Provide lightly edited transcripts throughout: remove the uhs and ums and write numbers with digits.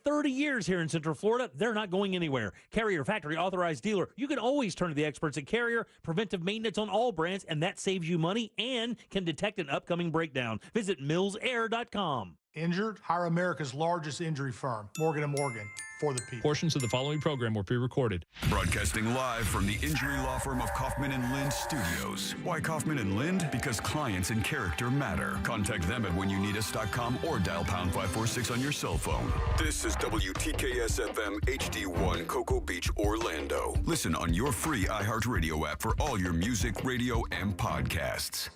30 years here in Central Florida. They're not going anywhere. Carrier Factory Authorized Dealer. You can always turn to the experts at Carrier. Preventive maintenance on all brands, and that saves you money and can detect an upcoming breakdown. Visit millsair.com. Injured? Hire America's largest injury firm, Morgan & Morgan, for the people. Portions of the following program were pre-recorded. Broadcasting live from the injury law firm of Kaufman & Lind Studios. Why Kaufman & Lind? Because clients and character matter. Contact them at whenyouneedus.com or dial pound 546 on your cell phone. This is WTKS-FM HD1 Cocoa Beach, Orlando. Listen on your free iHeartRadio app for all your music, radio, and podcasts.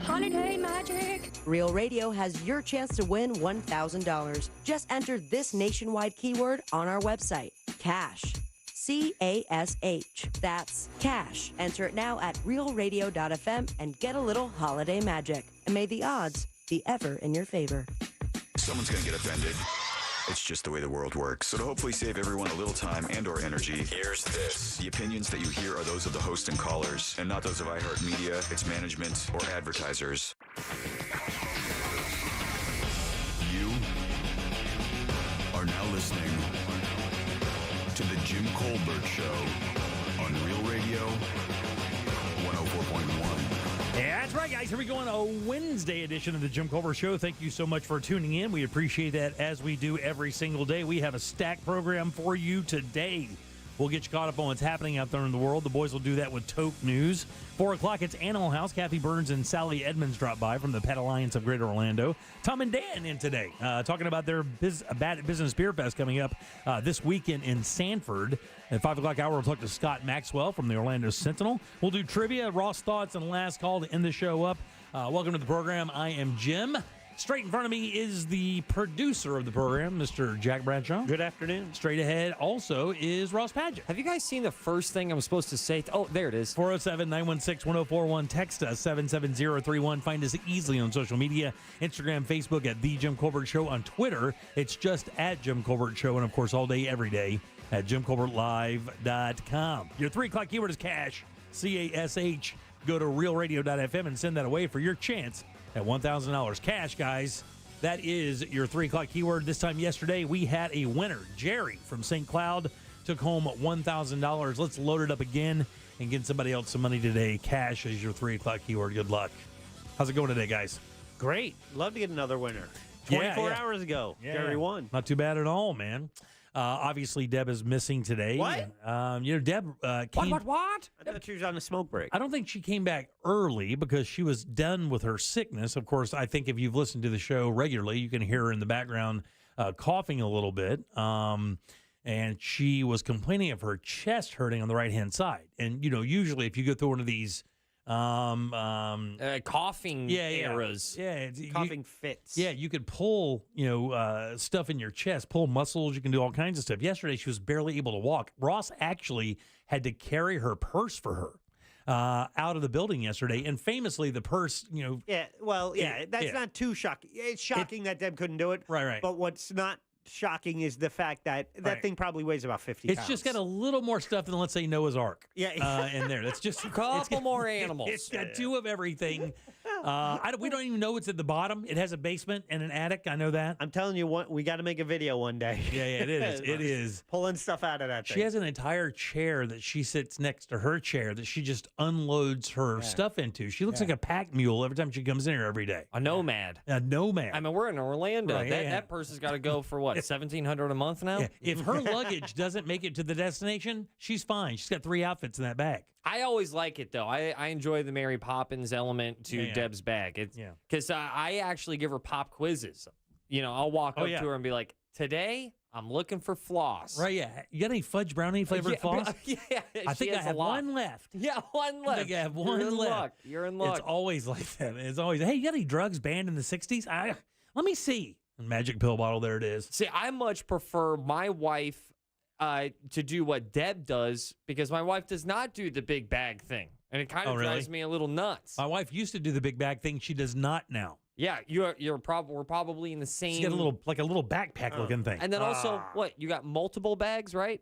Holiday magic! Real Radio has your chance to win $1,000. Just enter this nationwide keyword on our website, cash. C-A-S-H. That's cash. Enter it now at realradio.fm and get a little holiday magic. And may the odds be ever in your favor. Someone's going to get offended. It's just the way the world works. So to hopefully save everyone a little time and or energy, here's this. The opinions that you hear are those of the host and callers, and not those of iHeartMedia, its management, or advertisers. You are now listening to The Jim Colbert Show on Real Radio 104.1. Yeah, that's right, guys. Here we go on a Wednesday edition of the Jim Colbert Show. Thank you so much for tuning in. We appreciate that as we do every single day. We have a stacked program for you today. We'll get you caught up on what's happening out there in the world. The boys will do that with Toke News. 4 o'clock, it's Animal House. Kathy Burns and Sally Edmonds drop by from the Pet Alliance of Greater Orlando. Tom and Dan in today, talking about their Bad Business Beer Fest coming up this weekend in Sanford. At 5 o'clock hour, we'll talk to Scott Maxwell from the Orlando Sentinel. We'll do trivia, Ross thoughts, and last call to end the show up. Welcome to the program. I am Jim. Straight in front of me is the producer of the program, Mr. Jack Bradshaw. Good afternoon. Straight ahead also is Ross Padgett. Have you guys seen the first thing I'm supposed to say? Oh, there it is. 407-916-1041. Text us 77031. Find us easily on social media. Instagram, Facebook at The Jim Colbert Show. On Twitter, it's just at Jim Colbert Show. And, of course, all day, every day at JimColbertLive.com. Your 3 o'clock keyword is cash, C-A-S-H. Go to realradio.fm and send that away for your chance at $1,000 cash, guys. That is your 3 o'clock keyword. This time yesterday, we had a winner. Jerry from St. Cloud took home $1,000. Let's load it up again and get somebody else some money today. Cash is your 3 o'clock keyword. Good luck. How's it going today, guys? Great. Love to get another winner. 24 hours ago, Jerry won. Not too bad at all, man. Obviously, Deb is missing today. What? Deb came... What? I thought she was on a smoke break. I don't think she came back early because she was done with her sickness. Of course, I think if you've listened to the show regularly, you can hear her in the background coughing a little bit. And she was complaining of her chest hurting on the right-hand side. And, usually if you go through one of these... coughing eras. Yeah. Coughing fits. Yeah, you could pull, stuff in your chest, pull muscles. You can do all kinds of stuff. Yesterday, she was barely able to walk. Ross actually had to carry her purse for her out of the building yesterday. And famously, the purse, that's not too shocking. It's shocking that Deb couldn't do it. Right. But what's not shocking is the fact that that thing probably weighs about 50 pounds. It's just got a little more stuff than, let's say, Noah's Ark. In there. That's just a couple more animals. It's got two of everything. We don't even know what's at the bottom. It has a basement and an attic. I know that. I'm telling you what, we got to make a video one day. Yeah, it is. It is. Pulling stuff out of that thing. She has an entire chair that she sits next to her chair that she just unloads her stuff into. She looks like a pack mule every time she comes in here every day. A nomad. A nomad. I mean, we're in Orlando. Right, that person's got to go for what, $1,700 a month now? Yeah. If her luggage doesn't make it to the destination, she's fine. She's got 3 outfits in that bag. I always like it, though. I enjoy the Mary Poppins element to Deb's bag. Because I actually give her pop quizzes. I'll walk up to her and be like, today, I'm looking for floss. Right, yeah. You got any fudge brownie flavored floss? Yeah. I think I have one left. Yeah, one left. I think I have one left. You're in luck. It's always like that. It's always, hey, you got any drugs banned in the 60s? Let me see. Magic pill bottle, there it is. See, I much prefer my wife to do what Deb does because my wife does not do the big bag thing. And it kind of drives me a little nuts. My wife used to do the big bag thing. She does not now. Yeah, we're probably in the same. She's got a little backpack looking thing. And then also, what, you got multiple bags, right?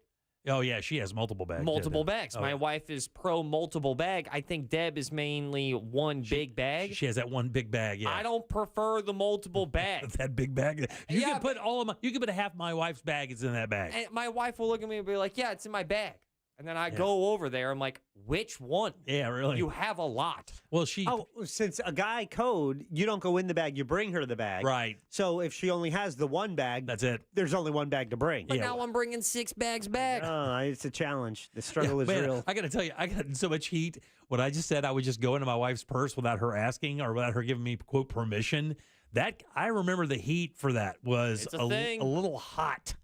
Oh, yeah, she has multiple bags. Multiple bags. Oh, My yeah. wife is pro multiple bag. I think Deb is mainly one big bag. She has that one big bag, yeah. I don't prefer the multiple bag. That big bag. You can put you can put half my wife's bag is in that bag. And my wife will look at me and be like, yeah, it's in my bag. And then I go over there. I'm like, which one? Yeah, really. You have a lot. Well, she. Oh, since a guy code, you don't go in the bag, you bring her the bag. Right. So if she only has the one bag, That's it. there's only one bag to bring. But now I'm bringing 6 bags back. It's a challenge. The struggle is Man, real. I got to tell you, I got so much heat. What I just said, I would just go into my wife's purse without her asking or without her giving me, quote, permission. That I remember the heat for that was It's a thing. a little hot.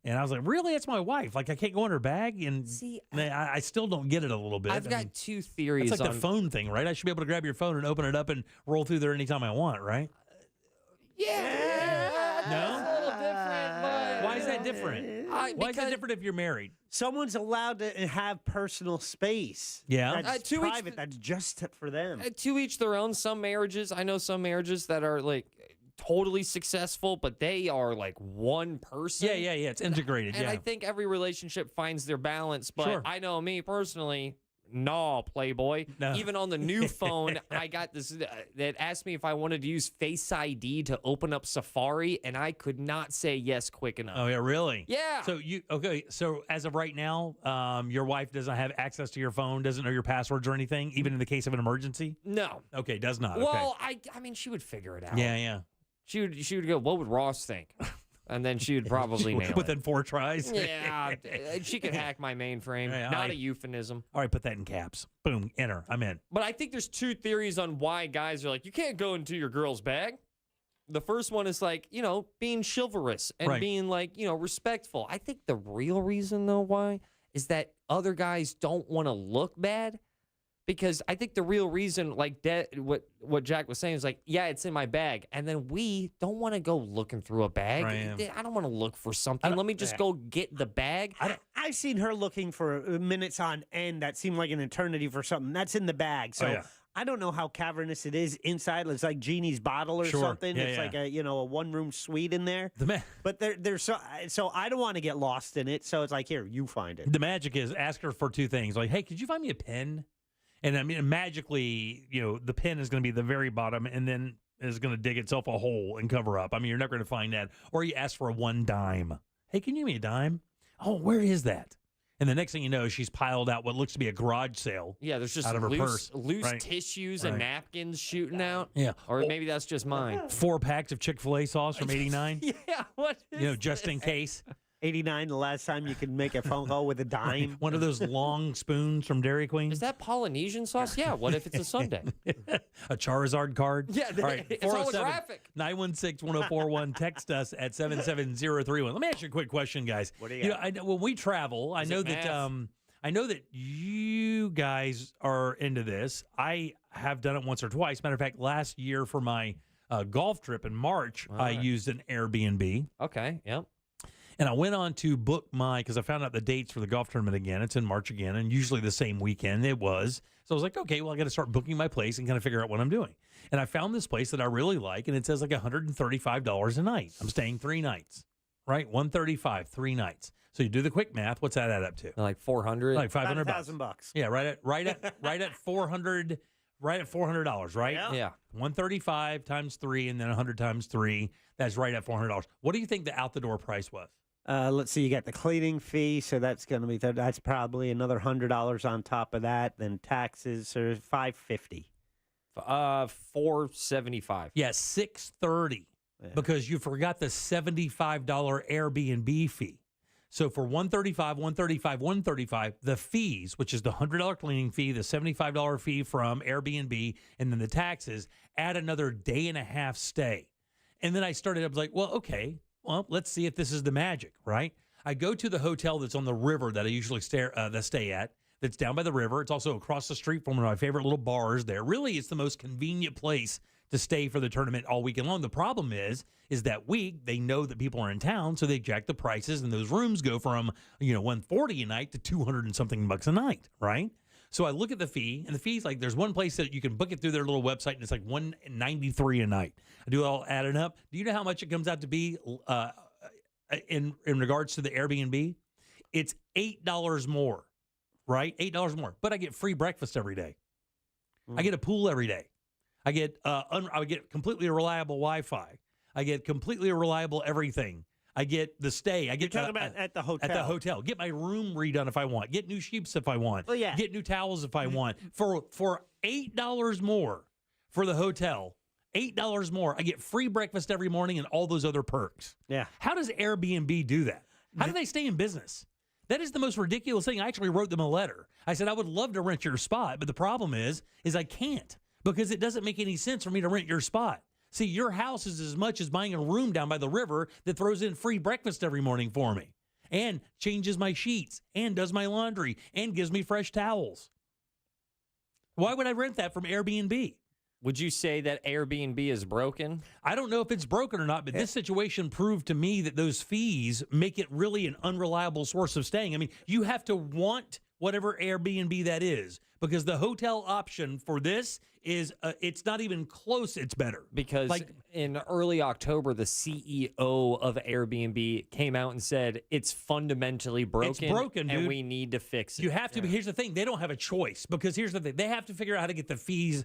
And I was like, really? That's my wife. Like, I can't go in her bag? And See, I still don't get it a little bit. I've got 2 theories It's like on the phone thing, right? I should be able to grab your phone and open it up and roll through there anytime I want, right? Yeah. No? It's a little different, but Why is that different? Why is that because- different if you're married? Someone's allowed to have personal space. Yeah. That's to each private. That's just for them. To each their own. Some marriages, I know some marriages that are like totally successful, but they are like one person. Yeah. It's integrated. And yeah. I think every relationship finds their balance. But Sure. I know me personally, no, Playboy. No. Even on the new phone, I got this that asked me if I wanted to use Face ID to open up Safari, and I could not say yes quick enough. Oh, yeah, really? Yeah. So as of right now, your wife doesn't have access to your phone, doesn't know your passwords or anything, even in the case of an emergency? No. Okay, does not. Well, I mean, she would figure it out. Okay. Yeah. She would go, what would Ross think? And then she would probably nail Within it. 4 tries? Yeah, she could hack my mainframe. Yeah, Not a euphemism. All right, put that in caps. Boom, enter. I'm in. But I think there's 2 theories on why guys are like, you can't go into your girl's bag. The first one is like, being chivalrous and Right. being like, respectful. I think the real reason, though, why is that other guys don't want to look bad. Because I think the real reason, like what Jack was saying, is like, yeah, it's in my bag. And then we don't want to go looking through a bag. Right. I don't want to look for something. Let me just go get the bag. I've seen her looking for minutes on end that seemed like an eternity for something. That's in the bag. So yeah. I don't know how cavernous it is inside. It's like Genie's bottle or Sure. something. Yeah, It's yeah. like a one-room suite in there. The But there's so I don't want to get lost in it. So it's like, here, you find it. magic is ask her for 2 things. Like, hey, could you find me a pen? And I mean, magically, the pen is going to be the very bottom and then is going to dig itself a hole and cover up. I mean, you're not going to find that. Or you ask for a 1 dime. Hey, can you give me a dime? Oh, where is that? And the next thing you know, she's piled out what looks to be a garage sale. Yeah, there's just out of her purse. loose Right. tissues and napkins shooting out. Yeah. Or maybe that's just mine. 4 packs of Chick-fil-A sauce from 89. Yeah, what is Just in case. 89, the last time you could make a phone call with a dime. One of those long spoons from Dairy Queen. Is that Polynesian sauce? Yeah, what if it's a Sunday? A Charizard card. Yeah, All right, it's holographic. 916-1041. Text us at 77031. Let me ask you a quick question, guys. What do you got? I know when we travel, I know that you guys are into this. I have done it once or twice. Matter of fact, last year for my golf trip in March, I used an Airbnb. Okay, yep. And I went on to book because I found out the dates for the golf tournament again. It's in March again, and usually the same weekend it was. So I was like, okay, well, I got to start booking my place and kind of figure out what I'm doing. And I found this place that I really like, and it says like $135 a night. I'm staying 3 nights, right? $135, 3 nights. So you do the quick math. What's that add up to? Like 400? Like $500. About $1,000. Yeah, right at $400. Right at $400, right? Yeah. 135 times 3, and then 100 times 3. That's right at $400. What do you think the out the door price was? Let's see. You got the cleaning fee, so that's going to be that's probably another $100 on top of that. Then taxes are $550. $475. Yeah, $630 because you forgot the $75 Airbnb fee. So for $135, the fees, which is the $100 cleaning fee, the $75 fee from Airbnb, and then the taxes, add another day and a half stay. And then I was like, well, okay, let's see if this is the magic, right? I go to the hotel that's on the river that I usually stay at. That's down by the river. It's also across the street from one of my favorite little bars there. Really, it's the most convenient place to stay for the tournament all weekend long. The problem is that week they know that people are in town, so they jack the prices, and those rooms go from $140 a night to $200 and something bucks a night, right? So I look at the fee, and the fee's like there's one place that you can book it through their little website, and it's like $193 a night. I do it all added up. Do you know how much it comes out to be in regards to the Airbnb? it's $8 more, right? $8 more. But I get free breakfast every day. I get a pool every day. I get completely reliable Wi-Fi. I get completely reliable everything. I get the stay. I get You're talking about at the hotel. At the hotel. Get my room redone if I want. Get new sheets if I want. Well, yeah. Get new towels if I want. For $8 more for the hotel, $8 more, I get free breakfast every morning and all those other perks. Yeah. How does Airbnb do that? How do they stay in business? That is the most ridiculous thing. I actually wrote them a letter. I said, I would love to rent your spot, but the problem is I can't because it doesn't make any sense for me to rent your spot. See, your house is as much as buying a room down by the river that throws in free breakfast every morning for me and changes my sheets and does my laundry and gives me fresh towels. Why would I rent that from Airbnb? Would you say that Airbnb is broken? I don't know if it's broken or not, but this situation proved to me that those fees make it really an unreliable source of staying. I mean, you have to want whatever Airbnb that is because the hotel option for this is it's not even close. It's better. Because in early October, the CEO of Airbnb came out and said it's fundamentally broken. It's broken, dude. And we need to fix it. You have to. But here's the thing. They don't have a choice because here's the thing. They have to figure out how to get the fees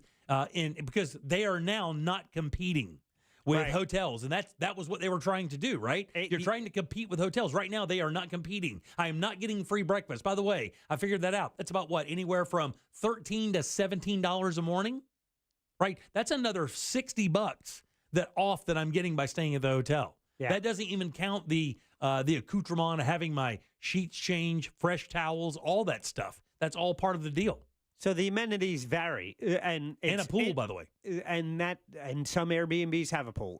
in because they are now not competing with hotels. And that was what they were trying to do, right? You're trying to compete with hotels. Right now, they are not competing. I am not getting free breakfast. By the way, I figured that out. That's about what? Anywhere from $13 to $17 a morning, right? That's another $60 that I'm getting by staying at the hotel. Yeah. That doesn't even count the accoutrement of having my sheets changed, fresh towels, all that stuff. That's all part of the deal. So the amenities vary, and a pool, by the way, and some Airbnbs have a pool,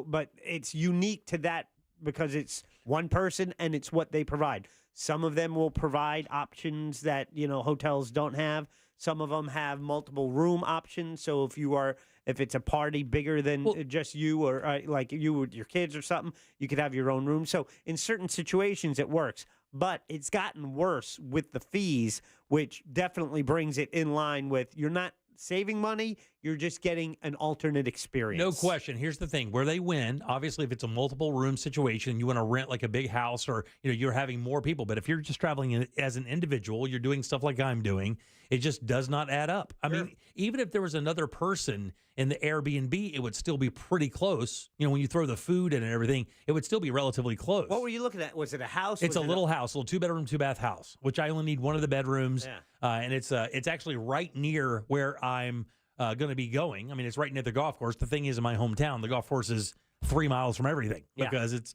but it's unique to that because it's one person and it's what they provide. Some of them will provide options that hotels don't have. Some of them have multiple room options. So if it's a party bigger than just you or like you with your kids or something, you could have your own room. So in certain situations, it works. But it's gotten worse with the fees, which definitely brings it in line with you're not saving money, you're just getting an alternate experience. No question. Here's the thing. Where they win, obviously, if it's a multiple room situation, you want to rent like a big house or you're having more people. But if you're just traveling as an individual, you're doing stuff like I'm doing, it just does not add up. I mean, even if there was another person in the Airbnb, it would still be pretty close. When you throw the food in and everything, it would still be relatively close. What were you looking at? Was it a house? It's a little house, a little 2-bedroom, 2-bath house, which I only need one of the bedrooms. Yeah. And it's actually right near where I'm going to be going. I mean, it's right near the golf course. The thing is, in my hometown, the golf course is 3 miles from everything because it's,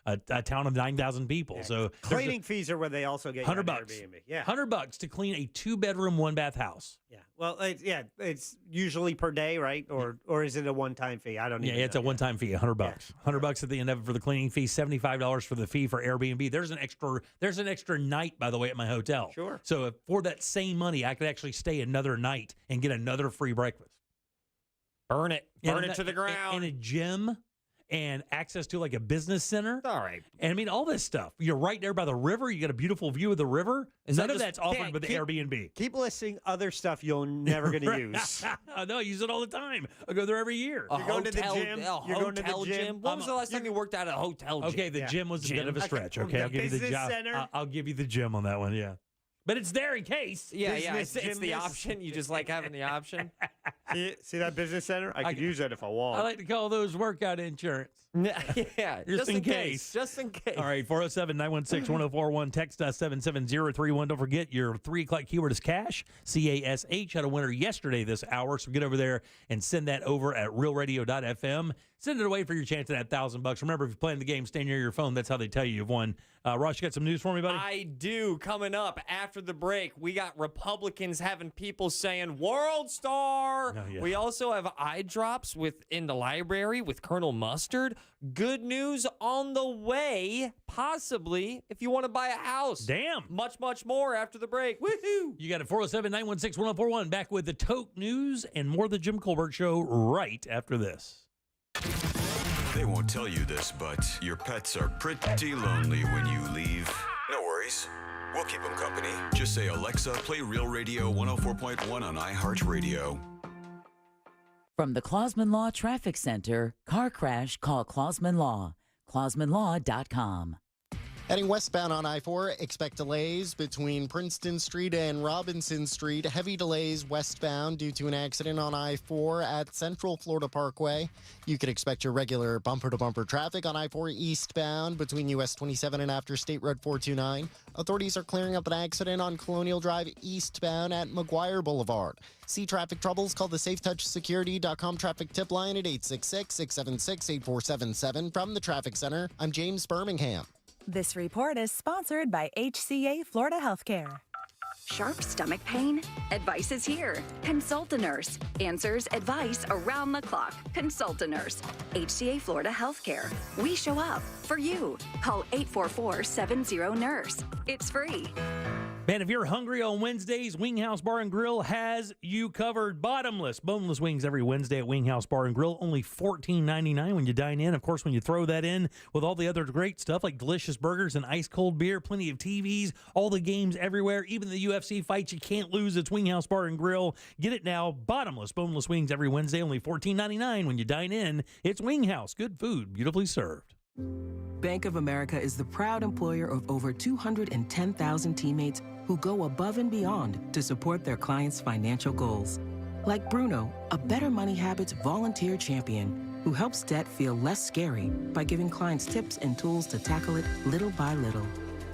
a town of 9,000 people. Yeah. So cleaning fees are where they also get $100. Airbnb. Yeah, $100 to clean a 2-bedroom, 1-bath house. Yeah. Well, it's usually per day, right? Or is it a one-time fee? I don't know. Yeah, it's a one-time fee, $100. Yeah. $100 at the end of it for the cleaning fee, $75 for the fee for Airbnb. There's an extra night, by the way, at my hotel. Sure. So for that same money, I could actually stay another night and get another free breakfast. Burn it to the ground. And a gym. And access to like a business center. All right. And I mean, all this stuff. You're right there by the river. You got a beautiful view of the river. None of that's offered with the Airbnb. Keep listing other stuff you're never going to use. No, I use it all the time. I go there every year. You're going to the gym. You're going to the gym. When was the last time you worked out at a hotel gym? Okay, the gym was a bit of a stretch. Okay, I'll give you the job. I'll give you the gym on that one, yeah. But it's there in case. Yeah, it's the option. You just like having the option. See that business center? I could use that if I want. I like to call those workout insurance. Yeah, just in case. Just in case. All right, 407-916-1041. Text us 77031. Don't forget your 3 o'clock keyword is cash. CASH. Had a winner yesterday this hour, so get over there and send that over at realradio.fm. Send it away for your chance at that $1,000. Remember, if you're playing the game, stay near your phone. That's how they tell you you've won. Ross, you got some news for me, buddy? I do. Coming up after the break, we got Republicans having people saying World Star. Oh, yeah. We also have eye drops in the library with Colonel Mustard. Good news on the way, possibly, if you want to buy a house. Damn. Much, much more after the break. Woohoo! You got it, 407-916-1041. Back with the Toke News and more of the Jim Colbert Show right after this. They won't tell you this, but your pets are pretty lonely when you leave. No worries. We'll keep them company. Just say, Alexa, play Real Radio 104.1 on iHeartRadio. From the Clausman Law Traffic Center, car crash, call Clausman Law. ClausmanLaw.com. Heading westbound on I-4, expect delays between Princeton Street and Robinson Street. Heavy delays westbound due to an accident on I-4 at Central Florida Parkway. You could expect your regular bumper-to-bumper traffic on I-4 eastbound between US 27 and after State Road 429. Authorities are clearing up an accident on Colonial Drive eastbound at McGuire Boulevard. See traffic troubles? Call the SafeTouchSecurity.com traffic tip line at 866-676-8477. From the Traffic Center, I'm James Birmingham. This report is sponsored by HCA Florida Healthcare. Sharp stomach pain? Advice is here. Consult a nurse. Answers, advice around the clock. Consult a nurse. HCA Florida Healthcare. We show up for you. Call 844-70-NURSE. It's free. Man, if you're hungry on Wednesdays, Wing House Bar and Grill has you covered. Bottomless, boneless wings every Wednesday at Wing House Bar and Grill. Only $14.99 when you dine in. Of course, when you throw that in with all the other great stuff like delicious burgers and ice cold beer, plenty of TVs, all the games everywhere, even the UFC fights you can't lose. It's Wing House Bar and Grill. Get it now. Bottomless, boneless wings every Wednesday. Only $14.99 when you dine in. It's Wing House. Good food, beautifully served. Bank of America is the proud employer of over 210,000 teammates who go above and beyond to support their clients' financial goals. Like Bruno, a Better Money Habits volunteer champion who helps debt feel less scary by giving clients tips and tools to tackle it little by little.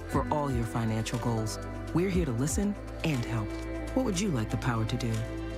For all your financial goals, we're here to listen and help. What would you like the power to do?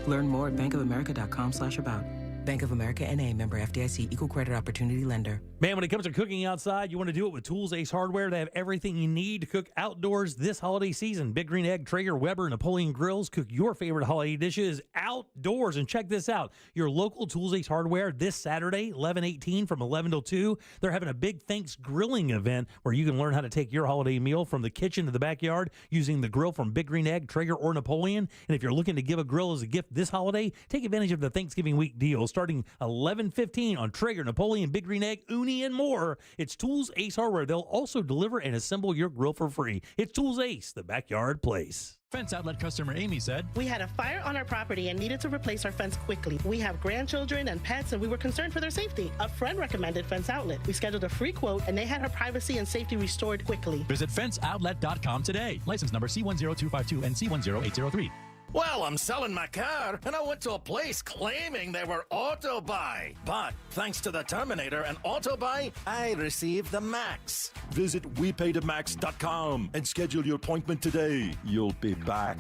Learn more at bankofamerica.com/about. Bank of America N.A., member FDIC, equal credit opportunity lender. Man, when it comes to cooking outside, you want to do it with Tools Ace Hardware. They have everything you need to cook outdoors this holiday season. Big Green Egg, Traeger, Weber, Napoleon Grills. Cook your favorite holiday dishes outdoors. And check this out. Your local Tools Ace Hardware this Saturday, 11/18 from 11 till 2. They're having a big Thanks Grilling event where you can learn how to take your holiday meal from the kitchen to the backyard using the grill from Big Green Egg, Traeger, or Napoleon. And if you're looking to give a grill as a gift this holiday, take advantage of the Thanksgiving week deal starting 11/15 on Traeger, Napoleon, Big Green Egg, Uni, and more. It's Tools Ace Hardware. They'll also deliver and assemble your grill for free. It's Tools Ace, the backyard place. Fence Outlet customer Amy said, "We had a fire on our property and needed to replace our fence quickly. We have grandchildren and pets, and we were concerned for their safety. A friend recommended Fence Outlet. We scheduled a free quote, and they had her privacy and safety restored quickly." Visit fenceoutlet.com today. License number C10252 and C10803. Well, I'm selling my car, and I went to a place claiming they were auto buy. But thanks to the Terminator and auto buy, I received the max. Visit WePayTheMax.com and schedule your appointment today. You'll be back.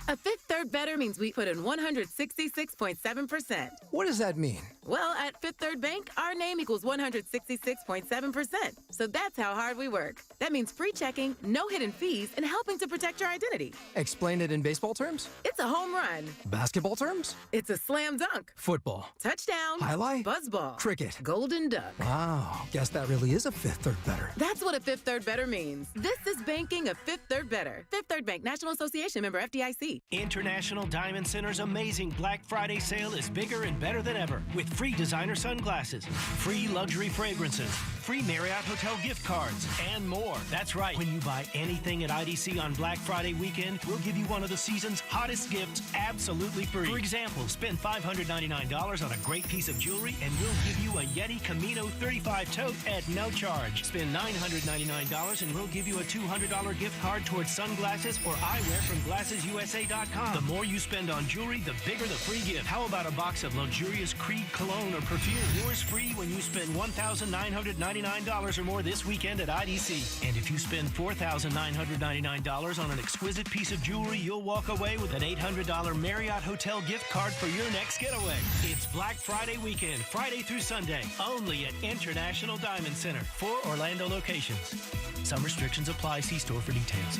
A Fifth Third Better means we put in 166.7%. What does that mean? Well, at Fifth Third Bank, our name equals 166.7%. So that's how hard we work. That means free checking, no hidden fees, and helping to protect your identity. Explain it in baseball terms? It's a home run. Basketball terms? It's a slam dunk. Football. Touchdown. Highlight. Buzzball. Cricket. Golden duck. Wow. Guess that really is a Fifth Third Better. That's what a Fifth Third Better means. This is banking a Fifth Third Better. Fifth Third Bank, National Association, member FDIC. International Diamond Center's amazing Black Friday sale is bigger and better than ever with free designer sunglasses, free luxury fragrances, free Marriott Hotel gift cards, and more. That's right. When you buy anything at IDC on Black Friday weekend, we'll give you one of the season's hottest gifts absolutely free. For example, spend $599 on a great piece of jewelry and we'll give you a Yeti Camino 35 tote at no charge. Spend $999 and we'll give you a $200 gift card towards sunglasses or eyewear from GlassesUSA.com. The more you spend on jewelry, the bigger the free gift. How about a box of luxurious Creed cologne or perfume? Yours free when you spend $1,999 or more this weekend at IDC. And if you spend $4,999 on an exquisite piece of jewelry, you'll walk away with an $800 Marriott Hotel gift card for your next getaway. It's Black Friday weekend, Friday through Sunday, only at International Diamond Center, 4 Orlando locations. Some restrictions apply. See store for details.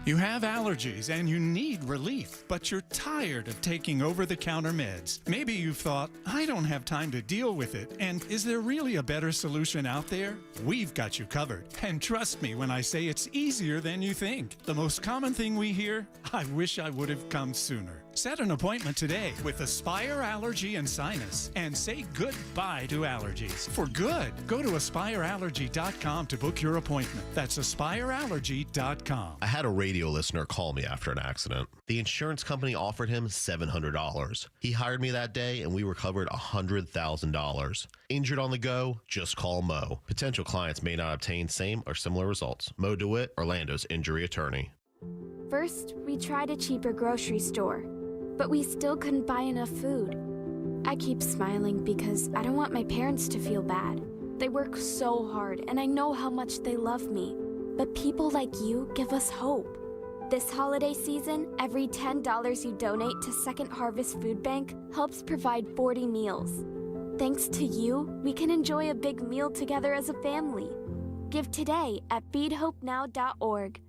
You have allergies and you need relief, but you're tired of taking over-the-counter meds. Maybe you've thought, I don't have time to deal with it, and is there really a better solution out there? We've got you covered. And trust me when I say it's easier than you think. The most common thing we hear, I wish I would have come sooner. Set an appointment today with Aspire Allergy and Sinus and say goodbye to allergies. For good, go to aspireallergy.com to book your appointment. That's aspireallergy.com. I had a radio listener call me after an accident. The insurance company offered him $700. He hired me that day and we recovered $100,000. Injured on the go? Just call Mo. Potential clients may not obtain same or similar results. Mo DeWitt, Orlando's injury attorney. First, we tried a cheaper grocery store, but we still couldn't buy enough food. I keep smiling because I don't want my parents to feel bad. They work so hard, and I know how much they love me. But people like you give us hope. This holiday season, every $10 you donate to Second Harvest Food Bank helps provide 40 meals. Thanks to you, we can enjoy a big meal together as a family. Give today at feedhopenow.org.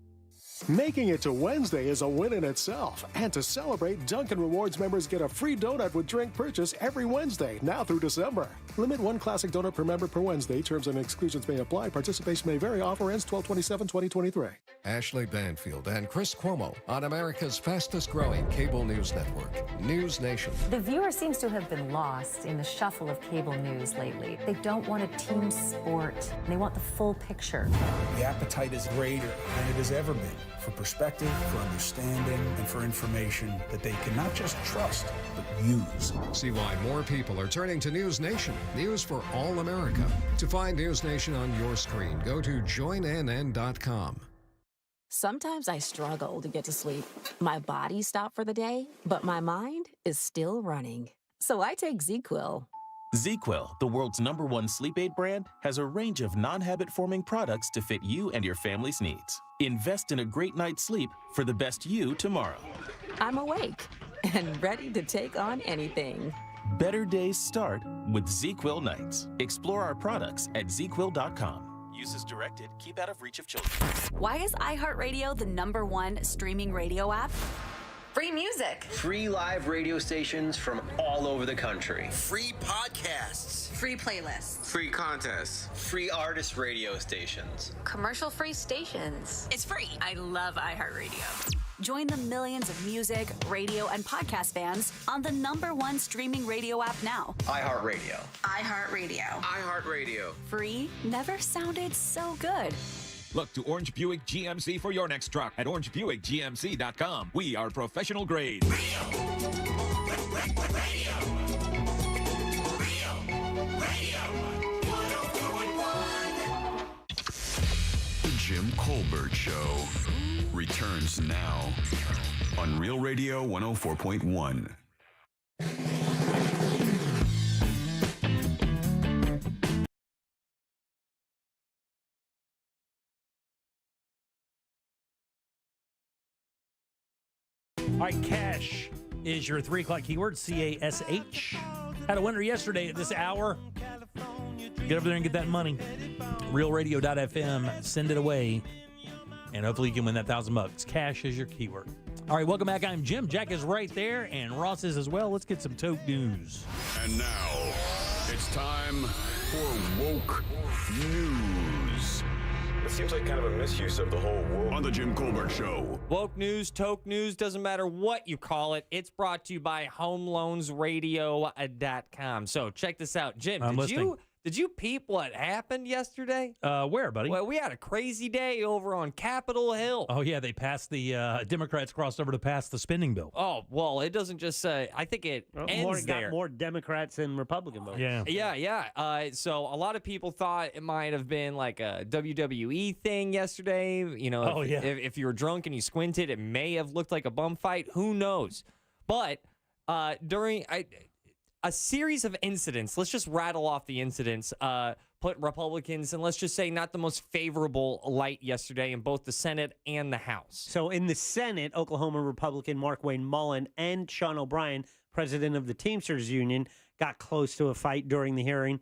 Making it to Wednesday is a win in itself. And to celebrate, Dunkin' Rewards members get a free donut with drink purchase every Wednesday, now through December. Limit one classic donut per member per Wednesday. Terms and exclusions may apply. Participation may vary. Offer ends 12/27/2023. Ashley Banfield and Chris Cuomo on America's fastest-growing cable news network, News Nation. The viewer seems to have been lost in the shuffle of cable news lately. They don't want a team sport. They want the full picture. The appetite is greater than it has ever been for perspective, for understanding, and for information that they can not just trust, but use. See why more people are turning to News Nation. News for all America. To find News Nation on your screen, go to joinnn.com. Sometimes I struggle to get to sleep. My body stopped for the day, but my mind is still running. So I take ZQuil. ZQuil, the world's #1 sleep aid brand, has a range of non-habit-forming products to fit you and your family's needs. Invest in a great night's sleep for the best you tomorrow. I'm awake and ready to take on anything. Better days start with ZQuil nights. Explore our products at ZQuil.com. Use as directed. Keep out of reach of children. Why is iHeartRadio the #1 streaming radio app? Free music. Free live radio stations from all over the country. Free podcasts. Free playlists. Free contests. Free artist radio stations. Commercial-free stations. It's free. I love iHeartRadio. Join the millions of music, radio, and podcast fans on the #1 streaming radio app now. iHeartRadio. iHeartRadio. iHeartRadio. Free never sounded so good. Look to Orange Buick GMC for your next truck at orangebuickgmc.com. We are professional grade. The Jim Colbert Show returns now on Real Radio 104.1. All right, cash is your 3 o'clock keyword, CASH. Had a winner yesterday at this hour. Get over there and get that money. RealRadio.fm. Send it away. And hopefully you can win that $1,000. Cash is your keyword. All right, welcome back. I'm Jim. Jack is right there, and Ross is as well. Let's get some tote news. And now, it's time for Woke News. It seems like kind of a misuse of the whole woke. On the Jim Colbert Show. Woke news, toke news, doesn't matter what you call it. It's brought to you by HomeLoansRadio.com. So check this out. Jim, did you peep what happened yesterday? Where, buddy? Well, we had a crazy day over on Capitol Hill. Oh, yeah, they passed the Democrats crossed over to pass the spending bill. Oh, well, it doesn't just say, I think it ends there. Got more Democrats than Republican votes. Yeah. So a lot of people thought it might have been like a WWE thing yesterday. You know, if you were drunk and you squinted, it may have looked like a bum fight. Who knows? But during a series of incidents, let's just rattle off the incidents, put Republicans, and let's just say not the most favorable light yesterday in both the Senate and the House. So in the Senate, Oklahoma Republican Mark Wayne Mullen and Sean O'Brien, president of the Teamsters Union, got close to a fight during the hearing.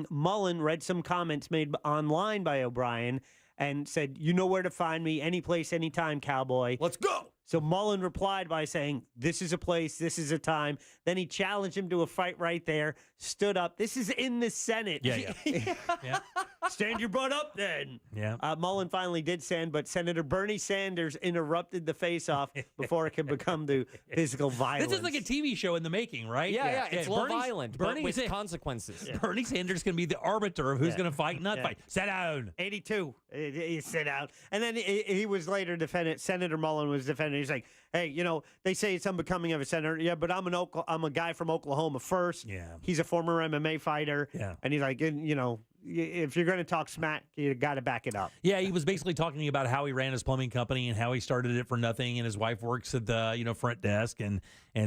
Mullen read some comments made online by O'Brien and said, "You know where to find me, any place, anytime, cowboy. Let's go." So Mullen replied by saying, "This is a place, this is a time." Then he challenged him to a fight right there, stood up. This is in the Senate. Yeah. Stand your butt up then. Yeah. Mullen finally did stand, but Senator Bernie Sanders interrupted the face-off before it could become to physical violence. This is like a TV show in the making, right? Yeah. It's Love Bernie's- Island, Bernie but with consequences. Bernie Sanders can be the arbiter of who's going to fight and not fight. Sit down. 82. He sit down. And then he was later defended. Senator Mullen was defending. He's like, hey, they say it's unbecoming of a senator. Yeah, but I'm a guy from Oklahoma first. Yeah. He's a former MMA fighter. Yeah. And he's like, if you're going to talk smack, you got to back it up. Yeah, he was basically talking about how he ran his plumbing company and how he started it for nothing, and his wife works at the front desk and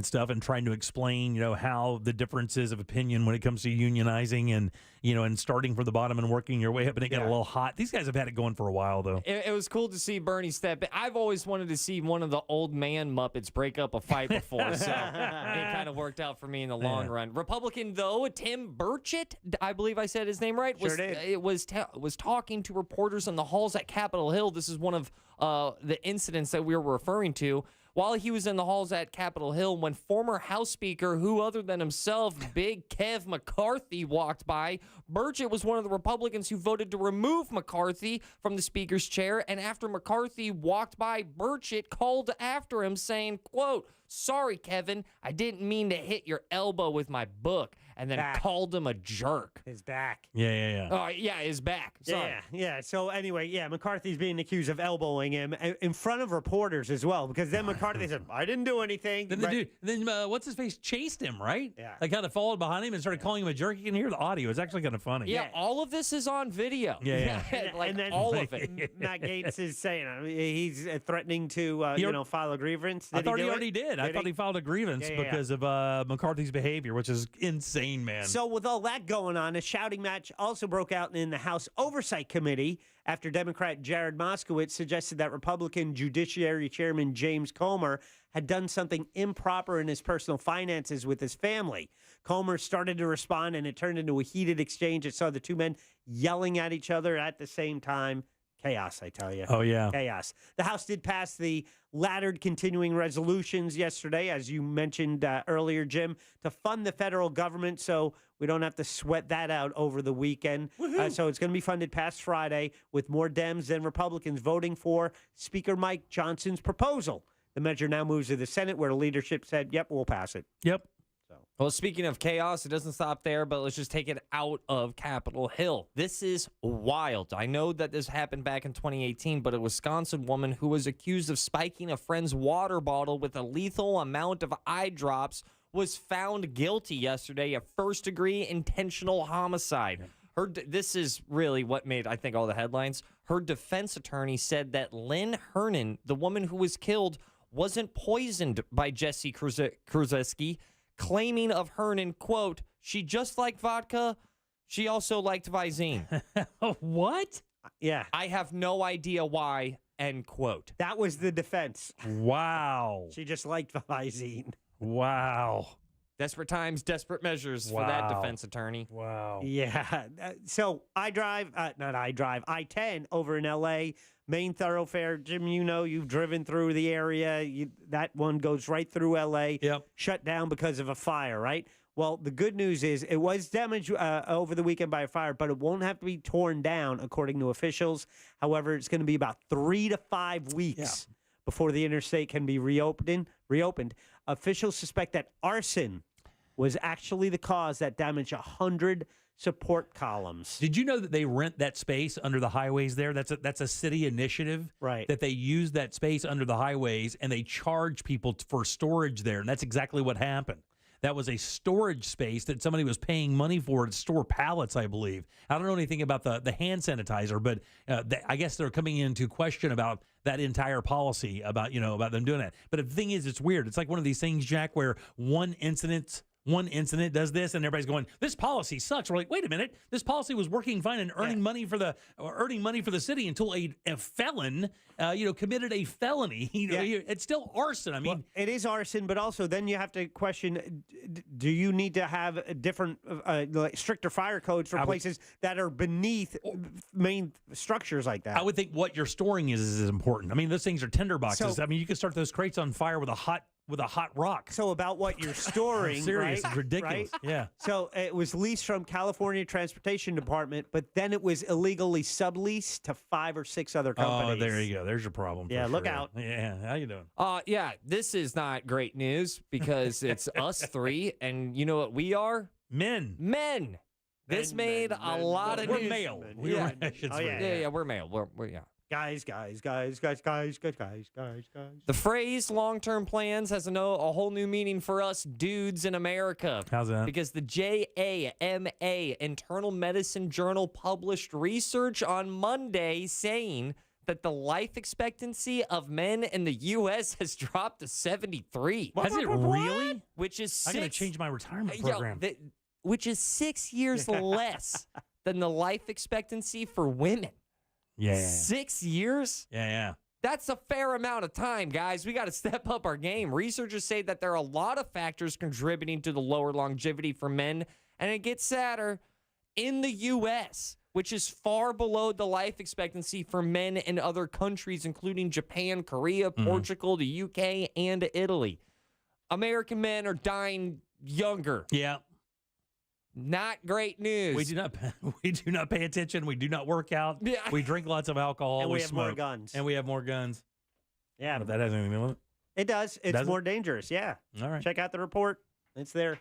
stuff, and trying to explain how the differences of opinion when it comes to unionizing and and starting from the bottom and working your way up, and it got a little hot. These guys have had it going for a while, though. It was cool to see Bernie step in. I've always wanted to see one of the old man Muppets break up a fight before, so it kind of worked out for me in the long run. Republican, though, Tim Burchett, I believe I said his name right, was talking to reporters in the halls at Capitol Hill. This is one of the incidents that we were referring to. While he was in the halls at Capitol Hill, when former House Speaker, who other than himself, Big Kev McCarthy, walked by, Burchett was one of the Republicans who voted to remove McCarthy from the Speaker's chair. And after McCarthy walked by, Burchett called after him saying, quote, "Sorry, Kevin, I didn't mean to hit your elbow with my book," and then called him a jerk. His back. Yeah. His back. Sorry. Yeah. So anyway, McCarthy's being accused of elbowing him in front of reporters as well, because then McCarthy said, "I didn't do anything." Then what's his face chased him, right? Yeah. Like kind of followed behind him and started calling him a jerk. You can hear the audio. It's actually kind of funny. Yeah, all of this is on video. Yeah. And then all of it. Matt Gaetz is saying he's threatening to file a grievance. I thought he already did. I thought he filed a grievance because of McCarthy's behavior, which is insane, man. So with all that going on, a shouting match also broke out in the House Oversight Committee after Democrat Jared Moskowitz suggested that Republican Judiciary Chairman James Comer had done something improper in his personal finances with his family. Comer started to respond, and it turned into a heated exchange that saw the two men yelling at each other at the same time. Chaos, I tell you. Oh, yeah. Chaos. The House did pass the laddered continuing resolutions yesterday, as you mentioned earlier, Jim, to fund the federal government, so we don't have to sweat that out over the weekend. So it's going to be funded past Friday, with more Dems than Republicans voting for Speaker Mike Johnson's proposal. The measure now moves to the Senate, where the leadership said, yep, we'll pass it. Yep. Well, speaking of chaos, it doesn't stop there, but let's just take it out of Capitol Hill. This is wild. I know that this happened back in 2018, but a Wisconsin woman who was accused of spiking a friend's water bottle with a lethal amount of eye drops was found guilty yesterday of first-degree intentional homicide. This is really what made, I think, all the headlines. Her defense attorney said that Lynn Hernan, the woman who was killed, wasn't poisoned by Jesse Krzyzewski, claiming of Hernan, quote, "She just liked vodka. She also liked Visine." What? Yeah. I have no idea why, end quote. That was the defense. Wow. She just liked Visine. Wow. Desperate times, desperate measures for that defense attorney. Wow. Yeah. So I-10 over in L.A., main thoroughfare. Jim, you've driven through the area. That one goes right through L.A. Yep. Shut down because of a fire, right? Well, the good news is it was damaged over the weekend by a fire, but it won't have to be torn down, according to officials. However, it's going to be about 3 to 5 weeks before the interstate can be reopened. Officials suspect that arson was actually the cause that damaged 100 support columns. Did you know that they rent that space under the highways there? That's a city initiative, right? That they use that space under the highways and they charge people for storage there, and that's exactly what happened. That was a storage space that somebody was paying money for to store pallets, I believe. I don't know anything about the hand sanitizer, but I guess they're coming into question about that entire policy about them doing that. But the thing is, it's weird. It's like one of these things, Jack, where one incident does this, and everybody's going, "This policy sucks." We're like, "Wait a minute, this policy was working fine and earning money for the city until a felon, committed a felony. It's still arson. I mean, it is arson, but also then you have to question: do you need to have different, stricter fire codes for places that are beneath main structures like that? I would think what you're storing is important. I mean, those things are tinder boxes. I mean, you can start those crates on fire with a hot with a hot rock. So about what you're storing, I'm serious. right? It's ridiculous. Right? Yeah. So it was leased from California Transportation Department, but then it was illegally subleased to 5 or 6 other companies. Oh, there you go. There's your problem. Yeah, look sure. out. Yeah, how you doing? Yeah, this is not great news because it's us 3, and you know what we are? Men. This made a lot of news. We're male. Yeah. Yeah, we're male. We're Guys. The phrase long-term plans has a whole new meaning for us dudes in America. How's that? Because the JAMA Internal Medicine Journal published research on Monday saying that the life expectancy of men in the U.S. has dropped to 73. Has it really? Which is I got to change my retirement program. Which is 6 years less than the life expectancy for women. Yeah. 6 years? Yeah. That's a fair amount of time, guys. We got to step up our game. Researchers say that there are a lot of factors contributing to the lower longevity for men, and it gets sadder. In the U.S., which is far below the life expectancy for men in other countries, including Japan, Korea, Portugal, the UK, and Italy. American men are dying younger. Yeah. Not great news. We do not pay attention. We do not work out. Yeah. We drink lots of alcohol. And we have smoke. more guns. And we have more guns. Yeah. But that has anything to do with it. It does. It's Does more it? dangerous. Yeah. All right. Check out the report. It's there.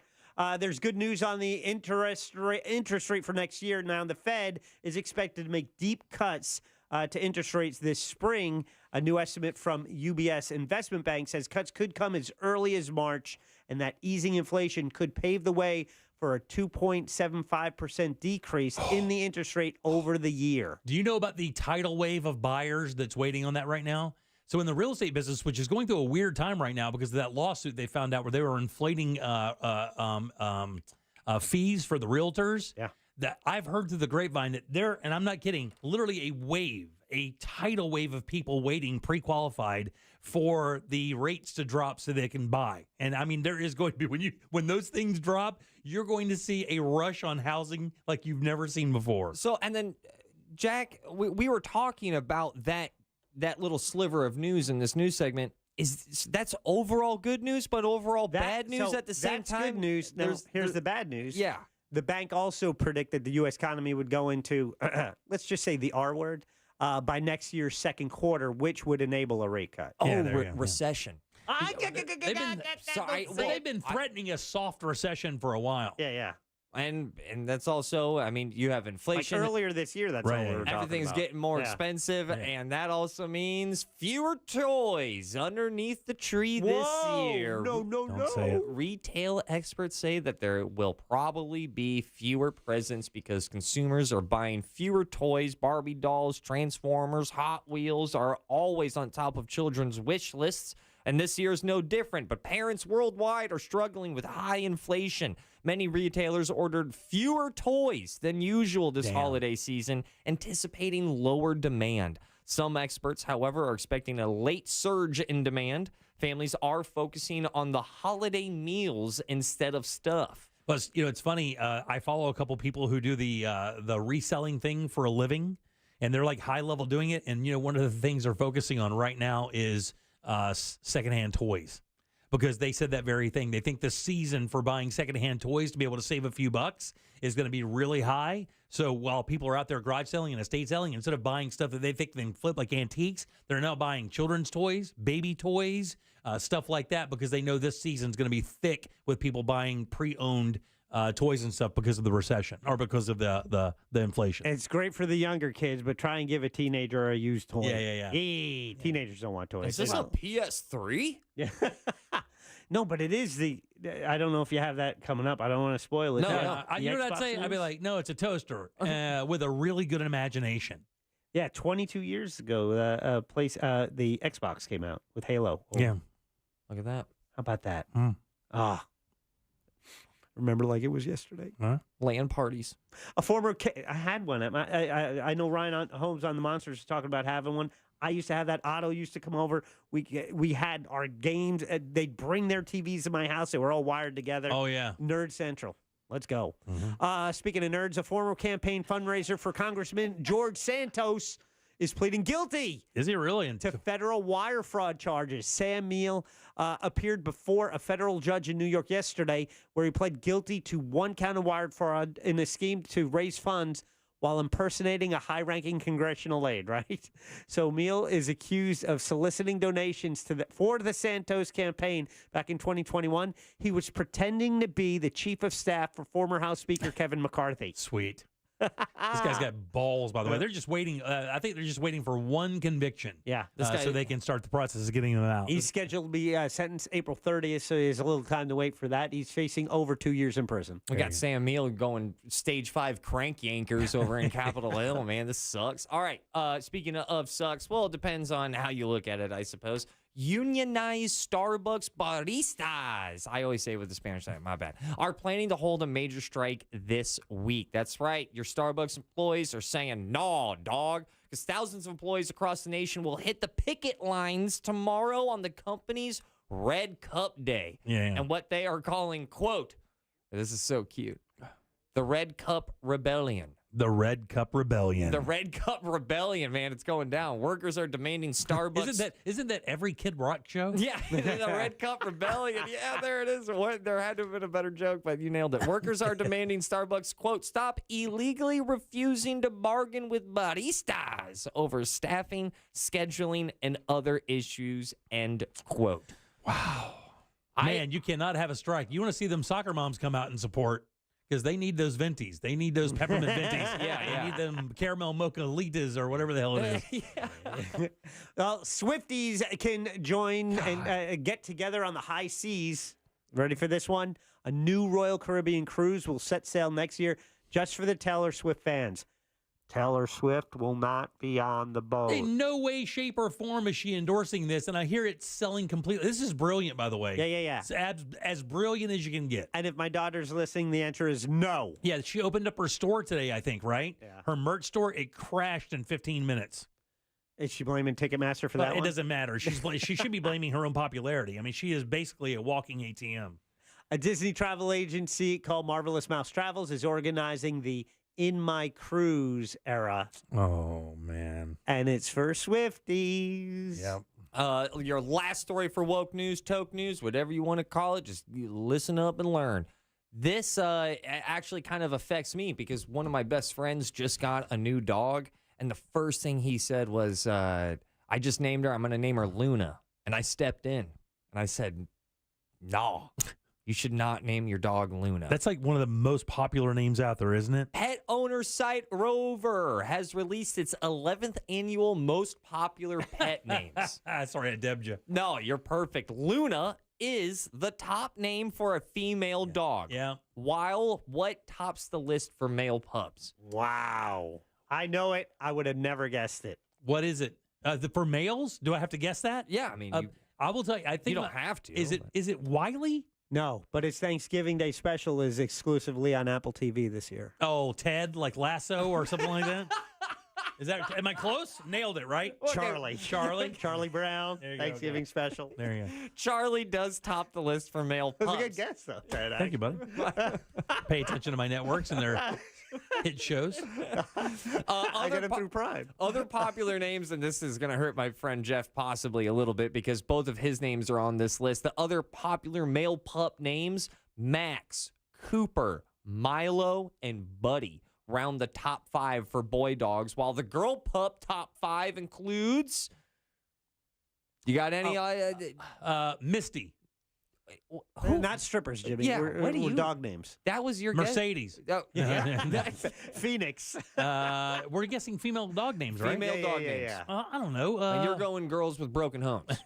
There's good news on the interest rate for next year. Now, the Fed is expected to make deep cuts to interest rates this spring. A new estimate from UBS Investment Bank says cuts could come as early as March, and that easing inflation could pave the way for a 2.75% decrease in the interest rate over the year. Do you know about the tidal wave of buyers that's waiting on that right now? So in the real estate business, which is going through a weird time right now because of that lawsuit they found out where they were inflating fees for the realtors. Yeah. That I've heard through the grapevine that there, and I'm not kidding, literally a tidal wave of people waiting pre-qualified for the rates to drop so they can buy. And I mean, there is going to be, when those things drop, you're going to see a rush on housing like you've never seen before. So, and then, Jack, we were talking about that little sliver of news in this news segment. That's overall good news, but overall bad news at the same time? That's good news. Now, here's the bad news. Yeah. The bank also predicted the U.S. economy would go into, let's just say the R word, by next year's second quarter, which would enable a rate cut. Recession. They've been threatening a soft recession for a while. Yeah. And that's also, I mean, you have inflation. Like earlier this year, that's all we were talking about. Everything's getting more expensive, and that also means fewer toys underneath the tree this year. No. Don't say it. Retail experts say that there will probably be fewer presents because consumers are buying fewer toys. Barbie dolls, Transformers, Hot Wheels are always on top of children's wish lists. And this year is no different, but parents worldwide are struggling with high inflation. Many retailers ordered fewer toys than usual this holiday season, anticipating lower demand. Some experts, however, are expecting a late surge in demand. Families are focusing on the holiday meals instead of stuff. But it's funny. I follow a couple people who do the reselling thing for a living, and they're like high level doing it. And one of the things they're focusing on right now is secondhand toys, because they said that very thing. They think the season for buying secondhand toys to be able to save a few bucks is going to be really high. So while people are out there garage selling and estate selling, instead of buying stuff that they think they can flip like antiques, they're now buying children's toys, baby toys, stuff like that, because they know this season's going to be thick with people buying pre-owned toys and stuff because of the recession or because of the inflation. It's great for the younger kids, but try and give a teenager a used toy. Yeah. Teenagers don't want toys. Is this a PS3? Yeah. No, but it is I don't know if you have that coming up. I don't want to spoil it. No. You know what I'd say? I'd be like, no, it's a toaster with a really good imagination. Yeah, 22 years ago, the Xbox came out with Halo. Oh. Yeah. Look at that. How about that? Remember like it was yesterday. Huh? LAN parties. A former, I had one at my. I know Ryan Holmes on the Monsters is talking about having one. I used to have that. Otto used to come over. We had our games. They'd bring their TVs to my house. They were all wired together. Oh yeah. Nerd Central. Let's go. Mm-hmm. Speaking of nerds, a former campaign fundraiser for Congressman George Santos is pleading guilty. Is he really? To federal wire fraud charges. Sam Meal appeared before a federal judge in New York yesterday where he pled guilty to 1 count of wire fraud in a scheme to raise funds while impersonating a high-ranking congressional aide, right? So Meal is accused of soliciting donations for the Santos campaign back in 2021. He was pretending to be the chief of staff for former House Speaker Kevin McCarthy. Sweet. This guy's got balls, by the way. They're just waiting. I think they're just waiting for one conviction. Yeah. So they can start the process of getting them out. He's scheduled to be sentenced April 30th, so he has a little time to wait for that. He's facing over 2 years in prison. We got Sam Meal going stage 5 crank yankers over in Capitol Hill, man. This sucks. All right. Speaking of sucks, well, it depends on how you look at it, I suppose. Unionized Starbucks baristas, I always say it with the Spanish side, my bad, are planning to hold a major strike this week. That's right. Your Starbucks employees are saying, no, dog, because thousands of employees across the nation will hit the picket lines tomorrow on the company's Red Cup Day. Yeah. And what they are calling, quote, this is so cute, the Red Cup Rebellion. The Red Cup Rebellion. The Red Cup Rebellion, man. It's going down. Workers are demanding Starbucks. Isn't that every Kid Rock show? Yeah, the Red Cup Rebellion. Yeah, there it is. There had to have been a better joke, but you nailed it. Workers are demanding Starbucks, quote, stop illegally refusing to bargain with baristas over staffing, scheduling, and other issues, end quote. Wow. Man, you cannot have a strike. You want to see them soccer moms come out and support. Because they need those ventis. They need those peppermint ventis. They need them caramel mocha litas or whatever the hell it is. Well, Swifties can join and get together on the high seas. Ready for this one? A new Royal Caribbean cruise will set sail next year just for the Taylor Swift fans. Taylor Swift will not be on the boat. In no way, shape, or form is she endorsing this, and I hear it's selling completely. This is brilliant, by the way. Yeah. It's as brilliant as you can get. And if my daughter's listening, the answer is no. Yeah, she opened up her store today, I think, right? Yeah. Her merch store, it crashed in 15 minutes. Is she blaming Ticketmaster for that one? It doesn't matter. She should be blaming her own popularity. I mean, she is basically a walking ATM. A Disney travel agency called Marvelous Mouse Travels is organizing the In My Cruise era. Oh, man. And it's for Swifties. Yep. Your last story for woke news, toke news, whatever you want to call it, just listen up and learn. This actually kind of affects me because one of my best friends just got a new dog, and the first thing he said was, I just named her, I'm going to name her Luna. And I stepped in, and I said, no. You should not name your dog Luna. That's like one of the most popular names out there, isn't it? Pet owner site Rover has released its 11th annual most popular pet names. Sorry, I debbed you. No, you're perfect. Luna is the top name for a female dog. Yeah. While what tops the list for male pups? Wow. I know it. I would have never guessed it. What is it? For males? Do I have to guess that? Yeah, I mean, I will tell you. I think you don't have to. Is it Wiley? No, but its Thanksgiving Day special is exclusively on Apple TV this year. Oh, Ted, like Lasso or something like that? Is that? Am I close? Nailed it, right? Charlie Brown, Thanksgiving special. There you go. Charlie does top the list for male pups. That's a good guess, though. Thank you, buddy. Pay attention to my networks and their hit shows. I get them through Prime. Other popular names, and this is going to hurt my friend Jeff possibly a little bit because both of his names are on this list. The other popular male pup names, Max, Cooper, Milo, and Buddy, round the top 5 for boy dogs, while the girl pup top 5 includes... You got any? Misty. Not strippers, Jimmy. Yeah, we're dog names. That was your Mercedes. Guess? Phoenix. We're guessing female dog names, right? Female dog names. I don't know. And you're going girls with broken homes.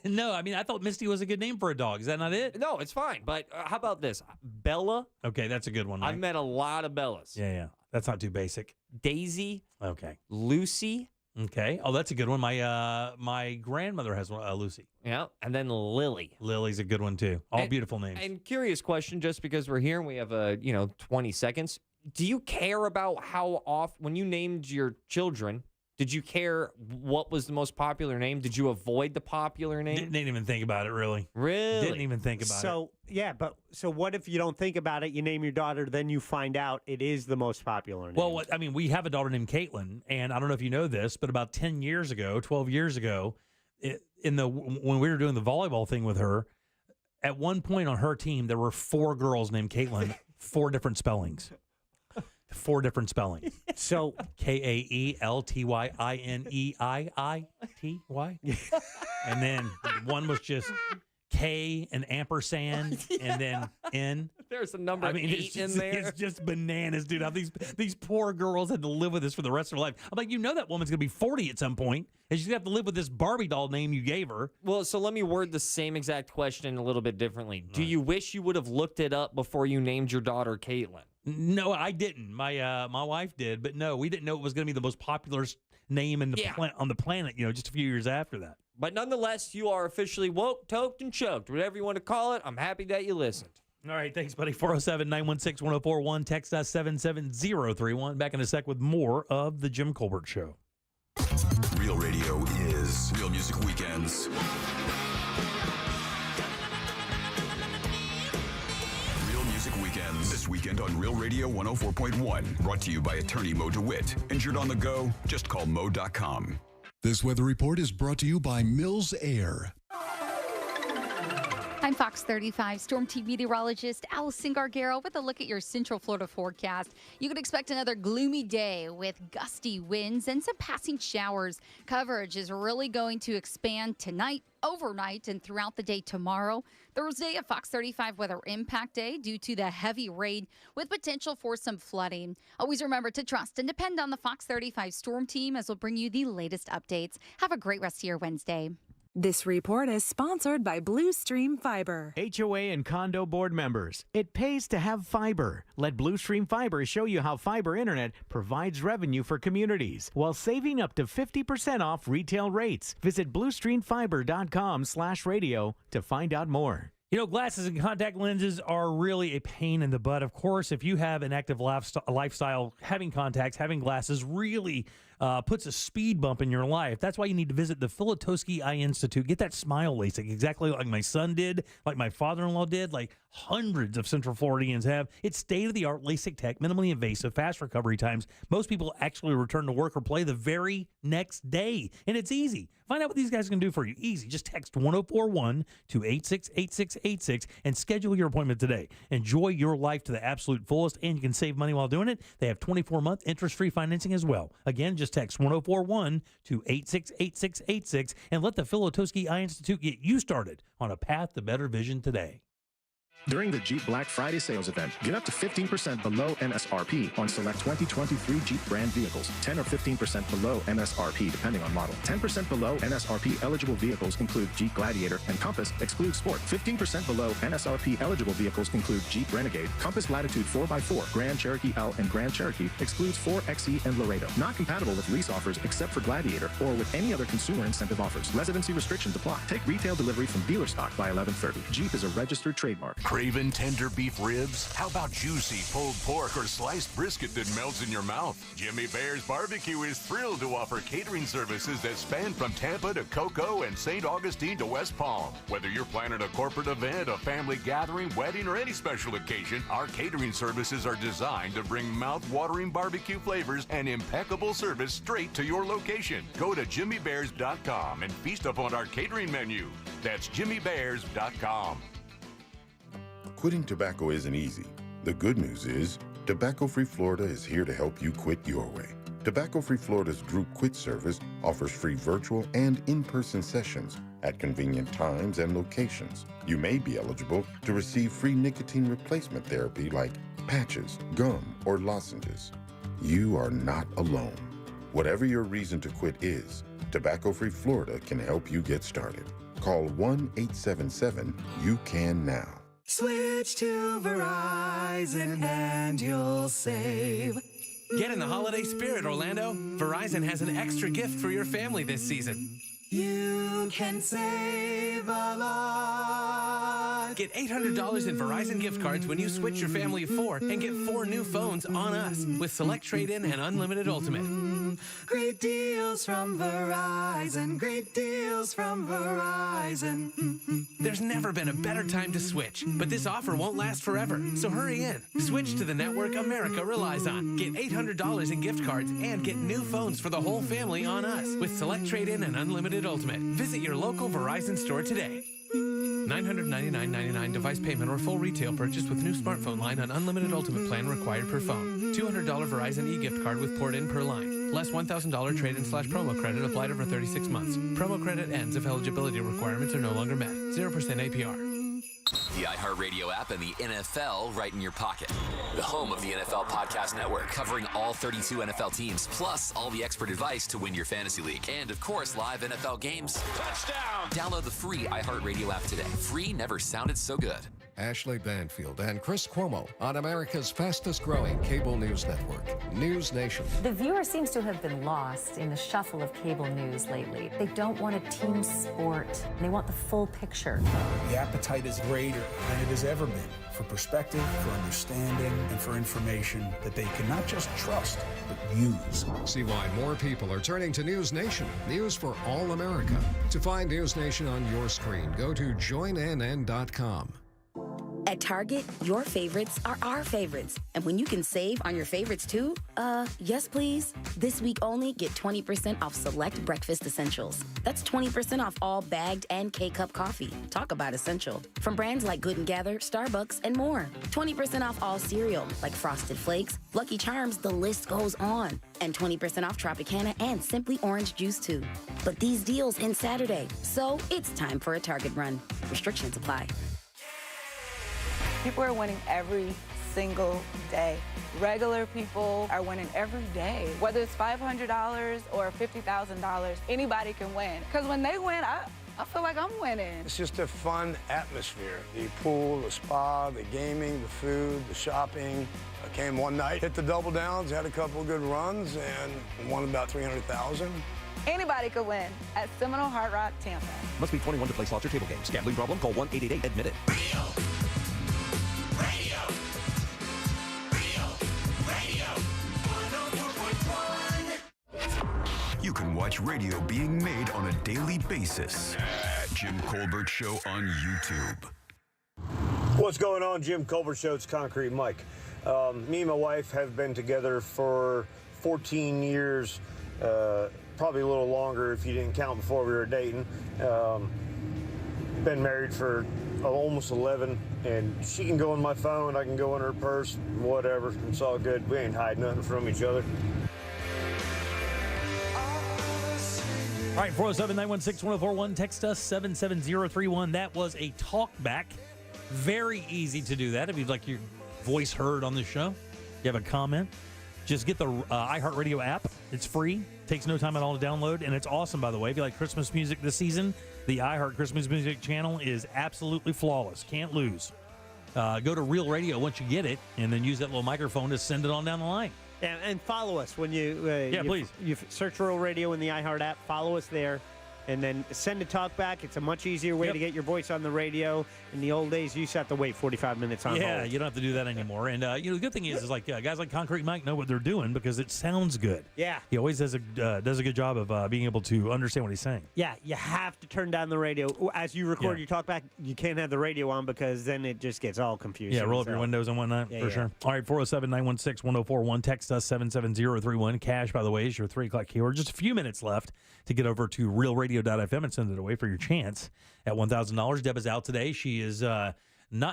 No, I mean, I thought Misty was a good name for a dog. Is that not it? No, it's fine. But how about this? Bella. Okay, that's a good one. Right? I've met a lot of Bellas. Yeah. That's not too basic. Daisy. Okay. Lucy. Okay. Oh, that's a good one. My grandmother has one, Lucy. Yeah. And then Lily. Lily's a good one, too. All beautiful names. And curious question, just because we're here and we have 20 seconds. Do you care about how often, when you named your children, Did you care what was the most popular name? Did you avoid the popular name? Didn't even think about it, really. Really? Didn't even think about it. So, yeah, but so what if you don't think about it, you name your daughter, then you find out it is the most popular name? Well, I mean, we have a daughter named Caitlin, and I don't know if you know this, but about 10 years ago, 12 years ago, when we were doing the volleyball thing with her, at one point on her team, there were 4 girls named Caitlin, 4 different spellings. 4 different spellings. So KAELTYINEIITY. And then one was just K and ampersand and then N. There's a number 8 in there. It's just bananas, dude. How these poor girls had to live with this for the rest of their life. I'm like, that woman's going to be 40 at some point, and she's going to have to live with this Barbie doll name you gave her. Well, so let me word the same exact question a little bit differently. Do you wish you would have looked it up before you named your daughter Caitlin? No, I didn't. My wife did, but no, we didn't know it was going to be the most popular name on the planet, just a few years after that. But nonetheless, you are officially woke, toked, and choked. Whatever you want to call it, I'm happy that you listened. All right, thanks, buddy. 407-916-1041. Text us 77031. Back in a sec with more of The Jim Colbert Show. Real radio is Real Music Weekends. Real Music Weekends. This weekend on Real Radio 104.1. Brought to you by attorney Mo DeWitt. Injured on the go? Just call Mo.com. This weather report is brought to you by Mills Air. I'm Fox 35 Storm Team meteorologist Allison Gargaro with a look at your Central Florida forecast. You could expect another gloomy day with gusty winds and some passing showers. Coverage is really going to expand tonight, overnight, and throughout the day tomorrow. Thursday, a Fox 35 weather impact day due to the heavy rain with potential for some flooding. Always remember to trust and depend on the Fox 35 Storm Team as we'll bring you the latest updates. Have a great rest of your Wednesday. This report is sponsored by Blue Stream Fiber. HOA and condo board members, it pays to have fiber. Let Blue Stream Fiber show you how fiber internet provides revenue for communities while saving up to 50% off retail rates. Visit bluestreamfiber.com/radio to find out more. Glasses and contact lenses are really a pain in the butt. Of course, if you have an active lifestyle, having contacts, having glasses really puts a speed bump in your life. That's why you need to visit the Filatowski Eye Institute. Get that smile LASIK, exactly like my son did, like my father-in-law did, like hundreds of Central Floridians have. It's state-of-the-art LASIK tech, minimally invasive, fast recovery times. Most people actually return to work or play the very next day, and it's easy. Find out what these guys can do for you. Easy. Just text 1041 to 868686 and schedule your appointment today. Enjoy your life to the absolute fullest, and you can save money while doing it. They have 24-month interest-free financing as well. Again, just text 1041 to 868686 and let the Filatowski Eye Institute get you started on a path to better vision today. During the Jeep Black Friday sales event, get up to 15% below MSRP on select 2023 Jeep brand vehicles, 10 or 15% below MSRP depending on model. 10% below MSRP eligible vehicles include Jeep Gladiator and Compass, exclude Sport. 15% below MSRP eligible vehicles include Jeep Renegade, Compass Latitude 4x4, Grand Cherokee L and Grand Cherokee, excludes 4XE and Laredo. Not compatible with lease offers except for Gladiator or with any other consumer incentive offers. Residency restrictions apply. Take retail delivery from dealer stock by 11/30. Jeep is a registered trademark. Craving tender beef ribs? How about juicy pulled pork or sliced brisket that melts in your mouth? Jimmy Bear's Barbecue is thrilled to offer catering services that span from Tampa to Cocoa and St. Augustine to West Palm. Whether you're planning a corporate event, a family gathering, wedding, or any special occasion, our catering services are designed to bring mouth-watering barbecue flavors and impeccable service straight to your location. Go to jimmybears.com and feast upon our catering menu. That's jimmybears.com. Quitting tobacco isn't easy. The good news is, Tobacco-Free Florida is here to help you quit your way. Tobacco-Free Florida's Group Quit service offers free virtual and in-person sessions at convenient times and locations. You may be eligible to receive free nicotine replacement therapy like patches, gum, or lozenges. You are not alone. Whatever your reason to quit is, Tobacco-Free Florida can help you get started. Call 1-877-YOU-CAN-NOW. Switch to Verizon and you'll save. Get in the holiday spirit, Orlando. Verizon has an extra gift for your family this season. You can save a lot. Get $800 in Verizon gift cards when you switch your family of 4 and get 4 new phones on us with Select Trade-In and Unlimited Ultimate. Great deals from Verizon. Great deals from Verizon. There's never been a better time to switch, but this offer won't last forever, so hurry in. Switch to the network America relies on. Get $800 in gift cards and get new phones for the whole family on us with Select Trade-In and Unlimited Ultimate. Visit your local Verizon store today. $999.99 device payment or full retail purchase with new smartphone line on Unlimited Ultimate plan required per phone. $200 Verizon e-gift card with port in per line. Less $1,000 trade-in/promo credit applied over 36 months. Promo credit ends if eligibility requirements are no longer met. 0% APR. The iHeartRadio app and the NFL right in your pocket. The home of the NFL Podcast Network, covering all 32 NFL teams, plus all the expert advice to win your fantasy league. And, of course, live NFL games. Touchdown! Download the free iHeartRadio app today. Free never sounded so good. Ashley Banfield and Chris Cuomo on America's fastest-growing cable news network, News Nation. The viewer seems to have been lost in the shuffle of cable news lately. They don't want a team sport. They want the full picture. The appetite is greater than it has ever been for perspective, for understanding, and for information that they can not just trust, but use. See why more people are turning to News Nation, news for all America. To find News Nation on your screen, go to joinnn.com. At Target, your favorites are our favorites. And when you can save on your favorites too, yes please. This week only, get 20% off select breakfast essentials. That's 20% off all bagged and K-Cup coffee. Talk about essential. From brands like Good & Gather, Starbucks, and more. 20% off all cereal, like Frosted Flakes, Lucky Charms, the list goes on. And 20% off Tropicana and Simply Orange Juice too. But these deals end Saturday, so it's time for a Target run. Restrictions apply. People are winning every single day. Regular people are winning every day. Whether it's $500 or $50,000, anybody can win. Because when they win, I feel like I'm winning. It's just a fun atmosphere. The pool, the spa, the gaming, the food, the shopping. I came one night, hit the double downs, had a couple of good runs, and won about $300,000. Anybody could win at Seminole Hard Rock, Tampa. Must be 21 to play slots or table games. Gambling problem? Call 1-888-ADMIT-IT. You can watch radio being made on a daily basis. Jim Colbert Show on YouTube. What's going on, Jim Colbert Show? It's Concrete Mike. Me and my wife have been together for 14 years, probably a little longer if you didn't count before we were dating. Been married for almost 11, and she can go in my phone, I can go in her purse, whatever. It's all good. We ain't hiding nothing from each other. All right, 407-916-1041. Text us 77031. That was a talk back. Very easy to do that. If you'd like your voice heard on the show, you have a comment, just get the iHeartRadio app. It's free. Takes no time at all to download, and it's awesome, by the way. If you like Christmas music this season, the iHeart Christmas Music channel is absolutely flawless. Can't lose. Go to Real Radio once you get it, and then use that little microphone to send it on down the line. And follow us when you please. You search Real Radio in the iHeart app. Follow us there, and then send a talk back. It's a much easier way to get your voice on the radio. In the old days, you used to have to wait 45 minutes on hold. Yeah, you don't have to do that anymore. And the good thing is like guys like Concrete Mike know what they're doing because it sounds good. Yeah, he always does a good job of being able to understand what he's saying. Yeah, you have to turn down the radio as you record your talk back. You can't have the radio on because then it just gets all confusing. Yeah, roll up your windows and whatnot for sure. All right, 407-916-1041. Text us 77031. Cash, by the way, is your 3 o'clock keyword. Just a few minutes left to get over to realradio.fm and send it away for your chance at $1,000. Deb is out today. She is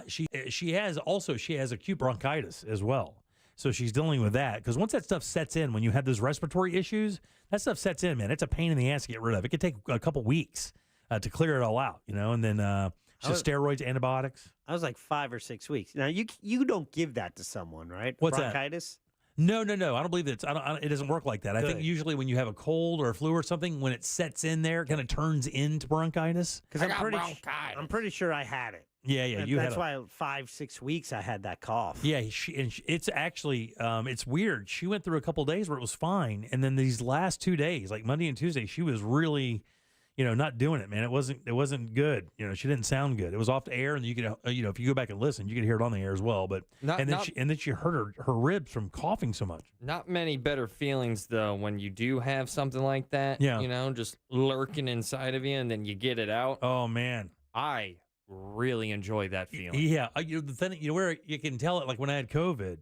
she has acute bronchitis as well. So she's dealing with that because once that stuff sets in, when you have those respiratory issues, that stuff sets in, man. It's a pain in the ass to get rid of. It could take a couple weeks to clear it all out, and then just steroids, antibiotics. I was like 5 or 6 weeks. Now you don't give that to someone, right? What's bronchitis? That? No. I don't believe it doesn't work like that. Good. I think usually when you have a cold or a flu or something, when it sets in there, it kind of turns into bronchitis. Because I'm pretty sure I had it. Yeah. That's why 5-6 weeks I had that cough. Yeah, it's actually it's weird. She went through a couple of days where it was fine, and then these last 2 days, like Monday and Tuesday, she was really, not doing it, man. It wasn't good. She didn't sound good. It was off the air, and you could, if you go back and listen, you could hear it on the air as well. But and then she hurt her ribs from coughing so much. Not many better feelings though when you do have something like that. Yeah. Just lurking inside of you, and then you get it out. Oh man, I really enjoy that feeling. Yeah, the thing, where you can tell it, like when I had COVID.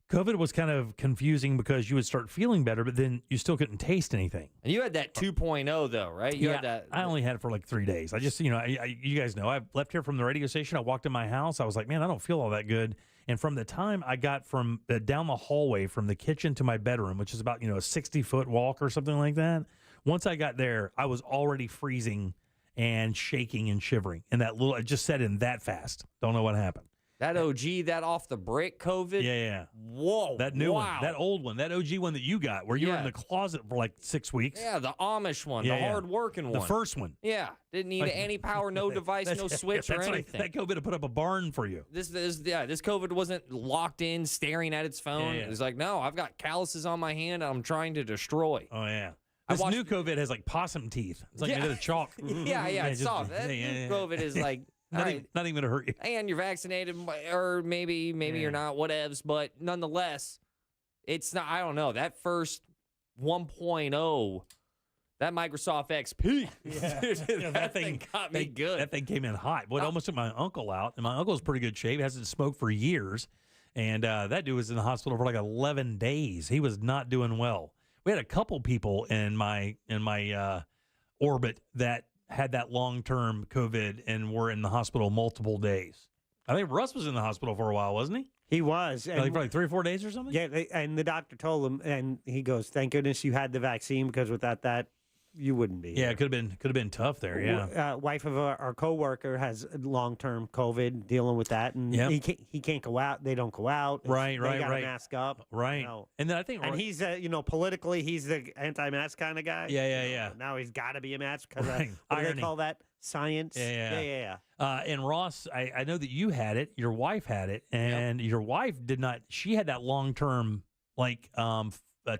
COVID was kind of confusing because you would start feeling better, but then you still couldn't taste anything. And you had that 2.0 though, right? You had that. I only had it for like 3 days. I just, you guys know, I left here from the radio station. I walked in my house. I was like, man, I don't feel all that good. And from the time I got from down the hallway from the kitchen to my bedroom, which is about, a 60-foot walk or something like that. Once I got there, I was already freezing and shaking and shivering. And I just set in that fast. Don't know what happened. That OG, that off the brick COVID. Yeah. Whoa. That new one, that old one, that OG one that you got, where you were in the closet for like 6 weeks. Yeah, the Amish one, the hard-working one. The first one. Yeah, didn't need any power, no device, no switch or anything. That COVID put up a barn for you. This COVID wasn't locked in, staring at its phone. Yeah. It was like, no, I've got calluses on my hand I'm trying to destroy. Oh, yeah. This new COVID has like possum teeth. It's like made of chalk. Yeah, it's soft. That new COVID is like... Not even going to hurt you. And you're vaccinated, or maybe you're not, whatevs. But nonetheless, it's not, I don't know. That first 1.0, that Microsoft XP, that thing got me good. That thing came in hot. Boy, it almost took my uncle out. And my uncle's pretty good shape. Hasn't smoked for years. And that dude was in the hospital for like 11 days. He was not doing well. We had a couple people in my orbit that had that long-term COVID and were in the hospital multiple days. I think Russ was in the hospital for a while, wasn't he? He was. For like 3 or 4 days or something? Yeah, and the doctor told him, and he goes, thank goodness you had the vaccine, because without that, you wouldn't be. Yeah, it could have been tough there, yeah. Wife of our coworker has long-term COVID, dealing with that, and he can't go out. They don't go out. Right. They got to mask up. Right. And then I think... And he's, politically, he's the anti-mask kind of guy. Yeah. Now he's got to be a mask because what do Irony. they call that? Science. Yeah. And Ross, I know that you had it. Your wife had it, and your wife did not. She had that long-term,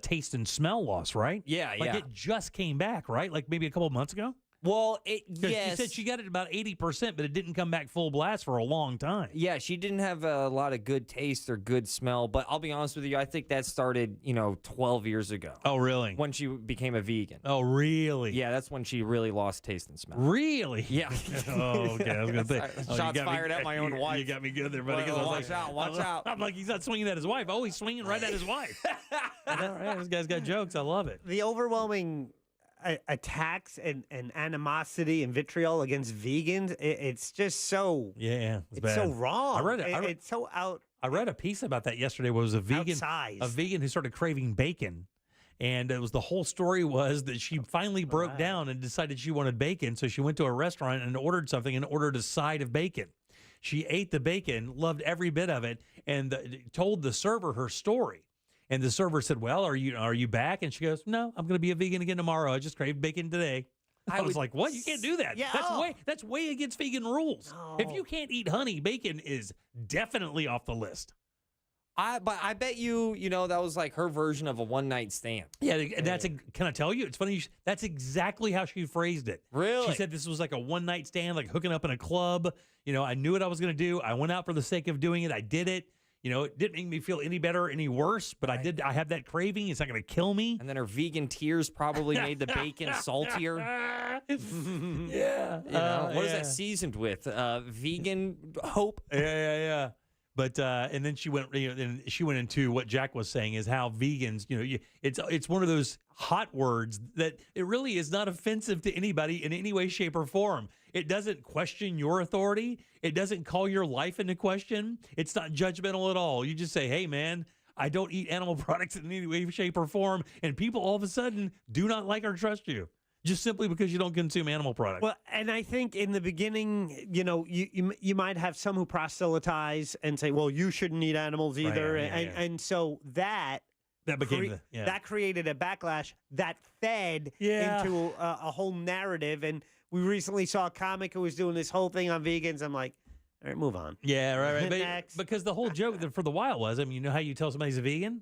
taste and smell loss, right? Yeah. It just came back, right? Like maybe a couple of months ago? Well, yes. She said she got it about 80%, but it didn't come back full blast for a long time. Yeah, she didn't have a lot of good taste or good smell, but I'll be honest with you, I think that started, 12 years ago. Oh, really? When she became a vegan. Oh, really? Yeah, that's when she really lost taste and smell. Really? Yeah. Oh, okay. I was going to say. Shots fired at my own wife. You got me good there, buddy. Watch out. I'm like, he's not swinging at his wife. Oh, he's swinging right at his wife. All right, this guy's got jokes. I love it. The overwhelming attacks and animosity and vitriol against vegans, it's just so it's so wrong. It's so out. I read a piece about that yesterday. Where it was a vegan, outsized. A vegan who started craving bacon, and it was the whole story was that she finally broke down and decided she wanted bacon, so she went to a restaurant and ordered something and ordered a side of bacon. She ate the bacon, loved every bit of it, and told the server her story. And the server said, well, are you back? And she goes, no, I'm going to be a vegan again tomorrow. I just craved bacon today. I was like, what? You can't do that. Yeah, That's way against vegan rules. No. If you can't eat honey, bacon is definitely off the list. But I bet you, that was like her version of a one-night stand. Yeah, and can I tell you? It's funny. That's exactly how she phrased it. Really? She said this was like a one-night stand, like hooking up in a club. I knew what I was going to do. I went out for the sake of doing it. I did it. It didn't make me feel any better or any worse, but I have that craving. It's not going to kill me. And then her vegan tears probably made the bacon saltier. Yeah. What is that seasoned with? Vegan hope? Yeah. But and then she went into what Jack was saying is how vegans, it's one of those hot words that it really is not offensive to anybody in any way, shape, or form. It doesn't question your authority. It doesn't call your life into question. It's not judgmental at all. You just say, hey, man, I don't eat animal products in any way, shape, or form. And people all of a sudden do not like or trust you just simply because you don't consume animal products. Well, and I think in the beginning, you might have some who proselytize and say, well, you shouldn't eat animals either. Right, and so that became that created a backlash that fed into a whole narrative. And we recently saw a comic who was doing this whole thing on vegans. I'm like, all right, move on. Yeah, right. Next. Because the whole joke for the while was, you know how you tell somebody's a vegan?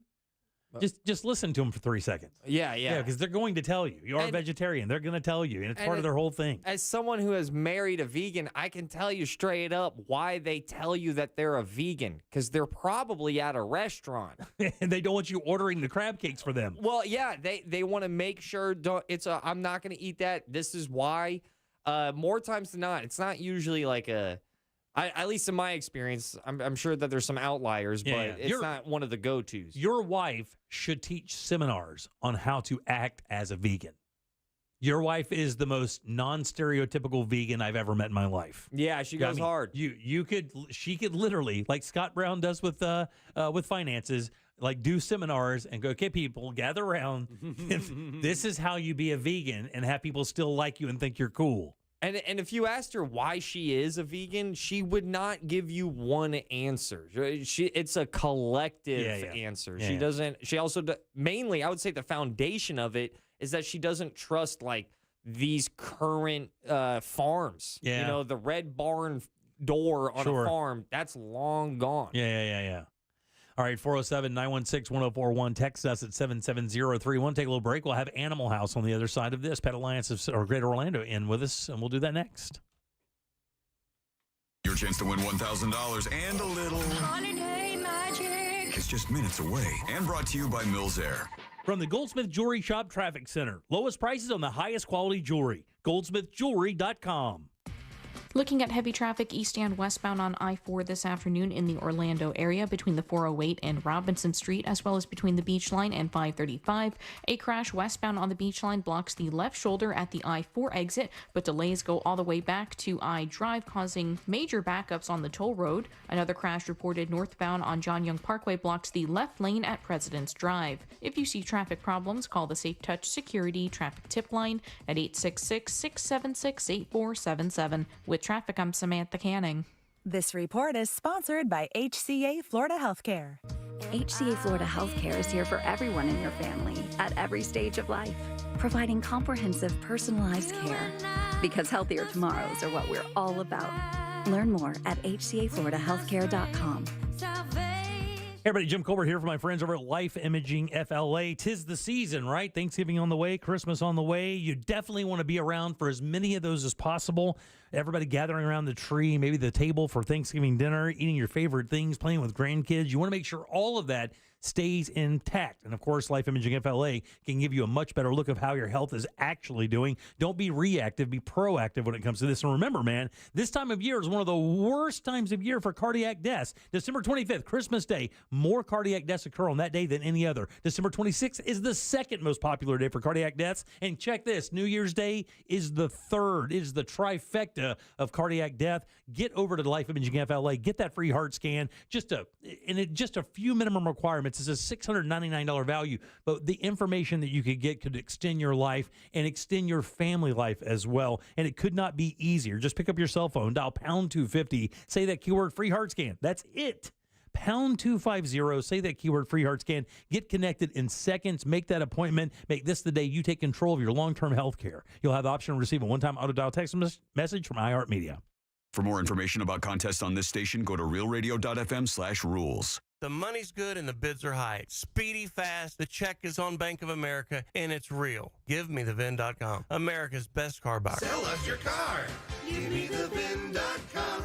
Just listen to them for 3 seconds. Yeah. Because they're going to tell you. You are a vegetarian. They're going to tell you, and it's part of their whole thing. As someone who has married a vegan, I can tell you straight up why they tell you that they're a vegan, because they're probably at a restaurant. And they don't want you ordering the crab cakes for them. Well, yeah, they want to make sure I'm not going to eat that. This is why. More times than not, it's not usually like at least in my experience, I'm sure that there's some outliers, but it's not one of the go-tos. Your wife should teach seminars on how to act as a vegan. Your wife is the most non-stereotypical vegan I've ever met in my life. Yeah, she goes hard. She could literally, like Scott Brown does with finances, like do seminars and go, okay, people, gather around. This is how you be a vegan and have people still like you and think you're cool. And if you asked her why she is a vegan, she would not give you one answer. It's a collective answer. Yeah, she doesn't. She also mainly, I would say, the foundation of it is that she doesn't trust like these current farms. Yeah. You know, the red barn door on a farm, that's long gone. Yeah. All right, 407-916-1041. Text us at 77031. Take a little break. We'll have Animal House on the other side of this. Pet Alliance of Greater Orlando in with us, and we'll do that next. Your chance to win $1,000 and a little Holiday magic. is just minutes away. And brought to you by Mills Air. From the Goldsmith Jewelry Shop Traffic Center. Lowest prices on the highest quality jewelry. goldsmithjewelry.com. Looking at heavy traffic east and westbound on I-4 this afternoon in the Orlando area between the 408 and Robinson Street, as well as between the Beach Line and 535. A crash westbound on the Beach Line blocks the left shoulder at the I-4 exit, but delays go all the way back to I-Drive, causing major backups on the toll road. Another crash reported northbound on John Young Parkway blocks the left lane at President's Drive. If you see traffic problems, call the Safe Touch Security Traffic Tip Line at 866-676-8477. With traffic, I'm Samantha Canning. This report is sponsored by HCA Florida Healthcare. HCA Florida Healthcare is here for everyone in your family at every stage of life, providing comprehensive, personalized care. Because healthier tomorrows are what we're all about. Learn more at hcafloridahealthcare.com. Hey everybody, Jim Colbert here for my friends over at Life Imaging FLA. 'Tis the season, right? Thanksgiving on the way, Christmas on the way. You definitely want to be around for as many of those as possible. Everybody gathering around the tree, maybe the table for Thanksgiving dinner, eating your favorite things, playing with grandkids. You want to make sure all of that stays intact. And of course, Life Imaging FLA can give you a much better look of how your health is actually doing. Don't be reactive, be proactive when it comes to this. And remember, man, this time of year is one of the worst times of year for cardiac deaths. December 25th, Christmas Day, more cardiac deaths occur on that day than any other. December 26th is the second most popular day for cardiac deaths. And check this, New Year's Day is the third. It is the trifecta of cardiac death. Get over to Life Imaging FLA. Get that free heart scan. Just a few minimum requirements. It's a $699 value, but the information that you could get could extend your life and extend your family life as well. And it could not be easier. Just pick up your cell phone, dial pound 250, say that keyword free heart scan. That's it. Pound 250, say that keyword free heart scan. Get connected in seconds. Make that appointment. Make this the day you take control of your long-term health care. You'll have the option to receive a one-time auto-dial text message from iHeartMedia. For more information about contests on this station, go to realradio.fm/rules. The money's good and the bids are high. It's speedy, fast, the check is on Bank of America, and it's real. GiveMeTheVin.com, America's best car buyer. Sell us your car. GiveMeTheVin.com.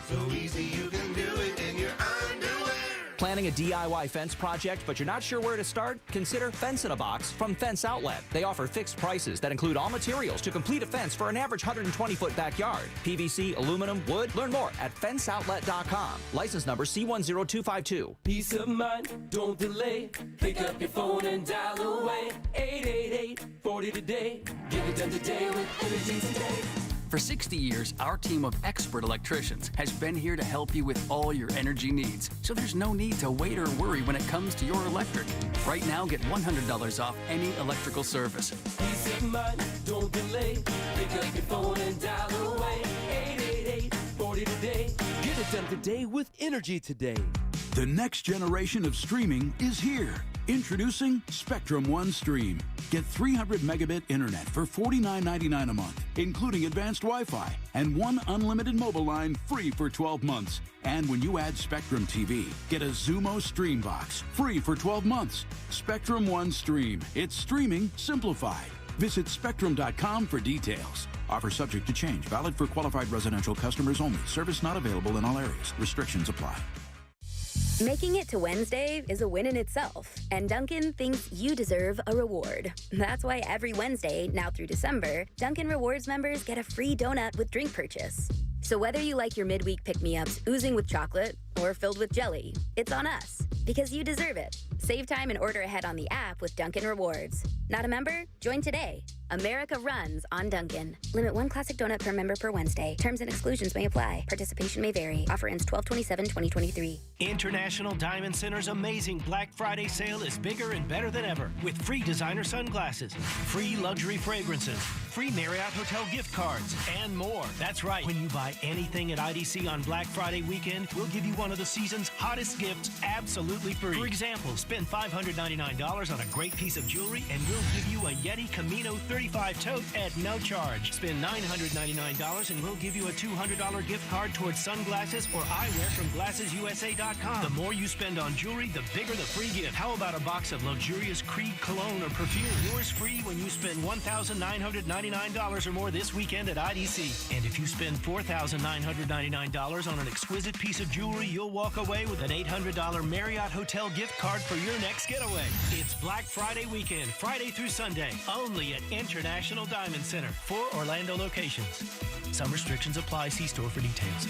So easy you can do it in your underwear. Planning a DIY fence project, but you're not sure where to start? Consider Fence in a Box from Fence Outlet. They offer fixed prices that include all materials to complete a fence for an average 120-foot backyard. PVC, aluminum, wood. Learn more at fenceoutlet.com. License number C10252. Peace of mind, don't delay. Pick up your phone and dial away. 888-40 today. Get it done today with Energy Today. For 60 years, our team of expert electricians has been here to help you with all your energy needs, so there's no need to wait or worry when it comes to your electric. Right now, get $100 off any electrical service. Peace of mind, don't delay. Pick up your phone and dial away. 888-40 today. Get it done today with Energy Today. The next generation of streaming is here. Introducing Spectrum One Stream. Get 300 megabit internet for $49.99 a month, including advanced Wi-Fi, and one unlimited mobile line free for 12 months. And when you add Spectrum TV, get a Zumo Stream Box free for 12 months. Spectrum One Stream. It's streaming simplified. Visit Spectrum.com for details. Offer subject to change. Valid for qualified residential customers only. Service not available in all areas. Restrictions apply. Making it to Wednesday is a win in itself, and Dunkin' thinks you deserve a reward. That's why every Wednesday, now through December, Dunkin' Rewards members get a free donut with drink purchase. So whether you like your midweek pick-me-ups oozing with chocolate or filled with jelly, it's on us, because you deserve it. Save time and order ahead on the app with Dunkin' Rewards. Not a member? Join today. America runs on Dunkin'. Limit 1 classic donut per member per Wednesday. Terms and exclusions may apply. Participation may vary. Offer ends 12/27/2023. International Diamond Center's amazing Black Friday sale is bigger and better than ever, with free designer sunglasses, free luxury fragrances, free Marriott Hotel gift cards, and more. That's right. When you buy anything at IDC on Black Friday weekend, we'll give you one of the season's hottest gifts absolutely free. For example, spend $599 on a great piece of jewelry, and we'll give you a Yeti Camino 35 tote at no charge. Spend $999 and we'll give you a $200 gift card towards sunglasses or eyewear from GlassesUSA.com. The more you spend on jewelry, the bigger the free gift. How about a box of luxurious Creed cologne or perfume? Yours free when you spend $1,999 or more this weekend at IDC. And if you spend $4,999 on an exquisite piece of jewelry, you'll walk away with an $800 Marriott Hotel gift card for your next getaway. It's Black Friday weekend, Friday through Sunday, only at International Diamond Center, 4 Orlando locations. Some restrictions apply. See store for details.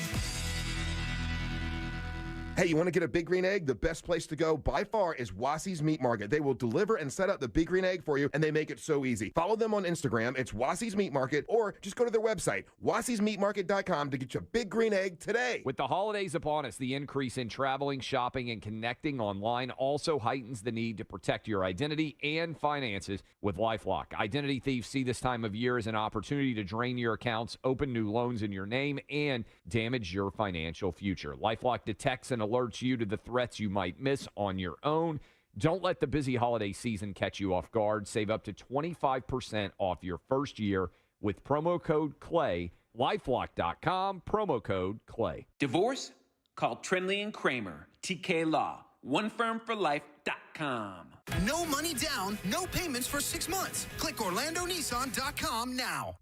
Hey, you want to get a Big Green Egg? The best place to go by far is Wassey's Meat Market. They will deliver and set up the Big Green Egg for you, and they make it so easy. Follow them on Instagram. It's Wassey's Meat Market, or just go to their website, wasseysmeatmarket.com, to get your Big Green Egg today. With the holidays upon us, the increase in traveling, shopping, and connecting online also heightens the need to protect your identity and finances with LifeLock. Identity thieves see this time of year as an opportunity to drain your accounts, open new loans in your name, and damage your financial future. LifeLock detects and alerts you to the threats you might miss on your own. Don't let the busy holiday season catch you off guard. Save up to 25% off your first year with promo code CLAY. LifeLock.com, promo code CLAY. Divorce? Call Trinley and Kramer, TK Law. OneFirmForLife.com. No money down, no payments for 6 months. Click OrlandoNissan.com now.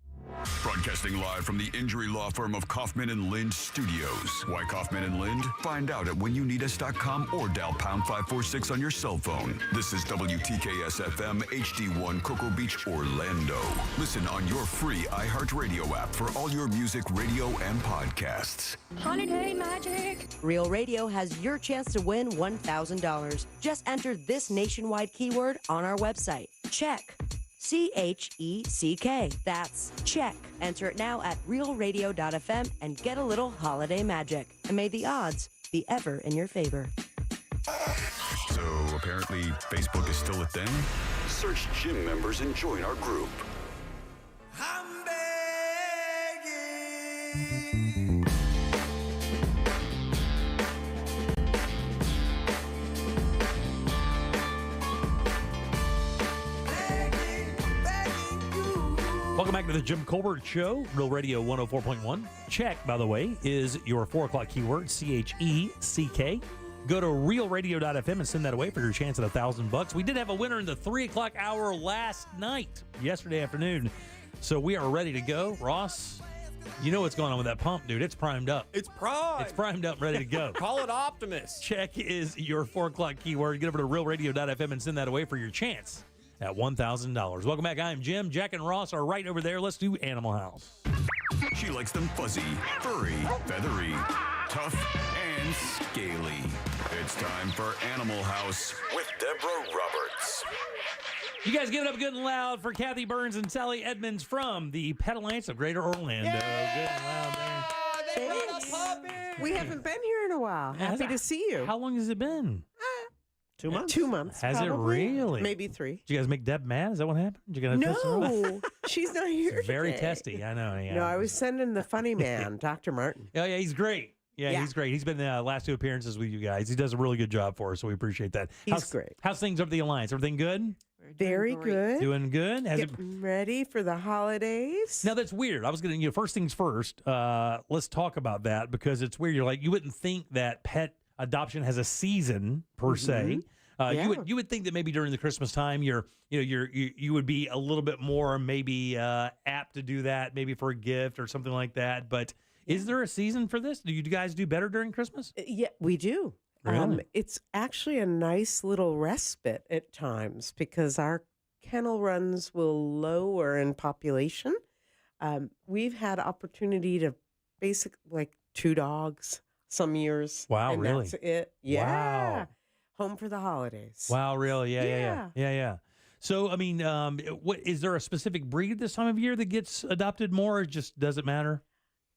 Broadcasting live from the injury law firm of Kaufman and Lind Studios. Why Kaufman and Lind? Find out at whenyouneedus.com or dial pound 546 on your cell phone. This is WTKS FM HD1 Cocoa Beach, Orlando. Listen on your free iHeartRadio app for all your music, radio, and podcasts. Holiday Magic. Real Radio has your chance to win $1,000. Just enter this nationwide keyword on our website. Check. CHECK. That's check. Enter it now at realradio.fm and get a little holiday magic. And may the odds be ever in your favor. So apparently Facebook is still a thing? Search gym members and join our group. I'm begging. Welcome back to the Jim Colbert Show, Real Radio 104.1. Check, by the way, is your 4 o'clock keyword, CHECK. Go to realradio.fm and send that away for your chance at $1,000. We did have a winner in the 3 o'clock hour last night, yesterday afternoon. So we are ready to go. Ross, you know what's going on with that pump, dude. It's primed up. It's primed. It's primed up, ready to go. Call it Optimus. Check is your 4 o'clock keyword. Get over to realradio.fm and send that away for your chance at $1,000. Welcome back. I'm Jim. Jack and Ross are right over there. Let's do Animal House. She likes them fuzzy, furry, feathery, tough, and scaly. It's time for Animal House with Deborah Roberts. You guys give it up good and loud for Kathy Burns and Sally Edmonds from the Pet Alliance of Greater Orlando. Good and loud there. We haven't been here in a while. Happy to see you. How long has it been? 2 months. 2 months. Has probably. it really? Maybe 3. Did you guys make Deb mad? Is that what happened? Did you guys piss her off? No, she's not here. It's very today. testy. I know. Yeah. No, I was sending the funny man, Dr. Martin. Oh, yeah, he's great. Yeah, he's great. He's been the last 2 appearances with you guys. He does a really good job for us, so we appreciate that. He's great. How's things up at the Alliance? Everything good? Very good. Doing good? Getting ready for the holidays. Now, that's weird. I was going to, first things first, let's talk about that because it's weird. You're like, you wouldn't think that pet adoption has a season per se. You would think that maybe during the Christmas time, you would be a little bit more maybe apt to do that, maybe for a gift or something like that. But is there a season for this? Do you guys do better during Christmas? Yeah, we do. Really? It's actually a nice little respite at times because our kennel runs will lower in population. We've had opportunity to basically like 2 dogs some years. Wow, and really? That's it. Yeah. Wow. Home for the holidays. Wow, really? Yeah. So, I mean, what is there a specific breed this time of year that gets adopted more, or just does it matter?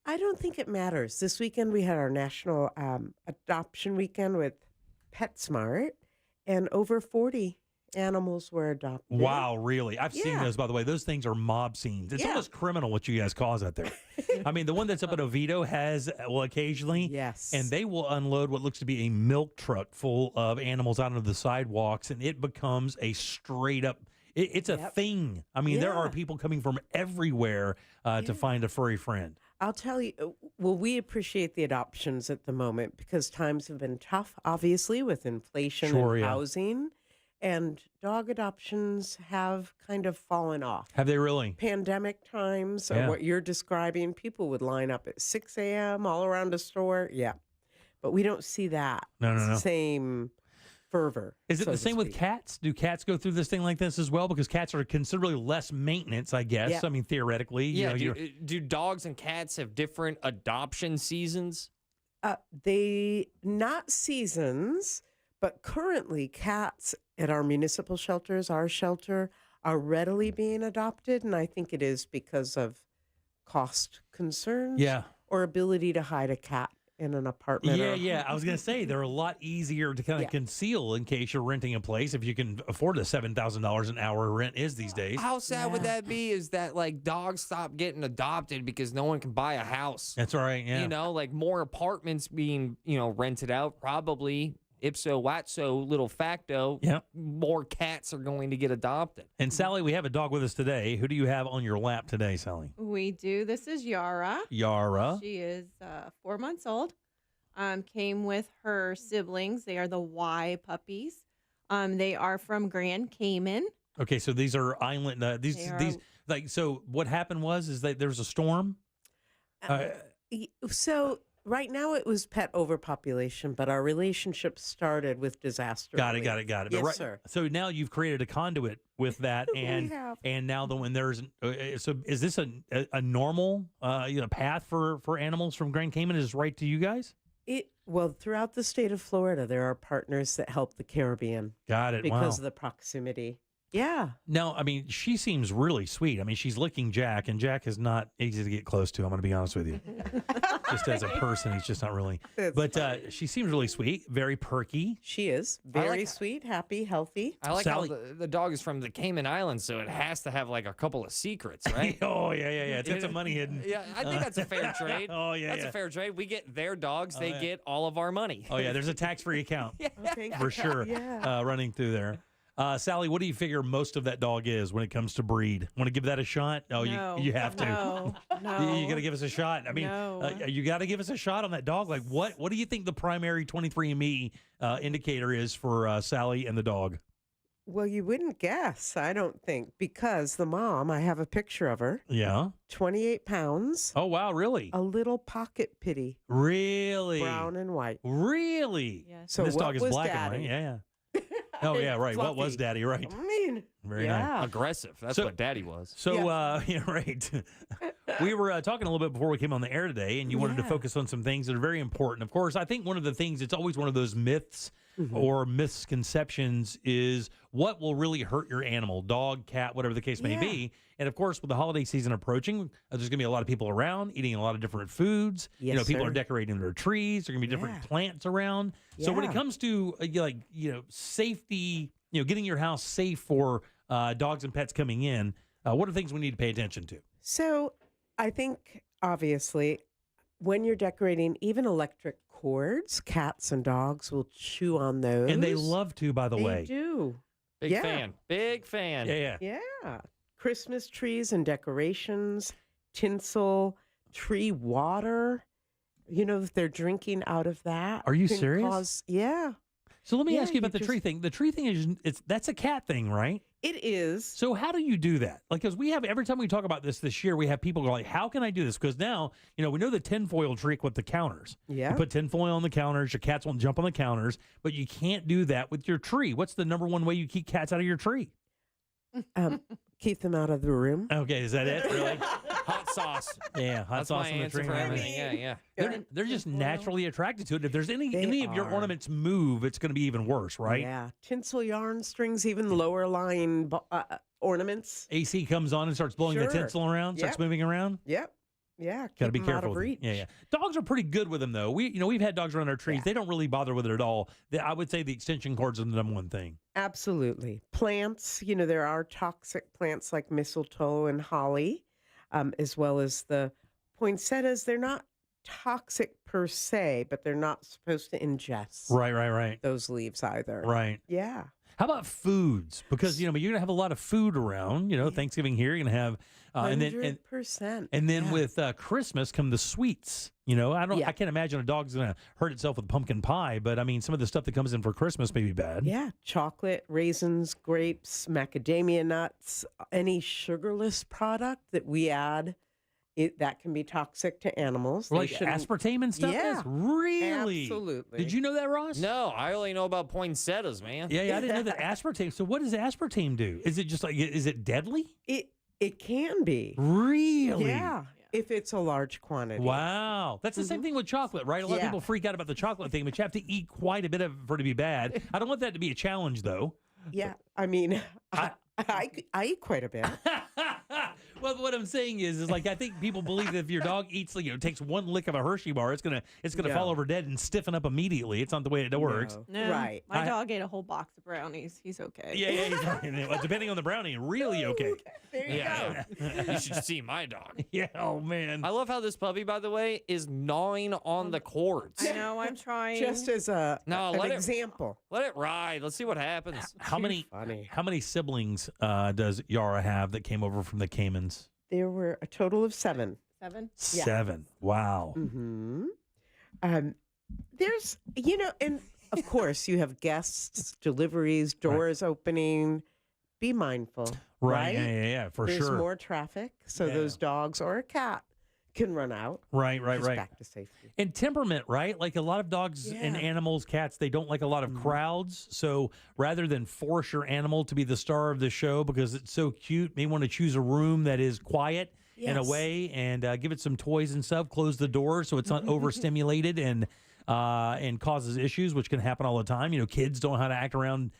I don't think it matters. This weekend we had our national adoption weekend with PetSmart, and over 40 animals were adopted. Wow, really? I've seen those, by the way. Those things are mob scenes. It's almost criminal what you guys cause out there. I mean, the one that's up at Oviedo has, occasionally. Yes. And they will unload what looks to be a milk truck full of animals out onto the sidewalks, and it becomes a straight up, it's a thing. I mean, there are people coming from everywhere to find a furry friend. I'll tell you, well, we appreciate the adoptions at the moment because times have been tough, obviously, with inflation and housing. And dog adoptions have kind of fallen off. Have they really? Pandemic times, or what you're describing, people would line up at 6 a.m. all around a store. Yeah. But we don't see that same fervor. Is it the same with cats? Do cats go through this thing like this as well? Because cats are considerably less maintenance, I guess. Yeah. I mean, theoretically. Yeah. Do dogs and cats have different adoption seasons? They, not seasons, but currently cats at our municipal shelters, our shelter, are readily being adopted. And I think it is because of cost concerns. Or ability to hide a cat in an apartment. I was going to say they're a lot easier to kind of conceal in case you're renting a place if you can afford the $7,000 an hour rent is these days. How sad would that be? Is that like dogs stop getting adopted because no one can buy a house? That's right. Yeah. You know, like more apartments being, rented out, probably ipso watso little facto. More cats are going to get adopted. And Sally, we have a dog with us today. Who do you have on your lap today, Sally? We do. This is Yara. Yara. She is 4 months old. Came with her siblings. They are the Y puppies. They are from Grand Cayman. Okay, so these are island. So what happened is that there was a storm. So right now it was pet overpopulation, but our relationship started with disaster. Got it. Yes, sir. So now you've created a conduit with that, and now when there's so is this a normal path for animals from Grand Cayman is right to you guys? Well, throughout the state of Florida, there are partners that help the Caribbean. Got it. Because of the proximity. Yeah. Now, I mean, she seems really sweet. I mean, she's licking Jack, and Jack is not easy to get close to. I'm going to be honest with you. Just as a person, he's just not really. But she seems really sweet, very perky. She is very sweet, happy, healthy. I like how the dog is from the Cayman Islands, so it has to have like a couple of secrets, right? Yeah. It's got some money hidden. Yeah, I think that's a fair trade. That's a fair trade. We get their dogs, they get all of our money. Oh, yeah, there's a tax-free account for sure running through there. Sally, what do you figure most of that dog is when it comes to breed? Want to give that a shot? Oh, no, you have to. No. You got to give us a shot. I mean, you got to give us a shot on that dog. Like, what do you think the primary 23andMe indicator is for Sally and the dog? Well, you wouldn't guess, I don't think, because the mom, I have a picture of her. Yeah. 28 pounds. Oh, wow, really? A little pocket pitty. Really? Brown and white. Really? Yes. So this dog is black Daddy? and white. Yeah. Oh, yeah, right. Fluffy. What was Daddy? Right. I mean, very nice. Aggressive. That's what Daddy was. So, right. We were talking a little bit before we came on the air today, and you wanted to focus on some things that are very important. Of course, I think one of the things, it's always one of those myths or misconceptions is what will really hurt your animal, dog, cat, whatever the case may be. And of course, with the holiday season approaching, there's going to be a lot of people around eating a lot of different foods. Yes, people are decorating their trees. There are going to be different plants around. So when it comes to safety, getting your house safe for dogs and pets coming in, what are things we need to pay attention to? So I think obviously when you're decorating, even electric cords, cats and dogs will chew on those. And they love to, by the way. They do. Big Yeah. fan. Big fan. Yeah. Yeah. Christmas trees and decorations, tinsel, tree water. You know, if they're drinking out of that. Are you can serious? Yeah. So let me Yeah, ask you about you the tree thing. The tree thing is that's a cat thing, right? It is. So how do you do that? Like, because we have every time we talk about this year, we have people go like, "How can I do this?" Because now, we know the tinfoil trick with the counters. Yeah. You put tinfoil on the counters. Your cats won't jump on the counters, but you can't do that with your tree. What's the number one way you keep cats out of your tree? Keep them out of the room. Okay, is that it? Really? Hot sauce. Yeah, hot That's sauce my on the answer tree. for and everything. everything. Yeah. They're just naturally attracted to it. If there's any of your are. ornaments move, it's going to be even worse, right? Yeah. Tinsel yarn strings, even lower lying ornaments. AC comes on and starts blowing the Sure. tinsel around, starts Yep. moving around. Yep. Yeah. Got to keep be 'em careful. Out of with reach. them. Yeah. Dogs are pretty good with them, though. We've had dogs around our trees. They don't really bother with it at all. I would say the extension cords are the number one thing. Absolutely. Plants, there are toxic plants like mistletoe and holly, as well as the poinsettias. They're not toxic per se, but they're not supposed to ingest Right. those leaves either. Right. Yeah. How about foods? Because you're going to have a lot of food around. Thanksgiving here, you're going to have, and then 100%. and then with Christmas come the sweets. I can't imagine a dog's going to hurt itself with pumpkin pie, but I mean, some of the stuff that comes in for Christmas may be bad. Yeah, chocolate, raisins, grapes, macadamia nuts, any sugarless product that we add, that can be toxic to animals. They Like shouldn't- aspartame and stuff? Yeah, Really? absolutely. Did you know that, Ross? No, I only know about poinsettias, man. Yeah, I didn't know that aspartame. So what does aspartame do? Is it just is it deadly? It can be. Really? Yeah, if it's a large quantity. Wow. That's the same thing with chocolate, right? A lot of Yeah. people freak out about the chocolate thing, but you have to eat quite a bit of it for it to be bad. I don't want that to be a challenge, though. Yeah, I mean, I eat quite a bit. Well, what I'm saying is like I think people believe that if your dog eats, takes one lick of a Hershey bar, it's gonna No. fall over dead and stiffen up immediately. It's not the way it works. No, Right. My dog ate a whole box of brownies. He's okay. Yeah, he's fine. Well, depending on the brownie, really okay. There you go. You should see my dog. Yeah, oh man. I love how this puppy, by the way, is gnawing on the cords. I know. I'm trying. Just as an let example. Let it ride. Let's see what happens. How many funny. How many siblings does Yara have that came over from the Caymans? There were a total of 7. 7. Yeah. 7. Wow. Mm-hmm. There's, and of course you have guests, deliveries, doors opening. Be mindful, right? Yeah, for There's sure. more traffic, so Yeah. those dogs or a cat can run out. Right. Just back to safety. And temperament, right? Like a lot of dogs and animals, cats, they don't like a lot of crowds. So rather than force your animal to be the star of the show because it's so cute, may want to choose a room that is quiet in a Yes. way and give it some toys and stuff. Close the door so it's not overstimulated and causes issues, which can happen all the time. Kids don't know how to act around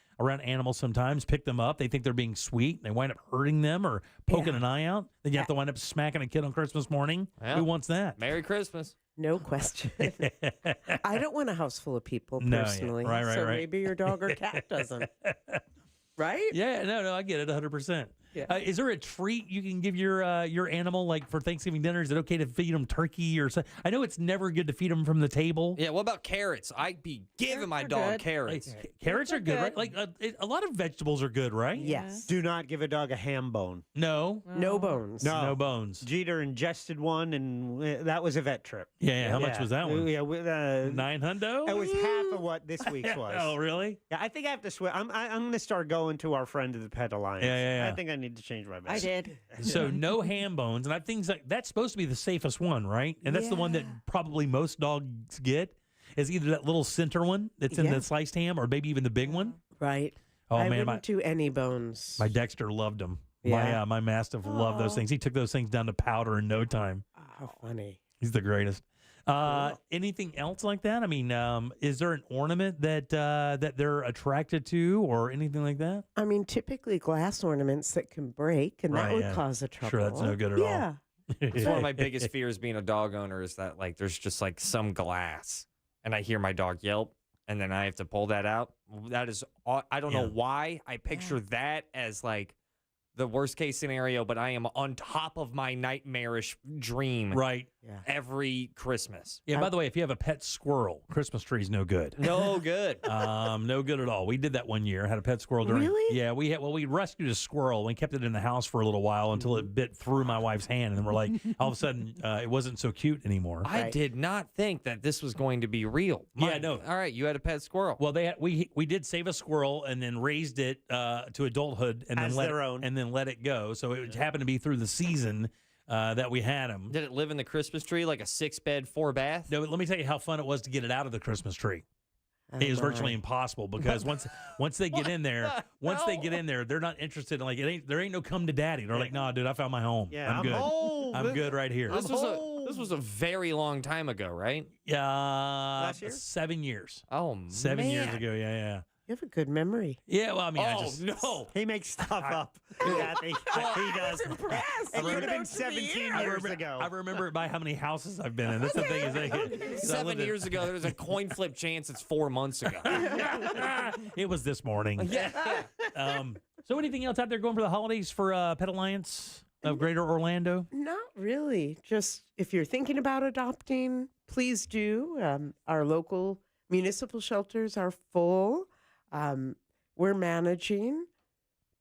animals sometimes, pick them up. They think they're being sweet. They wind up hurting them or poking an eye out. Then you have to wind up smacking a kid on Christmas morning. Yeah. Who wants that? Merry Christmas. No question. I don't want a house full of people No, yeah. personally. Right, so right. maybe your dog or cat doesn't. Right? Yeah, no, I get it 100%. Yeah. Is there a treat you can give your animal like for Thanksgiving dinner? Is it okay to feed them turkey or something? I know it's never good to feed them from the table. Yeah, what about carrots? I'd be giving my are dog good. carrots. Carrots are good, right? Like a lot of vegetables are good, right? Yes. Do not give a dog a ham bone. No. No bones. No bones. Jeter ingested one, and that was a vet trip. Yeah. How much was that one? Yeah, with, 900? That was half of what this week's was. Oh, really? Yeah, I think I have to switch. I'm going to start going to our friend of the Pet Alliance. Yeah. I think I need to change my I message. did. So no ham bones, and I think that's supposed to be the safest one, right? And that's the one that probably most dogs get. Is either that little center one that's in the sliced ham, or maybe even the big one. Right. Oh I man, wouldn't do any bones. my Dexter loved them. Yeah. My Mastiff loved those things. He took those things down to powder in no time. How funny. He's the greatest. Anything else like that? I mean, is there an ornament that they're attracted to, or anything like that? I mean, typically glass ornaments that can break, and that Right, would yeah. cause a trouble. Sure, that's no good at all. Yeah. It's one of my biggest fears being a dog owner is that like there's just like some glass and I hear my dog yelp and then I have to pull that out. That is, I don't know why I picture that as like the worst case scenario, but I am on top of my nightmarish dream Right. every Christmas. Yeah, by the way, if you have a pet squirrel, Christmas tree's no good. No good. No good at all. We did that one year. Had a pet squirrel during. Really? Yeah, we rescued a squirrel. We kept it in the house for a little while until it bit through my wife's hand, and then we're like, all of a sudden, it wasn't so cute anymore. I did not think that this was going to be real. Yeah, no. All right, you had a pet squirrel. Well, we did save a squirrel and then raised it to adulthood and As then their own. let it go. So it happened to be through the season that we had him. Did it live in the Christmas tree like a 6-bed, 4-bath? No, but let me tell you how fun it was to get it out of the Christmas tree. It is virtually impossible because once they get in there, they're not interested in there ain't no come to daddy. They're like, nah, dude, I found my home. Yeah, I'm good. home. I'm good right here. This was a very long time ago, right? Yeah, Last year? 7 years. Oh, 7 years man. ago. Yeah. You have a good memory. Yeah, well, I mean, no. He makes stuff up. Kathy. He does. It could have been 17 years ago. I remember it by how many houses I've been in. That's the thing is, 7 years ago, there was a coin flip chance it's 4 months ago. it was this morning. Yeah. So anything else out there going for the holidays for Pet Alliance of Greater Orlando? Not really. Just if you're thinking about adopting, please do. Our local municipal shelters are full. We're managing,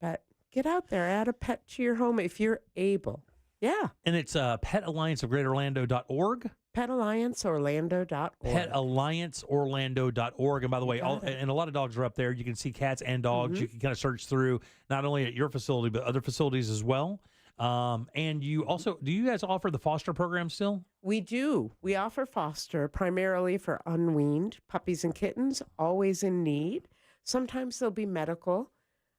but get out there, add a pet to your home if you're able. Yeah. And it's PetAllianceOfGreaterOrlando.org. PetAllianceOrlando.org. PetAllianceOrlando.org. And by the way, and a lot of dogs are up there. You can see cats and dogs. You can kind of search through not only at your facility, but other facilities as well. And you also, do you guys offer the foster program still? We do. We offer foster primarily for unweaned puppies and kittens, always in need. Sometimes they'll be medical.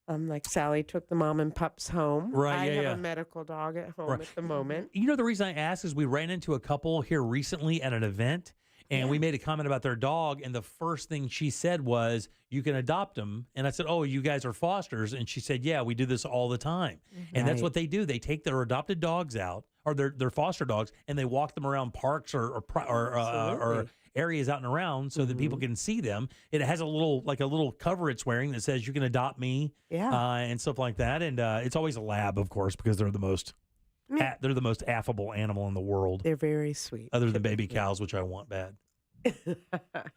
Like Sally took the mom and pups home. Right, I yeah, have a medical dog at home at the moment. You know, the reason I asked is we ran into a couple here recently at an event, and we made a comment about their dog, and the first thing she said was, you can adopt them. And I said, oh, you guys are fosters? And she said, yeah, we do this all the time. And that's what they do. They take their adopted dogs out, or their foster dogs, and they walk them around parks or areas out and around so that people can see them. It has a little cover it's wearing that says you can adopt me, and stuff like that. And it's always a lab, of course, because they're the most affable animal in the world. They're very sweet. Other than baby cows, which I want bad.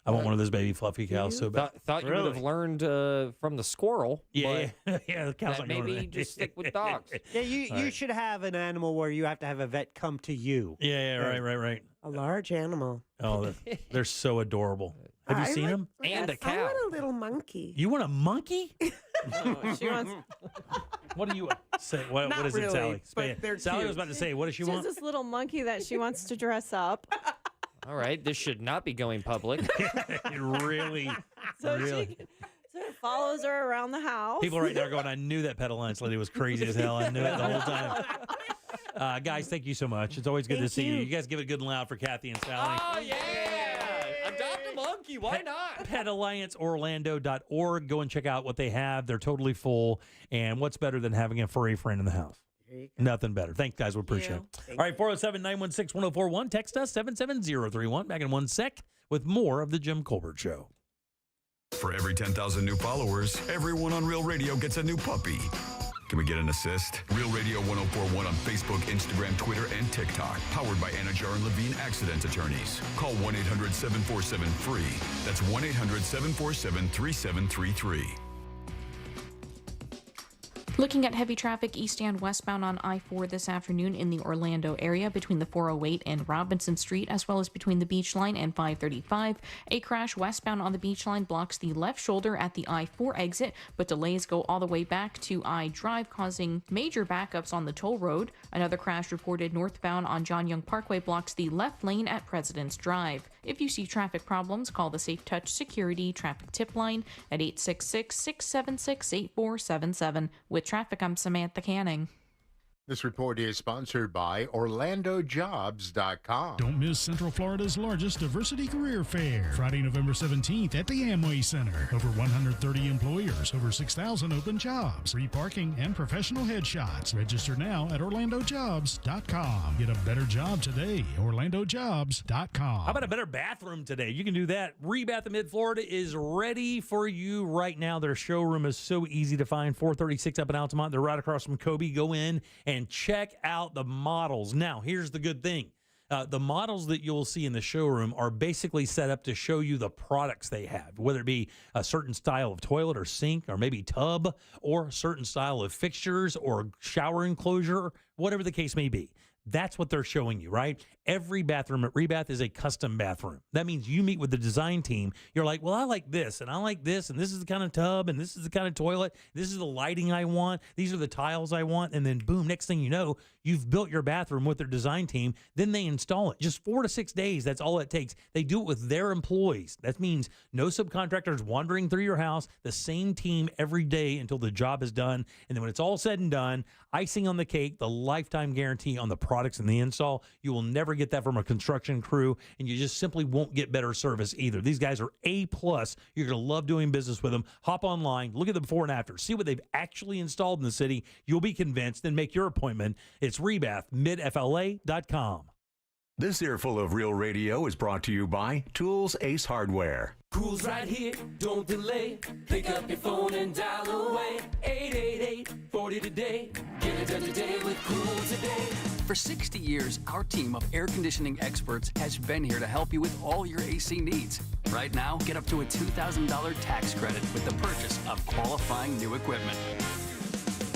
I want one of those baby fluffy cows so bad. Thought you would have learned from the squirrel. Yeah, the cows that aren't going maybe to just stick with dogs. Yeah, you should have an animal where you have to have a vet come to you. Yeah, right. A large animal. Oh, they're so adorable. Have you seen them? And a I cow. want a little monkey. You want a monkey? She wants. What do you say? What Not is it, really, Sally? but they're Sally cute. was about to say, what does she She has want? this little monkey that she wants to dress up. All right, this should not be going public. really. So it follows her around the house. People right now are going, I knew that Pet Alliance lady was crazy as hell. I knew it the whole time. Guys, thank you so much. It's always good to see you. You guys give it good and loud for Kathy and Sally. Oh, yeah. Adopt a monkey. Why not? PetAllianceOrlando.org. Go and check out what they have. They're totally full. And what's better than having a furry friend in the house? Nothing better. Thanks, guys. We appreciate it. All right, 407-916-1041. Text us 77031. Back in one sec with more of the Jim Colbert Show. For every 10,000 new followers, everyone on Real Radio gets a new puppy. Can we get an assist? Real Radio 1041 on Facebook, Instagram, Twitter, and TikTok. Powered by Anajar and Levine Accident Attorneys. Call 1-800-747-FREE. That's 1-800-747-3733. Looking at heavy traffic east and westbound on I-4 this afternoon in the Orlando area between the 408 and Robinson Street, as well as between the Beach Line and 535. A crash westbound on the Beach Line blocks the left shoulder at the I-4 exit, but delays go all the way back to I-Drive, causing major backups on the toll road. Another crash reported northbound on John Young Parkway blocks the left lane at President's Drive. If you see traffic problems, call the Safe Touch Security Traffic Tip Line at 866-676-8477. With traffic, I'm Samantha Canning. This report is sponsored by OrlandoJobs.com. Don't miss Central Florida's largest diversity career fair. Friday, November 17th at the Amway Center. Over 130 employers, over 6,000 open jobs, free parking, and professional headshots. Register now at OrlandoJobs.com. Get a better job today. OrlandoJobs.com. How about a better bathroom today? You can do that. Rebath in Mid-Florida is ready for you right now. Their showroom is so easy to find. 436 up in Altamont. They're right across from Kobe. Go in and check out the models. Now, here's the good thing. The models that you'll see in the showroom are basically set up to show you the products they have, whether it be a certain style of toilet or sink or maybe tub or a certain style of fixtures or shower enclosure, whatever the case may be. That's what they're showing you, right? Every bathroom at Rebath is a custom bathroom. That means you meet with the design team. You're like, well, I like this, and I like this, and this is the kind of tub, and this is the kind of toilet. This is the lighting I want. These are the tiles I want. And then, boom, next thing you know, you've built your bathroom with their design team. Then they install it. Just 4 to 6 days, that's all it takes. They do it with their employees. That means no subcontractors wandering through your house, the same team every day until the job is done. And then when it's all said and done, icing on the cake, the lifetime guarantee on the products and the install. You will never get that from a construction crew, and you just simply won't get better service either. These guys are A+. You're going to love doing business with them. Hop online, look at the before and after, see what they've actually installed in the city. You'll be convinced, then make your appointment. It's Rebath, midfla.com. This earful of Real Radio is brought to you by Tools Ace Hardware. Cool's right here, don't delay. Pick up your phone and dial away. 888-40 today. Get it done today with Cool today. For 60 years, our team of air conditioning experts has been here to help you with all your AC needs. Right now, get up to a $2,000 tax credit with the purchase of qualifying new equipment.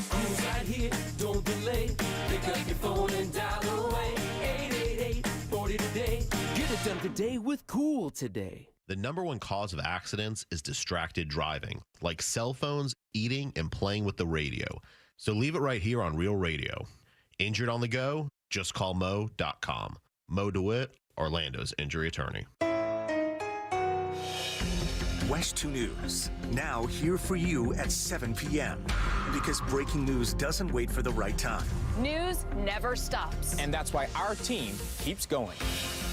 Cool's right here, don't delay. Pick up your phone and dial away. 888-40 today. Get it done today with Cool today. The number one cause of accidents is distracted driving, like cell phones, eating, and playing with the radio. So leave it right here on Real Radio. Injured on the go? Just call Mo.com. Mo DeWitt, Orlando's injury attorney. West 2 News, now here for you at 7 p.m. Because breaking news doesn't wait for the right time. News never stops. And that's why our team keeps going.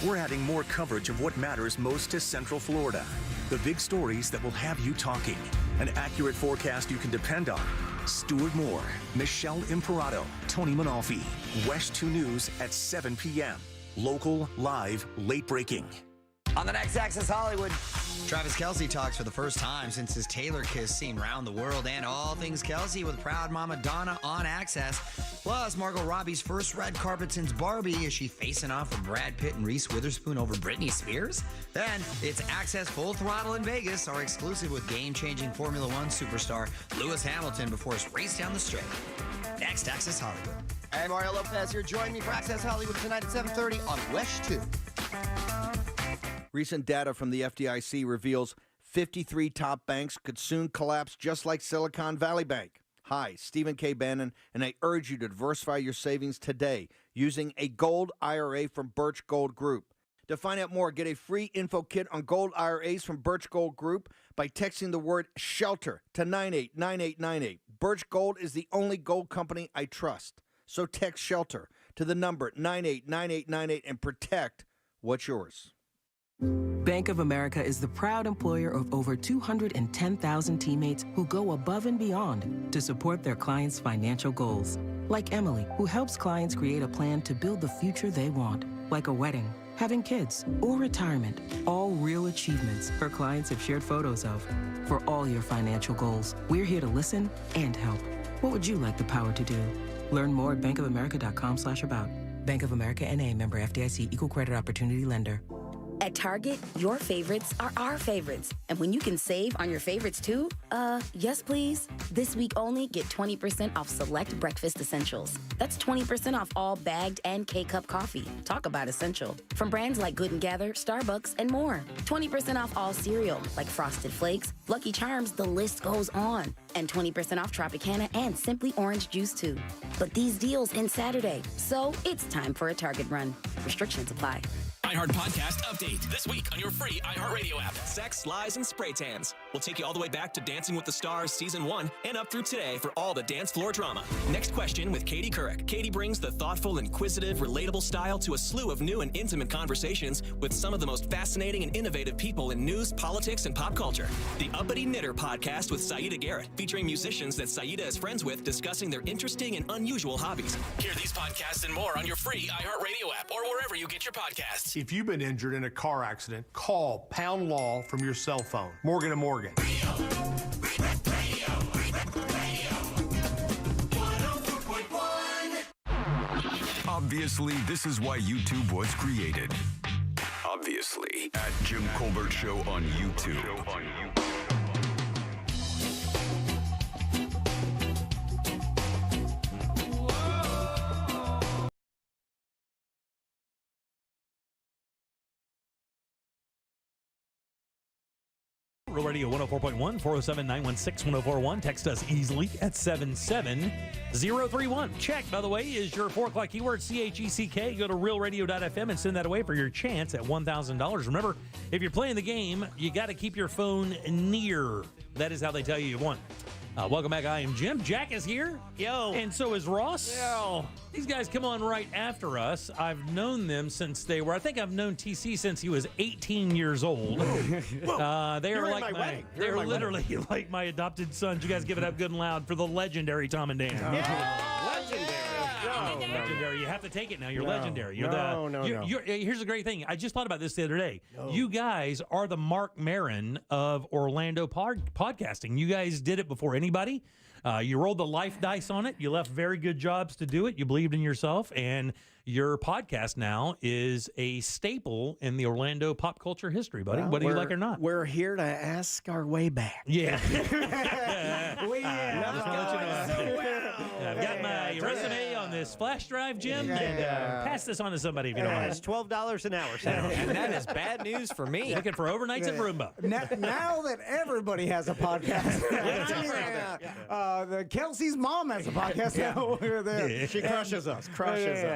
We're adding more coverage of what matters most to Central Florida. The big stories that will have you talking. An accurate forecast you can depend on. Stuart Moore, Michelle Imperato, Tony Manalfi. West 2 News at 7 p.m. Local, live, late breaking. On the next Access Hollywood, Travis Kelce talks for the first time since his Taylor kiss seen round the world, and all things Kelce with proud mama Donna on Access. Plus, Margot Robbie's first red carpet since Barbie. Is she facing off with Brad Pitt and Reese Witherspoon over Britney Spears? Then, it's Access Full Throttle in Vegas, our exclusive with game-changing Formula One superstar Lewis Hamilton before his race down the straight. Next, Access Hollywood. Hey, Mario Lopez here. Join me for Access Hollywood tonight at 7:30 on West 2. Recent data from the FDIC reveals 53 top banks could soon collapse just like Silicon Valley Bank. Hi, Stephen K. Bannon, and I urge you to diversify your savings today using a gold IRA from Birch Gold Group. To find out more, get a free info kit on gold IRAs from Birch Gold Group by texting the word SHELTER to 989898. Birch Gold is the only gold company I trust. So text SHELTER to the number 989898 and protect what's yours. Bank of America is the proud employer of over 210,000 teammates who go above and beyond to support their clients' financial goals. Like Emily, who helps clients create a plan to build the future they want, like a wedding, having kids, or retirement. All real achievements her clients have shared photos of. For all your financial goals, we're here to listen and help. What would you like the power to do? Learn more at bankofamerica.com/about. Bank of America N.A. member FDIC equal credit opportunity lender. At Target, your favorites are our favorites. And when you can save on your favorites too, yes please. This week only, get 20% off select breakfast essentials. That's 20% off all bagged and K-Cup coffee. Talk about essential. From brands like Good & Gather, Starbucks, and more. 20% off all cereal, like Frosted Flakes, Lucky Charms, the list goes on. And 20% off Tropicana and Simply Orange Juice too. But these deals end Saturday, so it's time for a Target run. Restrictions apply. iHeart Podcast Update. This week on your free iHeartRadio app. Sex, lies, and spray tans. We'll take you all the way back to Dancing with the Stars Season 1 and up through today for all the dance floor drama. Next question with Katie Couric. Katie brings the thoughtful, inquisitive, relatable style to a slew of new and intimate conversations with some of the most fascinating and innovative people in news, politics, and pop culture. The Uppity Knitter podcast with Saida Garrett, featuring musicians that Saida is friends with discussing their interesting and unusual hobbies. Hear these podcasts and more on your free iHeartRadio app or wherever you get your podcasts. If you've been injured in a car accident, call Pound Law from your cell phone. Morgan & Morgan. Obviously, this is why YouTube was created. Obviously, at Jim Colbert Show on YouTube. Real Radio 104.1, 407-916-1041. Text us easily at 77031. Check, by the way, is your 4 o'clock keyword, CHECK. Go to realradio.fm and send that away for your chance at $1,000. Remember, if you're playing the game, you got to keep your phone near. That is how they tell you you've won. Welcome back. I am Jim. Jack is here. Yo. And so is Ross. Yo. These guys come on right after us. I've known them since they were, I think I've known TC since he was 18 years old. They are like they're literally like my adopted sons. You guys give it up good and loud for the legendary Tom and Dan. Legendary. You have to take it now. You're legendary. You're here's the great thing. I just thought about this the other day. You guys are the Mark Maron of Orlando podcasting. You guys did it before anybody. You rolled the life dice on it. You left very good jobs to do it. You believed in yourself, and your podcast now is a staple in the Orlando pop culture history, buddy. Well, whether you like it or not. We're here to ask our way back. Yeah. I've got my resume on this flash drive, Jim, and pass this on to somebody if you don't mind. It's $12 an hour, so. And that is bad news for me. Looking for overnights at Roomba. Now that everybody has a podcast, the Kelsey's mom has a podcast now. She crushes us.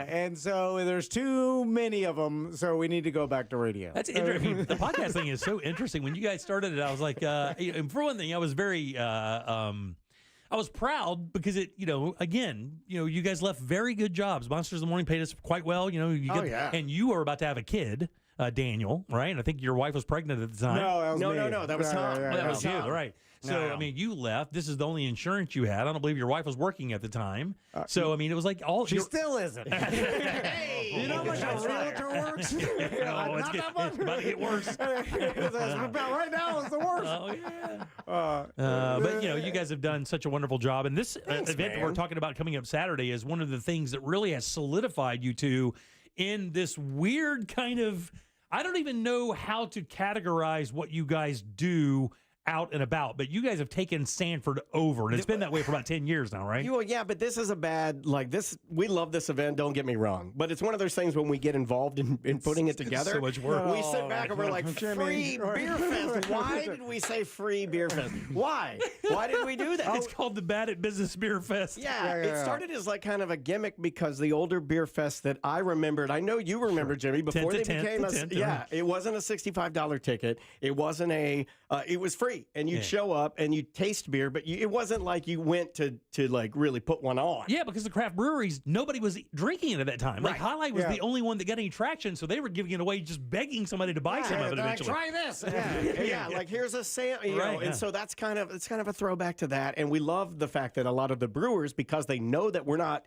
And so there's too many of them, so we need to go back to radio. That's interesting. The podcast thing is so interesting. When you guys started it, I was like, for one thing, I was very, I was proud because again, you guys left very good jobs. Monsters in the Morning paid us quite well. And you were about to have a kid. Daniel, right? And I think your wife was pregnant at the time. No, that was me. No, that was Tom. That was you, right? So, I mean, you left. This is the only insurance you had. I don't believe your wife was working at the time. So, I mean, it was like all... She still isn't. Hey! You know how much a realtor works? It's about to get worse. Right now it's the worst. Oh, yeah. But, you guys have done such a wonderful job. And this event that we're talking about coming up Saturday is one of the things that really has solidified you two in this weird kind of... I don't even know how to categorize what you guys do out and about, but you guys have taken Sanford over, and it's been that way for about 10 years now, right? Well, yeah, but this is a bad, we love this event, don't get me wrong, but it's one of those things when we get involved in putting it together, so much work. We sit back and we're like, free beer fest. Why did we say free beer fest? Why? Why did we do that? It's called the Bad at Business Beer Fest. Yeah, it started as like kind of a gimmick because the older beer fest that I remembered, I know you remember, Jimmy, before they became it wasn't a $65 ticket. It wasn't it was free, and you'd show up and you'd taste beer, but it wasn't like you went to like really put one on. Yeah, because the craft breweries, nobody was drinking it at that time. Like Highlight was the only one that got any traction, so they were giving it away, just begging somebody to buy some of it eventually. Try this. Like here's a sample, and so it's kind of a throwback to that, and we love the fact that a lot of the brewers, because they know that we're not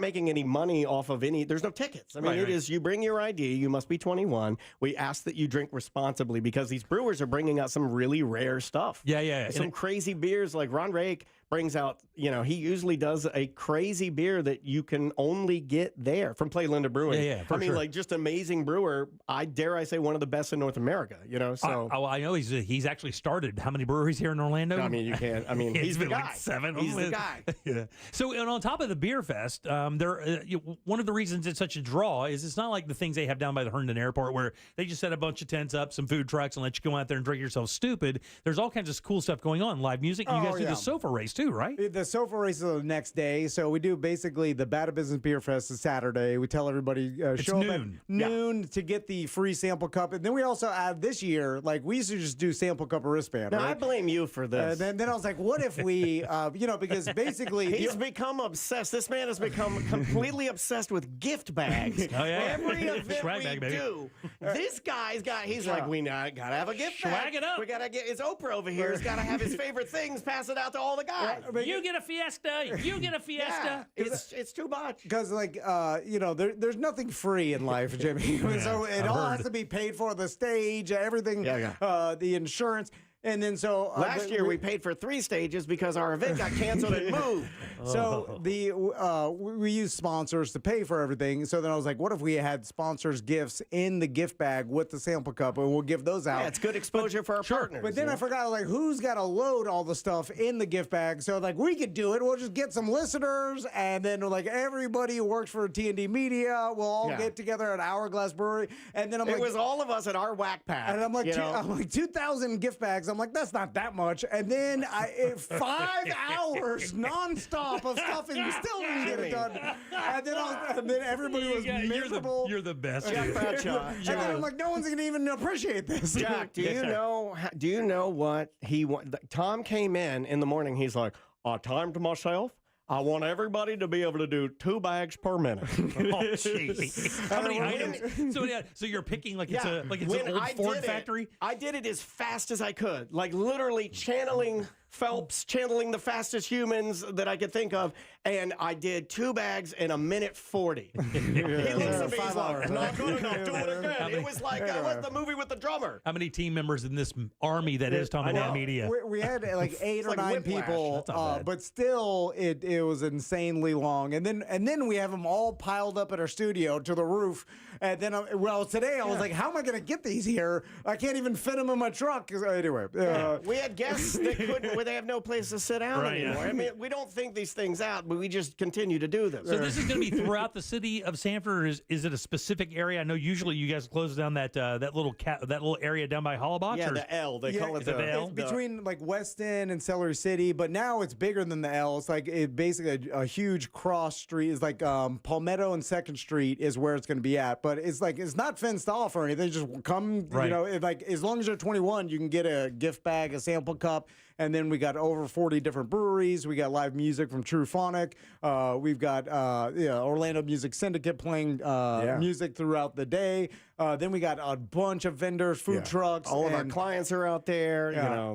making any money off of there's no tickets. I mean, it is, you bring your ID, you must be 21. We ask that you drink responsibly because these brewers are bringing out some really rare stuff. Yeah. Some crazy beers, like Ron Rake brings out, he usually does a crazy beer that you can only get there from Play Linda Brewing. Yeah, I mean, like just amazing brewer. I say one of the best in North America, so. I know he's actually started how many breweries here in Orlando? I mean, you can't. I mean, he's the guy. Like 7. He's the guy. Yeah. So, and on top of the beer fest, one of the reasons it's such a draw is it's not like the things they have down by the Herndon Airport where they just set a bunch of tents up, some food trucks, and let you go out there and drink yourself stupid. There's all kinds of cool stuff going on, live music. You guys do the sofa race too. too, right? The sofa races are the next day. So we do basically the Bad Business Beer Fest is Saturday. We tell everybody show up at noon to get the free sample cup. And then we also add this year, like we used to just do sample cup or wristband. Now, right? I blame you for this. Then I was like, what if we, because basically. He's become obsessed. This man has become completely obsessed with gift bags. Oh, yeah. Every event Swag we bag, baby. do, this guy's he's like, we gotta have a gift bag. Swag it up. We gotta it's Oprah over here. He's gotta have his favorite things, pass it out to all the guys. You get a Fiesta. You get a Fiesta. Yeah, it's too much. Because, there's nothing free in life, Jimmy. So it all has to be paid for, the stage, everything, the insurance. And then last year we paid for 3 stages because our event got canceled and moved. So we use sponsors to pay for everything. So then I was like, what if we had sponsors' gifts in the gift bag with the sample cup, and we'll give those out. Yeah, it's good exposure for our partners. But then I forgot, who's got to load all the stuff in the gift bag? So we could do it. We'll just get some listeners, and then everybody who works for TND Media, we'll all get together at Hourglass Brewery, and then it was all of us at our whack pack. And I'm like, 2,000 gift bags. I'm like, that's not that much. And then 5 hours nonstop of stuff and still didn't get it done. And then everybody was miserable. You're the best. Jack Bradshaw. And then I'm like, no one's going to even appreciate this. Jack, do you know what he want? Tom came in the morning. He's like, I timed myself. I want everybody to be able to do 2 bags per minute. Oh, jeez. How many items? So you're picking it's an old Ford factory? I did it as fast as I could. Literally channeling Phelps, channeling the fastest humans that I could think of. And I did 2 bags in 1:40. He looks at me, he's like, not good enough, do it again. It was like the movie with the drummer. How many team members in this army that is Tom and Dan Media? We had 8 or 9 people, but still it was insanely long. And then we have them all piled up at our studio to the roof. And then, today I was like, how am I going to get these here? I can't even fit them in my truck. Anyway. We had guests that couldn't, where they have no place to sit down anymore. I mean, we don't think these things out, but we just continue to do them. So this is going to be throughout the city of Sanford, or is it a specific area? I know usually you guys close down that little area down by Hollowbox. Yeah, the L. They call it the L. It's between West End and Celery City, but now it's bigger than the L. It's basically a huge cross street. It's Palmetto and 2nd Street is where it's going to be at, but it's not fenced off or anything. Just come, as long as you're 21, you can get a gift bag, a sample cup. And then we got over 40 different breweries. We got live music from True Phonic. We've got Orlando Music Syndicate playing music throughout the day. Then we got a bunch of vendors, food trucks. All of our clients are out there.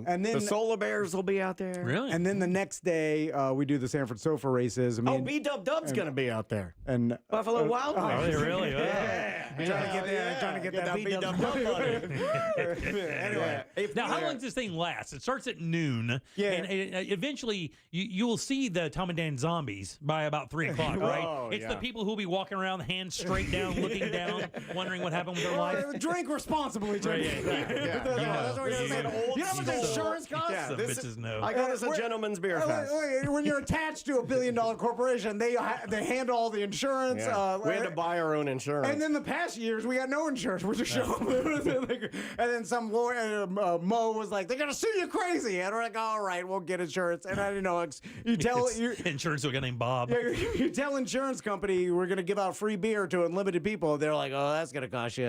And then the Solar Bears will be out there. Really? And then the next day, we do the Sanford Sofa races. B-Dub-Dub's going to be out there. And Buffalo Wild Wings. Oh, really? Yeah. Trying to get that B-Dub-Dub money. Anyway. Now, how long does this thing last? It starts at noon. Yeah. And eventually, you will see the Tom and Dan zombies by about 3 o'clock, right? It's the people who will be walking around, hands straight down, looking down, wondering what happened with their life. Drink responsibly, Jimmy. That's what you're saying. You know what the insurance costs? Yeah, bitches know. I go to a gentleman's beer fest. When you're attached to $1 billion corporation, they handle all the insurance. We had to buy our own insurance. And then the past years, we got no insurance. We just show up. And then some lawyer, Mo, was like, they're going to sue you crazy. And we're like, all right, we'll get insurance. And I didn't know. You tell insurance will get named Bob. Yeah, you tell insurance company we're going to give out free beer to unlimited people. They're like, oh, that's going to cost you.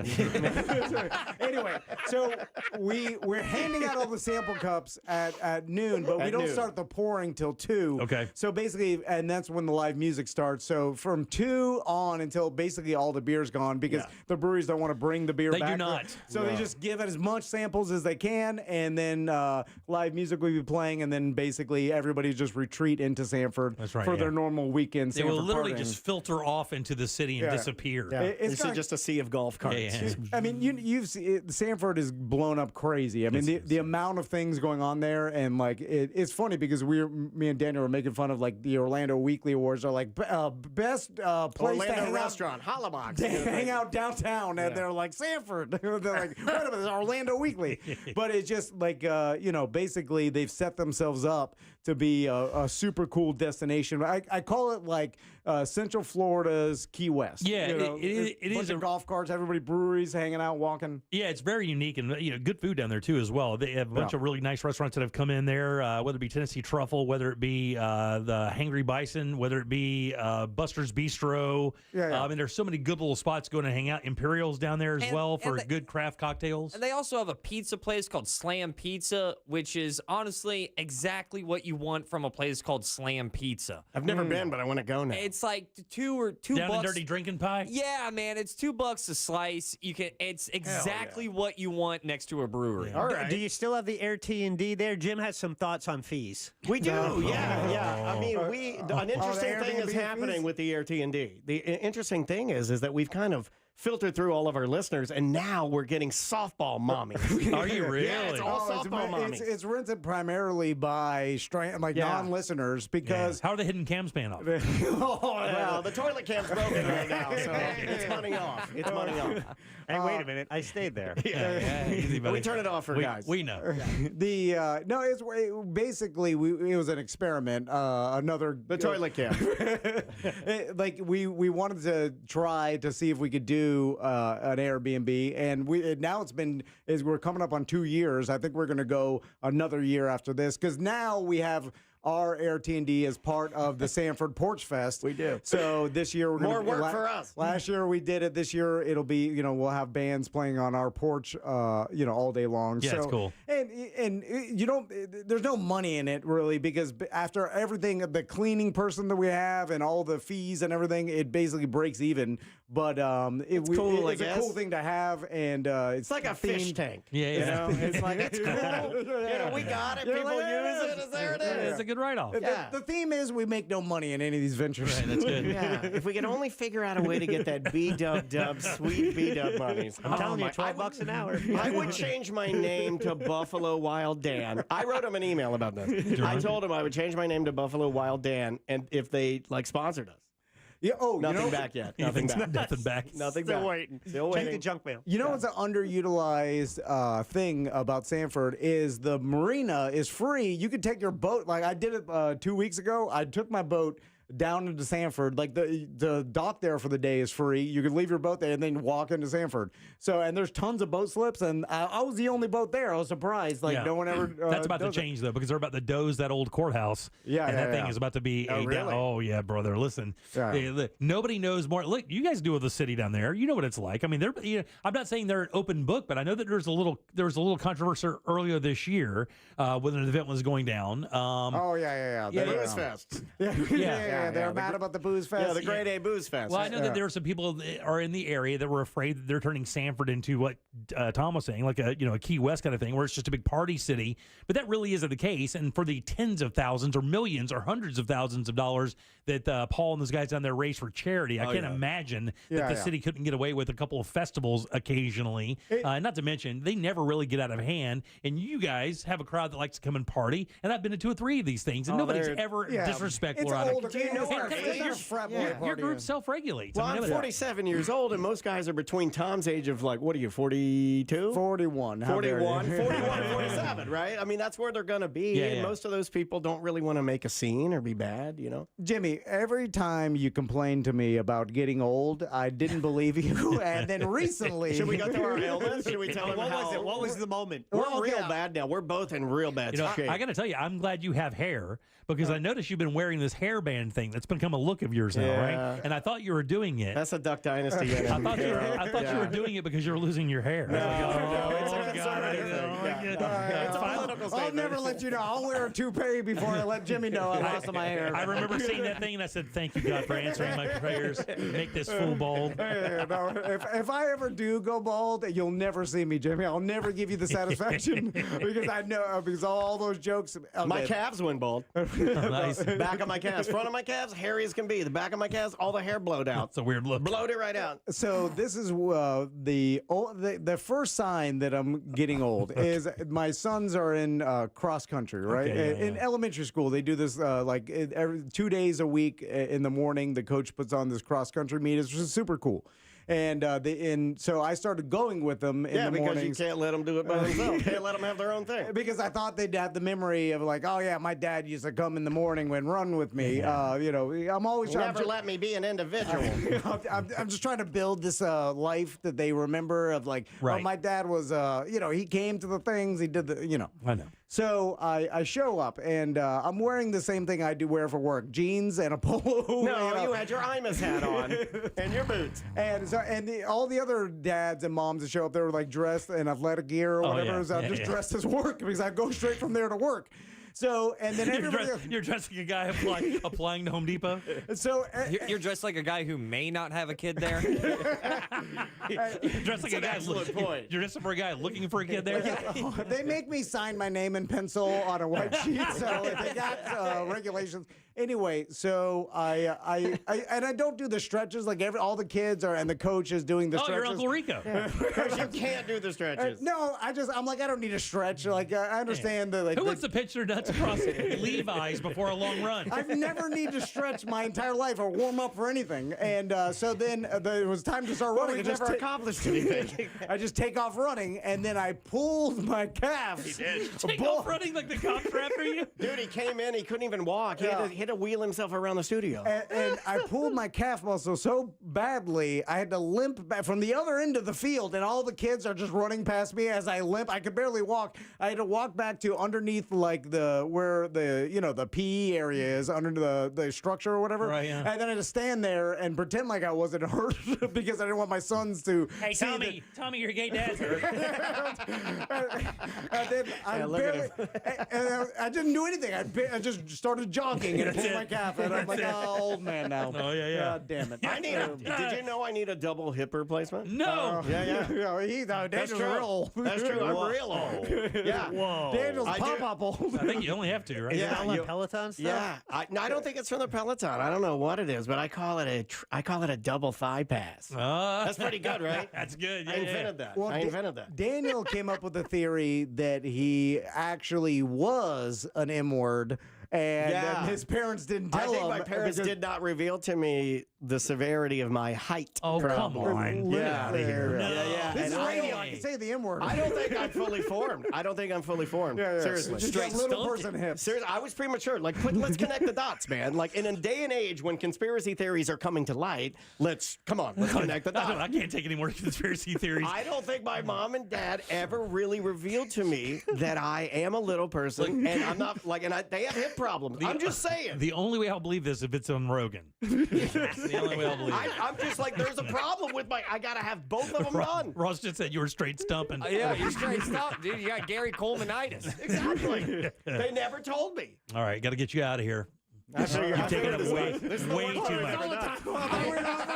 Anyway, so we're handing out all the sample cups at noon, but we don't start the pouring till 2. Okay. So basically, and that's when the live music starts. So from 2 on until basically all the beer's gone, because the breweries don't want to bring the beer back. They do not. So they just give as much samples as they can, and then live music will be playing, and then basically everybody just retreat into Sanford for their normal weekend. They will literally just filter off into the city and disappear. Yeah. It's just a sea of golf carts. Yeah. I mean, you've seen, Sanford is blown up crazy. I mean, the amount of things going on there, and it's funny because me and Daniel were making fun of the Orlando Weekly Awards are best place Orlando to hang restaurant, Hollowbox. They hang out downtown, and they're like Sanford. They're like, wait a minute, it's Orlando Weekly. But it's just basically they've set themselves up to be a super cool destination. I call it Central Florida's Key West. Yeah, it is a golf carts, everybody breweries, hanging out, walking. Yeah, it's very unique and good food down there too as well. They have a bunch of really nice restaurants that have come in there, whether it be Tennessee Truffle, whether it be the Hangry Bison, whether it be Buster's Bistro. I mean, there's so many good little spots going to hang out. Imperial's down there as well for good craft cocktails. And they also have a pizza place called Slam Pizza, which is honestly exactly what you want from a place called Slam Pizza. I've never been, but I want to go now. It's like $2 down and dirty drinking pie. Yeah, man, it's $2 a slice. You can. It's exactly what you want next to a brewery. All right. Do you still have the Air T&D there? Jim has some thoughts on fees. We do, yeah. I mean, an interesting thing is happening with the Air T&D. The interesting thing is that we've kind of filtered through all of our listeners, and now we're getting softball mommies. Are you really? Yeah, it's all softball mommies. It's rented primarily by non-listeners because... How are the hidden cams paying off? Well, the toilet cam's broken right now, so it's money off. It's money off. Hey, wait a minute. I stayed there. Easy, buddy. We turn it off for guys. We know. Basically it was an experiment. The toilet cam. We wanted to try to see if we could do an Airbnb, and we're coming up on 2 years. I think we're going to go another year after this because now we have our Air T&D as part of the Sanford Porch Fest. We do. So this year we're more work for us. Last year we did it. This year it'll be, we'll have bands playing on our porch, all day long. Yeah, so, it's cool. And you don't. There's no money in it really because after everything, the cleaning person that we have and all the fees and everything, it basically breaks even. But it's a cool thing to have, and it's like a fish tank. Yeah. It's like it's cool. We got it. People use it. There it is. It's a good write-off. The theme is we make no money in any of these ventures. Right, that's good. Yeah, if we could only figure out a way to get that B-dub, sweet B-dub monies. I'm telling you, $12 an hour. I would change my name to Buffalo Wild Dan. I wrote him an email about this. I told him I would change my name to Buffalo Wild Dan, and if they sponsored us. Yeah. Nothing back yet. Nothing back. Nothing back. Nothing Still back. waiting. Still Check waiting. the junk mail. What's an underutilized thing about Sanford is the marina is free. You can take your boat. Like I did it 2 weeks ago. I took my boat down into Sanford. Like the dock there for the day is free. You can leave your boat there and then walk into Sanford. So, and there's tons of boat slips, and I was the only boat there. I was surprised. No one ever. That's about to change though, because they're about to doze that old courthouse. That thing is about to be really? Oh yeah, brother. Listen, nobody knows more. Look, you guys deal with the city down there. You know what it's like. I mean, I'm not saying they're an open book, but I know that there was a little controversy earlier this year when an event was going down. The Booze Fest. They're mad about the Booze Fest. Yeah, the Grade A Booze Fest. Well, I know that there are some people that are in the area that were afraid that they're turning Sanford into what Tom was saying, like a Key West kind of thing, where it's just a big party city. But that really isn't the case. And for the tens of thousands or millions or hundreds of thousands of dollars that Paul and those guys down there raise for charity, I can't imagine that the city couldn't get away with a couple of festivals occasionally. Not to mention, they never really get out of hand. And you guys have a crowd that likes to come and party. And I've been to 2 or 3 of these things, and nobody's ever disrespectful around it. Do you know your group self-regulates. Well, I'm 47 years old, and most guys are between Tom's age of, like, what are you, 42? 41. 41, 47, right? I mean, that's where they're going to be. And most of those people don't really want to make a scene or be bad, Jimmy, every time you complain to me about getting old, I didn't believe you. And then recently... Should we go through our illness? Should we tell them What was the moment? We're real bad now. We're both in real bad shape. I got to tell you, I'm glad you have hair, because I noticed you've been wearing this hairband thing that's become a look of yours now, right? And I thought you were doing it. That's a Duck Dynasty. I thought you were doing it because you were losing your hair. No, it's a conservative thing. It's a political statement. I'll never let you know. I'll wear a toupee before I let Jimmy know I lost my hair. I remember seeing that thing and I said, "Thank you, God, for answering my prayers. Make this fool bald." If I ever do go bald, you'll never see me, Jimmy. I'll never give you the satisfaction because I know because all those jokes. Okay. My calves went bald. Nice. Back of my calves, front of my calves, hairy as can be. The back of my calves, all the hair blowed out. It's a weird look. Blowed it right out. So this is the first sign that I'm getting old is my sons are in cross country, right? Okay, in elementary school, they do this every 2 days a week in the morning. The coach puts on this cross country meet. It's just super cool. And so I started going with them in the mornings. Yeah, because you can't let them do it by themselves. You can't let them have their own thing. Because I thought they'd have the memory of like, oh yeah, my dad used to come in the morning and run with me. I'm always trying Never let me be an individual. I'm just trying to build this life that they remember of like, oh, my dad was, he came to the things, he did the, I know. So I show up, and I'm wearing the same thing I do wear for work, jeans and a polo. No, you had your Imus hat on and your boots. And all the other dads and moms that show up, they were like dressed in athletic gear or whatever. So I'm just dressed as work because I go straight from there to work. So, and then you're dressed like a guy applying to Home Depot. So you're dressed like a guy who may not have a kid there. You're dressed like a guy. You're dressed for a guy looking for a kid there. They make me sign my name in pencil on a white sheet, so they got regulations. Anyway, so I don't do the stretches like all the kids are, and the coach is doing the stretches. You're Uncle Rico. Because you can't do the stretches. No, I'm like, I don't need a stretch. Like I understand the. Who wants to pitch their nuts across Levi's before a long run? I've never need to stretch my entire life or warm up for anything, and so then it was time to start running. We've never accomplished anything. I just take off running, and then I pulled my calves. He did. Take off running like the cops were after you? Dude, he came in, he couldn't even walk. He had to wheel himself around the studio. And I pulled my calf muscle so badly, I had to limp back from the other end of the field, and all the kids are just running past me as I limp. I could barely walk. I had to walk back to underneath like where the PE area is, under the structure or whatever. Right, yeah. And then I had to stand there and pretend like I wasn't hurt because I didn't want my sons to Hey, Tommy, your gay dad's hurt. And then I didn't do anything. I just started jogging and pulled my calf, and I'm like, old man now. Oh, yeah. God damn it. Did you know I need a double hip replacement? No. Daniel's real old. That's true. I'm real old. Yeah. Whoa. Daniel's pop old. I think you only have to, right? Is it all that Peloton stuff? Yeah. I don't think it's from the Peloton. I don't know what it is, but I call it a double thigh pass. That's pretty good, right? That's good. Yeah, I invented that. Well, I invented that. Daniel came up with the theory that he actually was an M-word, and his parents didn't tell him. I think my parents did not reveal to me the severity of my height. Oh, problem. come on. Get out of here. Yeah. This is radio. I can say the M-word. I don't think I'm fully formed. Seriously. Straight little person hips. Seriously, I was premature. Like, let's connect the dots, man. Like, in a day and age when conspiracy theories are coming to light, let's connect the dots. I can't take any more conspiracy theories. I don't think my mom and dad ever really revealed to me that I am a little person, and I'm not they have hip problems. I'm just saying. The only way I'll believe this if it's on Rogan. The only way I'll believe it. I'm just like, there's a problem with I gotta have both of them done. Ross just said you were straight stumping. Yeah, you're straight stumped, dude. You got Gary Colemanitis. Exactly. They never told me. All right, got to get you out of here. You're taking up way too much. We're on for an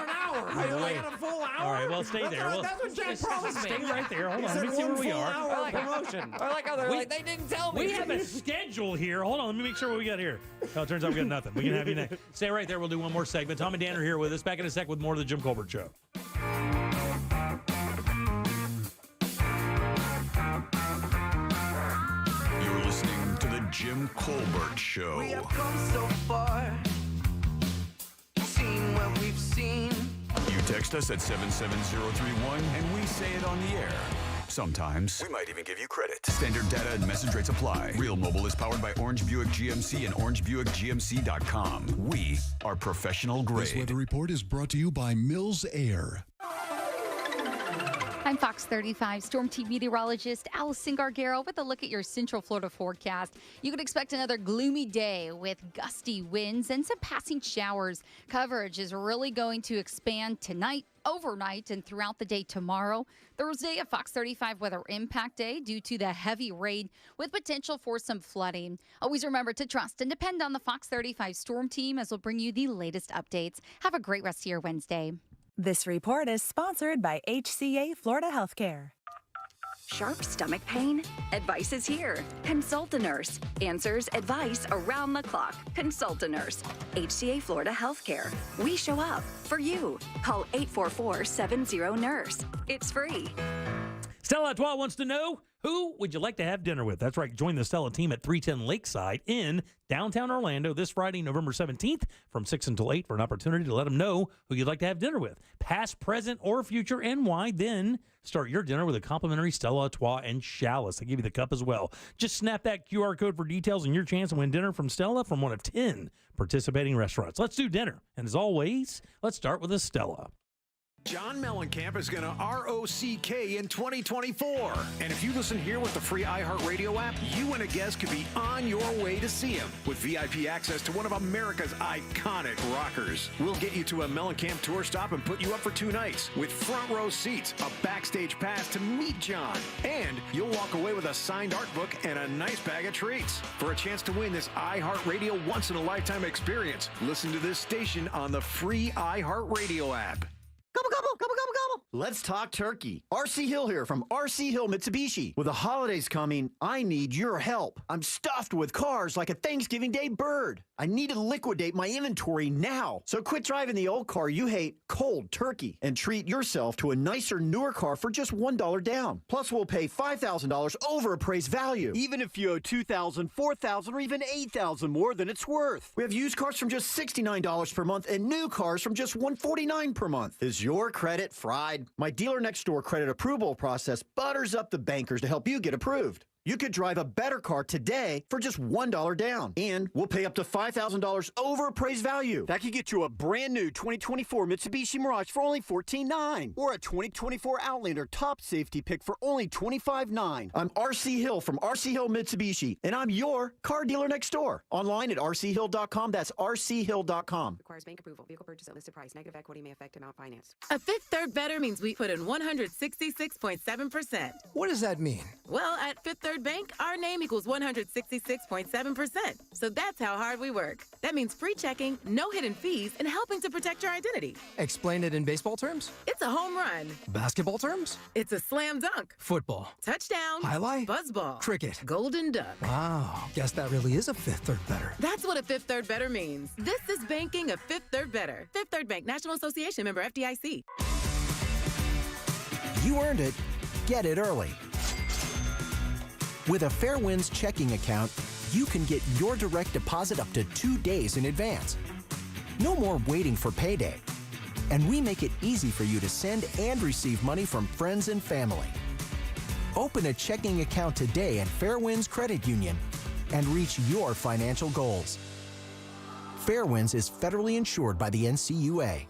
hour. I got a full hour. All right, well, stay there. That's what Jack promised me. Stay right there. Hold on. Let me see where we are. I like promotion. I like how they're like, they didn't tell me. We have a schedule here. Hold on. Let me make sure what we got here. Oh, it turns out we got nothing. We can have you next. Stay right there. We'll do one more segment. Tom and Dan are here with us. Back in a sec with more of the Jim Colbert Show. You're listening to the Jim Colbert Show. We have come so far, seen what we've seen. You text us at 77031 and we say it on the air. Sometimes. We might even give you credit. Standard data and message rates apply. Real Mobile is powered by Orange Buick GMC and OrangeBuickGMC.com. We are professional grade. This weather report is brought to you by Mills Air. I'm Fox 35 Storm Team meteorologist Allison Gargaro with a look at your Central Florida forecast. You could expect another gloomy day with gusty winds and some passing showers. Coverage is really going to expand tonight, overnight, and throughout the day tomorrow. Thursday, a Fox 35 weather impact day due to the heavy rain with potential for some flooding. Always remember to trust and depend on the Fox 35 Storm Team as we'll bring you the latest updates. Have a great rest of your Wednesday. This report is sponsored by HCA Florida Healthcare. Sharp stomach pain? Advice is here. Consult a nurse. Answers, advice around the clock. Consult a nurse. HCA Florida Healthcare. We show up for you. Call 844-70-NURSE. It's free. Stella Atois wants to know, who would you like to have dinner with? That's right. Join the Stella team at 310 Lakeside in downtown Orlando this Friday, November 17th from 6 until 8 for an opportunity to let them know who you'd like to have dinner with. Past, present, or future, and why. Then start your dinner with a complimentary Stella Atois and chalice. They give you the cup as well. Just snap that QR code for details and your chance to win dinner from Stella from one of 10 participating restaurants. Let's do dinner. And as always, let's start with a Stella. John Mellencamp is going to ROCK in 2024. And if you listen here with the free iHeartRadio app, you and a guest could be on your way to see him with VIP access to one of America's iconic rockers. We'll get you to a Mellencamp tour stop and put you up for 2 nights with front row seats, a backstage pass to meet John, and you'll walk away with a signed art book and a nice bag of treats. For a chance to win this iHeartRadio once-in-a-lifetime experience, listen to this station on the free iHeartRadio app. Gobble, gobble, gobble, gobble, gobble. Let's talk turkey. RC Hill here from RC Hill Mitsubishi. With the holidays coming, I need your help. I'm stuffed with cars like a Thanksgiving Day bird. I need to liquidate my inventory now. So quit driving the old car you hate cold turkey and treat yourself to a nicer, newer car for just $1 down. Plus, we'll pay $5,000 over appraised value. Even if you owe $2,000, $4,000, or even $8,000 more than it's worth. We have used cars from just $69 per month and new cars from just $149 per month. Is your credit fried? My dealer next door credit approval process butters up the bankers to help you get approved. You could drive a better car today for just $1 down. And we'll pay up to $5,000 over appraised value. That could get you a brand new 2024 Mitsubishi Mirage for only $14,900. Or a 2024 Outlander top safety pick for only $25,900. I'm RC Hill from RC Hill Mitsubishi, and I'm your car dealer next door. Online at rchill.com. That's rchill.com. Requires bank approval. Vehicle purchase at listed price. Negative equity may affect amount financed. A Fifth Third Better means we put in 166.7%. What does that mean? Well, at Fifth Third Bank, our name equals 166.7%. So that's how hard we work. That means free checking, no hidden fees, and helping to protect your identity. Explain it in baseball terms? It's a home run. Basketball terms? It's a slam dunk. Football. Touchdown. Highlight. Buzzball. Cricket. Golden duck. Wow. Guess that really is a Fifth Third Better. That's what a Fifth Third Better means. This is banking a Fifth Third Better. Fifth Third Bank, National Association member FDIC. You earned it. Get it early. With a Fairwinds checking account, you can get your direct deposit up to 2 days in advance. No more waiting for payday. And we make it easy for you to send and receive money from friends and family. Open a checking account today at Fairwinds Credit Union and reach your financial goals. Fairwinds is federally insured by the NCUA.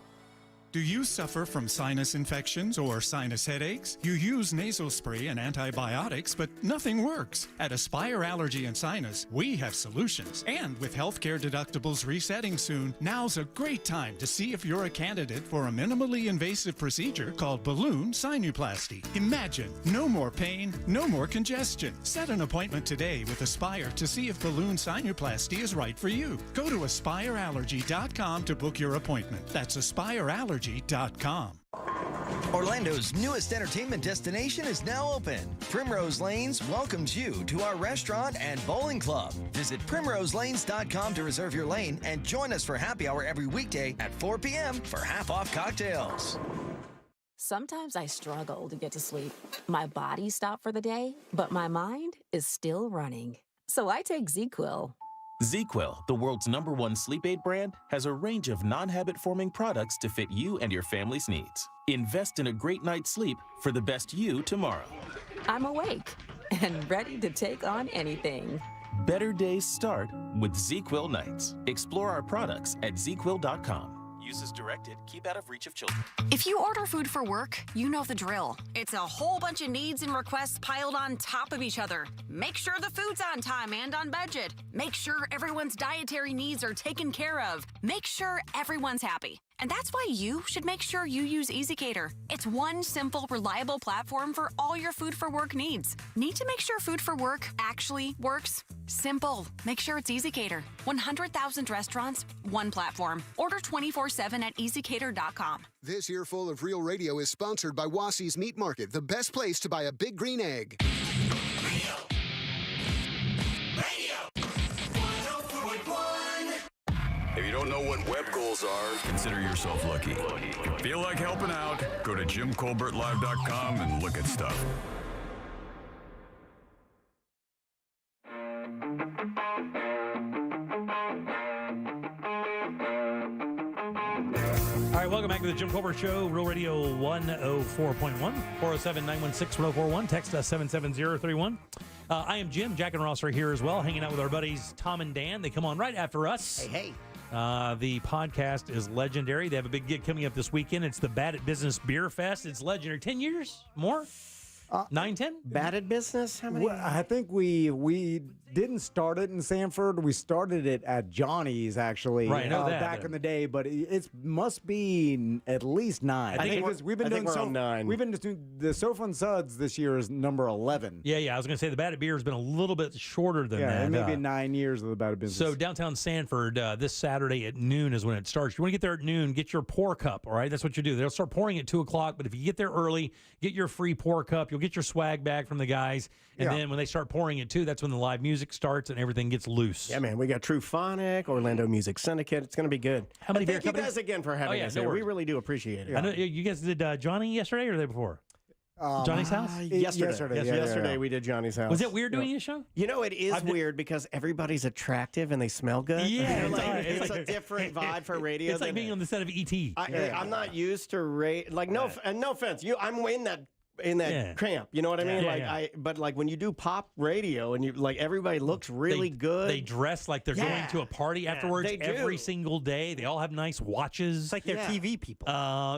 Do you suffer from sinus infections or sinus headaches? You use nasal spray and antibiotics, but nothing works. At Aspire Allergy and Sinus, we have solutions. And with healthcare deductibles resetting soon, now's a great time to see if you're a candidate for a minimally invasive procedure called balloon sinuplasty. Imagine no more pain, no more congestion. Set an appointment today with Aspire to see if balloon sinuplasty is right for you. Go to aspireallergy.com to book your appointment. That's aspireallergy.com. Orlando's newest entertainment destination is now open. Primrose Lanes welcomes you to our restaurant and bowling club. Visit primroselanes.com to reserve your lane and join us for happy hour every weekday at 4 p.m. for half-off cocktails. Sometimes I struggle to get to sleep. My body stopped for the day, but my mind is still running. So I take ZQuil. ZQuil, the world's #1 sleep aid brand, has a range of non-habit-forming products to fit you and your family's needs. Invest in a great night's sleep for the best you tomorrow. I'm awake and ready to take on anything. Better days start with ZQuil nights. Explore our products at ZQuil.com. Use as directed. Keep out of reach of children. If you order food for work, you know the drill. It's a whole bunch of needs and requests piled on top of each other. Make sure the food's on time and on budget. Make sure everyone's dietary needs are taken care of. Make sure everyone's happy. And that's why you should make sure you use EasyCater. It's one simple, reliable platform for all your food for work needs. Need to make sure food for work actually works? Simple. Make sure it's EasyCater. 100,000 restaurants, one platform. Order 24/7 at EasyCater.com. This earful of Real Radio is sponsored by Wassie's Meat Market, the best place to buy a big green egg. If you don't know what web goals are, consider yourself lucky. Feel like helping out? Go to JimColbertLive.com and look at stuff. to the Jim Colbert Show, Real Radio 104.1, 407-916-1041. Text us 77031. I am Jim. Jack and Ross are here as well, hanging out with our buddies Tom and Dan. They come on right after us. Hey. The podcast is legendary. They have a big gig coming up this weekend. It's the Bad at Business Beer Fest. It's legendary. 10 years? More? 9, 10? Bad at Business? How many? Well, I think we didn't start it in Sanford. We started it at Johnny's, actually, right, I know that, back in the day. But it must be at least 9. I think we've been doing on 9. We've been doing the Sofa and Suds this year is number 11. Yeah. I was going to say the Bad at Beer has been a little bit shorter than that. Maybe 9 years of the Bad at Business. So downtown Sanford, this Saturday at noon is when it starts. You want to get there at noon, get your pour cup, all right? That's what you do. They'll start pouring at 2 o'clock, but if you get there early, get your free pour cup. You'll get your swag bag from the guys. And then when they start pouring at 2, that's when the live music starts and everything gets loose. Yeah, man. We got True Phonic, Orlando Music Syndicate. It's going to be good. How many beer thank you companies? guys again for having us here. We really do appreciate it. I know you guys did Johnny yesterday or the day before? Johnny's house? Yesterday we did Johnny's house. Was it weird doing your show? You know, it is weird because everybody's attractive and they smell good. Yeah, it's a different vibe for radio. It's like being on the set of E.T. I'm not used to no offense. I'm in that camp, you know what I mean? But when you do pop radio and you everybody looks really good. They dress like they're going to a party afterwards they every do. single day. They all have nice watches. It's like they're TV people.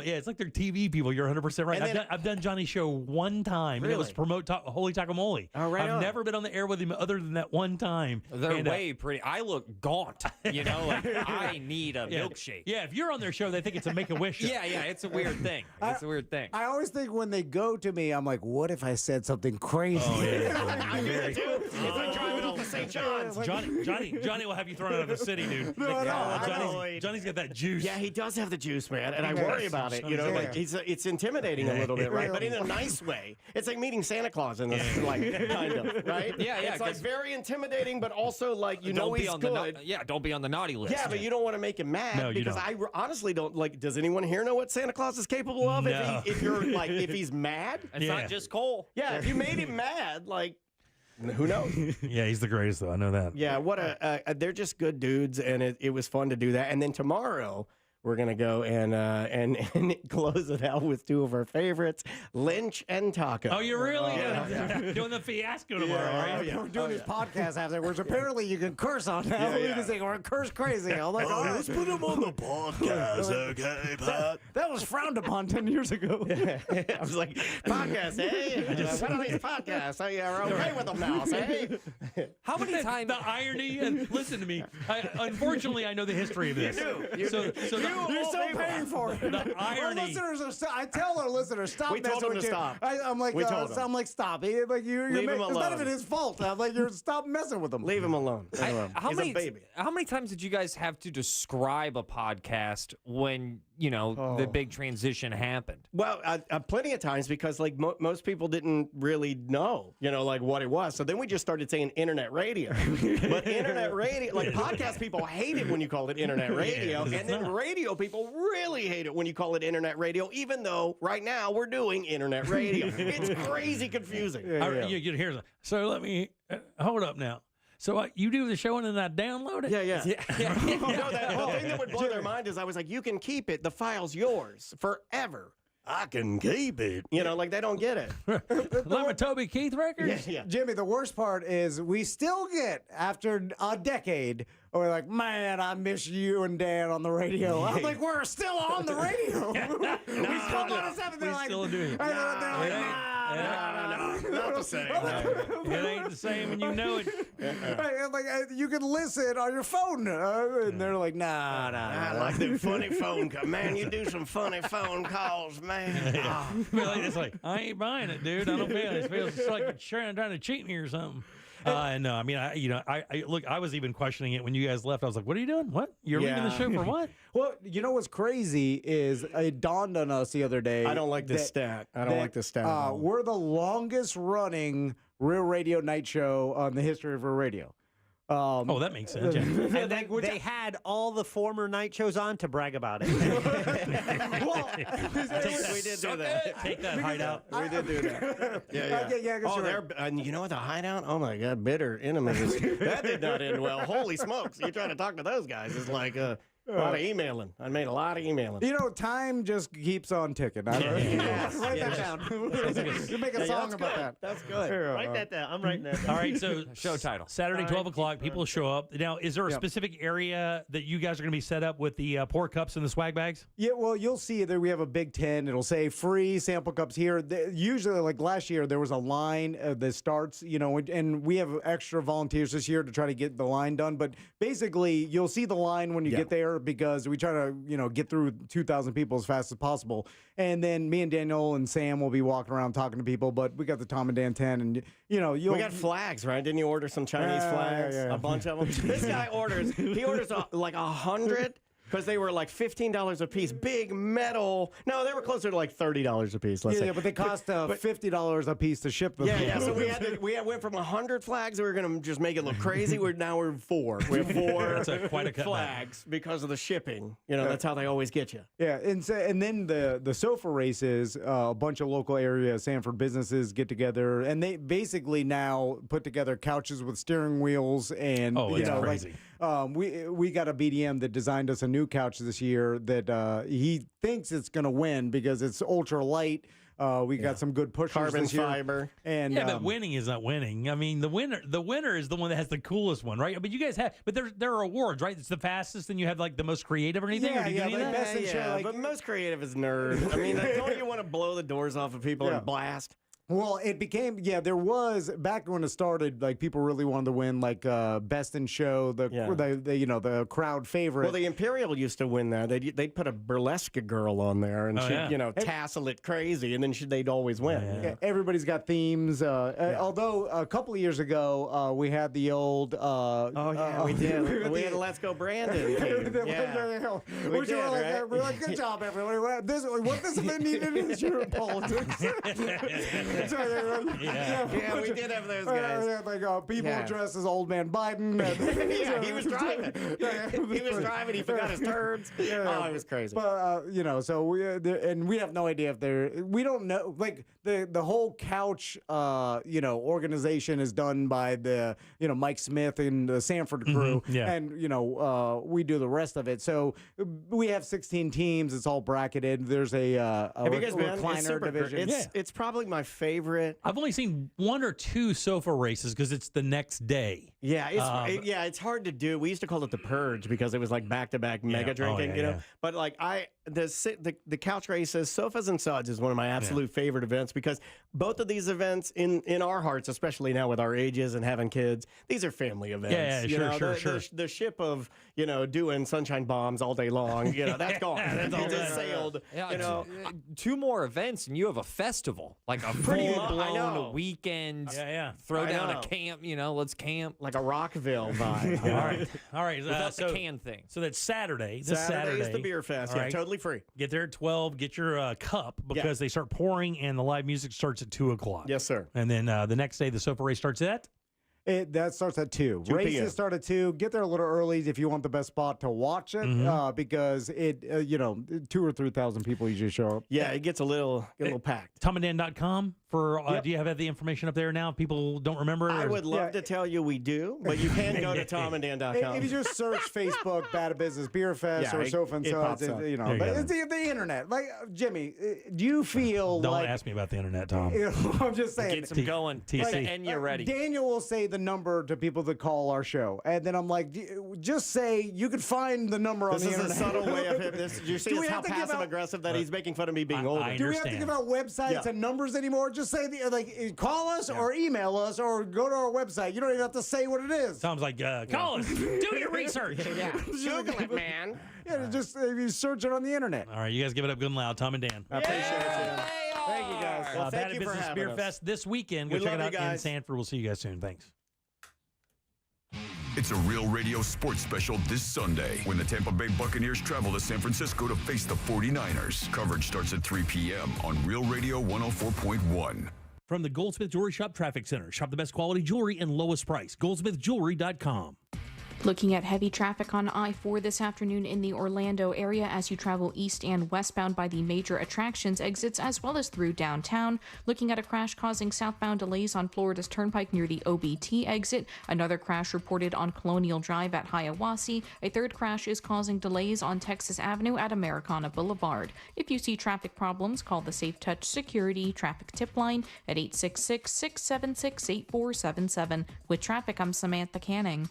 It's like they're TV people. You're 100% right. I've done Johnny's show one time, and it was to promote Holy Takamoli. I've never been on the air with him other than that one time. They're way pretty. I look gaunt, you know, I need a milkshake. Yeah, if you're on their show, they think it's a Make-A-Wish show. Yeah, it's a weird thing. It's a weird thing. I always think when they go to me, I'm like, what if I said something crazy? Oh, yeah. I do it too. It's like driving off to St. John's. Johnny will have you thrown out of the city, dude. Johnny's got that juice. Yeah, he does have the juice, man, and I worry about it. You know, it's intimidating a little bit, right? But in a nice way. It's like meeting Santa Claus in this, kind of, right? Yeah. It's like very intimidating, but also he's good. Don't be on the naughty list. Yeah, but you don't want to make him mad No, you because don't. I honestly don't does anyone here know what Santa Claus is capable of? No. If he's mad? It's not just Cole. Yeah, if you made him mad, who knows? Yeah, he's the greatest, though. I know that. Yeah, they're just good dudes, and it was fun to do that. And then tomorrow, we're going to go and close it out with two of our favorites, Lynch and Taco. Oh, you're really doing the fiasco tomorrow, right? We're doing this podcast afterwards. Apparently, you can curse on that. You can say, we're curse crazy. I'm like, let's put him on the podcast, okay, Pat? That was frowned upon 10 years ago. I was like, podcast, eh? What are these podcasts? Oh, yeah, we're okay with them now, say? How many times? The irony, and listen to me. Unfortunately, I know the history of this. You do. You're so paying for it. The irony. Our listeners are. I tell our listeners, stop. We told them to stop. I'm like, I'm like, stop. Leave him alone. It's not even his fault. I'm like, stop messing with him. Leave him alone. How many times did you guys have to describe a podcast when the big transition happened? Well, plenty of times because most people didn't really know, what it was. So then we just started saying internet radio. But internet radio, podcast people hate it when you call it internet radio, and then radio people really hate it when you call it internet radio. Even though right now we're doing internet radio, it's crazy confusing. So let me hold up now. So you do the show and then I download it? Yeah. The thing that would blow their mind is I was like, you can keep it. The file's yours forever. I can keep it. They don't get it. Like a Toby Keith record? Yeah. Jimmy, the worst part is we still get, after a decade, we're like, man, I miss you and Dan on the radio. I'm like, we're still on the radio. We still let us have it. They're like, still doing it. Not the same. It ain't the same, and you know it. You can listen on your phone. And they're like, nah. I like the funny phone call. Man, you do some funny phone calls, man. It's like, I ain't buying it, dude. I don't feel it. It feels like you're trying to cheat me or something. No, I mean, I was even questioning it when you guys left. I was like, what are you doing? What? You're leaving the show for what? Well, you know what's crazy is it dawned on us the other day. I don't like this stat. We're the longest running Real Radio night show on the history of Real Radio. That makes sense. Yeah. And they had all the former night shows on to brag about it. Well, we did do that. Take that, Hideout. We did do that. Yeah. And you know what, the Hideout? Oh my God, bitter enemies. That did not end well. Holy smokes! You're trying to talk to those guys. It's like, A lot of emailing. I made a lot of emailing. You know, time just keeps on ticking. I don't know. Write that down. You make a song about that. That's good. Write that down. I'm writing that down. All right, so show title. Saturday, 12 o'clock, people show up. Now, is there a specific area that you guys are going to be set up with the pour cups and the swag bags? Yeah, well, you'll see that we have a big tent. It'll say free sample cups here. Usually, like last year, there was a line that starts, you know, and we have extra volunteers this year to try to get the line done. But basically, you'll see the line when you get there because we try to, you know, get through 2,000 people as fast as possible. And then me and Daniel and Sam will be walking around talking to people. But we got the Tom and Dan tent, and you know, we got flags, right? Didn't you order some Chinese flags? A bunch of them. This guy orders. He orders like 100. Because they were like $15 a piece. Big metal. No, they were closer to like $30 a piece. Let's say. Yeah, but they cost $50 a piece to ship them. Yeah. So we went from 100 flags. We were going to just make it look crazy. Now we're 4. We have 4 quite a flags because of the shipping. You know, that's how they always get you. Yeah, and then the sofa races, a bunch of local area Sanford businesses get together, and they basically now put together couches with steering wheels, and you know, crazy. We got a BDM that designed us a new couch this year that he thinks it's going to win because it's ultra light. We got some good pushers Carbon this year. fiber. And but winning is not winning. I mean, the winner is the one that has the coolest one, right? But you guys have, but there are awards, right? It's the fastest, and you have like the most creative or anything. Or do you do any of that? best in show, but most creative is nerd. I mean, don't you want to blow the doors off of people and blast? Well, it became, there was, back when it started, like, people really wanted to win, like, Best in Show, the you know, the crowd favorite. Well, the Imperial used to win that. They'd put a burlesque girl on there, and she'd, you know, tassel it crazy, and then they'd always win. Yeah, everybody's got themes. Although, a couple of years ago, we had the old... we did. We had a Let's Go Brandon team. We're like, good job, everybody. What this event needed is your politics. We did have those guys. Like people dressed as old man Biden. He was driving. He was driving. He forgot his turds. Oh, it was crazy. But you know, so we have no idea if they're. We don't know. Like the whole couch, you know, organization is done by the Mike Smith and the Sanford crew, and you know we do the rest of it. So we have 16 teams. It's all bracketed. There's a have you guys been? recliner division. It's probably my favorite. I've only seen 1 or 2 sofa races because it's the next day. Yeah, it's hard to do. We used to call it the purge because it was like back-to-back mega drinking, you know. But like the couch races, Sofas and Suds is one of my absolute favorite events because both of these events in our hearts, especially now with our ages and having kids, these are family events. Sure. The ship of doing sunshine bombs all day long, that's gone. It just sailed. Yeah, you know, 2 more events and you have a festival, like a full-blown weekend. Throw down a camp. Let's camp like a Rockville vibe. All right. Without the can thing. So that's Saturday. Saturday is the beer fest. Yeah, totally free. Get there at 12. Get your cup because they start pouring and the live music starts at 2 o'clock. Yes, sir. And then the next day, the sofa race starts at? That starts at 2. 2 p.m. Races start at 2. Get there a little early if you want the best spot to watch it, because it, 2,000 or 3,000 people usually show up. Yeah, it gets a little packed. TomandDan.com for. Do you have the information up there now? People don't remember. I would love to tell you we do, but you can go to TomandDan.com. If you just search Facebook, Bad Business Beer Fest or Sofa and Suds, but it's the internet. Like Jimmy, do you feel Don't ask me about the internet, Tom. I'm just saying. Get some going, TC, and you're ready. Daniel will say the number to people that call our show, and then I'm like, just say you could find the number on the internet. This is a subtle way of him. You see how passive aggressive that he's making fun of me being older. Do we have to give out websites and numbers anymore? Just say call us or email us or go to our website. You don't even have to say what it is. Tom's like, call us. Do your research. Google it, man. Yeah, just you search it on the internet. All right, you guys give it up good and loud. Tom and Dan. I appreciate it. Thank you guys. Well, thank you for Business having Beer us. Fest this weekend. Go We check love it out you guys. in Sanford. We'll see you guys soon. Thanks. It's a Real Radio sports special this Sunday when the Tampa Bay Buccaneers travel to San Francisco to face the 49ers. Coverage starts at 3 p.m. on Real Radio 104.1. From the Goldsmith Jewelry Shop Traffic Center. Shop the best quality jewelry and lowest price. GoldsmithJewelry.com. Looking at heavy traffic on I-4 this afternoon in the Orlando area as you travel east and westbound by the major attractions exits as well as through downtown. Looking at a crash causing southbound delays on Florida's Turnpike near the OBT exit. Another crash reported on Colonial Drive at Hiawassee. A third crash is causing delays on Texas Avenue at Americana Boulevard. If you see traffic problems, call the Safe Touch Security Traffic Tip Line at 866-676-8477. With traffic, I'm Samantha Canning.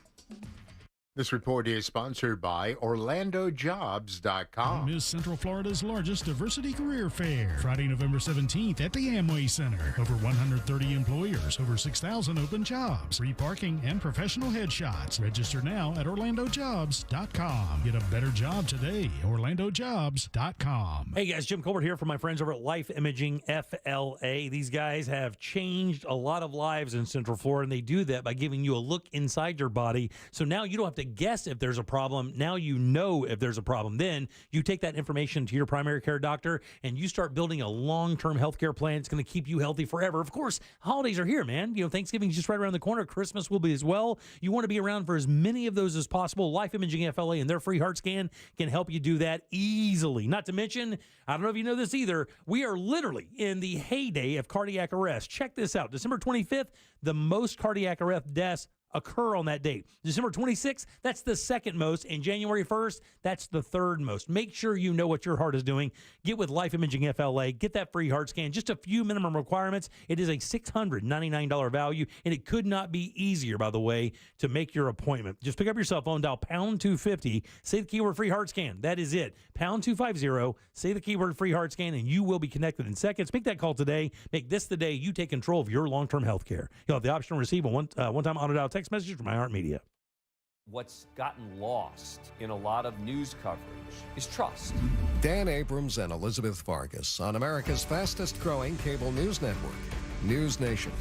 This report is sponsored by OrlandoJobs.com. Is Central Florida's largest diversity career fair. Friday, November 17th at the Amway Center. Over 130 employers, over 6,000 open jobs, free parking, and professional headshots. Register now at OrlandoJobs.com. Get a better job today. OrlandoJobs.com. Hey guys, Jim Colbert here from my friends over at Life Imaging FLA. These guys have changed a lot of lives in Central Florida, and they do that by giving you a look inside your body. So now you don't have to guess if there's a problem. Now you know if there's a problem. Then you take that information to your primary care doctor and you start building a long-term healthcare plan. It's going to keep you healthy forever. Of course, holidays are here, man. You know, Thanksgiving's just right around the corner. Christmas will be as well. You want to be around for as many of those as possible. Life Imaging FLA and their free heart scan can help you do that easily. Not to mention, I don't know if you know this either, we are literally in the heyday of cardiac arrest. Check this out. December 25th, the most cardiac arrest deaths occur on that date. December 26th, that's the second most, and January 1st, that's the third most. Make sure you know what your heart is doing. Get with Life Imaging FLA. Get that free heart scan. Just a few minimum requirements. It is a $699 value, and it could not be easier, by the way, to make your appointment. Just pick up your cell phone, dial pound 250, say the keyword free heart scan. That is it. Pound 250, say the keyword free heart scan, and you will be connected in seconds. Make that call today. Make this the day you take control of your long-term health care. You'll have the option to receive a one-time auto-dial text message from iHeartMedia. What's gotten lost in a lot of news coverage is trust. Dan Abrams and Elizabeth Vargas on America's fastest growing cable news network, News Nation.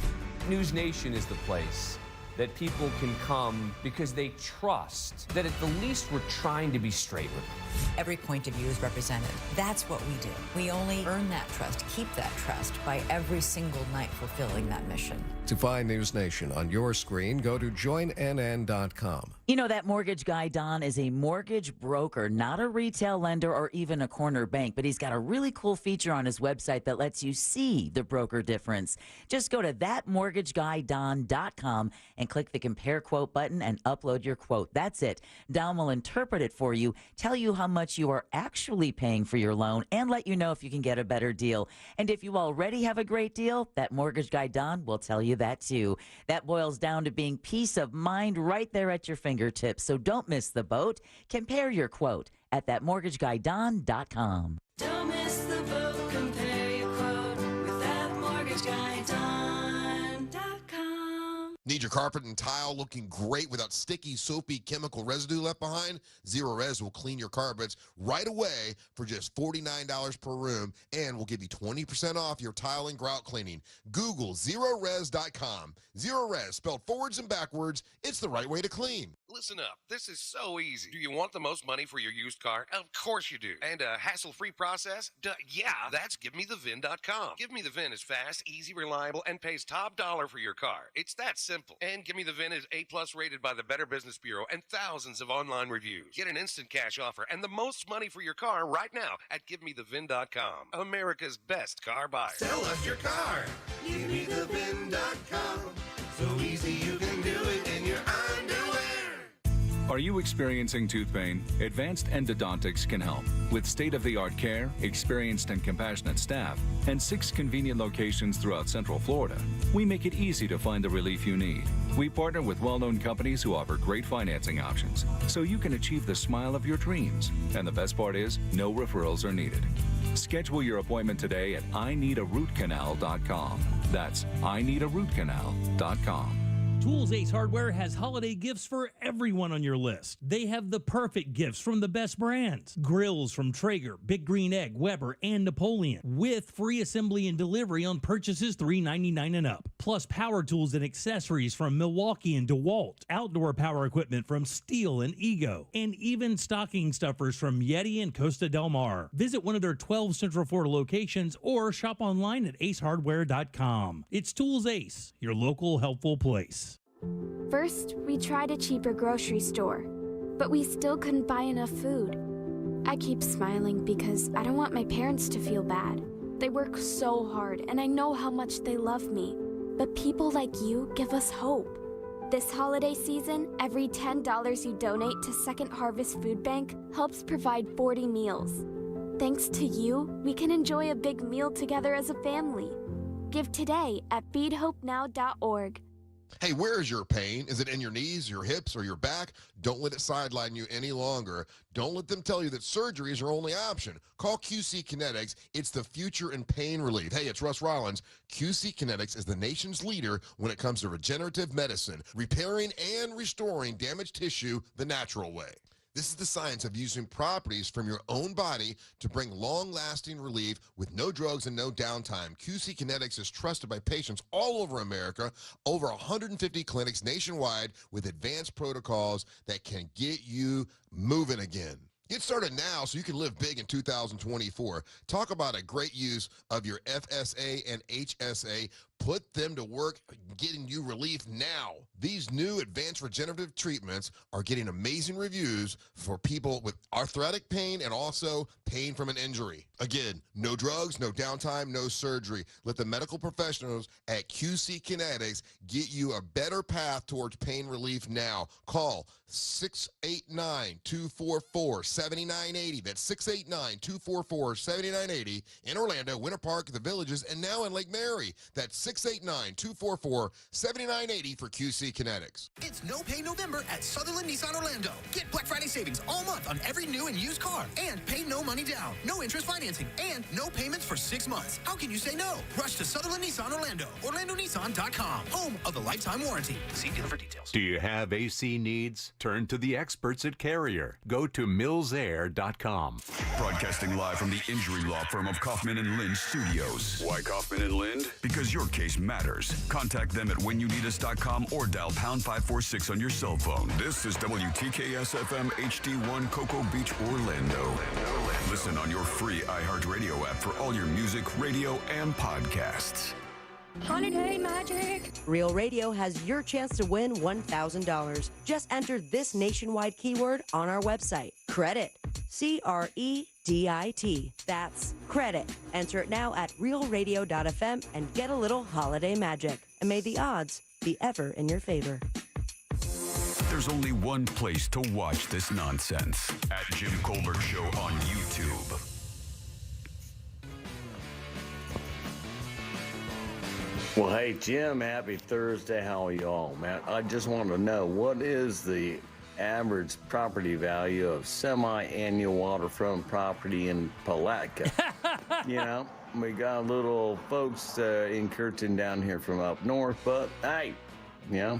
News Nation is the place that people can come because they trust that at the least we're trying to be straight with them. Every point of view is represented. That's what we do. We only earn that trust, keep that trust by every single night fulfilling that mission. To find News Nation on your screen, go to joinnn.com. You know, that mortgage guy, Don, is a mortgage broker, not a retail lender or even a corner bank, but he's got a really cool feature on his website that lets you see the broker difference. Just go to thatmortgagguydon.com and click the compare quote button and upload your quote. That's it. Don will interpret it for you, tell you how much you are actually paying for your loan, and let you know if you can get a better deal. And if you already have a great deal, that mortgage guy, Don, will tell you that too. That boils down to being peace of mind right there at your fingertips. So don't miss the boat. Compare your quote at thatmortgageguydon.com. Don't miss the boat. Compare your quote with thatmortgageguydon.com. Need your carpet and tile looking great without sticky, soapy, chemical residue left behind? Zero Res will clean your carpets right away for just $49 per room, and will give you 20% off your tile and grout cleaning. Google ZeroRes.com. Zero Res, spelled forwards and backwards. It's the right way to clean. Listen up. This is so easy. Do you want the most money for your used car? Of course you do. And a hassle-free process? Yeah, that's GiveMeTheVin.com. Give Me the VIN is fast, easy, reliable, and pays top dollar for your car. It's that simple. And Give Me the VIN is A+ rated by the Better Business Bureau and thousands of online reviews. Get an instant cash offer and the most money for your car right now at GiveMeTheVin.com. America's best car buyer. Sell us your car. GiveMeTheVin.com. So easy you can do it in your underwear. Are you experiencing tooth pain? Advanced Endodontics can help. With state-of-the-art care, experienced and compassionate staff, and 6 convenient locations throughout Central Florida, we make it easy to find the relief you need. We partner with well-known companies who offer great financing options, so you can achieve the smile of your dreams. And the best part is, no referrals are needed. Schedule your appointment today at IneedARootCanal.com. That's IneedARootCanal.com. Tools Ace Hardware has holiday gifts for everyone on your list. They have the perfect gifts from the best brands. Grills from Traeger, Big Green Egg, Weber, and Napoleon, with free assembly and delivery on purchases $3.99 and up. Plus power tools and accessories from Milwaukee and DeWalt, outdoor power equipment from Steel and Ego, and even stocking stuffers from Yeti and Costa Del Mar. Visit one of their 12 Central Florida locations or shop online at acehardware.com. It's Tools Ace, your local helpful place. First, we tried a cheaper grocery store, but we still couldn't buy enough food. I keep smiling because I don't want my parents to feel bad. They work so hard, and I know how much they love me. But people like you give us hope. This holiday season, every $10 you donate to Second Harvest Food Bank helps provide 40 meals. Thanks to you, we can enjoy a big meal together as a family. Give today at feedhopenow.org. Hey, where is your pain? Is it in your knees, your hips, or your back? Don't let it sideline you any longer. Don't let them tell you that surgery is your only option. Call QC Kinetics. It's the future in pain relief. Hey, it's Russ Rollins. QC Kinetics is the nation's leader when it comes to regenerative medicine, repairing and restoring damaged tissue the natural way. This is the science of using properties from your own body to bring long-lasting relief with no drugs and no downtime. QC Kinetics is trusted by patients all over America, over 150 clinics nationwide with advanced protocols that can get you moving again. Get started now so you can live big in 2024. Talk about a great use of your FSA and HSA. Put them to work getting you relief now. These new advanced regenerative treatments are getting amazing reviews for people with arthritic pain and also pain from an injury. Again, no drugs, no downtime, no surgery. Let the medical professionals at QC Kinetics get you a better path towards pain relief now. Call 689-244-7980. That's 689-244-7980 in Orlando, Winter Park, the Villages, and now in Lake Mary. That's 689-244-7980 for QC Kinetics. It's No Pay November at Sutherland Nissan Orlando. Get Black Friday savings all month on every new and used car. And pay no money down, no interest financing, and no payments for 6 months. How can you say no? Rush to Sutherland Nissan Orlando, OrlandoNissan.com, home of the lifetime warranty. See dealer for details. Do you have AC needs? Turn to the experts at Carrier. Go to millsair.com. Broadcasting live from the injury law firm of Kaufman and Lind Studios. Why Kaufman and Lind? Because your case matters. Contact them at whenyouneedus.com or dial pound 546 on your cell phone. This is WTKS FM HD1 Cocoa Beach, Orlando. Listen on your free iHeartRadio app for all your music, radio, and podcasts. Holiday magic. Real Radio has your chance to win $1,000. Just enter this nationwide keyword on our website. Credit. CREDIT. That's credit. Enter it now at realradio.fm and get a little holiday magic. And may the odds be ever in your favor. There's only one place to watch this nonsense. At Jim Colbert Show on YouTube. Well, hey, Jim, happy Thursday. How are y'all, man? I just want to know, what is the average property value of semi-annual waterfront property in Palatka? You know, we got little folks in Curtin down here from up north, but hey, you know,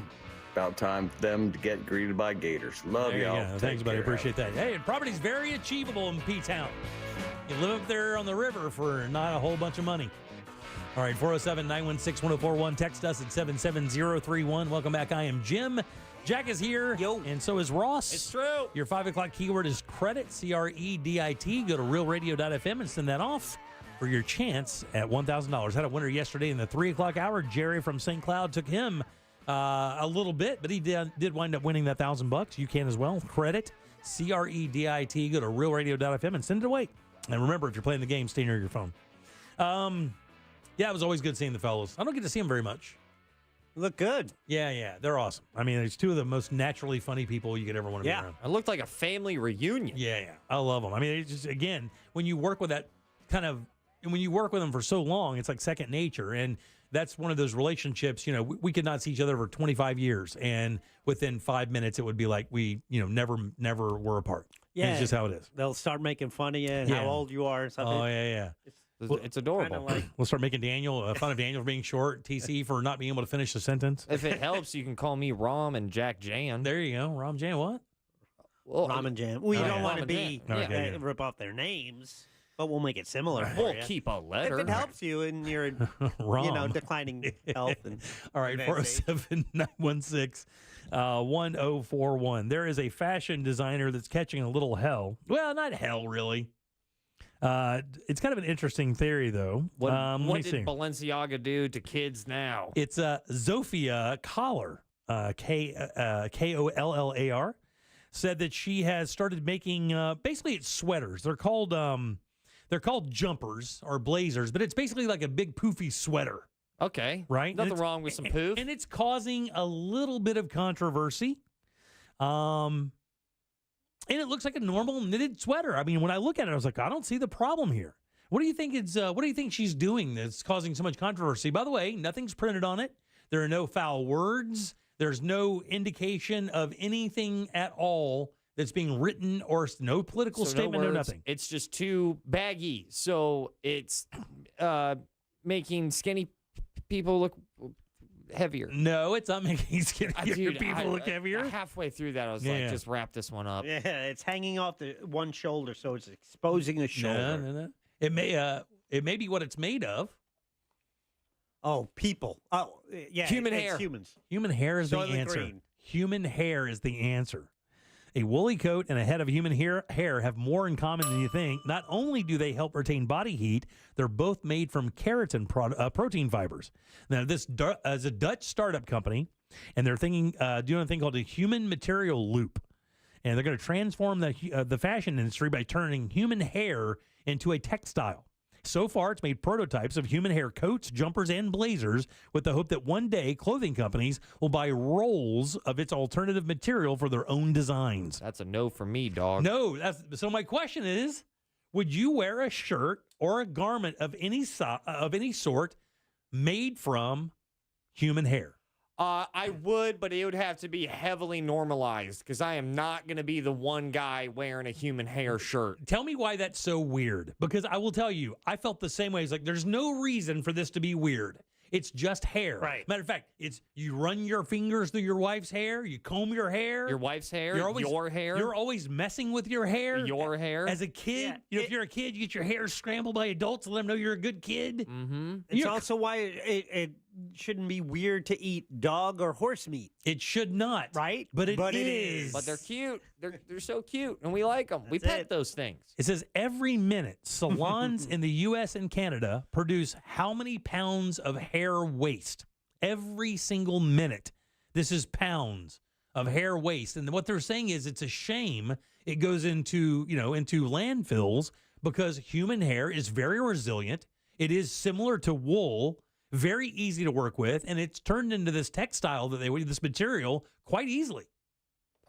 about time for them to get greeted by gators. Love y'all. Yeah, thanks, buddy. Appreciate that. Hey, and property's very achievable in P-Town. You live up there on the river for not a whole bunch of money. All right, 407-916-1041. Text us at 77031. Welcome back. I am Jim. Jack is here. Yo. And so is Ross. It's true. Your 5 o'clock keyword is credit, C-R-E-D-I-T. Go to realradio.fm and send that off for your chance at $1,000. Had a winner yesterday in the 3 o'clock hour. Jerry from St. Cloud. Took him a little bit, but he did wind up winning that $1,000. You can as well. Credit, C-R-E-D-I-T. Go to realradio.fm and send it away. And remember, if you're playing the game, stay near your phone. Yeah, it was always good seeing the fellows. I don't get to see them very much. Look good. Yeah, they're awesome. I mean, there's two of the most naturally funny people you could ever want to be around. It looked like a family reunion. Yeah, I love them. I mean, it's just, again, when you work with that kind of, and when you work with them for so long, it's like second nature. And that's one of those relationships, you know, we could not see each other for 25 years. And within 5 minutes, it would be like we, never were apart. Yeah. And it's just how it is. They'll start making fun of you and how old you are and stuff. Oh, yeah. It's adorable. We'll start making fun of Daniel for being short, TC for not being able to finish the sentence. If it helps, you can call me Rom and Jack Jan. There you go. Rom Jan, what? Well, Rom and Jam. We don't want to Okay. rip off their names, but we'll make it similar. We'll keep a letter. If it helps you in your declining health. And all right, 407-916-1041. There is a fashion designer that's catching a little hell. Well, not hell, really. It's kind of an interesting theory, though. What did Balenciaga do to kids now? It's a Zofia collar. Kollar, said that she has started making basically it's sweaters. They're called jumpers or blazers, but it's basically like a big poofy sweater. Okay. Right? Nothing wrong with some poof. And it's causing a little bit of controversy. And it looks like a normal knitted sweater. I mean, when I look at it, I was like, I don't see the problem here. What do you think what do you think she's doing that's causing so much controversy? By the way, nothing's printed on it. There are no foul words. There's no indication of anything at all that's being written or no political statement, no nothing. It's just too baggy. So it's making skinny people look heavier. No, it's not making skinny people look heavier. Halfway through that, I was like, just wrap this one up. Yeah, it's hanging off the one shoulder, so it's exposing the shoulder. No. It may be what it's made of. Oh, people. Oh, yeah. Human it's hair. Humans. Human hair is the Soylent answer. Green. Human hair is the answer. A woolly coat and a head of human hair have more in common than you think. Not only do they help retain body heat, they're both made from keratin protein fibers. Now, this is a Dutch startup company, and they're doing a thing called a human material loop. And they're going to transform the fashion industry by turning human hair into a textile. So far, it's made prototypes of human hair coats, jumpers, and blazers with the hope that one day clothing companies will buy rolls of its alternative material for their own designs. That's a no for me, dog. No. So my question is, would you wear a shirt or a garment of any sort made from human hair? I would, but it would have to be heavily normalized because I am not going to be the one guy wearing a human hair shirt. Tell me why that's so weird. Because I will tell you, I felt the same way. It's like, there's no reason for this to be weird. It's just hair. Right. Matter of fact, it's you run your fingers through your wife's hair, you comb your hair. Your wife's hair, your hair. You're always messing with your hair. Your hair. As a kid, if you're a kid, you get your hair scrambled by adults to let them know you're a good kid. Mm-hmm. It's also why it shouldn't be weird to eat dog or horse meat. It should not. Right? But it is. But they're cute. They're so cute, and we like them. We pet those things. It says every minute, salons in the U.S. and Canada produce how many pounds of hair waste? Every single minute. This is pounds of hair waste. And what they're saying is it's a shame it goes into landfills because human hair is very resilient. It is similar to wool, very easy to work with, and it's turned into this textile that this material quite easily.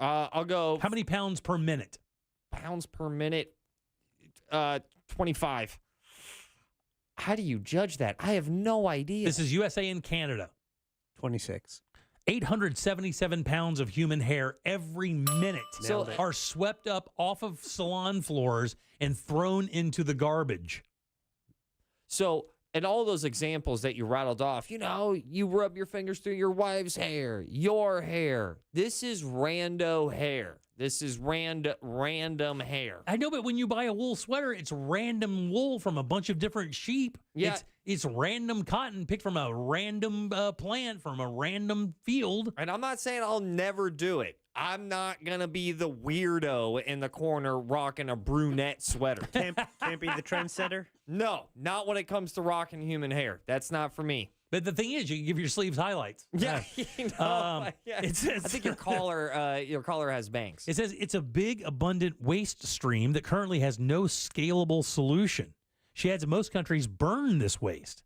I'll go. How many pounds per minute? Pounds per minute, 25. How do you judge that? I have no idea. This is USA and Canada. 26. 877 pounds of human hair every minute are swept up off of salon floors and thrown into the garbage. So, in all those examples that you rattled off, you rub your fingers through your wife's hair, your hair. This is rando hair. This is random hair. I know, but when you buy a wool sweater, it's random wool from a bunch of different sheep. Yeah. It's random cotton picked from a random plant from a random field. And I'm not saying I'll never do it. I'm not going to be the weirdo in the corner rocking a brunette sweater. Can't be the trendsetter? No, not when it comes to rocking human hair. That's not for me. But the thing is, you can give your sleeves highlights. Yeah, It says, I think your collar has bangs. It says it's a big, abundant waste stream that currently has no scalable solution. She adds most countries burn this waste.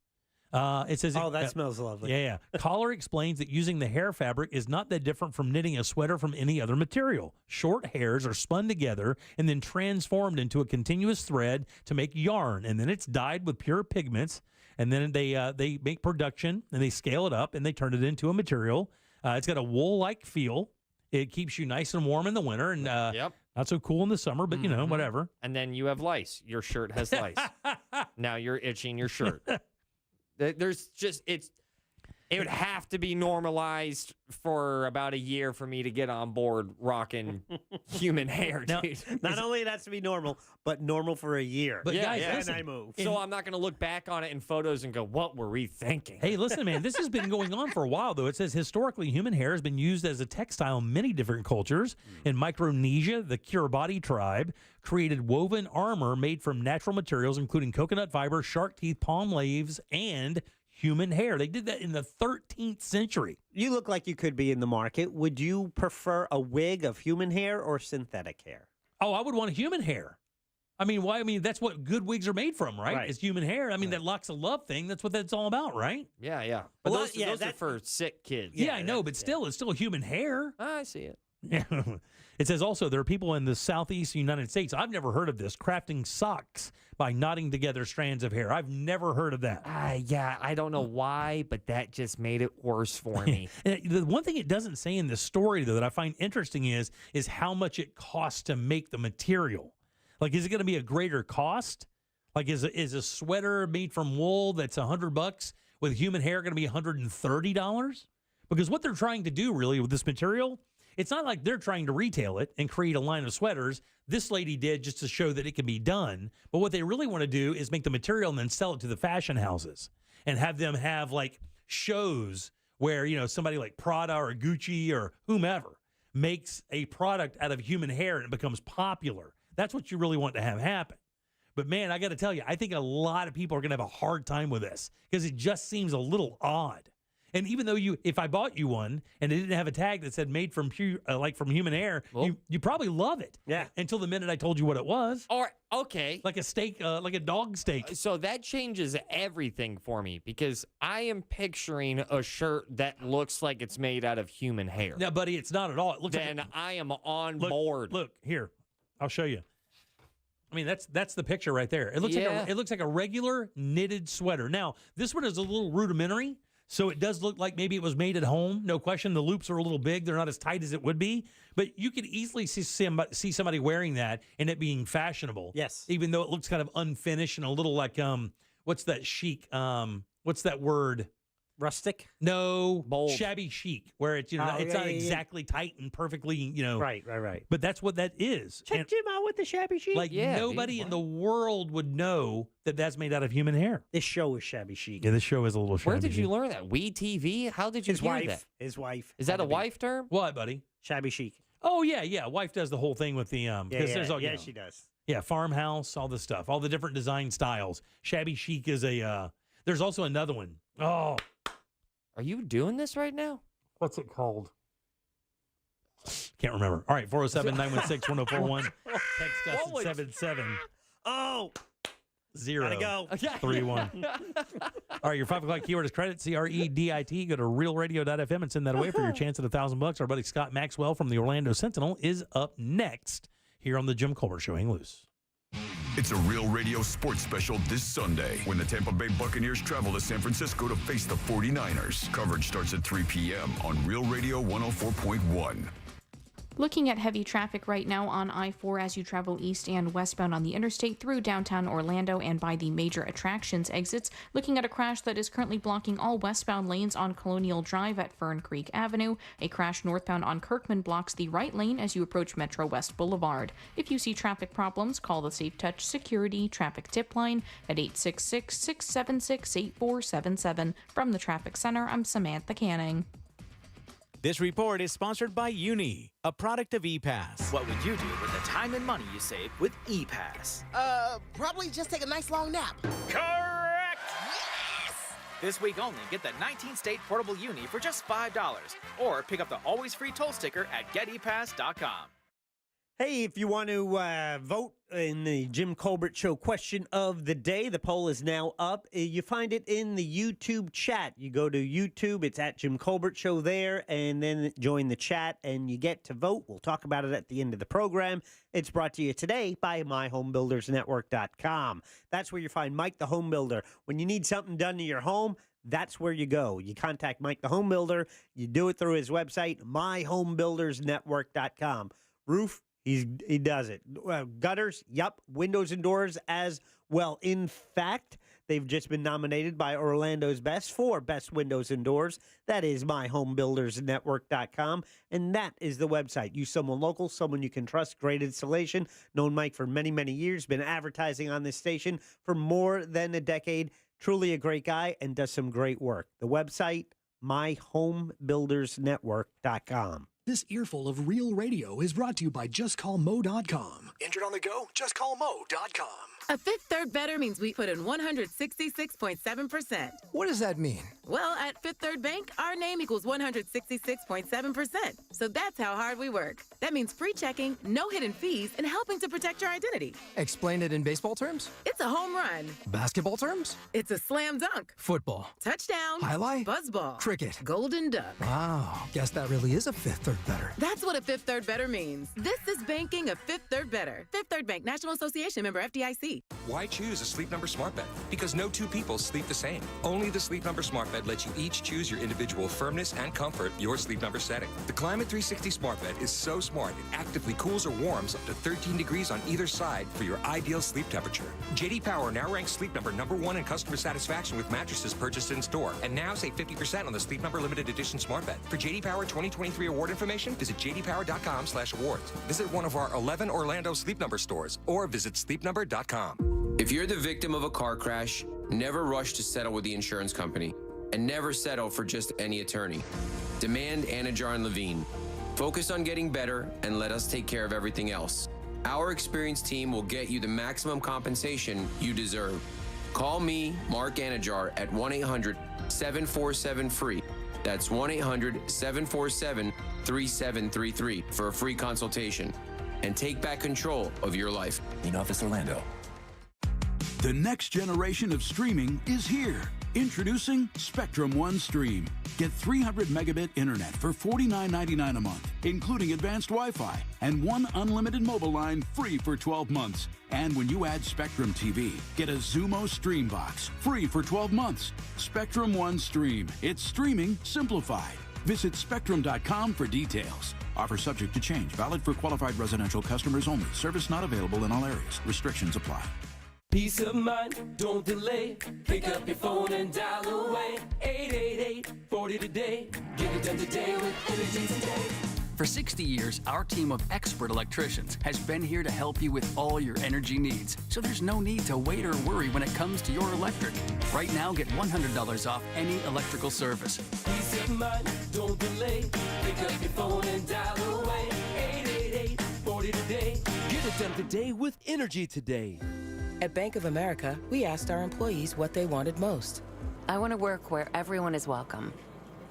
It says, that smells lovely. Yeah. Collar explains that using the hair fabric is not that different from knitting a sweater from any other material. Short hairs are spun together and then transformed into a continuous thread to make yarn, and then it's dyed with pure pigments. And then they make production, and they scale it up, and they turn it into a material. It's got a wool-like feel. It keeps you nice and warm in the winter, and not so cool in the summer, but, whatever. And then you have lice. Your shirt has lice. Now you're itching your shirt. It would have to be normalized for about a year for me to get on board rocking human hair, dude. Not only it has to be normal, but normal for a year. But guys, listen, I move. So I'm not going to look back on it in photos and go, what were we thinking? Hey, listen, man, this has been going on for a while, though. It says historically human hair has been used as a textile in many different cultures. In Micronesia, the Kiribati tribe created woven armor made from natural materials, including coconut fiber, shark teeth, palm leaves, and human hair. They did that in the 13th century. You look like you could be in the market. Would you prefer a wig of human hair or synthetic hair? Oh, I would want human hair. I mean, why? I mean, that's what good wigs are made from, right? It's human hair. I mean, that locks of love thing, that's what that's all about, right? Yeah, yeah. But Well, those are for sick kids. Yeah, I know, but still, it's still human hair. I see it. Yeah. It says also there are people in the southeast United States. I've never heard of this, crafting socks by knotting together strands of hair. I've never heard of that. Yeah, I don't know why, but that just made it worse for me. The one thing it doesn't say in this story, though, that I find interesting is how much it costs to make the material. Like, is it going to be a greater cost? Like, is a sweater made from wool that's $100 with human hair going to be $130? Because what they're trying to do really with this material, it's not like they're trying to retail it and create a line of sweaters. This lady did just to show that it can be done. But what they really want to do is make the material and then sell it to the fashion houses and have them have like shows where, you know, somebody like Prada or Gucci or whomever makes a product out of human hair and it becomes popular. That's what you really want to have happen. But man, I got to tell you, I think a lot of people are going to have a hard time with this because it just seems a little odd. And even though if I bought you one and it didn't have a tag that said made from from human hair, you probably love it. Yeah. Until the minute I told you what it was. Or okay, like a steak, like a dog steak. So that changes everything for me because I am picturing a shirt that looks like it's made out of human hair. No, buddy, it's not at all. It looks then like I am on board. Look here, I'll show you. I mean, that's the picture right there. It looks like it looks like a regular knitted sweater. Now, this one is a little rudimentary. So it does look like maybe it was made at home. No question. The loops are a little big. They're not as tight as it would be. But you could easily see somebody wearing that and it being fashionable. Yes. Even though it looks kind of unfinished and a little like, what's that chic? What's that word? Rustic? No. Bold. Shabby chic, where it's, you know, it's not exactly tight and perfectly, you know. Right. But that's what that is. Check Jim out with the shabby chic. Like nobody in the world would know that that's made out of human hair. This show is shabby chic. Yeah, this show is a little shabby. Where did you learn that? We TV? How did you hear that? His wife. Is that a wife term? What, buddy? Shabby chic. Oh, yeah. Wife does the whole thing with the She does. Yeah, farmhouse, all the stuff, all the different design styles. Shabby chic is there's also another one. Oh. Are you doing this right now? What's it called? Can't remember. All right, 407-916-1041. Text us at 77. Oh. 0 Gotta go. 31. All right, your 5 o'clock keyword is credit, CREDIT. Go to realradio.fm and send that away for your chance at $1,000. Our buddy Scott Maxwell from the Orlando Sentinel is up next here on the Jim Colbert Show. Hang loose. It's a Real Radio sports special this Sunday when the Tampa Bay Buccaneers travel to San Francisco to face the 49ers. Coverage starts at 3 p.m. on Real Radio 104.1. Looking at heavy traffic right now on I-4 as you travel east and westbound on the interstate through downtown Orlando and by the major attractions exits. Looking at a crash that is currently blocking all westbound lanes on Colonial Drive at Fern Creek Avenue. A crash northbound on Kirkman blocks the right lane as you approach Metro West Boulevard. If you see traffic problems, call the Safe Touch Security Traffic Tip Line at 866-676-8477. From the Traffic Center, I'm Samantha Canning. This report is sponsored by Uni, a product of ePass. What would you do with the time and money you save with ePass? Probably just take a nice long nap. Correct! Yes! This week only, get the 19-state portable Uni for just $5. Or pick up the always free toll sticker at getepass.com. Hey, if you want to vote in the Jim Colbert Show question of the day, the poll is now up. You find it in the YouTube chat. You go to YouTube, it's at Jim Colbert Show there, and then join the chat, and you get to vote. We'll talk about it at the end of the program. It's brought to you today by MyHomeBuildersNetwork.com. That's where you find Mike the Home Builder. When you need something done to your home, that's where you go. You contact Mike the Home Builder. You do it through his website, MyHomeBuildersNetwork.com. Roof, he does it. Gutters, yep. Windows and doors as well. In fact, they've just been nominated by Orlando's Best for Best Windows and Doors. That is myhomebuildersnetwork.com, and that is the website. Use someone local, someone you can trust. Great installation. Known Mike for many, many years. Been advertising on this station for more than a decade. Truly a great guy and does some great work. The website, myhomebuildersnetwork.com. This earful of Real Radio is brought to you by JustCallMo.com. Injured on the go? JustCallMo.com. A Fifth Third Better means we put in 166.7%. What does that mean? Well, at Fifth Third Bank, our name equals 166.7%. So that's how hard we work. That means free checking, no hidden fees, and helping to protect your identity. Explain it in baseball terms? It's a home run. Basketball terms? It's a slam dunk. Football. Touchdown. Highlight? Buzzball. Cricket. Golden duck. Wow, guess that really is a Fifth Third Better. That's what a Fifth Third Better means. This is banking a Fifth Third Better. Fifth Third Bank, National Association, member FDIC. Why choose a Sleep Number smart bed? Because no two people sleep the same. Only the Sleep Number smart bed lets you each choose your individual firmness and comfort, your Sleep Number setting. The Climate 360 smart bed is so smart it actively cools or warms up to 13 degrees on either side for your ideal sleep temperature. JD Power now ranks Sleep Number #1 in customer satisfaction with mattresses purchased in store. And now save 50% on the Sleep Number limited edition smart bed. For JD Power 2023 award information, visit jdpower.com/awards. Visit one of our 11 Orlando Sleep Number stores or visit sleepnumber.com. If you're the victim of a car crash, never rush to settle with the insurance company and never settle for just any attorney. Demand Anajar and Levine. Focus on getting better and let us take care of everything else. Our experienced team will get you the maximum compensation you deserve. Call me, Mark Anajar, at 1-800-747-FREE. That's 1-800-747-3733 for a free consultation. And take back control of your life. In Office Orlando. The next generation of streaming is here. Introducing Spectrum One Stream. Get 300 megabit internet for $49.99 a month, including advanced Wi-Fi, and one unlimited mobile line free for 12 months. And when you add Spectrum TV, get a Zumo Stream Box free for 12 months. Spectrum One Stream. It's streaming simplified. Visit spectrum.com for details. Offer subject to change. Valid for qualified residential customers only. Service not available in all areas. Restrictions apply. Peace of mind, don't delay. Pick up your phone and dial away. 888-40 today. Get it done today with Energy Today. For 60 years, our team of expert electricians has been here to help you with all your energy needs. So there's no need to wait or worry when it comes to your electric. Right now, get $100 off any electrical service. Peace of mind, don't delay. Pick up your phone and dial away. 888-40 today. Get it done today with Energy Today. At Bank of America, we asked our employees what they wanted most. I want to work where everyone is welcome.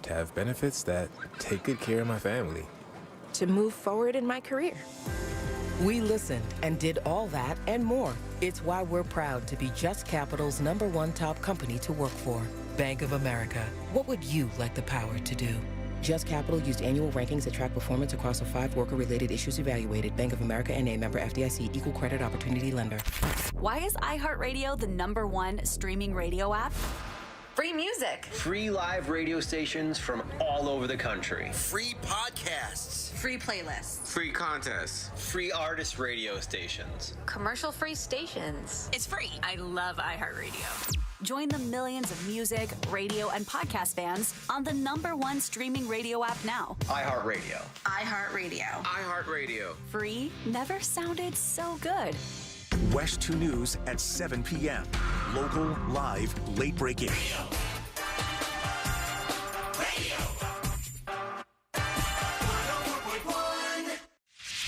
To have benefits that take good care of my family. To move forward in my career. We listened and did all that and more. It's why we're proud to be Just Capital's #1 top company to work for. Bank of America. What would you like the power to do? Just Capital used annual rankings that track performance across the 5 worker-related issues evaluated. Bank of America N.A. member FDIC, equal credit opportunity lender. Why is iHeartRadio the #1 streaming radio app? Free music. Free live radio stations from all over the country. Free podcasts. Free playlists. Free contests. Free artist radio stations. Commercial-free stations. It's free. I love iHeartRadio. Join the millions of music, radio, and podcast fans on the #1 streaming radio app now. iHeartRadio. iHeartRadio. iHeartRadio. Free never sounded so good. West 2 News at 7 p.m. Local, live, late breaking.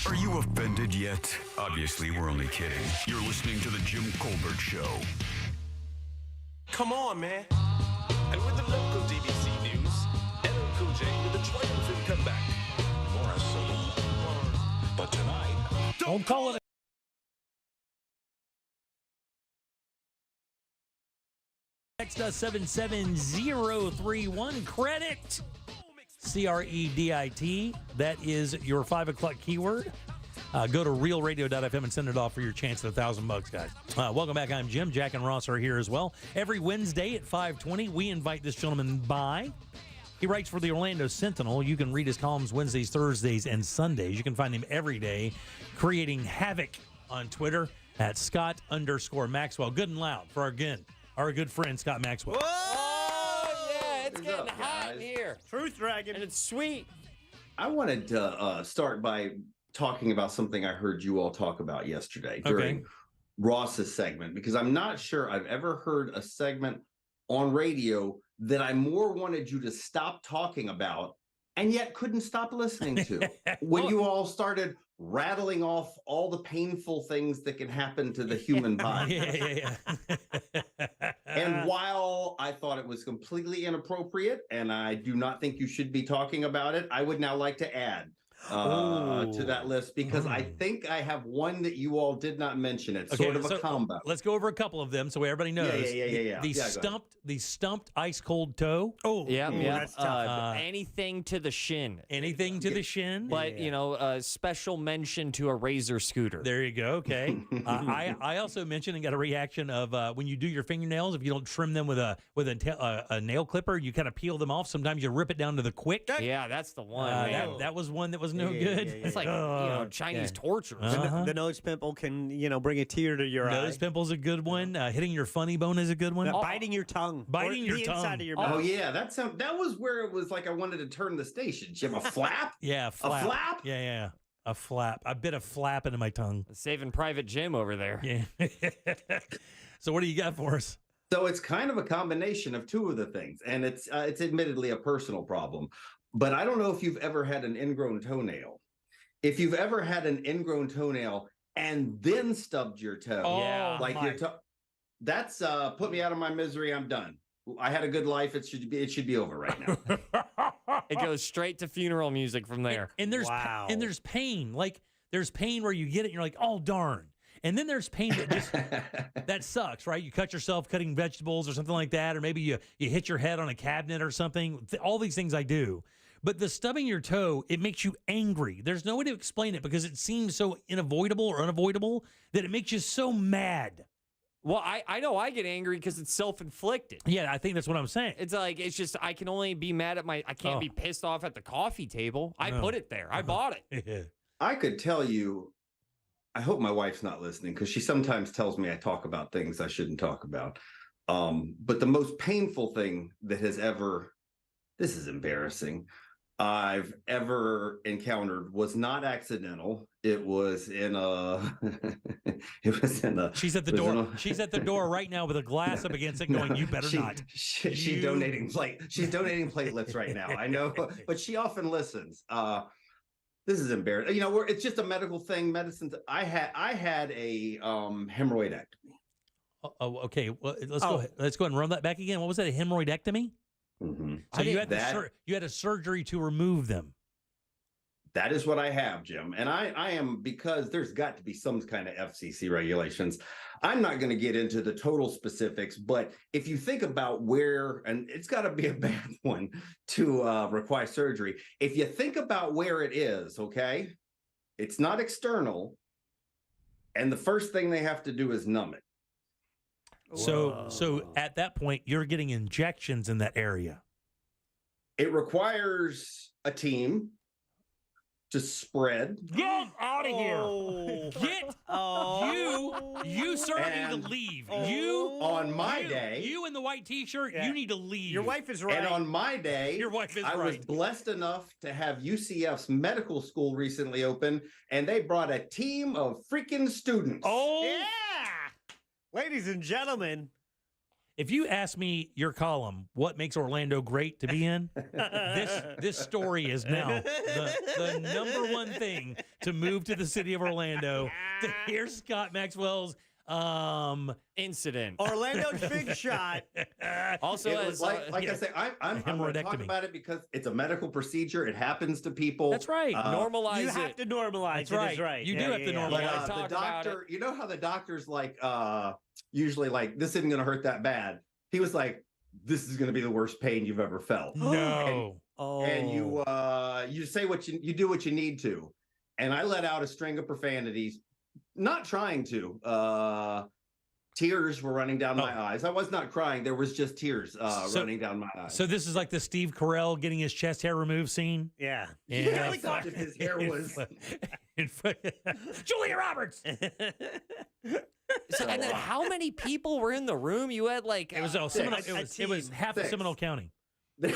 Are you offended yet? Obviously, we're only kidding. You're listening to The Jim Colbert Show. Come on, man. And with the local DBC news, LL Cool J with a triumphant comeback. But tonight... Don't call it. Text us 77031. Credit. CREDIT. That is your 5 o'clock keyword. Go to realradio.fm and send it off for your chance at $1,000, guys. Welcome back. I'm Jim. Jack and Ross are here as well. Every Wednesday at 5:20, we invite this gentleman by. He writes for the Orlando Sentinel. You can read his columns Wednesdays, Thursdays, and Sundays. You can find him every day creating havoc on Twitter at Scott_Maxwell. Good and loud for our good friend Scott Maxwell. Oh, yeah, it's getting hot in here. Truth Dragon. And it's sweet. I wanted to start by talking about something I heard you all talk about yesterday during Ross's segment, because I'm not sure I've ever heard a segment on radio that I more wanted you to stop talking about and yet couldn't stop listening to when you all started rattling off all the painful things that can happen to the human body. And while I thought it was completely inappropriate, and I do not think you should be talking about it, I would now like to add to that list, because I think I have one that you all did not mention. It's sort of a combo. Let's go over a couple of them so everybody knows. The stumped ice cold toe. Oh, yeah. That's tough. Anything to the shin. Anything to the shin. But a special mention to a razor scooter. There you go. Okay. I also mentioned and got a reaction of when you do your fingernails, if you don't trim them with a nail clipper, you kind of peel them off. Sometimes you rip it down to the quick. Yeah, that's the one. That was one that was no good. It's like Chinese torture. The nose pimple can bring a tear to your eye. Nose pimple's a good one. Hitting your funny bone is a good one. Biting your tongue. Biting your tongue. Inside of your mouth. Oh yeah, that was where it was like I wanted to turn the station. You have a flap? Yeah, flap. A flap? Yeah. A flap. I bit a flap into my tongue. Saving Private Jim over there. Yeah. So what do you got for us? So it's kind of a combination of two of the things, and it's admittedly a personal problem. But I don't know if you've ever had an ingrown toenail. If you've ever had an ingrown toenail and then stubbed your toe, your toe, that's put me out of my misery. I'm done. I had a good life. It should be over right now. It goes straight to funeral music from there. And there's pain. Like there's pain where you get it and you're like, oh darn. And then there's pain that just that sucks, right? You cut yourself cutting vegetables or something like that, or maybe you hit your head on a cabinet or something. All these things I do. But the stubbing your toe, it makes you angry. There's no way to explain it because it seems so unavoidable that it makes you so mad. Well, I know I get angry because it's self-inflicted. Yeah, I think that's what I'm saying. It's like, it's just, I can only be mad at I can't be pissed off at the coffee table. I put it there. I bought it. I could tell you, I hope my wife's not listening because she sometimes tells me I talk about things I shouldn't talk about. But the most painful thing that has ever, this is embarrassing, I've ever encountered was not accidental. It was in a. She's at the door. She's at the door right now with a glass up against it, going, "You better not." She's donating She's donating platelets right now. I know, but she often listens. This is embarrassing. It's just a medical thing. Medicine. I had a hemorrhoidectomy. Oh, okay. Well, let's go ahead. Let's go ahead and run that back again. What was that? A hemorrhoidectomy? Mm-hmm. So you had a surgery to remove them. That is what I have, Jim. And I am, because there's got to be some kind of FCC regulations. I'm not going to get into the total specifics, but if you think about where, and it's got to be a bad one to require surgery. If you think about where it is, okay, it's not external. And the first thing they have to do is numb it. So at that point, you're getting injections in that area. It requires a team to spread. Get out of here! You sir need to leave. On my day, you in the white T-shirt, you need to leave. Your wife is right. And on my day, your wife is I was blessed enough to have UCF's medical school recently open, and they brought a team of freaking students. Oh yeah! Ladies and gentlemen, if you ask me your column, what makes Orlando great to be in, this story is now the number one thing to move to the city of Orlando to hear Scott Maxwell's incident. Orlando's big shot. Also, it was like I say, I'm going to talk about it because it's a medical procedure. It happens to people. That's right. Normalize it. You have to normalize That's right. That's right. You do have to normalize it. The doctor, you know how the doctor's like, usually like, this isn't going to hurt that bad. He was like, this is going to be the worst pain you've ever felt. No. And you say you do what you need to. And I let out a string of profanities. Not trying to. Tears were running down my eyes. I was not crying. There was just tears running down my eyes. So this is like the Steve Carell getting his chest hair removed scene? Yeah. Yeah, I thought his hair was... Julia Roberts! So, and then how many people were in the room? You had like... It was half of Seminole County. There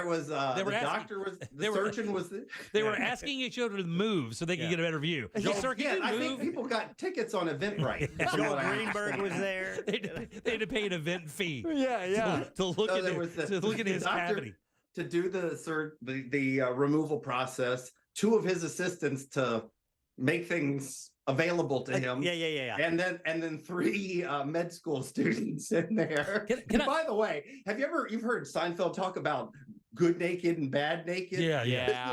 was They were asking each other to move so they could get a better view. Sir, I think people got tickets on Eventbrite. Joel Greenberg was there. They had to pay an event fee. Yeah. To look at his cavity. to do the removal process, 2 of his assistants to make things available to him. Yeah. And then 3 med school students in there. By the way, you've heard Seinfeld talk about good naked and bad naked? Yeah.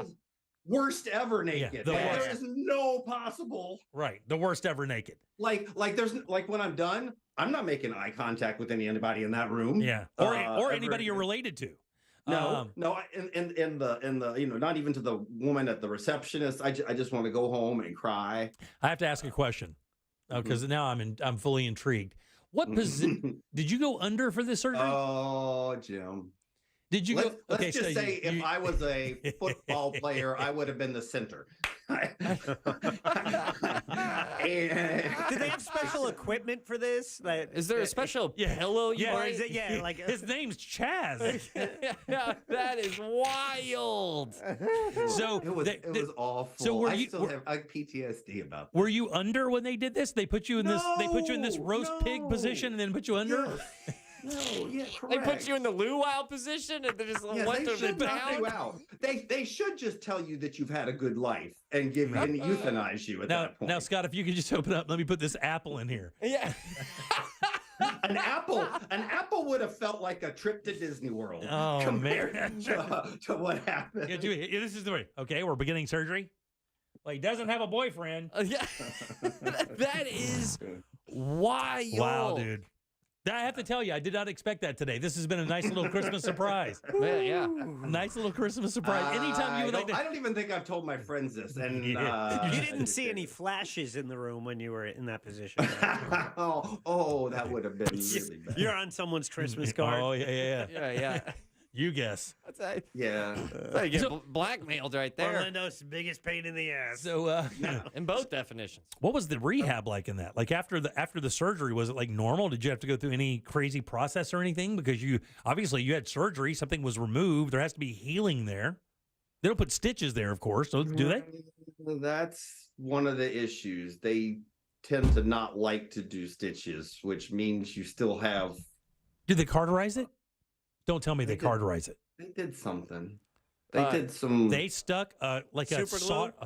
This is worst ever naked. Yeah, there is no possible. Right. The worst ever naked. Like when I'm done, I'm not making eye contact with anybody in that room. Yeah. Or anybody you're related to. No, in the not even to the woman at the receptionist. I just want to go home and cry. I have to ask a question because now I'm fully intrigued. What position did you go under for this surgery? Oh, Jim. Did you go? Let's just say if I was a football player, I would have been the center. Did they have special equipment for this? Is there a special pillow? Like his name's Chaz. Yeah, that is wild. So it was awful. So I still have PTSD about that. Were you under when they did this? They put you in this. They put you in this roast pig position and then put you under. Yes. No, yeah, correct. They put you in the luau position and they just went they to should the not town. you out. They should just tell you that you've had a good life and euthanize you at that point. Now, Scott, if you could just open up, let me put this apple in here. Yeah. An apple would have felt like a trip to Disney World compared to what happened. This is the way. Okay, we're beginning surgery. Well, he doesn't have a boyfriend. Yeah. That is wild. Wow, dude. I have to tell you, I did not expect that today. This has been a nice little Christmas surprise. Yeah. Nice little Christmas surprise. Anytime you would like to. I don't even think I've told my friends this. And you didn't see any flashes in the room when you were in that position. oh, that would have been really bad. You're on someone's Christmas card. Oh, yeah. Yeah. You guess. That's you get blackmailed right there. Orlando's biggest pain in the ass. So, in both definitions. What was the rehab like in that? Like after the surgery, was it like normal? Did you have to go through any crazy process or anything? Because you had surgery, something was removed. There has to be healing there. They don't put stitches there, of course. So do they? That's one of the issues. They tend to not like to do stitches, which means you still have. Did they cauterize it? Don't tell me they cauterize it. They did something. They did some. They stuck like a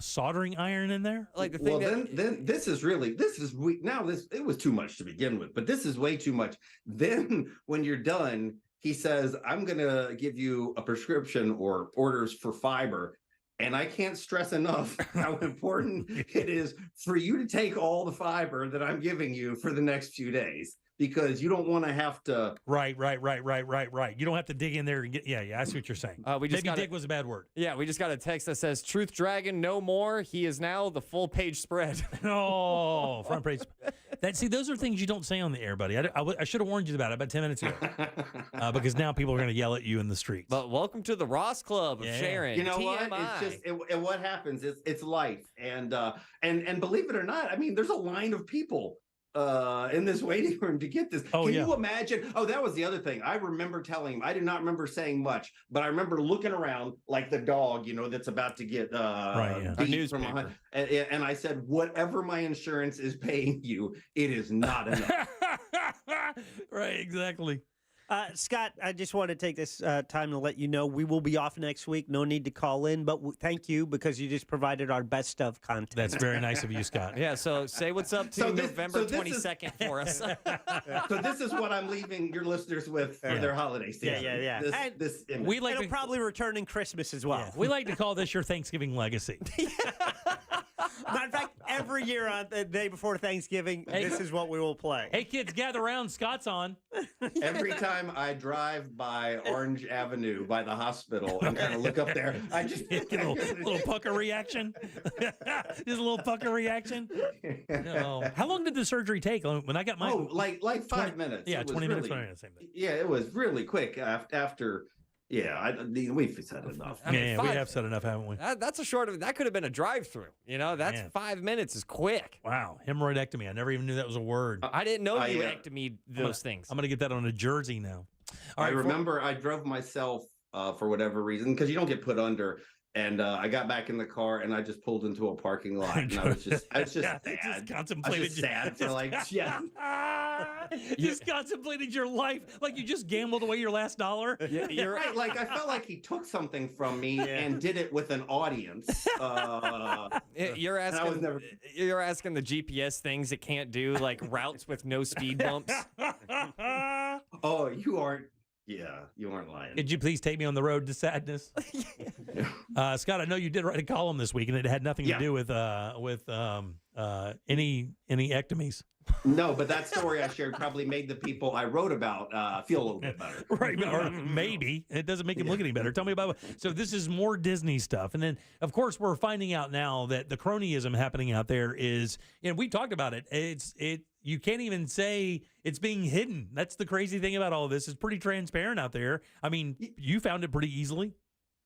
soldering iron in there. Like the thing. Then this is it was too much to begin with, but this is way too much. Then when you're done, he says, "I'm gonna give you a prescription or orders for fiber." And I can't stress enough how important it is for you to take all the fiber that I'm giving you for the next few days. Because you don't want to have to. Right. You don't have to dig in there and get. Yeah. I see what you're saying. Dig was a bad word. Yeah, we just got a text that says, "Truth Dragon, no more. He is now the full page spread." Oh, front page. Those are things you don't say on the air, buddy. I should have warned you about it about 10 minutes ago. Because now people are going to yell at you in the streets. But welcome to the Ross Club of sharing. You know TMI. what? It's just what happens. It's life, and believe it or not, I mean, there's a line of people in this waiting room to get this. Can you imagine? Oh, that was the other thing. I remember telling him, I do not remember saying much, but I remember looking around like the dog, that's about to get beat from behind. And I said, whatever my insurance is paying you, it is not enough. Right, exactly. Scott, I just want to take this time to let you know we will be off next week. No need to call in, but thank you because you just provided our best of content. That's very nice of you, Scott. Yeah, so say what's up to November 22nd for us. So this is what I'm leaving your listeners with for their holiday season. Yeah. It'll probably return in Christmas as well. Yeah. We like to call this your Thanksgiving legacy. Matter of fact, every year on the day before Thanksgiving, this is what we will play. Hey, kids, gather around. Scott's on. Every time I drive by Orange Avenue by the hospital and kind of look up there, I just get a little pucker reaction. Just a little pucker reaction. No. How long did the surgery take? When I got mine? Oh, like 5 minutes. Yeah, 20 minutes. 20 minutes. Same thing. Yeah, it was really quick after. Yeah, we've said enough. We have said enough, haven't we? That's that could have been a drive-through. That's 5 minutes is quick. Wow, hemorrhoidectomy. I never even knew that was a word. I didn't know you ectomy those things. I'm going to get that on a jersey now. All right, I remember I drove myself for whatever reason, because you don't get put under. And I got back in the car and I just pulled into a parking lot. And I was just sad. Just contemplated. I was just sad for Just contemplated your life like you just gambled away your last dollar. Yeah, you're Right, like I felt like he took something from me and did it with an audience. You're asking the GPS things it can't do, like routes with no speed bumps. Oh, you aren't. Yeah, you aren't lying. Could you please take me on the road to sadness? Scott, I know you did write a column this week, and it had nothing to do with any ectomies. No, but that story I shared probably made the people I wrote about feel a little bit better. Right, or maybe. It doesn't make him look any better. Tell me about it. So this is more Disney stuff. And then, of course, we're finding out now that the cronyism happening out there is, and we talked about it, you can't even say it's being hidden. That's the crazy thing about all of this. It's pretty transparent out there. I mean, you found it pretty easily.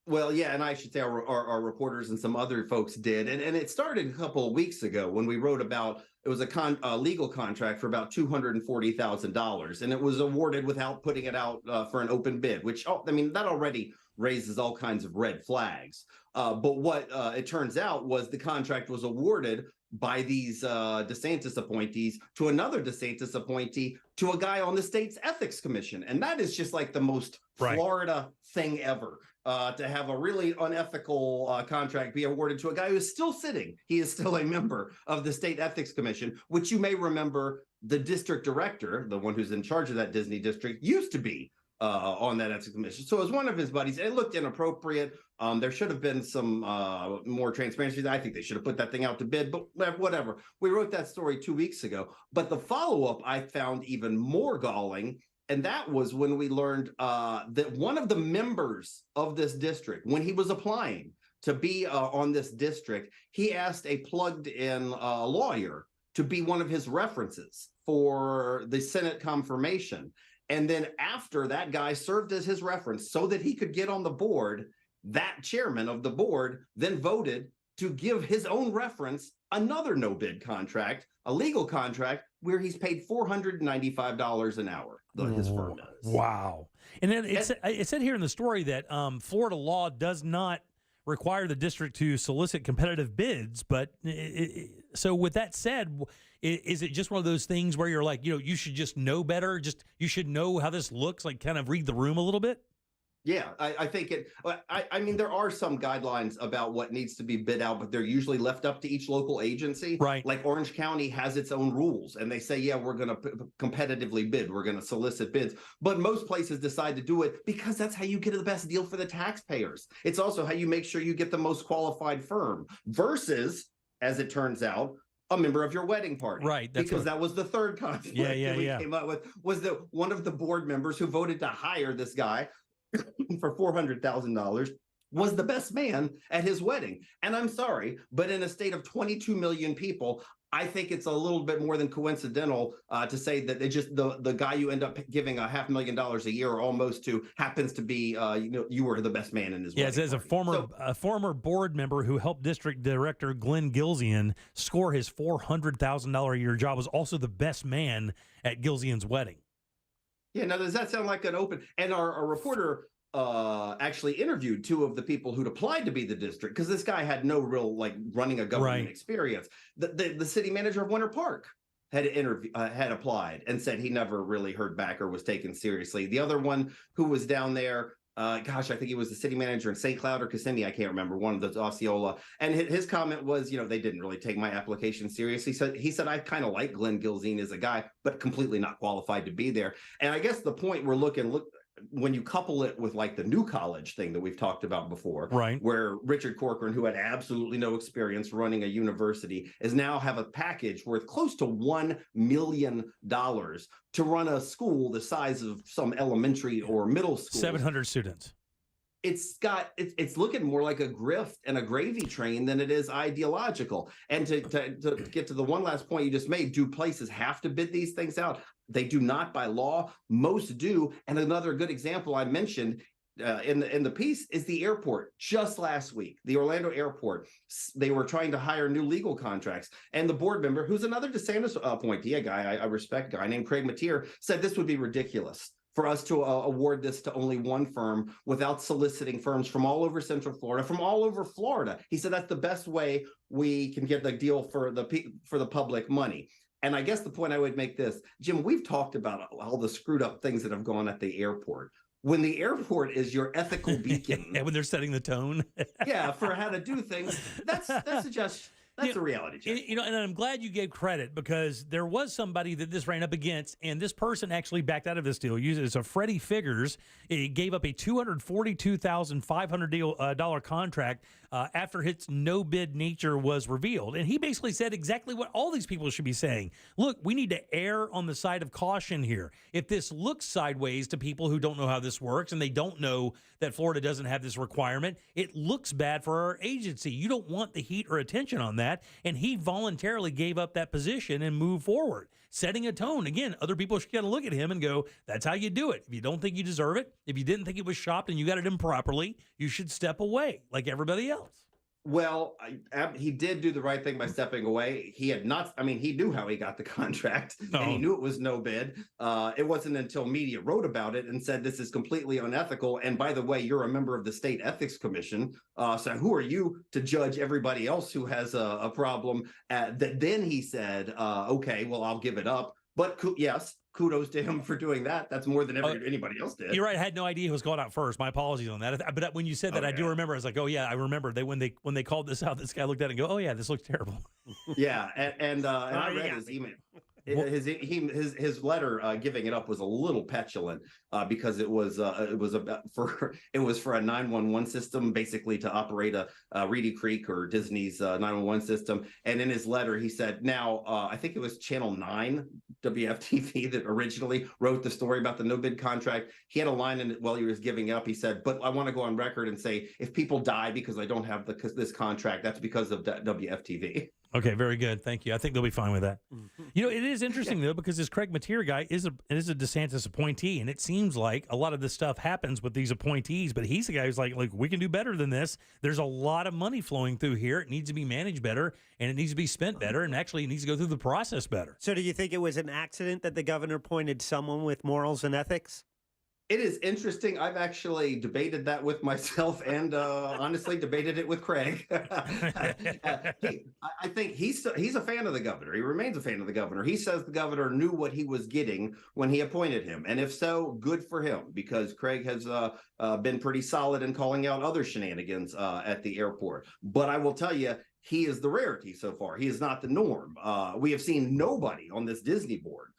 Well, yeah, and I should say our reporters and some other folks did. And it started a couple of weeks ago when we wrote about, it was a legal contract for about $240,000. And it was awarded without putting it out for an open bid, which, that already raises all kinds of red flags. But what it turns out was the contract was awarded by these DeSantis appointees to another DeSantis appointee to a guy on the state's ethics commission. And that is just like the most Florida thing ever. To have a really unethical contract be awarded to a guy who is still sitting. He is still a member of the State Ethics Commission, which you may remember the district director, the one who's in charge of that Disney district, used to be on that Ethics Commission. So it was one of his buddies. It looked inappropriate. There should have been some more transparency. I think they should have put that thing out to bid, but whatever. We wrote that story 2 weeks ago. But the follow-up I found even more galling. And that was when we learned that one of the members of this district, when he was applying to be on this district, he asked a plugged-in lawyer to be one of his references for the Senate confirmation. And then after that guy served as his reference so that he could get on the board, that chairman of the board then voted to give his own reference another no-bid contract, a legal contract, where he's paid $495 an hour. His firm is. Wow. And then it said here in the story that Florida law does not require the district to solicit competitive bids. But so with that said, is it just one of those things where you're like, you should just know better? You should know how this looks, like kind of read the room a little bit? Yeah, I think there are some guidelines about what needs to be bid out, but they're usually left up to each local agency. Right. Like Orange County has its own rules, and they say, yeah, we're going to competitively bid. We're going to solicit bids. But most places decide to do it because that's how you get the best deal for the taxpayers. It's also how you make sure you get the most qualified firm versus, as it turns out, a member of your wedding party. Right. Because that was the third conflict that we came up with, was that one of the board members who voted to hire this guy for $400,000 was the best man at his wedding. And I'm sorry, but in a state of 22 million people, I think it's a little bit more than coincidental to say that it just the guy you end up giving $500,000 a year or almost to happens to be you were the best man in his wedding. Yes, as a former board member who helped District Director Glenn Gilzian score his $400,000 a year job, was also the best man at Gilzian's wedding. Yeah, now does that sound like an open? And our reporter actually interviewed two of the people who'd applied to be the district, because this guy had no real running a government experience. The city manager of Winter Park had applied and said he never really heard back or was taken seriously. The other one who was down there, I think he was the city manager in St. Cloud or Kissimmee, I can't remember, one of those, Osceola. And his comment was, they didn't really take my application seriously. So he said, I kind of like Glenn Gilzian as a guy, but completely not qualified to be there. And I guess the point we're looking when you couple it with the new college thing that we've talked about before, right, where Richard Corcoran, who had absolutely no experience running a university, is now have a package worth close to $1 million to run a school the size of some elementary or middle school. 700 students. It's looking more like a grift and a gravy train than it is ideological. And to get to the one last point you just made, do places have to bid these things out? They do not by law. Most do. And another good example I mentioned in the piece is the airport. Just last week, the Orlando airport, they were trying to hire new legal contracts. And the board member, who's another DeSantis appointee, a guy I respect, a guy named Craig Mateer, said this would be ridiculous for us to award this to only one firm without soliciting firms from all over Central Florida, from all over Florida. He said that's the best way we can get the deal for the public money. And I guess the point I would make this, Jim, we've talked about all the screwed up things that have gone at the airport. When the airport is your ethical beacon. And when they're setting the tone. Yeah, for how to do things, that's a reality check. And I'm glad you gave credit, because there was somebody that this ran up against, and this person actually backed out of this deal. It's a Freddie Figures. It gave up a $242,500 contract after its no-bid nature was revealed. And he basically said exactly what all these people should be saying. Look, we need to err on the side of caution here. If this looks sideways to people who don't know how this works and they don't know that Florida doesn't have this requirement, it looks bad for our agency. You don't want the heat or attention on that. And he voluntarily gave up that position and moved forward, setting a tone. Again, other people should get a look at him and go, that's how you do it. If you don't think you deserve it, if you didn't think it was shopped and you got it improperly, you should step away like everybody else. Well, he did do the right thing by stepping away. He knew how he got the contract, and he knew it was no bid. It wasn't until media wrote about it and said this is completely unethical. And by the way, you're a member of the State Ethics Commission, so who are you to judge everybody else who has a problem? Then he said, okay, well, I'll give it up. But yes, kudos to him for doing that. That's more than anybody else did. You're right. I had no idea he was called out first. My apologies on that. But when you said that, I do remember. I was like, oh yeah, I remember. When they called this out, this guy looked at it and go, oh yeah, this looks terrible. Yeah, and I read his email. His letter giving it up was a little petulant because it was for a 911 system, basically to operate a Reedy Creek or Disney's 911 system. And in his letter, he said, now I think it was Channel 9 WFTV that originally wrote the story about the no bid contract. He had a line in it while he was giving up. He said, but I want to go on record and say, if people die because I don't have this contract, that's because of WFTV. Okay, very good. Thank you. I think they'll be fine with that. It is interesting, though, because this Craig Mateer guy is a DeSantis appointee, and it seems like a lot of this stuff happens with these appointees, but he's the guy who's like, we can do better than this. There's a lot of money flowing through here. It needs to be managed better, and it needs to be spent better, and actually it needs to go through the process better. So do you think it was an accident that the governor appointed someone with morals and ethics? It is interesting. I've actually debated that with myself and honestly debated it with Craig. I think he's a fan of the governor. He remains a fan of the governor. He says the governor knew what he was getting when he appointed him. And if so, good for him, because Craig has been pretty solid in calling out other shenanigans at the airport. But I will tell you, he is the rarity so far. He is not the norm. We have seen nobody on this Disney board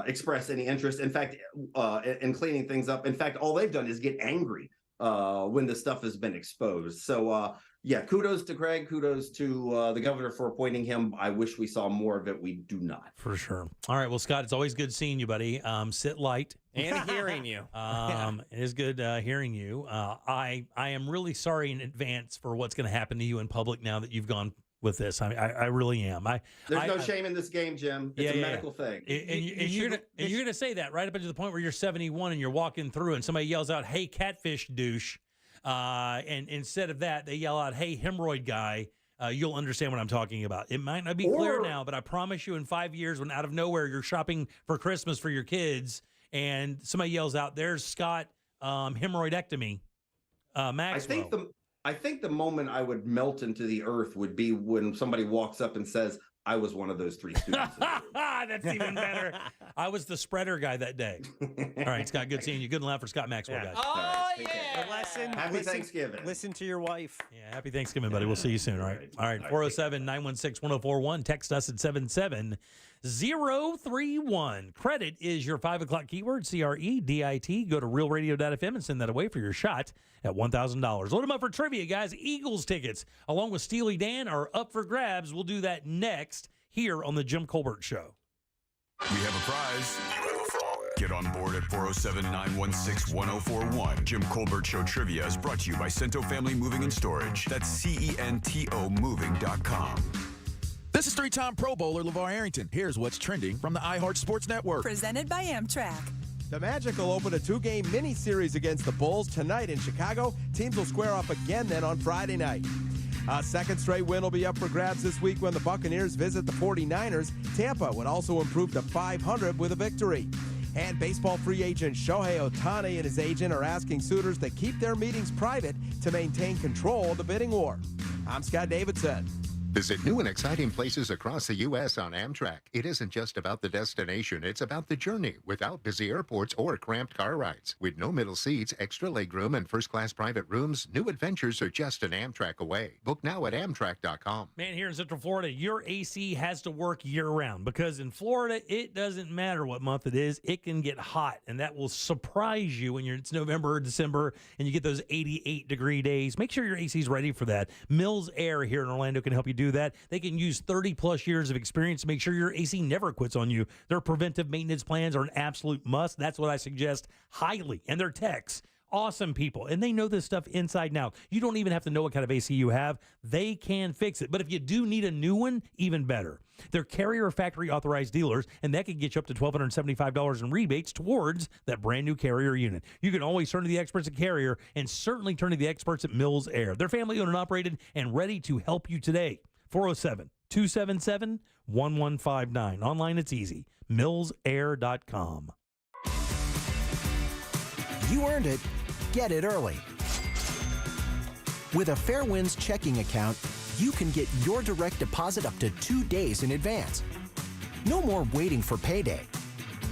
express any interest, in fact, in cleaning things up. In fact, all they've done is get angry when the stuff has been exposed. So, kudos to Craig. Kudos to the governor for appointing him. I wish we saw more of it. We do not. For sure. All right. Well, Scott, it's always good seeing you, buddy. Sit light. And hearing you. It is good hearing you. I am really sorry in advance for what's going to happen to you in public now that you've gone with this. I really am. There's no shame in this game, Jim. It's a medical thing. And you're gonna say that right up until the point where you're 71 and you're walking through and somebody yells out, "Hey, catfish douche," and instead of that, they yell out, "Hey, hemorrhoid guy." You'll understand what I'm talking about. It might not be clear now, but I promise you, in 5 years, when out of nowhere you're shopping for Christmas for your kids, and somebody yells out, "There's Scott hemorrhoidectomy, Maxwell." I think the moment I would melt into the earth would be when somebody walks up and says, I was one of those 3 students. That's even better. I was the spreader guy that day. All right, Scott, good seeing you. Good and loud for Scott Maxwell, guys. Oh, yeah. The lesson. Happy Thanksgiving. Listen to your wife. Yeah, happy Thanksgiving, buddy. We'll see you soon. All right. 407-916-1041. Text us at 77031. Credit is your 5 o'clock keyword, CREDIT. Go to realradio.fm and send that away for your shot at $1,000. Load them up for trivia, guys. Eagles tickets, along with Steely Dan, are up for grabs. We'll do that next here on the Jim Colbert Show. We have a prize. Get on board at 407-916-1041. Jim Colbert Show Trivia is brought to you by Cento Family Moving and Storage. That's CENTO moving.com. This is 3-time Pro Bowler LeVar Arrington. Here's what's trending from the iHeart Sports Network. Presented by Amtrak. The Magic will open a 2-game mini-series against the Bulls tonight in Chicago. Teams will square off again then on Friday night. A second straight win will be up for grabs this week when the Buccaneers visit the 49ers. Tampa would also improve to 500 with a victory. And baseball free agent Shohei Ohtani and his agent are asking suitors to keep their meetings private to maintain control of the bidding war. I'm Scott Davidson. Visit new and exciting places across the U.S. on Amtrak. It isn't just about the destination, it's about the journey without busy airports or cramped car rides. With no middle seats, extra legroom, and first-class private rooms, new adventures are just an Amtrak away. Book now at Amtrak.com. Man, here in Central Florida, your AC has to work year-round because in Florida, it doesn't matter what month it is. It can get hot, and that will surprise you when it's November or December and you get those 88-degree days. Make sure your AC is ready for that. Mills Air here in Orlando can help you do that. They can use 30-plus years of experience to make sure your AC never quits on you. Their preventive maintenance plans are an absolute must. That's what I suggest highly. And their techs, awesome people, and they know this stuff inside and out. You don't even have to know what kind of AC you have. They can fix it. But if you do need a new one, even better. They're Carrier factory authorized dealers, and that can get you up to $1,275 in rebates towards that brand new Carrier unit. You can always turn to the experts at Carrier and certainly turn to the experts at Mills Air. They're family owned and operated and ready to help you today. 407-277-1159. Online, it's easy. MillsAir.com. You earned it. Get it early. With a Fairwinds checking account, you can get your direct deposit up to 2 days in advance. No more waiting for payday.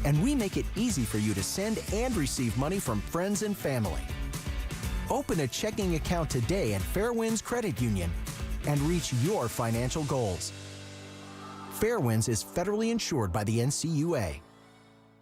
And we make it easy for you to send and receive money from friends and family. Open a checking account today at Fairwinds Credit Union and reach your financial goals. Fairwinds is federally insured by the NCUA.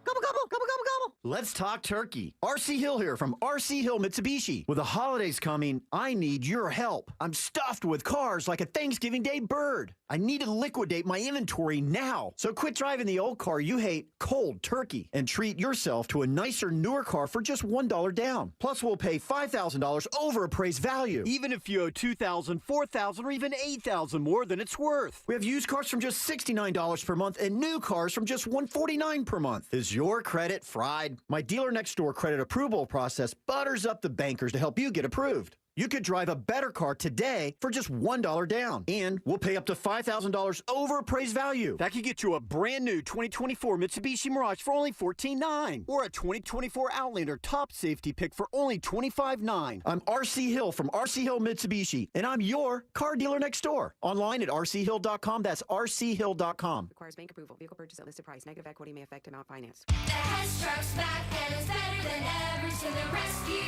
Gobble, gobble, gobble, gobble, gobble. Let's talk turkey. RC Hill here from RC Hill Mitsubishi. With the holidays coming, I need your help. I'm stuffed with cars like a Thanksgiving Day bird. I need to liquidate my inventory now. So quit driving the old car you hate cold turkey and treat yourself to a nicer, newer car for just $1 down. Plus, we'll pay $5,000 over appraised value. Even if you owe $2,000, $4,000, or even $8,000 more than it's worth. We have used cars from just $69 per month and new cars from just $149 per month. Is your credit fried? My dealer next door credit approval process butters up the bankers to help you get approved. You could drive a better car today for just $1 down. And we'll pay up to $5,000 over appraised value. That could get you a brand new 2024 Mitsubishi Mirage for only $14,900. Or a 2024 Outlander top safety pick for only $25,900. I'm RC Hill from RC Hill Mitsubishi, and I'm your car dealer next door. Online at rchill.com. That's rchill.com. Requires bank approval. Vehicle purchase at listed price. Negative equity may affect amount financed. The Hess truck's back and it's better than ever to the rescue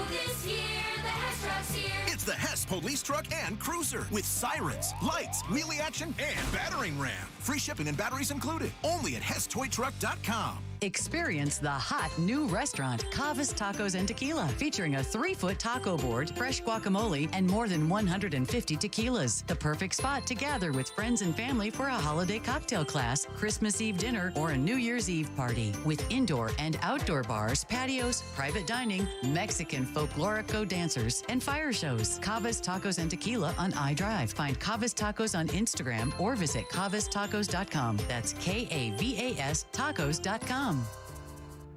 this year. The Hess truck's here. It's the Hess police truck and cruiser with sirens, lights, wheelie action, and battering ram. Free shipping and batteries included. Only at HessToyTruck.com. Experience the hot new restaurant, Cava's Tacos and Tequila, featuring a 3-foot taco board, fresh guacamole, and more than 150 tequilas. The perfect spot to gather with friends and family for a holiday cocktail class, Christmas Eve dinner, or a New Year's Eve party. With indoor and outdoor bars, patios, private dining, Mexican folklorico dancers, and fire shows. Cava's Tacos and Tequila on iDrive. Find Cava's Tacos on Instagram or visit cavastacos.com. That's KAVAS tacos.com.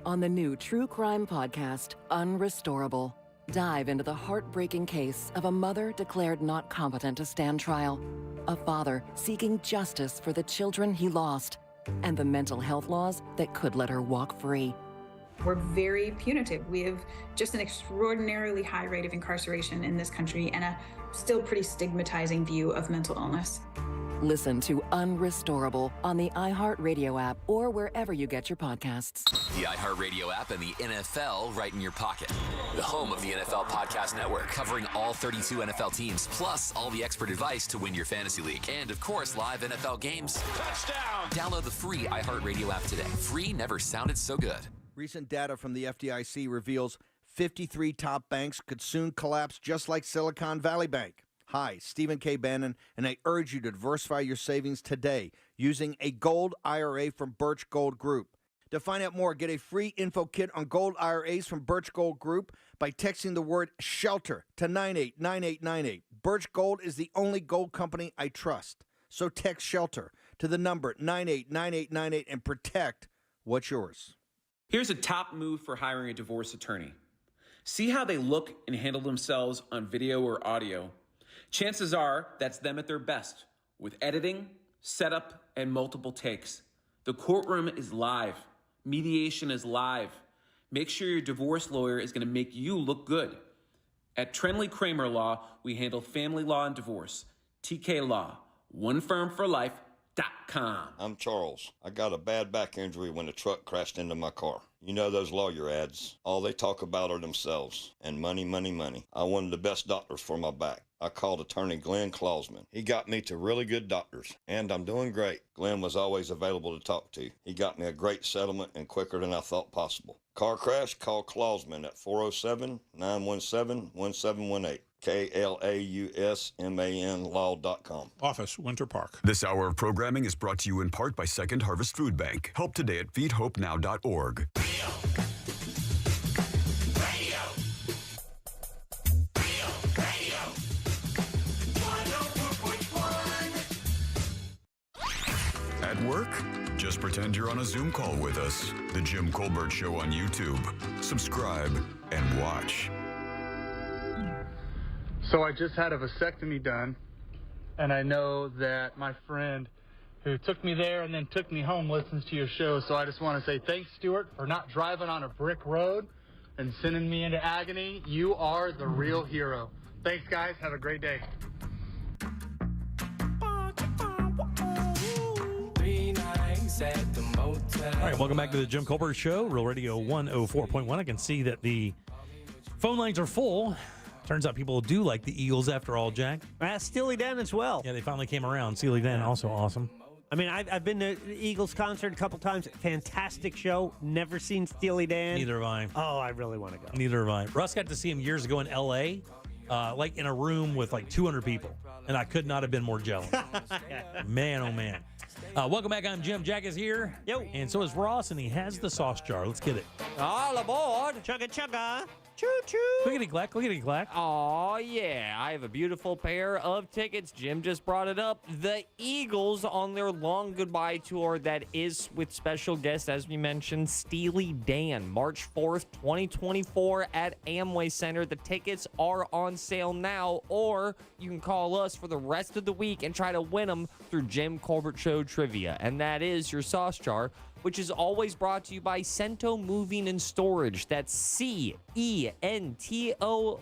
On the new true crime podcast, Unrestorable, dive into the heartbreaking case of a mother declared not competent to stand trial, a father seeking justice for the children he lost, and the mental health laws that could let her walk free. We're very punitive. We have just an extraordinarily high rate of incarceration in this country and a still pretty stigmatizing view of mental illness. Listen to Unrestorable on the iHeartRadio app or wherever you get your podcasts. The iHeartRadio app and the NFL right in your pocket. The home of the NFL Podcast Network, covering all 32 NFL teams, plus all the expert advice to win your fantasy league. And, of course, live NFL games. Touchdown! Download the free iHeartRadio app today. Free never sounded so good. Recent data from the FDIC reveals 53 top banks could soon collapse just like Silicon Valley Bank. Hi, Stephen K. Bannon, and I urge you to diversify your savings today using a gold IRA from Birch Gold Group. To find out more, get a free info kit on gold IRAs from Birch Gold Group by texting the word SHELTER to 989898. Birch Gold is the only gold company I trust. So text SHELTER to the number 989898 and protect what's yours. Here's a top move for hiring a divorce attorney. See how they look and handle themselves on video or audio. Chances are that's them at their best, with editing, setup, and multiple takes. The courtroom is live. Mediation is live. Make sure your divorce lawyer is going to make you look good. At Trenley Kramer Law, we handle family law and divorce, TK Law, OneFirmForLife.com. I'm Charles. I got a bad back injury when a truck crashed into my car. You know those lawyer ads. All they talk about are themselves and money, money, money. I wanted the best doctors for my back. I called attorney Glenn Clausman. He got me to really good doctors, and I'm doing great. Glenn was always available to talk to. He got me a great settlement and quicker than I thought possible. Car crash? Call Clausman at 407-917-1718. KLAUSMAN law.com. Office, Winter Park. This hour of programming is brought to you in part by Second Harvest Food Bank. Help today at feedhopenow.org. At work? Just pretend you're on a Zoom call with us. The Jim Colbert Show on YouTube. Subscribe and watch. So I just had a vasectomy done, and I know that my friend who took me there and then took me home listens to your show, so I just want to say thanks, Stuart, for not driving on a brick road and sending me into agony. You are the real hero. Thanks, guys. Have a great day. All right, welcome back to the Jim Colbert Show, Real Radio 104.1. I can see that the phone lines are full. Turns out people do like the Eagles after all, Jack. Steely Dan as well. Yeah, they finally came around. Steely Dan, also awesome. I mean, I've been to the Eagles concert a couple times. Fantastic show. Never seen Steely Dan. Neither have I. Oh, I really want to go. Neither have I. Russ got to see him years ago in L.A., like in a room with like 200 people, and I could not have been more jealous. Man, oh man. Welcome back. I'm Jim. Jack is here. Yo. And so is Ross, and he has the sauce jar. Let's get it. All aboard. Chugga chugga. Choo choo. Clickety clack, clickety clack. Oh, yeah. I have a beautiful pair of tickets. Jim just brought it up. The Eagles on their long goodbye tour that is with special guest, as we mentioned, Steely Dan. March 4th, 2024 at Amway Center. The tickets are on sale now, or you can call us for the rest of the week and try to win them through Jim Colbert Show Trivia. And that is your sauce jar, which is always brought to you by Cento Moving and Storage. That's CENTO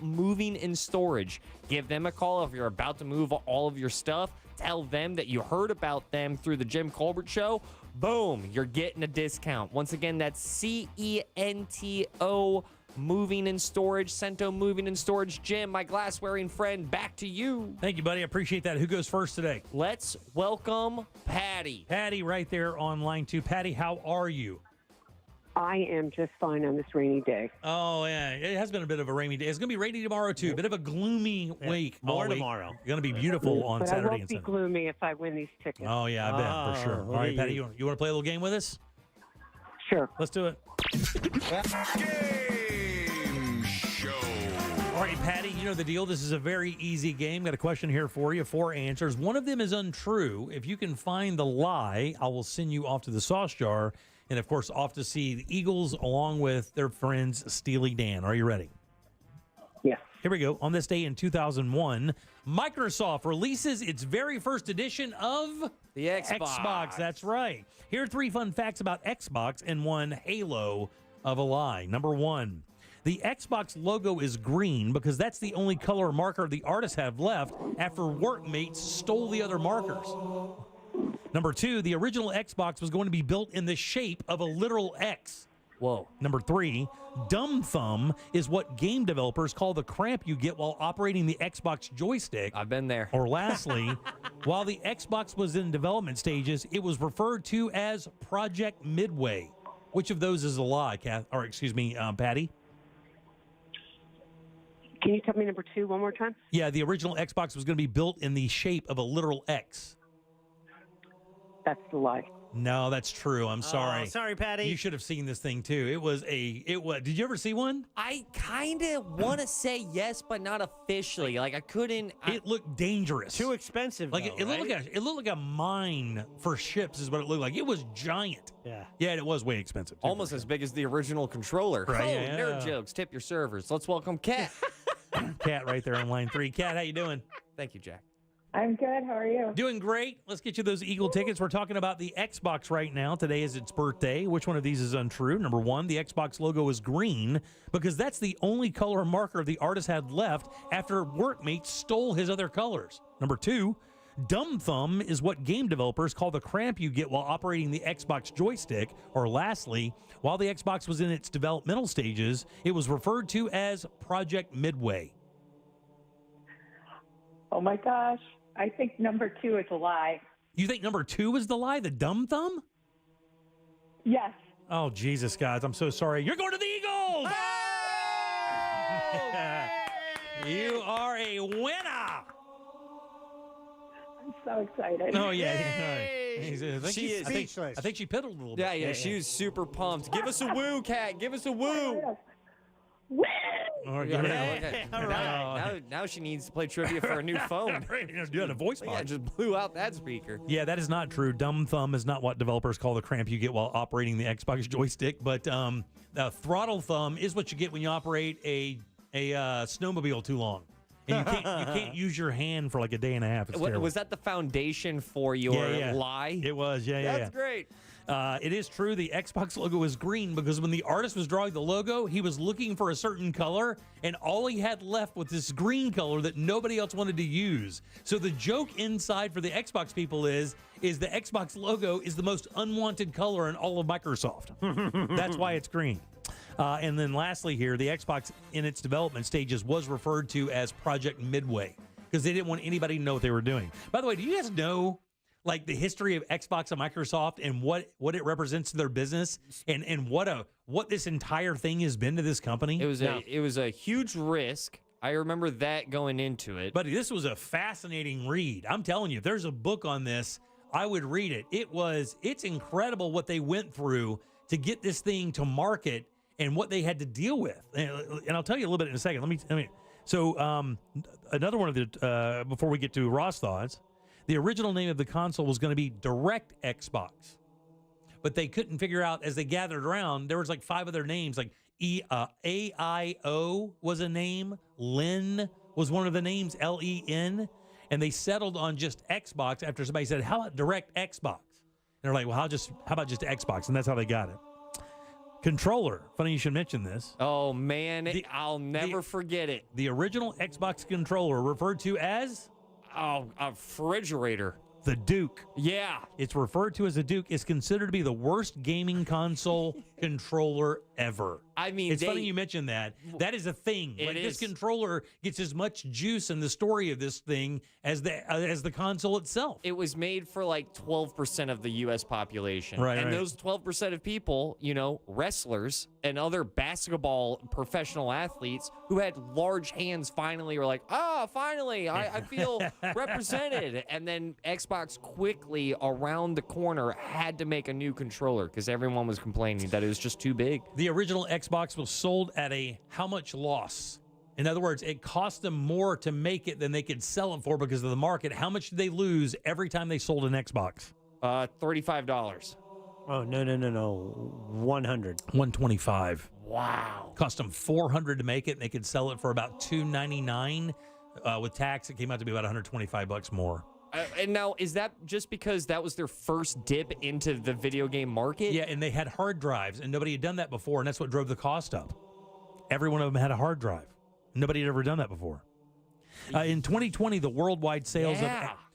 Moving and Storage. Give them a call if you're about to move all of your stuff. Tell them that you heard about them through the Jim Colbert Show. Boom, you're getting a discount. Once again, that's CENTO Moving and Storage, Cento Moving and Storage. Jim, my glass-wearing friend, back to you. Thank you, buddy. I appreciate that. Who goes first today? Let's welcome Patty. Patty right there on line 2. Patty, how are you? I am just fine on this rainy day. Oh, yeah. It has been a bit of a rainy day. It's going to be rainy tomorrow, too. A bit of a gloomy week. More tomorrow. It's going to be beautiful on but Saturday I won't and be Sunday. gloomy if I win these tickets. Oh, yeah, I bet, for sure. All right, Patty, you want to play a little game with us? Sure. Let's do it. Game show. All right, Patty, you know the deal. This is a very easy game. Got a question here for you. 4 answers. One of them is untrue. If you can find the lie, I will send you off to the sauce jar. And, of course, off to see the Eagles along with their friends Steely Dan. Are you ready? Yes. Here we go. On this day in 2001, Microsoft releases its very first edition of the Xbox. That's right. Here are 3 fun facts about Xbox and 1 halo of a lie. Number 1, the Xbox logo is green because that's the only color marker the artists have left after workmates stole the other markers. Number 2, the original Xbox was going to be built in the shape of a literal X. Whoa. Number 3, dumb thumb is what game developers call the cramp you get while operating the Xbox joystick. I've been there. Or lastly, while the Xbox was in development stages, it was referred to as Project Midway. Which of those is a lie, Patty? Can you tell me number 2 one more time? Yeah, the original Xbox was going to be built in the shape of a literal X. That's the lie. No, that's true. I'm sorry. Oh, sorry, Patty. You should have seen this thing too. It was. Did you ever see one? I kind of want to say yes, but not officially. Like I couldn't. It looked dangerous. Too expensive. Like though, it looked like a mine for ships is what it looked like. It was giant. Yeah. Yeah, and it was way expensive. Too. Almost as big as the original controller. Right, Oh, yeah. nerd jokes. Tip your servers. Let's welcome Kat. Kat right there on line 3. Kat, how you doing? Thank you, Jack. I'm good. How are you? Doing great. Let's get you those Eagle tickets. We're talking about the Xbox right now. Today is its birthday. Which one of these is untrue? Number 1, the Xbox logo is green because that's the only color marker the artist had left after workmates stole his other colors. Number 2, Dumb thumb is what game developers call the cramp you get while operating the Xbox joystick. Or lastly, while the Xbox was in its developmental stages, it was referred to as Project Midway. Oh my gosh. I think number 2 is a lie. You think number 2 is the lie, the dumb thumb? Yes. Oh, Jesus, guys, I'm so sorry. You're going to the Eagles! You are a winner! I'm so excited. Oh, yeah. I think she piddled a little bit. Yeah, she was super pumped. Give us a woo, Kat. Give us a woo. Woo! Okay. All right. Now she needs to play trivia for a new phone. Yeah, the voice box. Yeah, just blew out that speaker. Yeah, that is not true. Dumb thumb is not what developers call the cramp you get while operating the Xbox joystick, but the throttle thumb is what you get when you operate a snowmobile too long. And you can't use your hand for like a day and a half. It's terrible. Was that the foundation for your lie? It was, yeah. That's great. It is true the Xbox logo is green because when the artist was drawing the logo, he was looking for a certain color, and all he had left was this green color that nobody else wanted to use. So the joke inside for the Xbox people is the Xbox logo is the most unwanted color in all of Microsoft. That's why it's green. And then lastly here, the Xbox in its development stages was referred to as Project Midway because they didn't want anybody to know what they were doing. By the way, do you guys know like the history of Xbox and Microsoft and what it represents to their business and what this entire thing has been to this company? It was a huge risk. I remember that going into it. But this was a fascinating read. I'm telling you, if there's a book on this, I would read it. It's incredible what they went through to get this thing to market and what they had to deal with. And I'll tell you a little bit in a second. So another one of the, before we get to Ross thoughts, the original name of the console was going to be Direct Xbox. But they couldn't figure out, as they gathered around, there was like 5 other names, like AIO was a name, Len was one of the names, LEN, and they settled on just Xbox after somebody said, how about Direct Xbox? And they're like, well, how about just Xbox? And that's how they got it. Controller. Funny you should mention this. Oh, man. I'll never forget it. The original Xbox controller referred to as? Oh, a refrigerator. The Duke. Yeah. It's referred to as a Duke. It's considered to be the worst gaming console controller ever. I mean, it's funny you mentioned that. That is a thing. This controller gets as much juice in the story of this thing as the console itself. It was made for like 12% of the U.S. population. Right, and right. those 12% of people, wrestlers and other basketball professional athletes who had large hands finally were like, finally, I feel represented. And then Xbox quickly around the corner had to make a new controller because everyone was complaining that it was just too big. The original Xbox was sold at a how much loss? In other words, it cost them more to make it than they could sell it for because of the market. How much did they lose every time they sold an Xbox? $35. Oh, no. 100. $125. Wow. Cost them $400 to make it, and they could sell it for about $299. With tax, it came out to be about $125 more. And now, is that just because that was their first dip into the video game market? Yeah, and they had hard drives, and nobody had done that before, and that's what drove the cost up. Every one of them had a hard drive. Nobody had ever done that before. In 2020, the worldwide sales of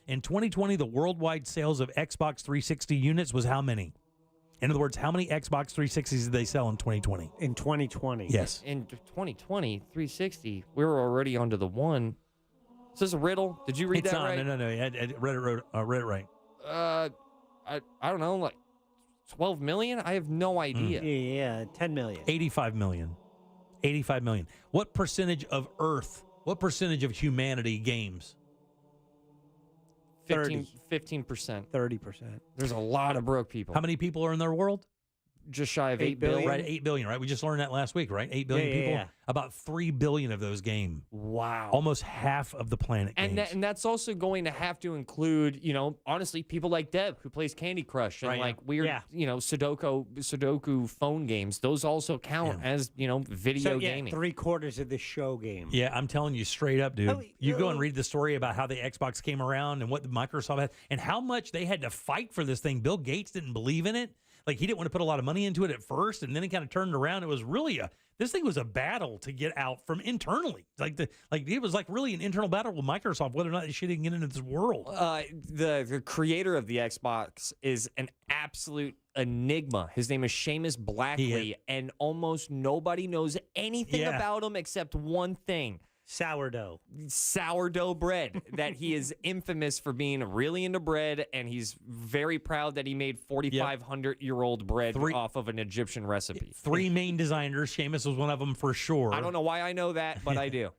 Xbox 360 units was how many? In other words, how many Xbox 360s did they sell in 2020? In 2020. Yes. In 2020, 360, we were already onto the one. Is this a riddle? Did you read that right? No. I read it right. I don't know, like 12 million? I have no idea. Yeah, 10 million. 85 million. 85 million. What percentage of Earth, what percentage of humanity games? 15%. 30%. There's a lot of broke people. How many people are in their world? Just shy of 8 billion. Right, 8 billion, right? We just learned that last week, right? 8 billion people. Yeah. About 3 billion of those game. Wow. Almost half of the planet games. And that's also going to have to include, honestly, people like Deb who plays Candy Crush and like weird, Sudoku phone games. Those also count as, video gaming. 3/4 of the show game. Yeah, I'm telling you straight up, dude. You go and read the story about how the Xbox came around and what Microsoft had and how much they had to fight for this thing. Bill Gates didn't believe in it. like he didn't want to put a lot of money into it at first, and then it kind of turned around. It was really this thing was a battle to get out from internally. It was like really an internal battle with Microsoft whether or not they should get into this world. The creator of the Xbox is an absolute enigma. His name is Seamus Blackley, and almost nobody knows anything about him except one thing. Sourdough bread. That he is infamous for being really into bread, and he's very proud that he made 4,500-year-old bread off of an Egyptian recipe. 3 main designers. Seamus was one of them for sure. I don't know why I know that, but I do.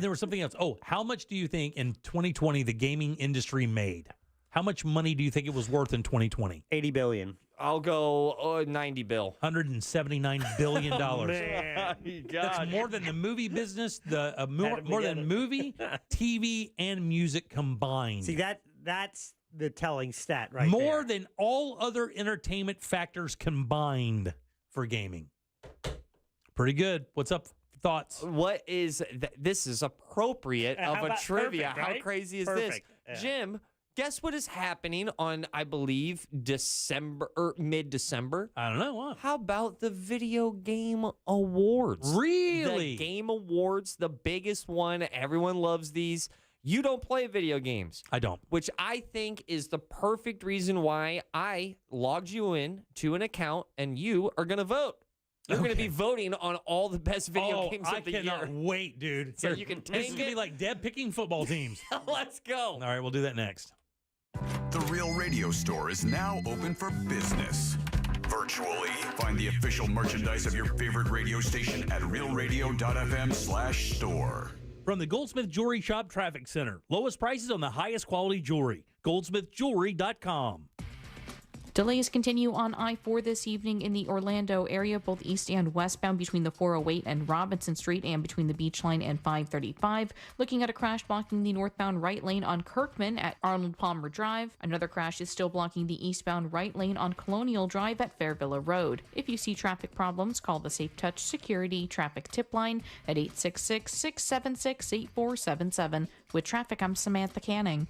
There was something else. Oh, how much do you think in 2020 the gaming industry made? How much money do you think it was worth in 2020? $80 billion. I'll go 90 bill. $179 billion. Oh, man. That's more than the movie business, more than movie, TV, and music combined. See, that's the telling stat right more than all other entertainment factors combined for gaming. Pretty good. What's up? Thoughts? What is this is appropriate of a trivia. Perfect, right? How crazy is Perfect. this? Jim, guess what is happening on, I believe, December or mid-December? I don't know. What? How about the Video Game Awards? Really? The Game Awards, the biggest one. Everyone loves these. You don't play video games. I don't. Which I think is the perfect reason why I logged you in to an account and you are going to vote. You're going to be voting on all the best video games of the year. I cannot wait, dude. So you can take This is going to be like Deb picking football teams. Let's go. All right, we'll do that next. The Real Radio Store is now open for business. Virtually. Find the official merchandise of your favorite radio station at realradio.fm/store. From the Goldsmith Jewelry Shop Traffic Center. Lowest prices on the highest quality jewelry. goldsmithjewelry.com. Delays continue on I-4 this evening in the Orlando area, both east and westbound between the 408 and Robinson Street and between the Beach Line and 535. Looking at a crash blocking the northbound right lane on Kirkman at Arnold Palmer Drive. Another crash is still blocking the eastbound right lane on Colonial Drive at Fairvilla Road. If you see traffic problems, call the Safe Touch Security Traffic Tip Line at 866-676-8477. With traffic, I'm Samantha Canning.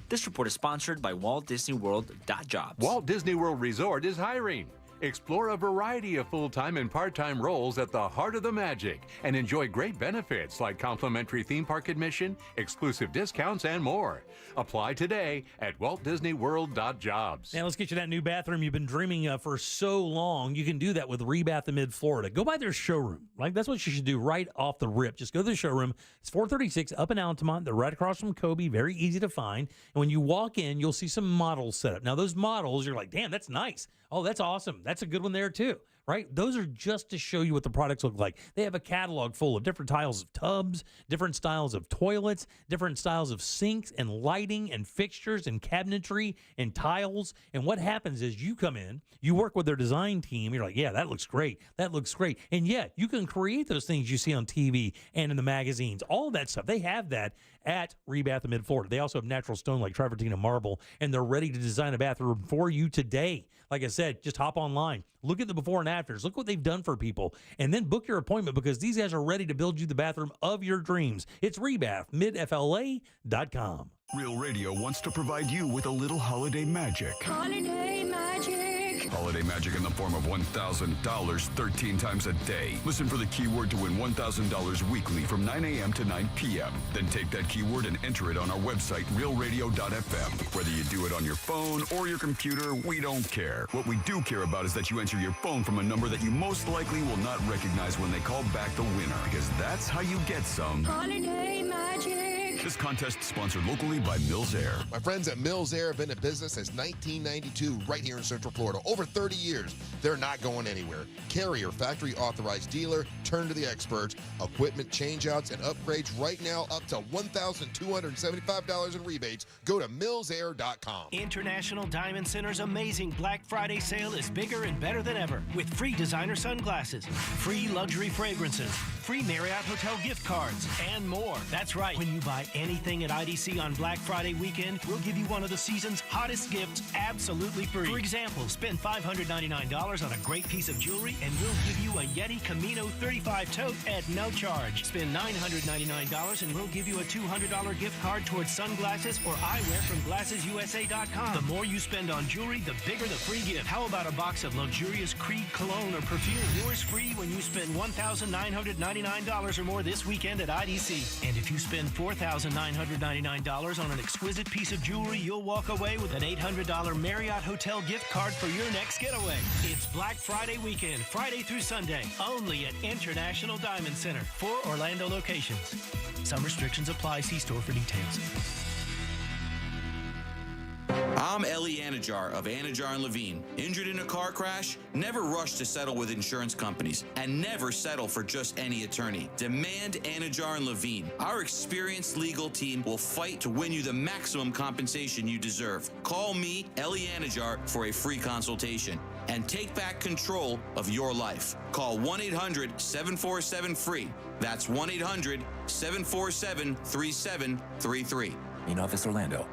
This report is sponsored by Walt Disney World.jobs. Walt Disney World Resort is hiring. Explore a variety of full-time and part-time roles at the heart of the magic and enjoy great benefits like complimentary theme park admission, exclusive discounts, and more. Apply today at waltdisneyworld.jobs. Now let's get you that new bathroom you've been dreaming of for so long. You can do that with Rebath in Mid-Florida. Go by their showroom. Like, that's what you should do right off the rip. Just go to the showroom. It's 436 up in Altamont. They're right across from Kobe. Very easy to find. And when you walk in, you'll see some models set up. Now, those models, you're like, damn, that's nice. Oh, that's awesome. That's a good one there, too, right? Those are just to show you what the products look like. They have a catalog full of different styles of tubs, different styles of toilets, different styles of sinks and lighting and fixtures and cabinetry and tiles. And what happens is you come in, you work with their design team. You're like, yeah, that looks great. That looks great. And yet you can create those things you see on TV and in the magazines, all that stuff. They have that at Rebath in Mid-Florida. They also have natural stone like travertine and marble, and they're ready to design a bathroom for you today. Like I said, just hop online, look at the before and afters, look what they've done for people, and then book your appointment because these guys are ready to build you the bathroom of your dreams. It's Rebath, midfla.com. Real Radio wants to provide you with a little holiday magic. Holiday magic. Holiday magic in the form of $1,000 13 times a day. Listen for the keyword to win $1,000 weekly from 9 a.m. to 9 p.m. Then take that keyword and enter it on our website, realradio.fm. Whether you do it on your phone or your computer, we don't care. What we do care about is that you answer your phone from a number that you most likely will not recognize when they call back the winner, because that's how you get some Holiday magic. This contest sponsored locally by Mills Air. My friends at Mills Air have been in business since 1992 right here in Central Florida. Over 30 years. They're not going anywhere. Carrier, factory authorized dealer, turn to the experts. Equipment changeouts and upgrades right now up to $1,275 in rebates. Go to millsair.com. International Diamond Center's amazing Black Friday sale is bigger and better than ever with free designer sunglasses, free luxury fragrances, free Marriott Hotel gift cards, and more. That's right. When you buy anything at IDC on Black Friday weekend, we'll give you one of the season's hottest gifts absolutely free. For example, spend $599 on a great piece of jewelry, and we'll give you a Yeti Camino 35 tote at no charge. Spend $999 and we'll give you a $200 gift card towards sunglasses or eyewear from GlassesUSA.com. The more you spend on jewelry, the bigger the free gift. How about a box of luxurious Creed cologne or perfume? Yours free when you spend $1,999 or more this weekend at IDC. And if you spend $4,999 on an exquisite piece of jewelry, you'll walk away with an $800 Marriott Hotel gift card for your next getaway. It's Black Friday weekend, Friday through Sunday, only at International Diamond Center, 4 Orlando locations. Some restrictions apply. See store for details. I'm Ellie Anajar of Anajar and Levine. Injured in a car crash? Never rush to settle with insurance companies, and never settle for just any attorney. Demand Anajar and Levine. Our experienced legal team will fight to win you the maximum compensation you deserve. Call me, Ellie Anajar, for a free consultation and take back control of your life. Call 1-800-747-FREE. That's 1-800-747-3733. In office, Orlando.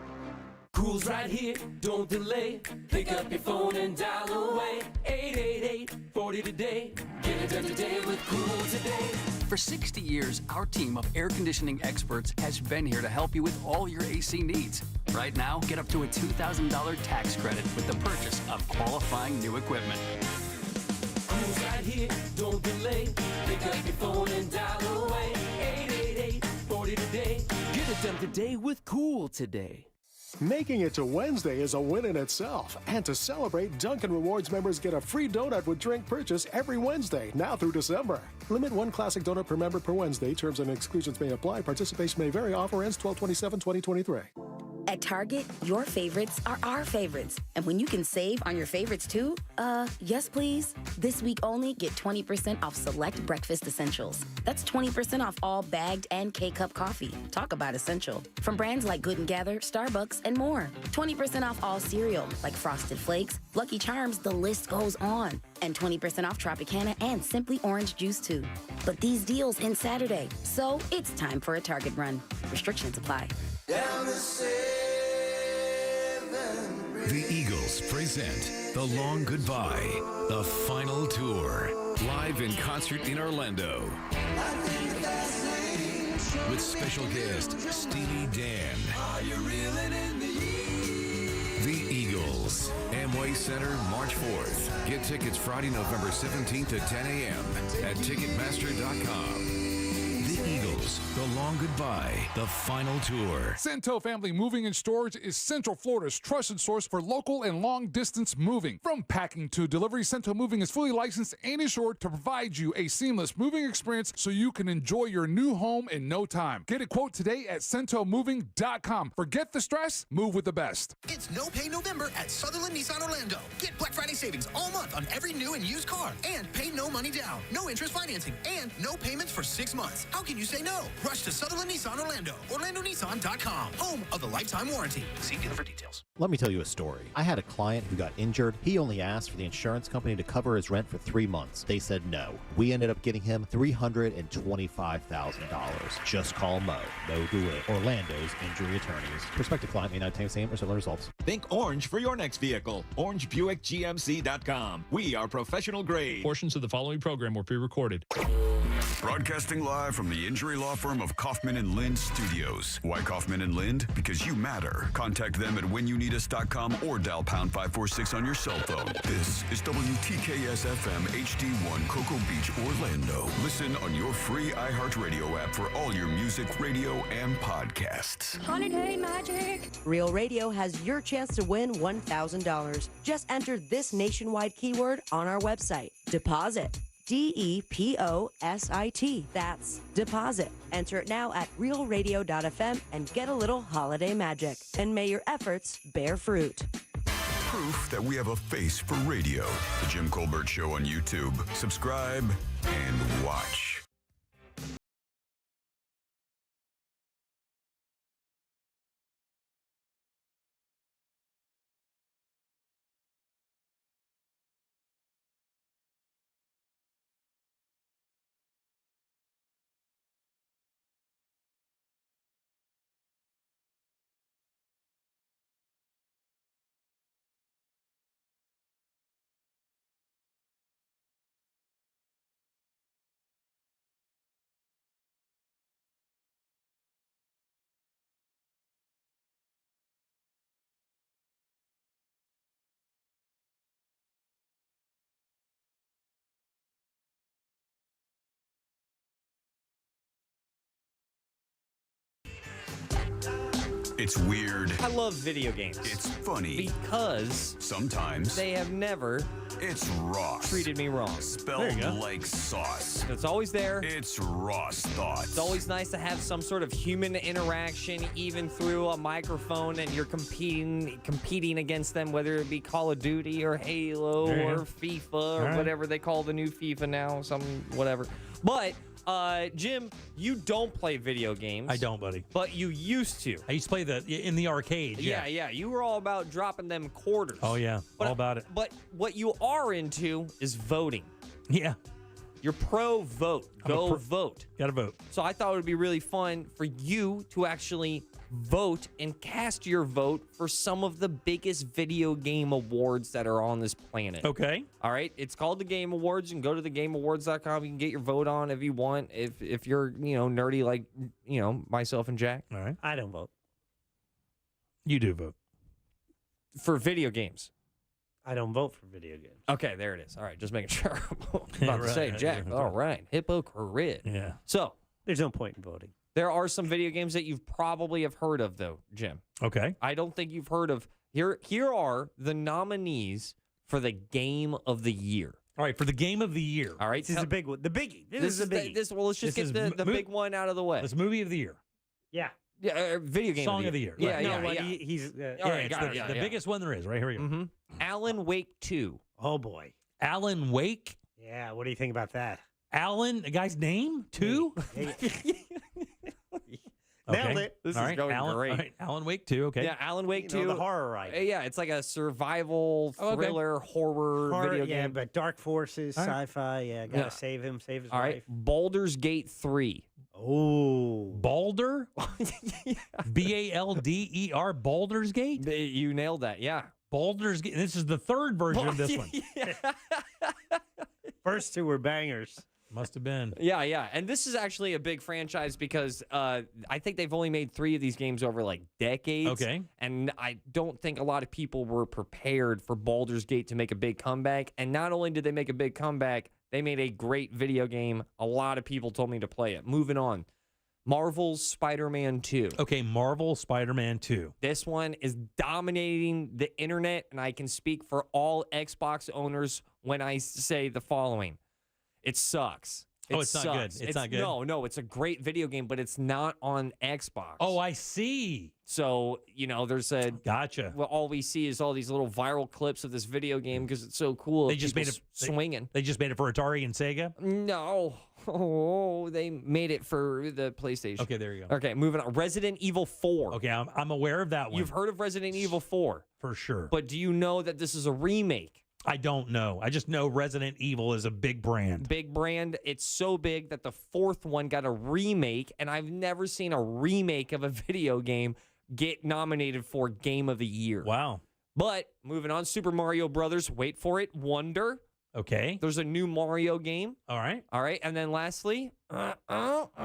Cool's right here, don't delay. Pick up your phone and dial away. 888-40 today. Get it done today with Cool today. For 60 years, our team of air conditioning experts has been here to help you with all your AC needs. Right now, get up to a $2,000 tax credit with the purchase of qualifying new equipment. Cool's right here, don't delay. Pick up your phone and dial away. 888-40 today. Get it done today with Cool today. Making it to Wednesday is a win in itself. And to celebrate, Dunkin' Rewards members get a free donut with drink purchase every Wednesday, now through December. Limit one classic donut per member per Wednesday. Terms and exclusions may apply. Participation may vary. Offer ends 12/27/2023. At Target, your favorites are our favorites. And when you can save on your favorites too, yes please. This week only, get 20% off select breakfast essentials. That's 20% off all bagged and K-Cup coffee. Talk about essential. From brands like Good & Gather, Starbucks, and more. 20% off all cereal, like Frosted Flakes, Lucky Charms, the list goes on. And 20% off Tropicana and Simply Orange Juice too. But these deals end Saturday, so it's time for a Target run. Restrictions apply. The Eagles present The Long Goodbye, the final tour, live in concert in Orlando. With special guest Steely Dan. The Eagles, Amway Center, March 4th. Get tickets Friday, November 17th at 10 a.m. at Ticketmaster.com. The Eagles, The Long Goodbye, the final tour. Cento Family Moving and Storage is Central Florida's trusted source for local and long-distance moving. From packing to delivery, Cento Moving is fully licensed and insured to provide you a seamless moving experience so you can enjoy your new home in no time. Get a quote today at CentoMoving.com. Forget the stress, move with the best. It's No Pay November at Sutherland Nissan Orlando. Get Black Friday savings all month on every new and used car. And pay no money down, no interest financing, and no payments for 6 months. How can you say no? Rush to Sutherland Nissan Orlando, OrlandoNissan.com, home of the lifetime warranty. See dealer for details. Let me tell you a story. I had a client who got injured. He only asked for the insurance company to cover his rent for 3 months. They said no. We ended up getting him $325,000. Just call Mo. Mo do it. Orlando's injury attorneys. Prospective client may not obtain the same or similar results. Think orange for your next vehicle. OrangeBuickGMC.com. We are professional grade. Portions of the following program were pre-recorded. Broadcasting live from the injury law firm of Kaufman and Lind Studios. Why Kaufman and Lind? Because you matter. Contact them at whenyouneedus.com or dial pound 546 on your cell phone. This is WTKS FM HD1 Cocoa Beach, Orlando. Listen on your free iHeartRadio app for all your music, radio, and podcasts. Holiday Magic! Real Radio has your chance to win $1,000. Just enter this nationwide keyword on our website. Deposit. DEPOSIT. That's deposit. Enter it now at realradio.fm and get a little holiday magic. And may your efforts bear fruit. Proof that we have a face for radio. The Jim Colbert Show on YouTube. Subscribe and watch. It's weird. I love video games. It's funny. Because sometimes they have never it's Ross. treated me wrong. Spelled like sauce. It's always there. It's Ross Thoughts. It's always nice to have some sort of human interaction, even through a microphone, and you're competing against them, whether it be Call of Duty or Halo or FIFA or whatever they call the new FIFA now, some whatever. But Jim, you don't play video games. I don't, buddy. But you used to. I used to play in the arcade. Yeah. You were all about dropping them quarters. Oh, yeah. All about it. But what you are into is voting. Yeah. You're pro vote. Go vote. Got to vote. So I thought it would be really fun for you to actually vote and cast your vote for some of the biggest video game awards that are on this planet. Okay. All right. It's called the Game Awards. You can go to thegameawards.com. You can get your vote on if you want. If you're, nerdy like, myself and Jack. All right. I don't vote. You do vote. For video games. I don't vote for video games. Okay, there it is. All right, just making sure. About to say, Jack. All right. Hypocrite. Yeah. So. There's no point in voting. There are some video games that you've probably have heard of, though, Jim. Okay. I don't think you've heard of. Here are the nominees for the Game of the Year. All right, for the Game of the Year. All right. This is a big one. The biggie. This is the biggie. Well, let's just get the big one out of the way. This movie of the year. Yeah. Yeah, video game Song of the year. Yeah, Right. yeah, No, yeah. he's All right, it's the biggest one there is. Right, here we go. Alan Wake 2. Oh, boy. Alan Wake? Yeah, what do you think about that? Alan, the guy's name? 2? Nailed it. This All is right, going Alan, great. all right, Alan Wake 2, okay. Yeah, Alan Wake 2. The horror right. Yeah, it's like a survival thriller horror video Yeah, game. but dark forces, All right. sci-fi. Yeah, gotta save him, save his All wife. right, Baldur's Gate 3. Oh. Balder? B-A-L-D-E-R, Baldur's Gate? You nailed that, yeah. Baldur's Gate. This is the third version of this one. First two were bangers. Must have been. Yeah. And this is actually a big franchise because I think they've only made 3 of these games over like decades. Okay. And I don't think a lot of people were prepared for Baldur's Gate to make a big comeback. And not only did they make a big comeback, they made a great video game. A lot of people told me to play it. Moving on. Marvel's Spider-Man 2. Okay, Marvel Spider-Man 2. This one is dominating the internet, and I can speak for all Xbox owners when I say the following. It sucks. It's not good. It's not good? No, it's a great video game, but it's not on Xbox. Oh, I see. So, there's a... Gotcha. Well, all we see is all these little viral clips of this video game because it's so cool. They just made it swinging. They just made it for Atari and Sega? No. Oh, they made it for the PlayStation. Okay, there you go. Okay, moving on. Resident Evil 4. Okay, I'm aware of that one. You've heard of Resident Evil 4. For sure. But do you know that this is a remake? I don't know. I just know Resident Evil is a big brand. Big brand. It's so big that the 4th one got a remake, and I've never seen a remake of a video game get nominated for Game of the Year. Wow. But moving on, Super Mario Brothers, wait for it, Wonder. Okay. There's a new Mario game. All right. And then lastly, I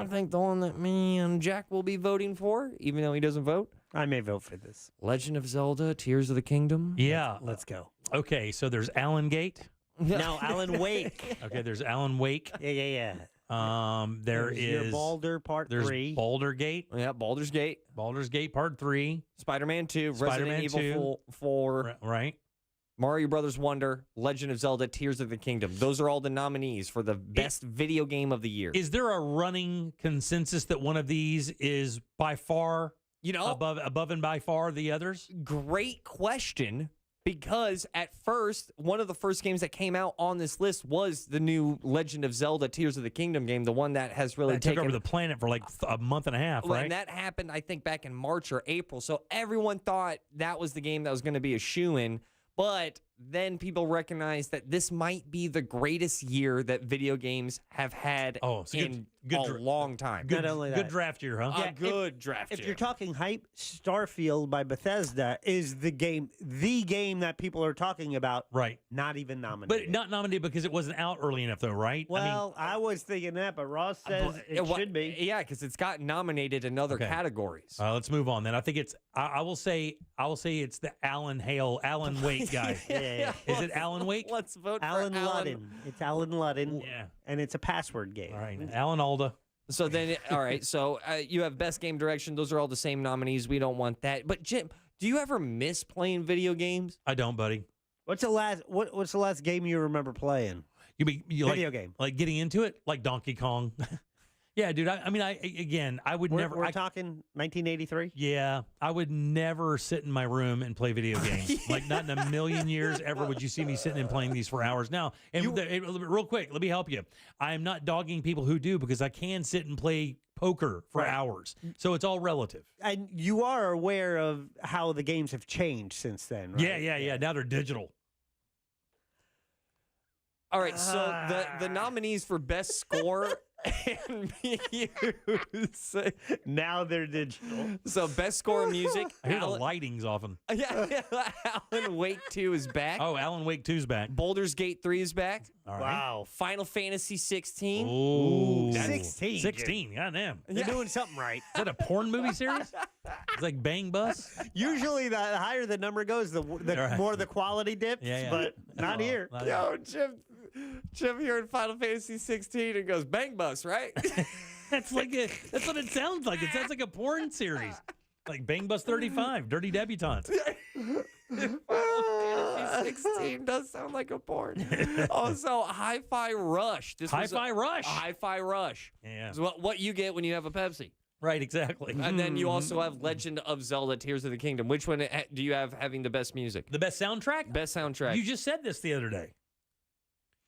think the one that me and Jack will be voting for, even though he doesn't vote. I may vote for this. Legend of Zelda, Tears of the Kingdom. Yeah. Let's go. Okay, so there's Alan Gate. No, Alan Wake. Okay, there's Alan Wake. Yeah. There's your Baldur Part 3. Baldur Gate. Yeah, Baldur's Gate. Baldur's Gate Part 3. Spider-Man 2. Spider-Man Resident Evil 4. Right. Mario Brothers Wonder, Legend of Zelda, Tears of the Kingdom. Those are all the nominees for the best video game of the year. Is there a running consensus that one of these is by far, above and by far the others? Great question, because at first, one of the first games that came out on this list was the new Legend of Zelda, Tears of the Kingdom game, the one that has really took over the planet for like a month and a half, right? And that happened, I think, back in March or April. So everyone thought that was the game that was going to be a shoo-in. But then people recognize that this might be the greatest year that video games have had in a long time. Not only that. Good draft year, huh? A good draft year. If you're talking hype, Starfield by Bethesda is the game that people are talking about. Right. Not even nominated. But not nominated because it wasn't out early enough, though, right? Well, I was thinking that, but Ross says it should be. Yeah, because it's got nominated in other categories. Let's move on then. I think it's. I will say it's the Alan Wake guy. Yeah. Is it Alan Wake? Let's vote Alan for Alan Ludden. It's Alan Ludden. Yeah. And it's a password game. All right. Alan Alda. So then, all right. So you have best game direction. Those are all the same nominees. We don't want that. But Jim, do you ever miss playing video games? I don't, buddy. What's the last game you remember playing? Video game, like getting into it, like Donkey Kong. Yeah, dude. I would never. We're talking 1983. Yeah, I would never sit in my room and play video games. Like, not in a million years ever would you see me sitting and playing these for hours. Now, and real quick, let me help you. I am not dogging people who do, because I can sit and play poker for hours. So it's all relative. And you are aware of how the games have changed since then, right? Yeah. Now they're digital. All right, so the nominees for best score and music. Now they're digital. So best score of music. I hear the lighting's often. Yeah, Alan Wake 2 is back. Oh, Alan Wake 2's back. Baldur's Gate 3 is back. All right. Wow. Final Fantasy 16. Ooh. 16. 16. Goddamn. They're doing something right. Is that a porn movie series? It's like Bang Bus? Usually, the higher the number goes, the more the quality dips. Yeah. But not here. Yo, Jim here in Final Fantasy 16 and goes Bang Bus, right? That's what it sounds like. It sounds like a porn series. Like Bang Bus 35, Dirty Debutantes. Final Fantasy 16 does sound like a porn. Also, Hi-Fi Rush. Hi-Fi Rush. Hi-Fi Rush. Yeah. It's what you get when you have a Pepsi. Right, exactly. And then you also have Legend of Zelda Tears of the Kingdom. Which one do you have having the best music? The best soundtrack? Best soundtrack. You just said this the other day.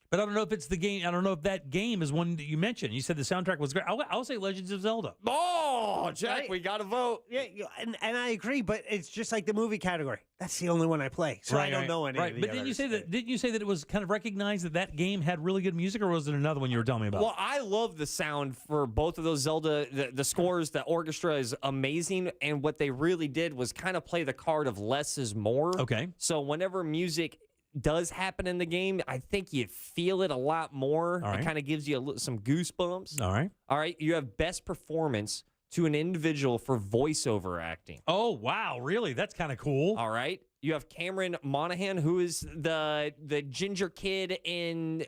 But I don't know if it's the game. I don't know if that game is one that you mentioned. You said the soundtrack was great. I'll say Legends of Zelda. Oh, Jack, we got to vote. Yeah, and I agree, but it's just like the movie category. That's the only one I play, so I don't know any of the But others. didn't you say that it was kind of recognized that game had really good music, or was it another one you were telling me about? Well, I love the sound for both of those Zelda. The scores, the orchestra is amazing, and what they really did was kind of play the card of less is more. Okay. So whenever music does happen in the game, I think you feel it a lot more. All right. It kind of gives you some goosebumps. All right. All right. You have best performance to an individual for voiceover acting. Oh, wow. Really? That's kind of cool. All right. You have Cameron Monaghan, who is the ginger kid in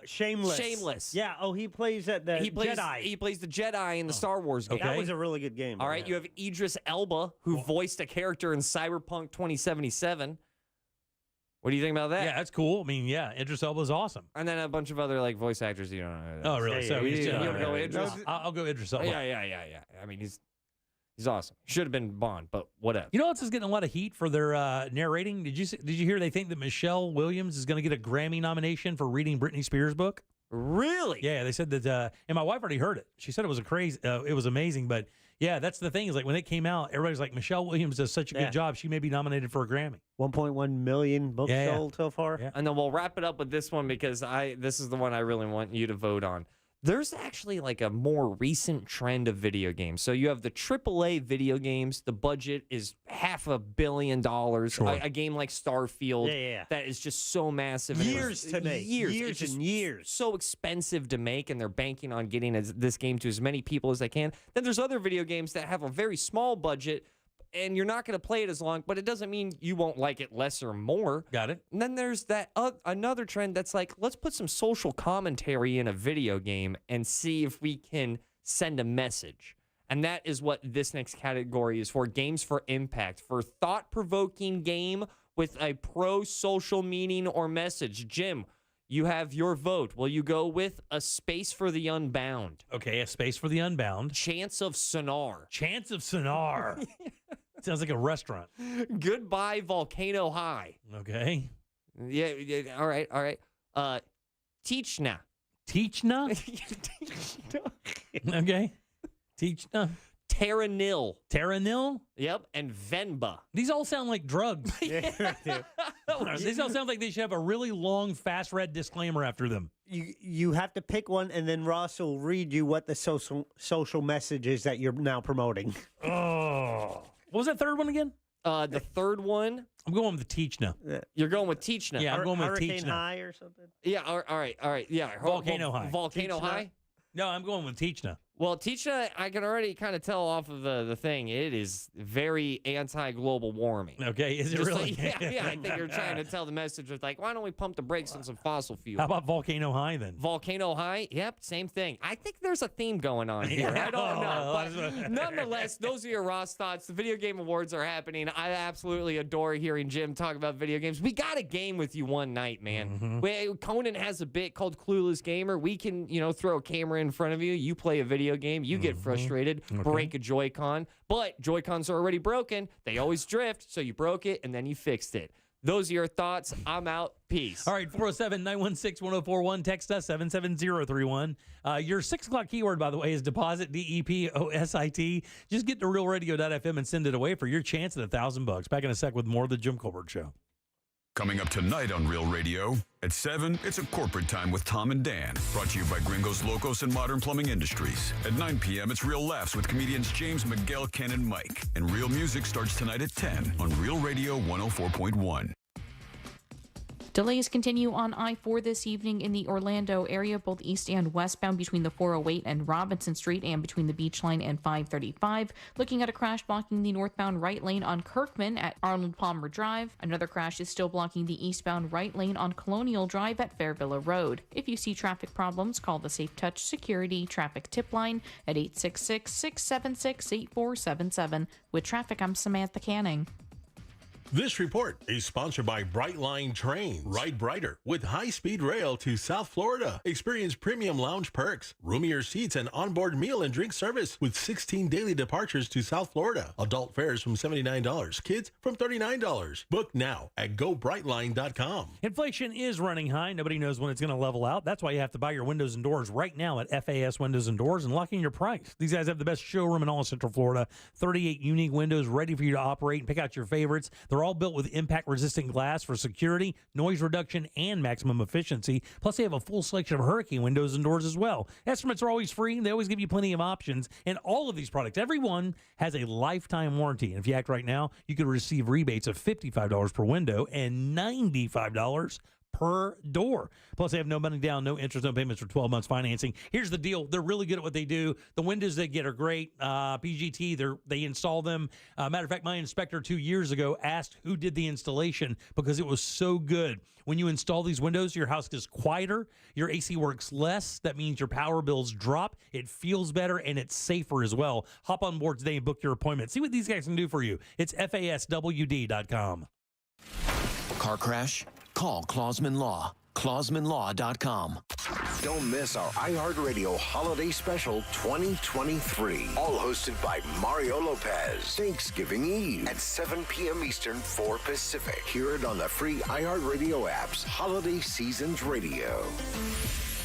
Shameless. Shameless. Yeah. Oh, he plays at the Jedi. He plays the Jedi in the Star Wars game. That was a really good game. All right. You have Idris Elba, who voiced a character in Cyberpunk 2077. What do you think about that? Yeah, that's cool. I mean, yeah, Idris Elba is awesome. And then a bunch of other voice actors you don't know. Oh, really? So you go Idris. I'll go Idris Elba. Yeah. I mean, he's awesome. Should have been Bond, but whatever. You know what's getting a lot of heat for their narrating? Did you hear they think that Michelle Williams is going to get a Grammy nomination for reading Britney Spears' book? Really? Yeah, they said that, and my wife already heard it. She said it was it was amazing, but yeah, that's the thing is like when it came out, everybody's like, Michelle Williams does such a good job. She may be nominated for a Grammy. 1.1 million books sold so far. Yeah. And then we'll wrap it up with this one because this is the one I really want you to vote on. There's actually like a more recent trend of video games. So you have the AAA video games. The budget is $500 million. Sure. A game like Starfield that is just so massive. Years to make. Years It's and years. So expensive to make, and they're banking on getting this game to as many people as they can. Then there's other video games that have a very small budget, and you're not going to play it as long, but it doesn't mean you won't like it less or more. Got it. And then there's that another trend that's like, let's put some social commentary in a video game and see if we can send a message. And that is what this next category is for, Games for Impact, for thought-provoking game with a pro-social meaning or message. Jim, you have your vote. Will you go with A Space for the Unbound? Okay, A Space for the Unbound. Chance of Sonar. Chance of Sonar. Sounds like a restaurant. Goodbye Volcano High. Okay. Yeah, all right. Teachna. Teachna? Okay. Teachna. Terra Nil. Terra Nil? Yep, and Venba. These all sound like drugs. These all sound like they should have a really long, fast red disclaimer after them. You have to pick one, and then Ross will read you what the social message is that you're now promoting. Oh. What was that third one again? The third one. I'm going with the Teachna. You're going with Teachna. Yeah, I'm going with Hurricane Teachna. High or something? Yeah, all right. Yeah. Volcano High. Volcano High? No, I'm going with Teachna. Well, Tisha, I can already kind of tell off of the thing. It is very anti-global warming. Okay, is it Just really? like, yeah, I think you're trying to tell the message of like, why don't we pump the brakes on some fossil fuel? How about Volcano High then? Volcano High? Yep, same thing. I think there's a theme going on here. I don't know. But nonetheless, those are your Ross thoughts. The Video Game Awards are happening. I absolutely adore hearing Jim talk about video games. We got a game with you one night, man. Conan has a bit called Clueless Gamer. We can, throw a camera in front of you. You play a video game. You get frustrated, break a Joy-Con. But Joy-Cons are already broken. They always drift, so you broke it, and then you fixed it. Those are your thoughts. I'm out. Peace. All right, 407-916-1041. Text us, 77031. Your 6 o'clock keyword, by the way, is deposit, DEPOSIT. Just get to realradio.fm and send it away for your chance at $1,000. Back in a sec with more of the Jim Colbert Show. Coming up tonight on Real Radio, at 7, it's a corporate time with Tom and Dan. Brought to you by Gringos Locos and Modern Plumbing Industries. At 9 p.m., it's Real Laughs with comedians James, Miguel, Ken, and Mike. And Real Music starts tonight at 10 on Real Radio 104.1. Delays continue on I-4 this evening in the Orlando area, both east and westbound between the 408 and Robinson Street and between the Beach Line and 535. Looking at a crash blocking the northbound right lane on Kirkman at Arnold Palmer Drive. Another crash is still blocking the eastbound right lane on Colonial Drive at Fairvilla Road. If you see traffic problems, call the Safe Touch Security Traffic Tip Line at 866-676-8477. With traffic, I'm Samantha Canning. This report is sponsored by Brightline Trains. Ride brighter with high-speed rail to South Florida. Experience premium lounge perks, roomier seats, and onboard meal and drink service with 16 daily departures to South Florida. Adult fares from $79, kids from $39. Book now at GoBrightline.com. Inflation is running high. Nobody knows when it's going to level out. That's why you have to buy your windows and doors right now at FAS Windows and Doors and lock in your price. These guys have the best showroom in all of Central Florida. 38 unique windows ready for you to operate and pick out your favorites. They're all built with impact-resistant glass for security, noise reduction, and maximum efficiency. Plus, they have a full selection of hurricane windows and doors as well. Estimates are always free. They always give you plenty of options. And all of these products, every one has a lifetime warranty. And if you act right now, you could receive rebates of $55 per window and $95 per door. Plus, they have no money down, no interest, no payments for 12 months financing. Here's the deal. They're really good at what they do. The windows they get are great. PGT, they install them. Matter of fact, my inspector 2 years ago asked who did the installation because it was so good. When you install these windows, your house is quieter. Your AC works less. That means your power bills drop. It feels better, and it's safer as well. Hop on board today and book your appointment. See what these guys can do for you. It's FASWD.com. Car crash? Call Clausman Law. ClausmanLaw.com. Don't miss our iHeartRadio Holiday Special 2023. All hosted by Mario Lopez. Thanksgiving Eve at 7 p.m. Eastern, 4 Pacific. Hear it on the free iHeartRadio app's Holiday Seasons Radio.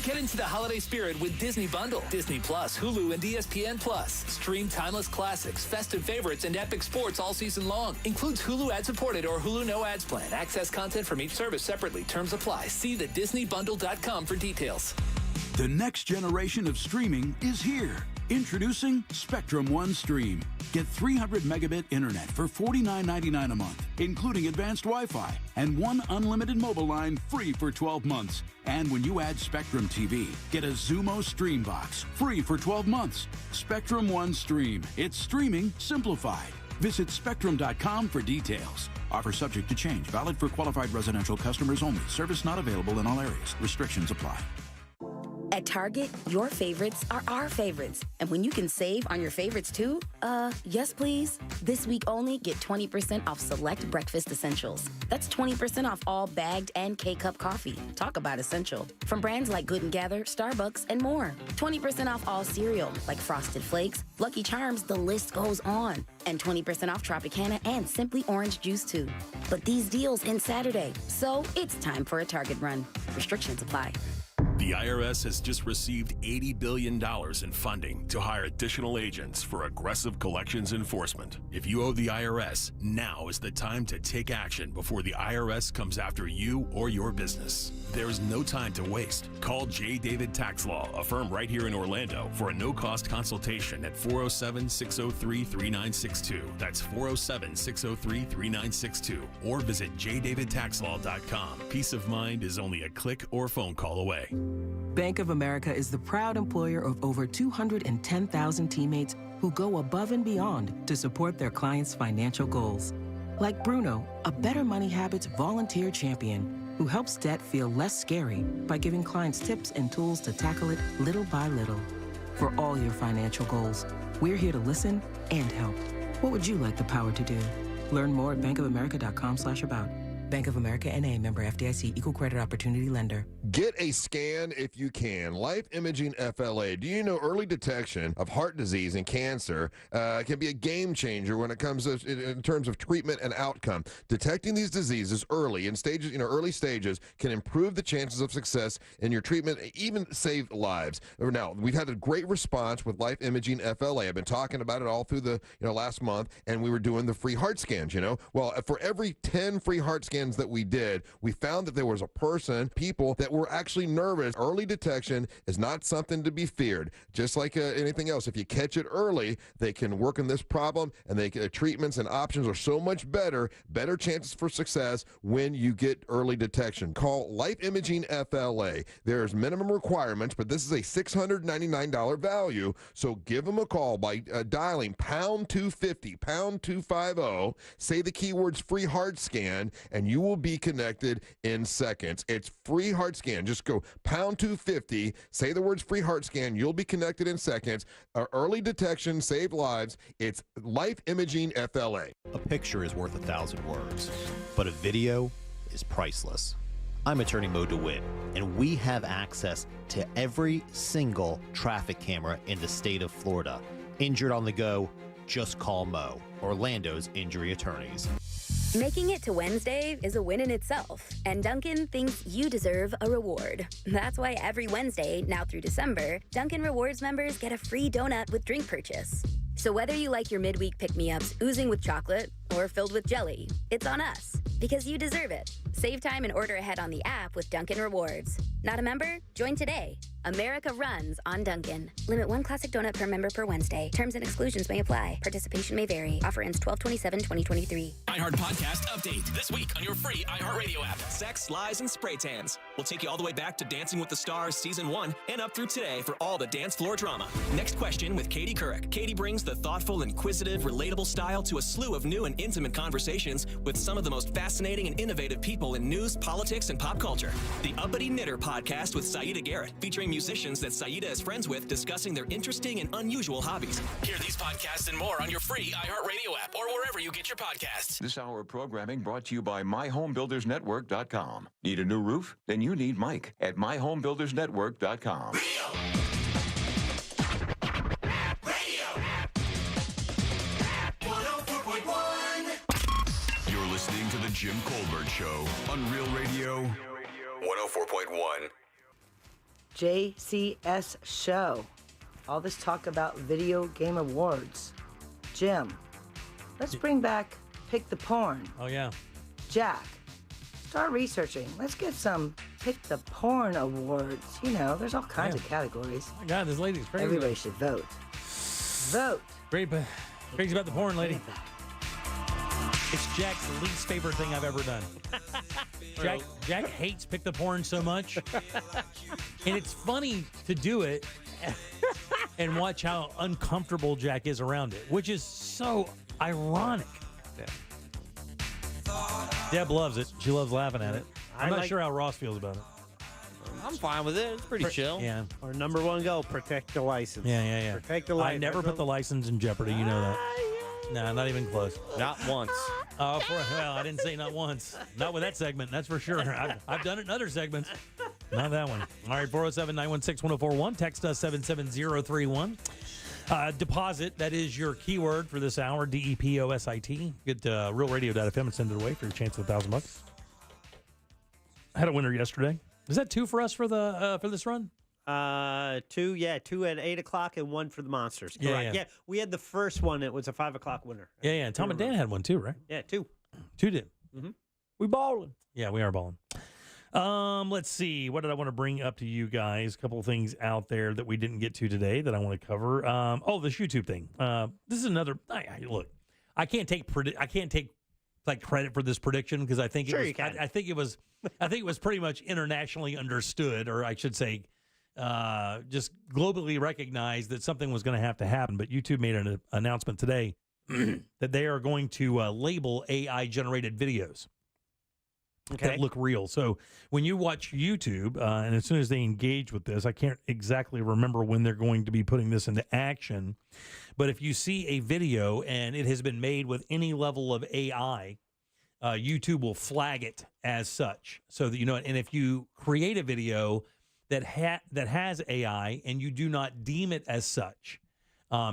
Get into the holiday spirit with Disney Bundle. Disney Plus, Hulu, and ESPN Plus. Stream timeless classics, festive favorites, and epic sports all season long. Includes Hulu ad-supported or Hulu no ads plan. Access content from each service separately. Terms apply. See the DisneyBundle.com for details. The next generation of streaming is here. Introducing Spectrum One Stream. Get 300 megabit internet for $49.99 a month, including advanced Wi-Fi, and one unlimited mobile line free for 12 months. And when you add Spectrum TV, get a Zumo Stream Box free for 12 months. Spectrum One Stream. It's streaming simplified. Visit Spectrum.com for details. Offer subject to change. Valid for qualified residential customers only. Service not available in all areas. Restrictions apply. At Target, your favorites are our favorites. And when you can save on your favorites too, yes please. This week only, get 20% off select breakfast essentials. That's 20% off all bagged and K-Cup coffee. Talk about essential. From brands like Good & Gather, Starbucks, and more. 20% off all cereal, like Frosted Flakes, Lucky Charms, the list goes on. And 20% off Tropicana and Simply Orange Juice too. But these deals end Saturday, so it's time for a Target run. Restrictions apply. The IRS has just received $80 billion in funding to hire additional agents for aggressive collections enforcement. If you owe the IRS, now is the time to take action before the IRS comes after you or your business. There is no time to waste. Call J. David Tax Law, a firm right here in Orlando, for a no-cost consultation at 407-603-3962. That's 407-603-3962. Or visit jdavidtaxlaw.com. Peace of mind is only a click or phone call away. Bank of America is the proud employer of over 210,000 teammates who go above and beyond to support their clients' financial goals. Like Bruno, a Better Money Habits volunteer champion who helps debt feel less scary by giving clients tips and tools to tackle it little by little. For all your financial goals, we're here to listen and help. What would you like the power to do? Learn more at bankofamerica.com/about. Bank of America NA, member FDIC, equal credit opportunity lender. Get a scan if you can. Life Imaging FLA. Do you know early detection of heart disease and cancer can be a game changer when it comes to, in terms of treatment and outcome? Detecting these diseases early in stages, early stages, can improve the chances of success in your treatment, even save lives. Now, we've had a great response with Life Imaging FLA. I've been talking about it all through the last month, and we were doing the free heart scans. Well, for every 10 free heart scans that we did, we found that there was people that were actually nervous. Early detection is not something to be feared. Just like anything else, if you catch it early, they can work on this problem, and treatments and options are so much better chances for success when you get early detection. Call Life Imaging FLA. There's minimum requirements, but this is a $699 value, so give them a call by dialing pound 250, pound 250, say the keywords free heart scan, and you will be connected in seconds. It's free heart scan. Just go pound 250, say the words free heart scan, you'll be connected in seconds. Early detection, save lives. It's Life Imaging FLA. A picture is worth 1,000 words, but a video is priceless. I'm attorney Mo DeWitt, and we have access to every single traffic camera in the state of Florida. Injured on the go, just call Mo, Orlando's injury attorneys. Making it to Wednesday is a win in itself, and Dunkin' thinks you deserve a reward. That's why every Wednesday, now through December, Dunkin' Rewards members get a free donut with drink purchase. So whether you like your midweek pick-me-ups oozing with chocolate or filled with jelly, it's on us, because you deserve it. Save time and order ahead on the app with Dunkin' Rewards. Not a member? Join today. America runs on Dunkin'. Limit 1 classic donut per member per Wednesday. Terms and exclusions may apply. Participation may vary. Offer ends 12/27/2023. iHeart Podcast Update. This week on your free iHeartRadio app. Sex, Lies, and Spray Tans. We'll take you all the way back to Dancing with the Stars Season 1 and up through today for all the dance floor drama. Next question with Katie Couric. Katie brings the thoughtful, inquisitive, relatable style to a slew of new and intimate conversations with some of the most fascinating and innovative people in news, politics, and pop culture. The Uppity Knitter Podcast with Saida Garrett, featuring musicians that Saida is friends with discussing their interesting and unusual hobbies. Hear these podcasts and more on your free iHeartRadio app or wherever you get your podcasts. This hour of programming brought to you by MyHomeBuildersNetwork.com. Need a new roof? Then you need Mike at MyHomeBuildersNetwork.com. You're listening to The Jim Colbert Show on Real Radio 104.1. JCS Show. All this talk about video game awards. Jim, let's bring back Pick the Porn. Oh, yeah. Jack, start researching. Let's get some Pick the Porn awards. There's all kinds of categories. Oh my God, this lady's crazy. Everybody should vote. Vote. Great, but crazy about the porn, lady. It's Jack's least favorite thing I've ever done. Jack hates Pick the Porn so much. And it's funny to do it and watch how uncomfortable Jack is around it, which is so ironic. Yeah. Deb loves it. She loves laughing at it. I'm not sure how Ross feels about it. I'm fine with it. It's pretty chill. Yeah. Our number one goal, protect the license. Yeah. Protect the license. I never put the license in jeopardy. You know that. No, not even close. Not once. Well, I didn't say not once. Not with that segment, that's for sure. I've done it in other segments. Not that one. All right, 407-916-1041. Text us 77031. Deposit, that is your keyword for this hour, DEPOSIT. Get realradio.fm and send it away for your chance of $1,000. I had a winner yesterday. Is that 2 for us for this run? 2 at 8 o'clock and 1 for the Monsters. Yeah. Yeah, we had the first one. It was a 5 o'clock winner. Yeah. Tom and Dan had one too, right? Yeah, 2. 2 did. Mm-hmm. We balling. Yeah, we are balling. Let's see. What did I want to bring up to you guys? A couple of things out there that we didn't get to today that I want to cover. This YouTube thing. This is another. Look, I can't take like credit for this prediction because I think Sure it was, you can. I think it was pretty much internationally understood, or I should say, just globally recognized that something was going to have to happen. But YouTube made an announcement today that they are going to label AI generated videos that look real. So when you watch YouTube, and as soon as they engage with this, I can't exactly remember when they're going to be putting this into action, but if you see a video and it has been made with any level of AI, YouTube will flag it as such, so that you know. And if you create a video that has AI and you do not deem it as such,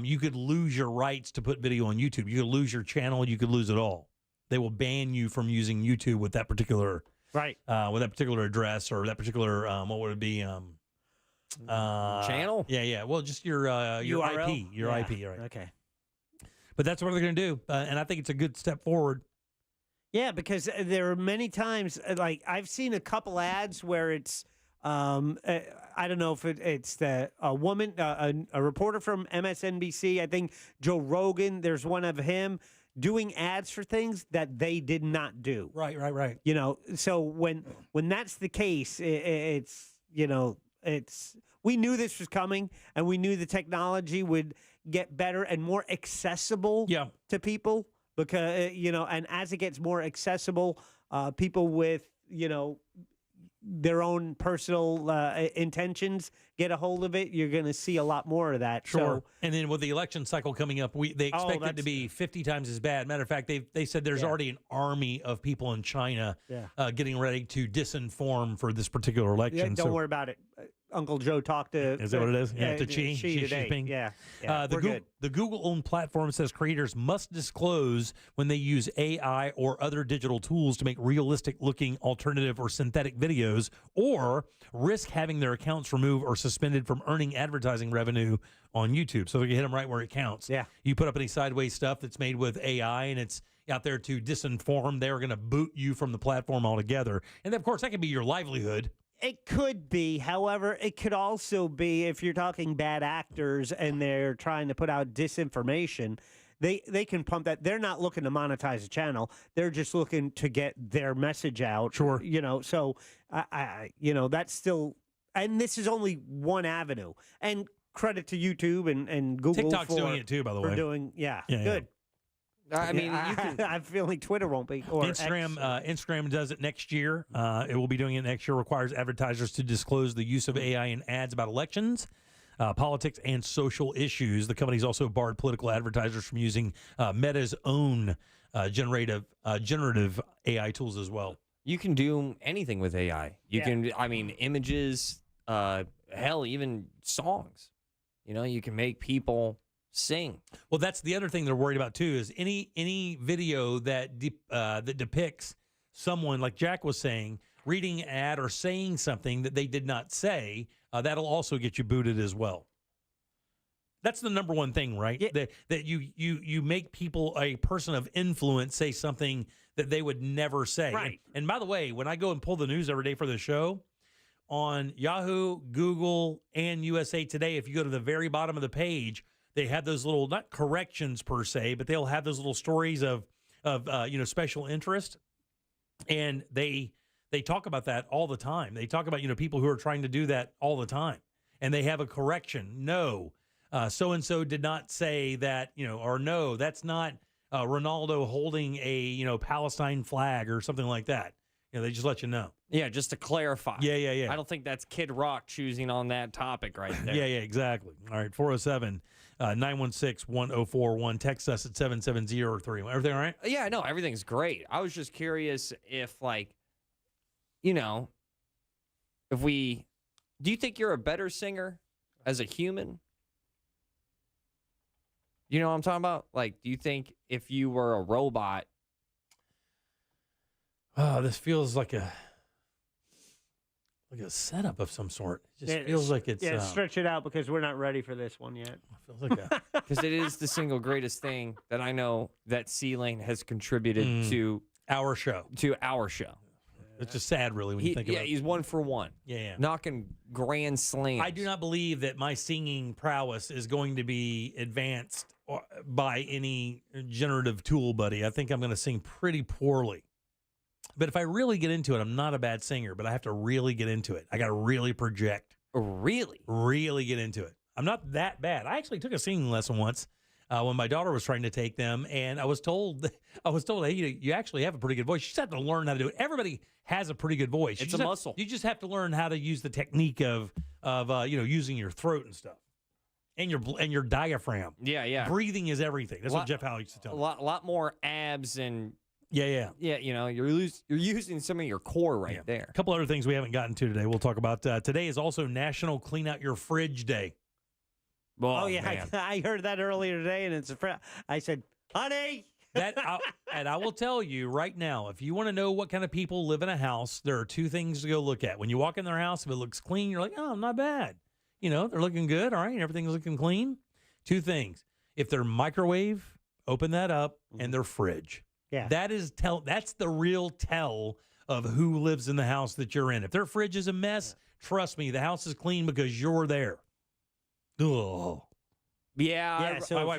you could lose your rights to put video on YouTube. You could lose your channel. You could lose it all. They will ban you from using YouTube with that particular address or that particular what would it be? Channel? Yeah. Well, just your URL? IP, your IP, right? Okay. But that's what they're going to do, and I think it's a good step forward. Yeah, because there are many times, like I've seen a couple ads where it's, I don't know if it's a woman, a reporter from MSNBC, I think Joe Rogan. There's one of him doing ads for things that they did not do. Right. You know, so when that's the case, it's we knew this was coming, and we knew the technology would get better and more accessible to people because and as it gets more accessible, people with their own personal intentions get a hold of it. You're going to see a lot more of that. Sure. So, and then with the election cycle coming up, they expect it to be 50 times as bad. Matter of fact, they said there's already an army of people in China getting ready to disinform for this particular election. Yeah, don't worry about it. Uncle Joe talked to... Is that what it is? Yeah, to Xi today. Jinping. Yeah, we're good. The Google-owned platform says creators must disclose when they use AI or other digital tools to make realistic-looking alternative or synthetic videos, or risk having their accounts removed or suspended from earning advertising revenue on YouTube. So they can hit them right where it counts. Yeah. You put up any sideways stuff that's made with AI and it's out there to disinform, they're going to boot you from the platform altogether. And of course, that could be your livelihood. It could be. However, it could also be if you're talking bad actors and they're trying to put out disinformation, they can pump that. They're not looking to monetize a channel. They're just looking to get their message out. Sure. So, that's still, and this is only one avenue. And credit to YouTube and Google TikTok's doing it too, by the way. Good. Yeah. I mean, you can. I'm feeling Twitter won't be. Or Instagram does it next year. It will be doing it next year. Requires advertisers to disclose the use of AI in ads about elections, politics, and social issues. The company's also barred political advertisers from using Meta's own generative AI tools as well. You can do anything with AI. You can, images, hell, even songs. You can make people sing. Well, that's the other thing they're worried about too. Is any video that depicts someone, like Jack was saying, reading an ad or saying something that they did not say, that'll also get you booted as well. That's the number one thing, right? Yeah. That you make people, a person of influence, say something that they would never say. Right. And by the way, when I go and pull the news every day for the show, on Yahoo, Google, and USA Today, if you go to the very bottom of the page, they have those little, not corrections per se, but they'll have those little stories of special interest, and they talk about that all the time. They talk about people who are trying to do that all the time, and they have a correction. No, so and so did not say that, or no, that's not Ronaldo holding a Palestine flag or something like that. They just let you know. Yeah, just to clarify. Yeah. I don't think that's Kid Rock choosing on that topic right there. Yeah, exactly. All right, 407-916-1041. Text us at 770-31. Everything all right? Yeah, no, everything's great. I was just curious if, do you think you're a better singer as a human? You know what I'm talking about? Do you think if you were a robot? Oh, this feels like a setup of some sort. It just feels like it's... Yeah, stretch it out because we're not ready for this one yet. Feels like a... Because it is the single greatest thing that I know that C-Lane has contributed to our show. It's just sad, really, when you think about it. He's 1 for 1. Yeah. Knocking grand slams. I do not believe that my singing prowess is going to be advanced by any generative tool, buddy. I think I'm going to sing pretty poorly. But if I really get into it, I'm not a bad singer, but I have to really get into it. I got to really project. Really? Really get into it. I'm not that bad. I actually took a singing lesson once when my daughter was trying to take them, and I was told, hey, you actually have a pretty good voice. You just have to learn how to do it. Everybody has a pretty good voice. It's a muscle. You just have to learn how to use the technique of using your throat and stuff, and your diaphragm. Yeah. Breathing is everything. That's what Jeff Howe used to tell me. A lot more abs and. Yeah. You're using some of your core right there. A couple other things we haven't gotten to today. We'll talk about. Today is also National Clean Out Your Fridge Day. Oh yeah, I heard that earlier today, and I said, honey. And I will tell you right now, if you want to know what kind of people live in a house, there are two things to go look at. When you walk in their house, if it looks clean, you're like, oh, not bad. They're looking good. All right, everything's looking clean. Two things. If their microwave, open that up, and their fridge. Yeah. That's the real tell of who lives in the house that you're in. If their fridge is a mess, trust me, the house is clean because you're there. Oh. Yeah. So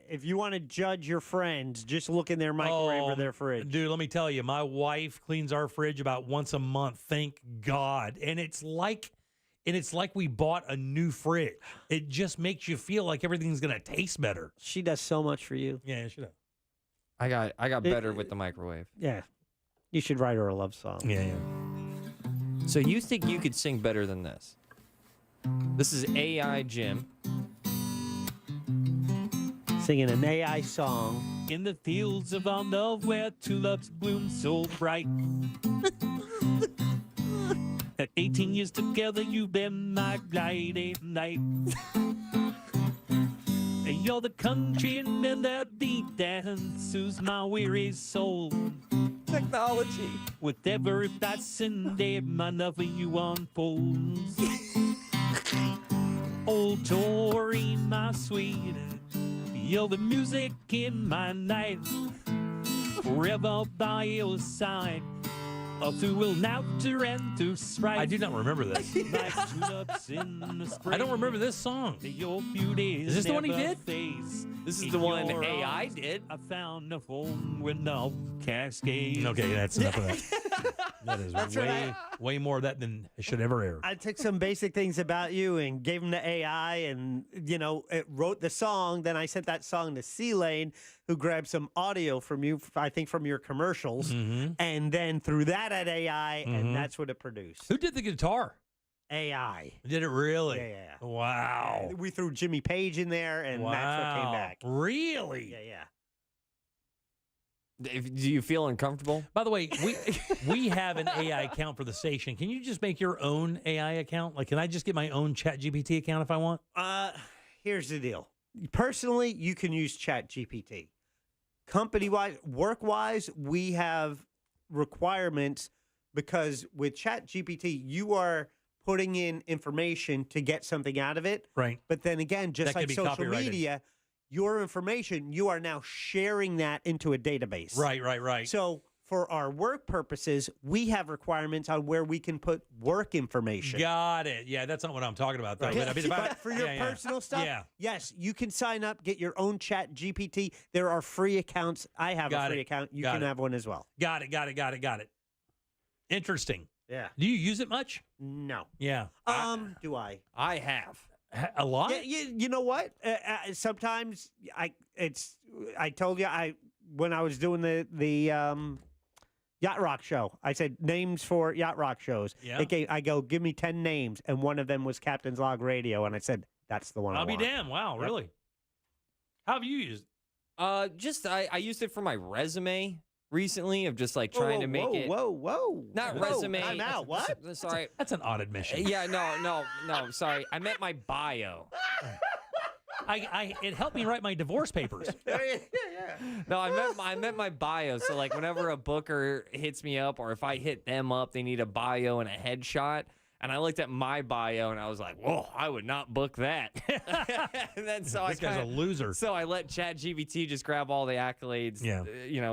if you want to judge your friends, just look in their microwave or their fridge. Dude, let me tell you, my wife cleans our fridge about once a month. Thank God. And it's like we bought a new fridge. It just makes you feel like everything's gonna taste better. She does so much for you. Yeah, she does. I got better with the microwave. Yeah. You should write her a love song. Yeah. So you think you could sing better than this? This is AI Jim. Singing an AI song. In the fields of our love where tulips bloom so bright. At 18 years together, you've been my guiding light. You're the country melody that soothes my weary soul. Technology. With every passing day, my love for you unfolds. Old Tori, my sweet, you're the music in my night. Forever by your side. Through laughter and through strife. I do not remember this. I don't remember this song. Is this the one he did? This is the one AI did. I found a phone with no cascade. Okay, that's enough of that. That is way more of that than it should ever air. I took some basic things about you and gave them to AI, and it wrote the song. Then I sent that song to C-Lane, who grabbed some audio from you, I think from your commercials, and then threw that at AI, and that's what it produced. Who did the guitar? AI. Did it really? Yeah. Wow. We threw Jimmy Page in there, and that's what came back. Really? Yeah. Do you feel uncomfortable? By the way, we have an AI account for the station. Can you just make your own AI account? Like, can I just get my own ChatGPT account if I want? Here's the deal. Personally, you can use ChatGPT. Company-wise, work-wise, we have requirements because with ChatGPT, you are putting in information to get something out of it. Right. But then again, just like social media, your information, you are now sharing that into a database. Right. So for our work purposes, we have requirements on where we can put work information. Got it. Yeah, that's not what I'm talking about, though. Right. But, But for your personal stuff, yes, you can sign up, get your own ChatGPT. There are free accounts. I have a free account. You can have one as well. Got it. Interesting. Yeah. Do you use it much? No. Yeah. Do I? I have. A lot? Yeah, you know what? Sometimes I told you when I was doing the Yacht Rock show, I said names for Yacht Rock shows. Yeah. I go, give me 10 names, and one of them was Captain's Log Radio, and I said that's the one. I'll be damned. Wow, really? How have you used it? I used it for my resume recently of just like trying to make it. Whoa. Not resume. I'm out. What? Sorry. That's an odd admission. Yeah, no. Sorry. I meant my bio. It helped me write my divorce papers. No, I meant my bio. So like whenever a booker hits me up or if I hit them up, they need a bio and a headshot. And I looked at my bio and I was like, whoa, I would not book that. And then so This guy's a loser. So I let ChatGPT just grab all the accolades,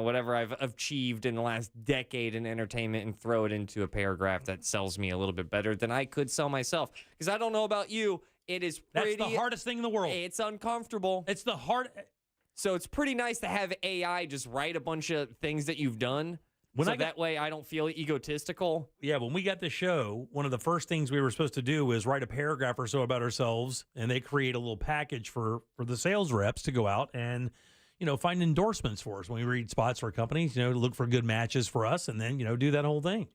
whatever I've achieved in the last decade in entertainment and throw it into a paragraph that sells me a little bit better than I could sell myself. Because I don't know about you, it is pretty... That's the hardest thing in the world. It's uncomfortable. It's the hard... So it's pretty nice to have AI just write a bunch of things that you've done. That way I don't feel egotistical. Yeah, when we got the show, one of the first things we were supposed to do was write a paragraph or so about ourselves, and they create a little package for the sales reps to go out and, find endorsements for us when we read spots for companies, look for good matches for us, and then, do that whole thing.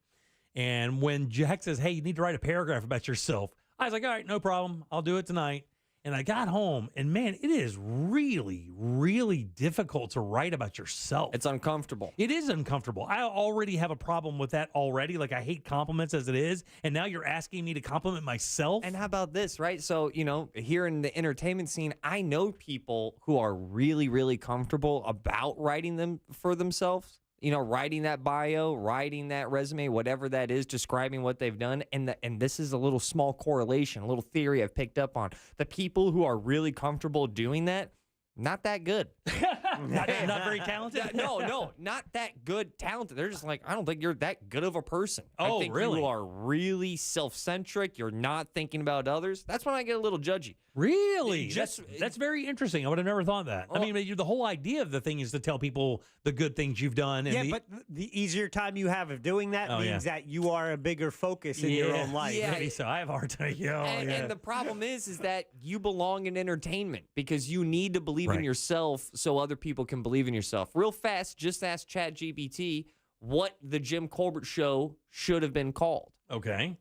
And when Jack says, hey, you need to write a paragraph about yourself, I was like, all right, no problem. I'll do it tonight. And I got home, and man, it is really, really difficult to write about yourself. It's uncomfortable. It is uncomfortable. I already have a problem with that already. Like, I hate compliments as it is, and now you're asking me to compliment myself? And how about this, right? So, here in the entertainment scene, I know people who are really, really comfortable about writing them for themselves. Writing that bio, writing that resume, whatever that is, describing what they've done. And this is a little small correlation, a little theory I've picked up on. The people who are really comfortable doing that, not that good. not very talented? No, not that good talented. They're just like, I don't think you're that good of a person. Oh, I think really? You are really self-centric. You're not thinking about others. That's when I get a little judgy. Really? That's very interesting. I would have never thought that. I mean, the whole idea of the thing is to tell people the good things you've done. And but the easier time you have of doing that means that you are a bigger focus in your own life. Yeah, so I have a hard time. And the problem is that you belong in entertainment because you need to believe in yourself so other people can believe in yourself. Real fast, just ask ChatGPT what the Jim Colbert Show should have been called. Okay.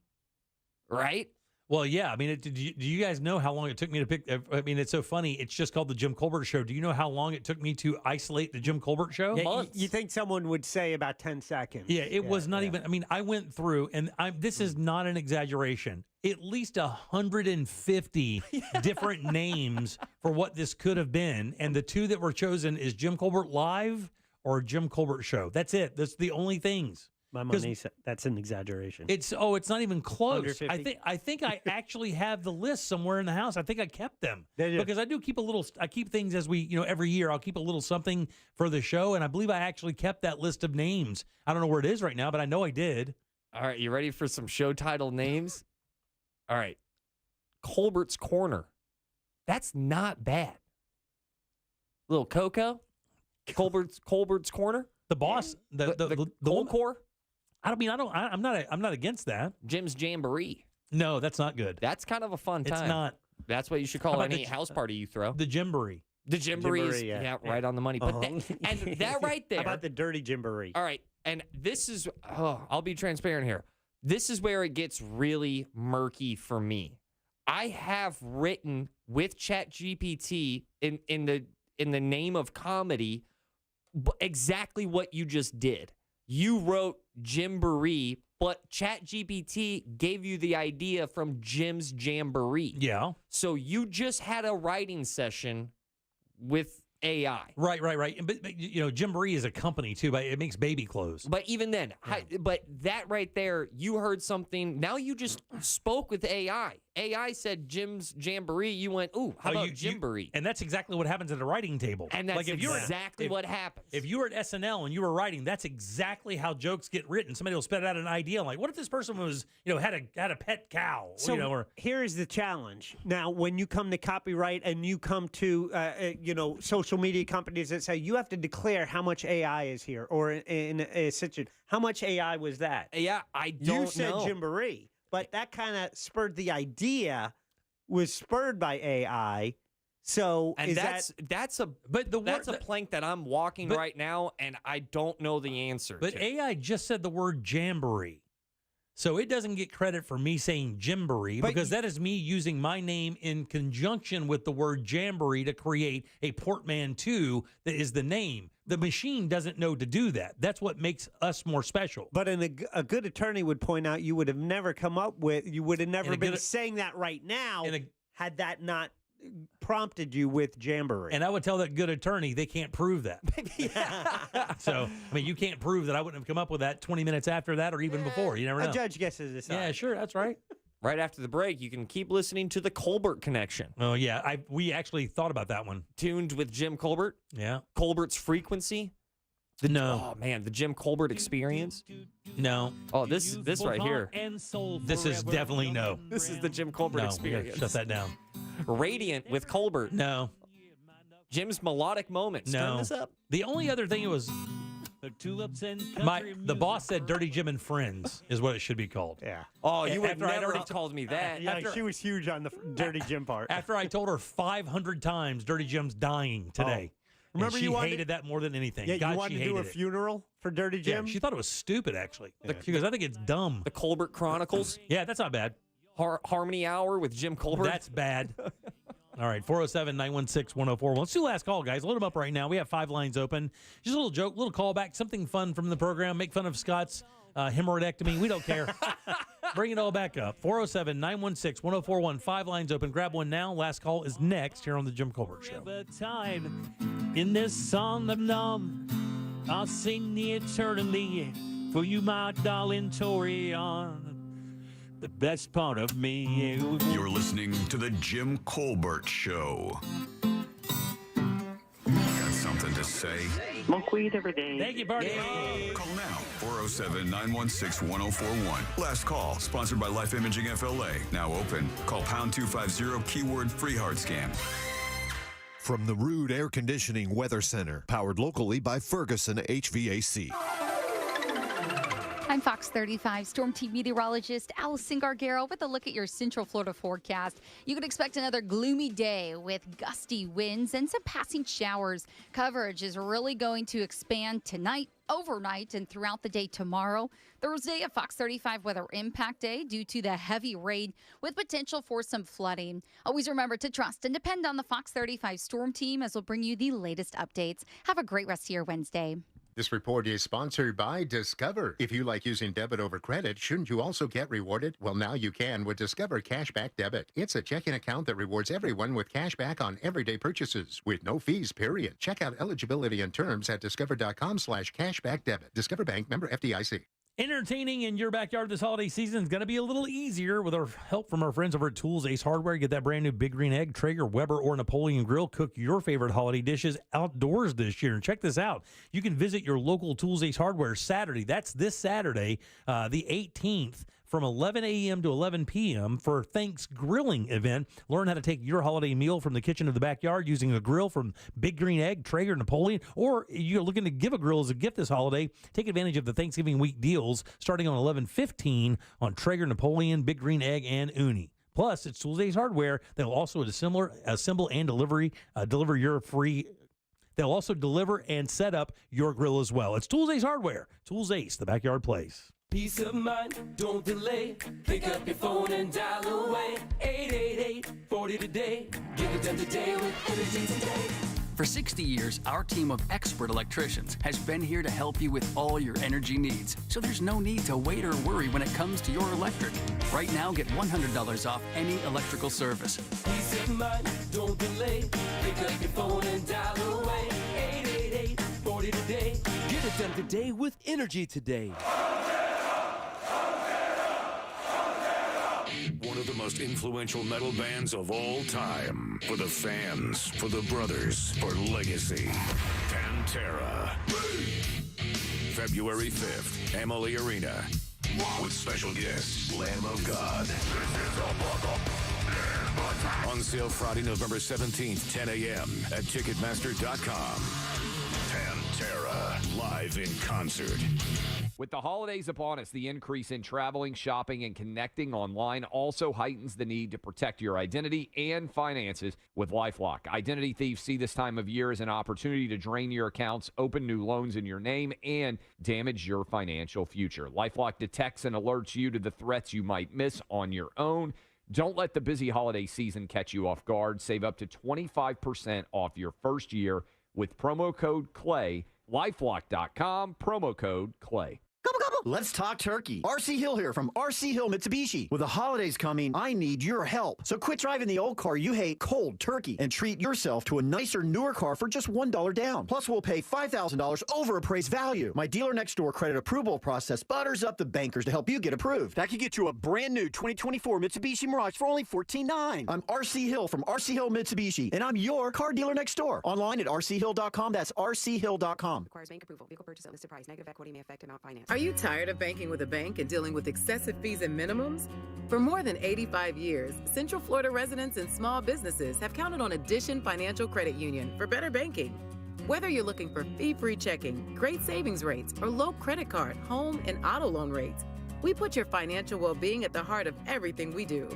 Right? Well, yeah. I mean, do you guys know how long it took me to pick? I mean, it's so funny. It's just called the Jim Colbert Show. Do you know how long it took me to isolate the Jim Colbert Show? Yeah, you think someone would say about 10 seconds. Yeah, it was not even. I mean, I went through, and this is not an exaggeration, at least 150 different names for what this could have been. And the two that were chosen is Jim Colbert Live or Jim Colbert Show. That's it. That's the only things. My money, that's an exaggeration. It's not even close. 150? I think I actually have the list somewhere in the house. I think I kept them Did you? because I do keep I keep things as we, every year I'll keep a little something for the show. And I believe I actually kept that list of names. I don't know where it is right now, but I know I did. All right. You ready for some show title names? All right. Colbert's Corner. That's not bad. Little Coco. Colbert's Corner. The boss. The Cold Core. I'm not against that. Jim's Jamboree. No, that's not good. That's kind of a fun time. It's not. That's what you should call any house party you throw. The Jamboree. The Jamboree is right on the money. But that right there. How about the dirty Jamboree? All right. And this is, I'll be transparent here. This is where it gets really murky for me. I have written with ChatGPT in the name of comedy exactly what you just did. You wrote Jamboree, but ChatGPT gave you the idea from Jim's Jamboree. Yeah. So you just had a writing session with AI. Right. But Jamboree is a company too, but it makes baby clothes. But even then, but that right there, you heard something. Now you just spoke with AI. AI said Jim's Jamboree. You went, ooh, how about Jamboree? And that's exactly what happens at a writing table. And that's exactly what happens. If you were at SNL and you were writing, that's exactly how jokes get written. Somebody will spit out an idea like, what if this person was, had a pet cow? So here is the challenge. Now, when you come to copyright and you come to, social media companies that say you have to declare how much AI is here, or in a situation, how much AI was that? Yeah, I don't know. You said Jamboree. But that kind of spurred the idea, was spurred by AI. So that's a plank that I'm walking right now, and I don't know the answer. But AI just said the word Jamboree. So it doesn't get credit for me saying Jamboree because that is me using my name in conjunction with the word Jamboree to create a portmanteau that is the name. The machine doesn't know to do that. That's what makes us more special. But a good attorney would point out you would have never come up with, you would have never been saying that right now had that not prompted you with Jamboree. And I would tell that good attorney they can't prove that. So, you can't prove that I wouldn't have come up with that 20 minutes after that or even before. You never know. A judge guesses this. Yeah, sure. That's right. Right after the break, you can keep listening to the Colbert Connection. Oh, yeah. We actually thought about that one. Tuned with Jim Colbert. Yeah. Colbert's Frequency. No. Oh, man. The Jim Colbert Experience. No. Oh, this right here. This is definitely no. This is the Jim Colbert Experience. Yeah, shut that down. Radiant with Colbert. No. Jim's Melodic Moments. No. Turn this up. The only other thing it was... The boss said Dirty Jim and Friends is what it should be called. Yeah. Oh, you would never have called me that. Yeah, she was huge on the Dirty Jim part. After I told her 500 times Dirty Jim's dying today. Remember, she you wanted hated that more than anything. Yeah, God, you wanted she to do a hated it. funeral for Dirty Jim? Yeah, she thought it was stupid, actually. She goes, I think it's dumb. The Colbert Chronicles. Yeah, that's not bad. Harmony Hour with Jim Colbert. That's bad. All right, 407-916-1041. Let's do last call, guys. Load them up right now. We have 5 lines open. Just a little joke, little callback, something fun from the program. Make fun of Scott's hemorrhoidectomy. We don't care. Bring it all back up. 407-916-1041. 5 lines open. Grab one now. Last call is next here on the Jim Colbert Show. Time in this song of numb, I'll sing the eternally for you, my darling Torian. The best part of me. You're listening to the Jim Colbert Show. Got something to say? Smoke weed every day. Thank you, Barney. Call now, 407-916-1041. Last call, sponsored by Life Imaging FLA. Now open. Call pound 250, keyword free heart scan. From the Rude Air Conditioning Weather Center, powered locally by Ferguson HVAC. I'm Fox 35 Storm Team meteorologist Allison Gargaro with a look at your Central Florida forecast. You can expect another gloomy day with gusty winds and some passing showers. Coverage is really going to expand tonight, overnight, and throughout the day tomorrow. Thursday, a Fox 35 weather impact day due to the heavy rain with potential for some flooding. Always remember to trust and depend on the Fox 35 Storm Team as we'll bring you the latest updates. Have a great rest of your Wednesday. This report is sponsored by Discover. If you like using debit over credit, shouldn't you also get rewarded? Well, now you can with Discover Cashback Debit. It's a checking account that rewards everyone with cash back on everyday purchases with no fees, period. Check out eligibility and terms at discover.com/cashbackdebit. Discover Bank, member FDIC. Entertaining in your backyard this holiday season is going to be a little easier with our help from our friends over at Tools Ace Hardware. Get that brand new Big Green Egg, Traeger, Weber, or Napoleon Grill. Cook your favorite holiday dishes outdoors this year. And check this out. You can visit your local Tools Ace Hardware Saturday. That's this Saturday, the 18th. From 11 a.m. to 11 p.m. for Thanks Grilling event. Learn how to take your holiday meal from the kitchen to the backyard using a grill from Big Green Egg, Traeger, Napoleon, or you're looking to give a grill as a gift this holiday. Take advantage of the Thanksgiving week deals starting on 11/15 on Traeger, Napoleon, Big Green Egg, and Uni. Plus, it's Tools Ace Hardware. They'll also assemble and deliver your free. They'll also deliver and set up your grill as well. It's Tools Ace Hardware. Tools Ace, the backyard place. Peace of mind, don't delay. Pick up your phone and dial away. 888-40 today. Get it done today with Energy Today. For 60 years, our team of expert electricians has been here to help you with all your energy needs. So there's no need to wait or worry when it comes to your electric. Right now, get $100 off any electrical service. Peace of mind, don't delay. Pick up your phone and dial away. 888-40 today. Get it done today with Energy Today. One of the most influential metal bands of all time. For the fans, for the brothers, for legacy. Pantera. February 5th, Emily Arena. With special guests, Lamb of God. On sale Friday, November 17th, 10 a.m. at Ticketmaster.com. Pantera, live in concert. With the holidays upon us, the increase in traveling, shopping, and connecting online also heightens the need to protect your identity and finances with LifeLock. Identity thieves see this time of year as an opportunity to drain your accounts, open new loans in your name, and damage your financial future. LifeLock detects and alerts you to the threats you might miss on your own. Don't let the busy holiday season catch you off guard. Save up to 25% off your first year with promo code CLAY. LifeLock.com, promo code CLAY. Gobble, gobble. Let's talk turkey. RC Hill here from RC Hill Mitsubishi. With the holidays coming, I need your help. So quit driving the old car you hate cold turkey and treat yourself to a nicer, newer car for just $1 down. Plus, we'll pay $5,000 over appraised value. My dealer next door credit approval process butters up the bankers to help you get approved. That could get you a brand new 2024 Mitsubishi Mirage for only $14,900. I'm RC Hill from RC Hill Mitsubishi, and I'm your car dealer next door. Online at rchill.com. That's rchill.com. Requires bank approval. Vehicle purchase at listed price. Negative equity may affect amount financed. Are you tired of banking with a bank and dealing with excessive fees and minimums? For more than 85 years, Central Florida residents and small businesses have counted on Addition Financial Credit Union for better banking. Whether you're looking for fee-free checking, great savings rates, or low credit card, home, and auto loan rates, we put your financial well-being at the heart of everything we do.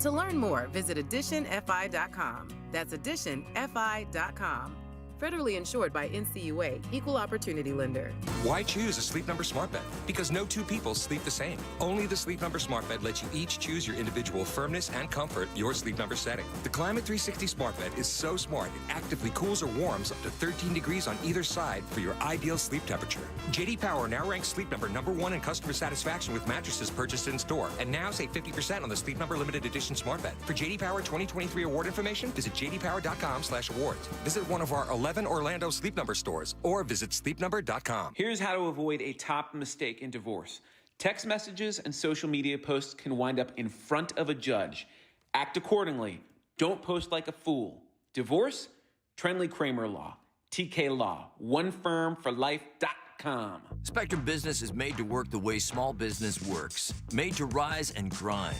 To learn more, visit additionfi.com. That's additionfi.com. Federally insured by NCUA, Equal Opportunity Lender. Why choose a Sleep Number smart bed? Because no two people sleep the same. Only the Sleep Number smart bed lets you each choose your individual firmness and comfort, your Sleep Number setting. The Climate 360 smart bed is so smart, it actively cools or warms up to 13 degrees on either side for your ideal sleep temperature. JD Power now ranks Sleep Number #1 in customer satisfaction with mattresses purchased in store. And now save 50% on the Sleep Number limited edition smart bed. For JD Power 2023 award information, visit jdpower.com/awards. Visit one of our 11 Orlando Sleep Number stores or visit sleepnumber.com. Here's how to avoid a top mistake in divorce. Text messages and social media posts can wind up in front of a judge. Act accordingly. Don't post like a fool. Divorce? Trenley Kramer Law. TK Law. OneFirmForLife.com. Spectrum Business is made to work the way small business works. Made to rise and grind.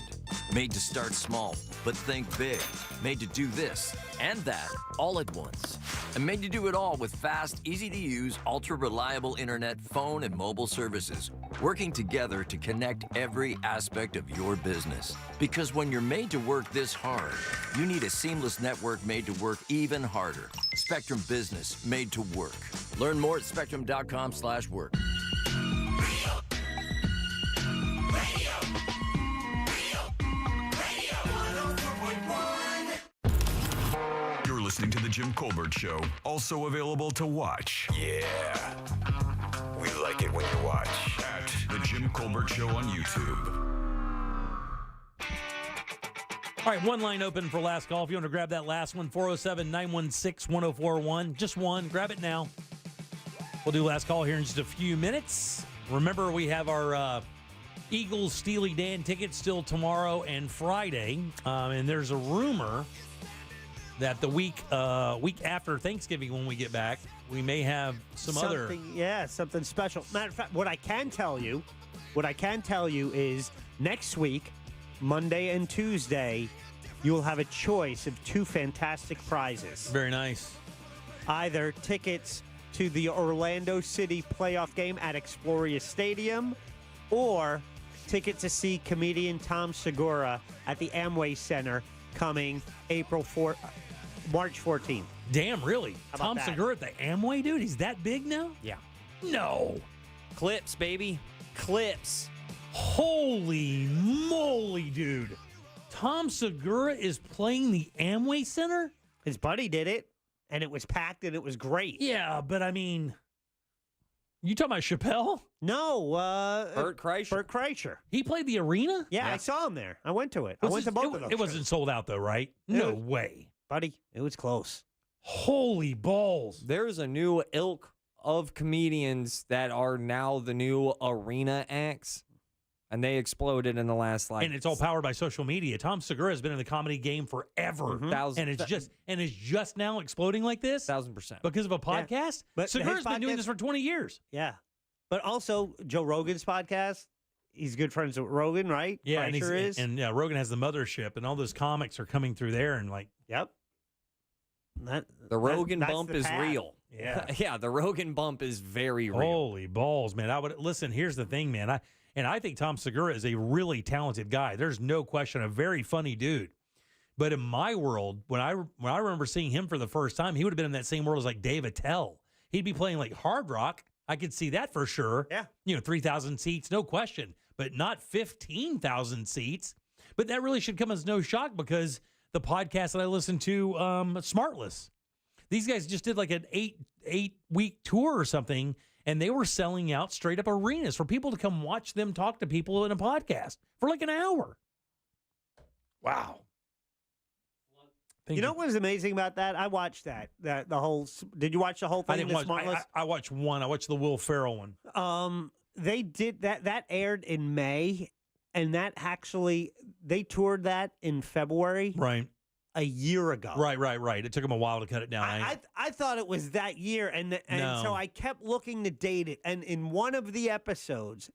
Made to start small, but think big. Made to do this and that all at once. And made to do it all with fast, easy-to-use, ultra-reliable internet, phone, and mobile services. Working together to connect every aspect of your business. Because when you're made to work this hard, you need a seamless network made to work even harder. Spectrum Business, made to work. Learn more at spectrum.com/work. You're listening to The Jim Colbert Show, also available to watch. Yeah. We like it when you watch. At The Jim Colbert Show on YouTube. All right, one line open for last call. If you want to grab that last one, 407-916-1041. Just one. Grab it now. We'll do last call here in just a few minutes. Remember, we have our Eagles Steely Dan tickets still tomorrow and Friday. And there's a rumor that the week after Thanksgiving, when we get back, we may have something special. Matter of fact, what I can tell you is next week, Monday and Tuesday, you'll have a choice of two fantastic prizes. Very nice. Either tickets to the Orlando City playoff game at Exploria Stadium, or ticket to see comedian Tom Segura at the Amway Center coming March 14th. Damn, really? Tom that? Segura at the Amway, dude? He's that big now? Yeah. No. Clips, baby. Clips. Holy moly, dude. Tom Segura is playing the Amway Center? His buddy did it, and it was packed, and it was great. Yeah, but I mean, you talking about Chappelle? No, Bert Kreischer. Bert Kreischer. He played the arena? Yeah, I saw him there. I went to it. I went to both of them. It wasn't sold out, though, right? No way. Buddy, it was close. Holy balls. There's a new ilk of comedians that are now the new arena acts. And they exploded in the last And it's all powered by social media. Tom Segura has been in the comedy game forever. And it's just now exploding like this? 1,000%. Because of a podcast? Yeah. But Segura's been doing this for 20 years. Yeah. But also Joe Rogan's podcast. He's good friends with Rogan, right? Yeah, and Rogan has the mothership, and all those comics are coming through there, and yep. The Rogan bump is path. real. Yeah. Yeah, the Rogan bump is very real. Holy balls, man. Listen, here's the thing, man. I think Tom Segura is a really talented guy. There's no question, a very funny dude. But in my world, when I remember seeing him for the first time, he would have been in that same world as like Dave Attell. He'd be playing like Hard Rock. I could see that for sure. Yeah. 3,000 seats, no question. But not 15,000 seats. But that really should come as no shock because the podcast that I listened to, Smartless, these guys just did like an eight week tour or something. and they were selling out straight up arenas for people to come watch them talk to people in a podcast for like an hour. Wow. You know what was amazing about that? I watched that the whole. Did you watch the whole thing? I didn't watch. I watched one. I watched the Will Ferrell one. They did that. That aired in May, and that actually they toured that in February. Right. A year ago. Right. It took them a while to cut it down. I thought it was that year, and No. so I kept looking to date it. And in one of the episodes,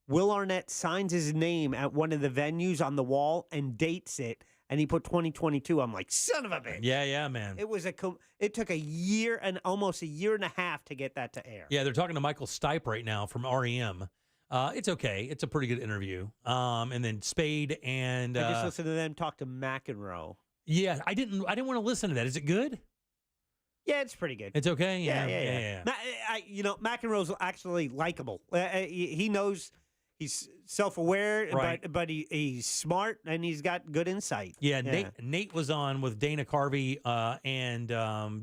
Will Arnett signs his name at one of the venues on the wall and dates it. And he put 2022. I'm like, son of a bitch. Yeah, man. It took a year and almost a year and a half to get that to air. Yeah, they're talking to Michael Stipe right now from REM. It's okay. It's a pretty good interview. And then Spade and I just listened to them talk to McEnroe. Yeah, I didn't want to listen to that. Is it good? Yeah, it's pretty good. It's okay. Yeah. McEnroe's actually likable. He knows. He's self-aware, Right. but he's smart and he's got good insight. Yeah, Nate was on with Dana Carvey and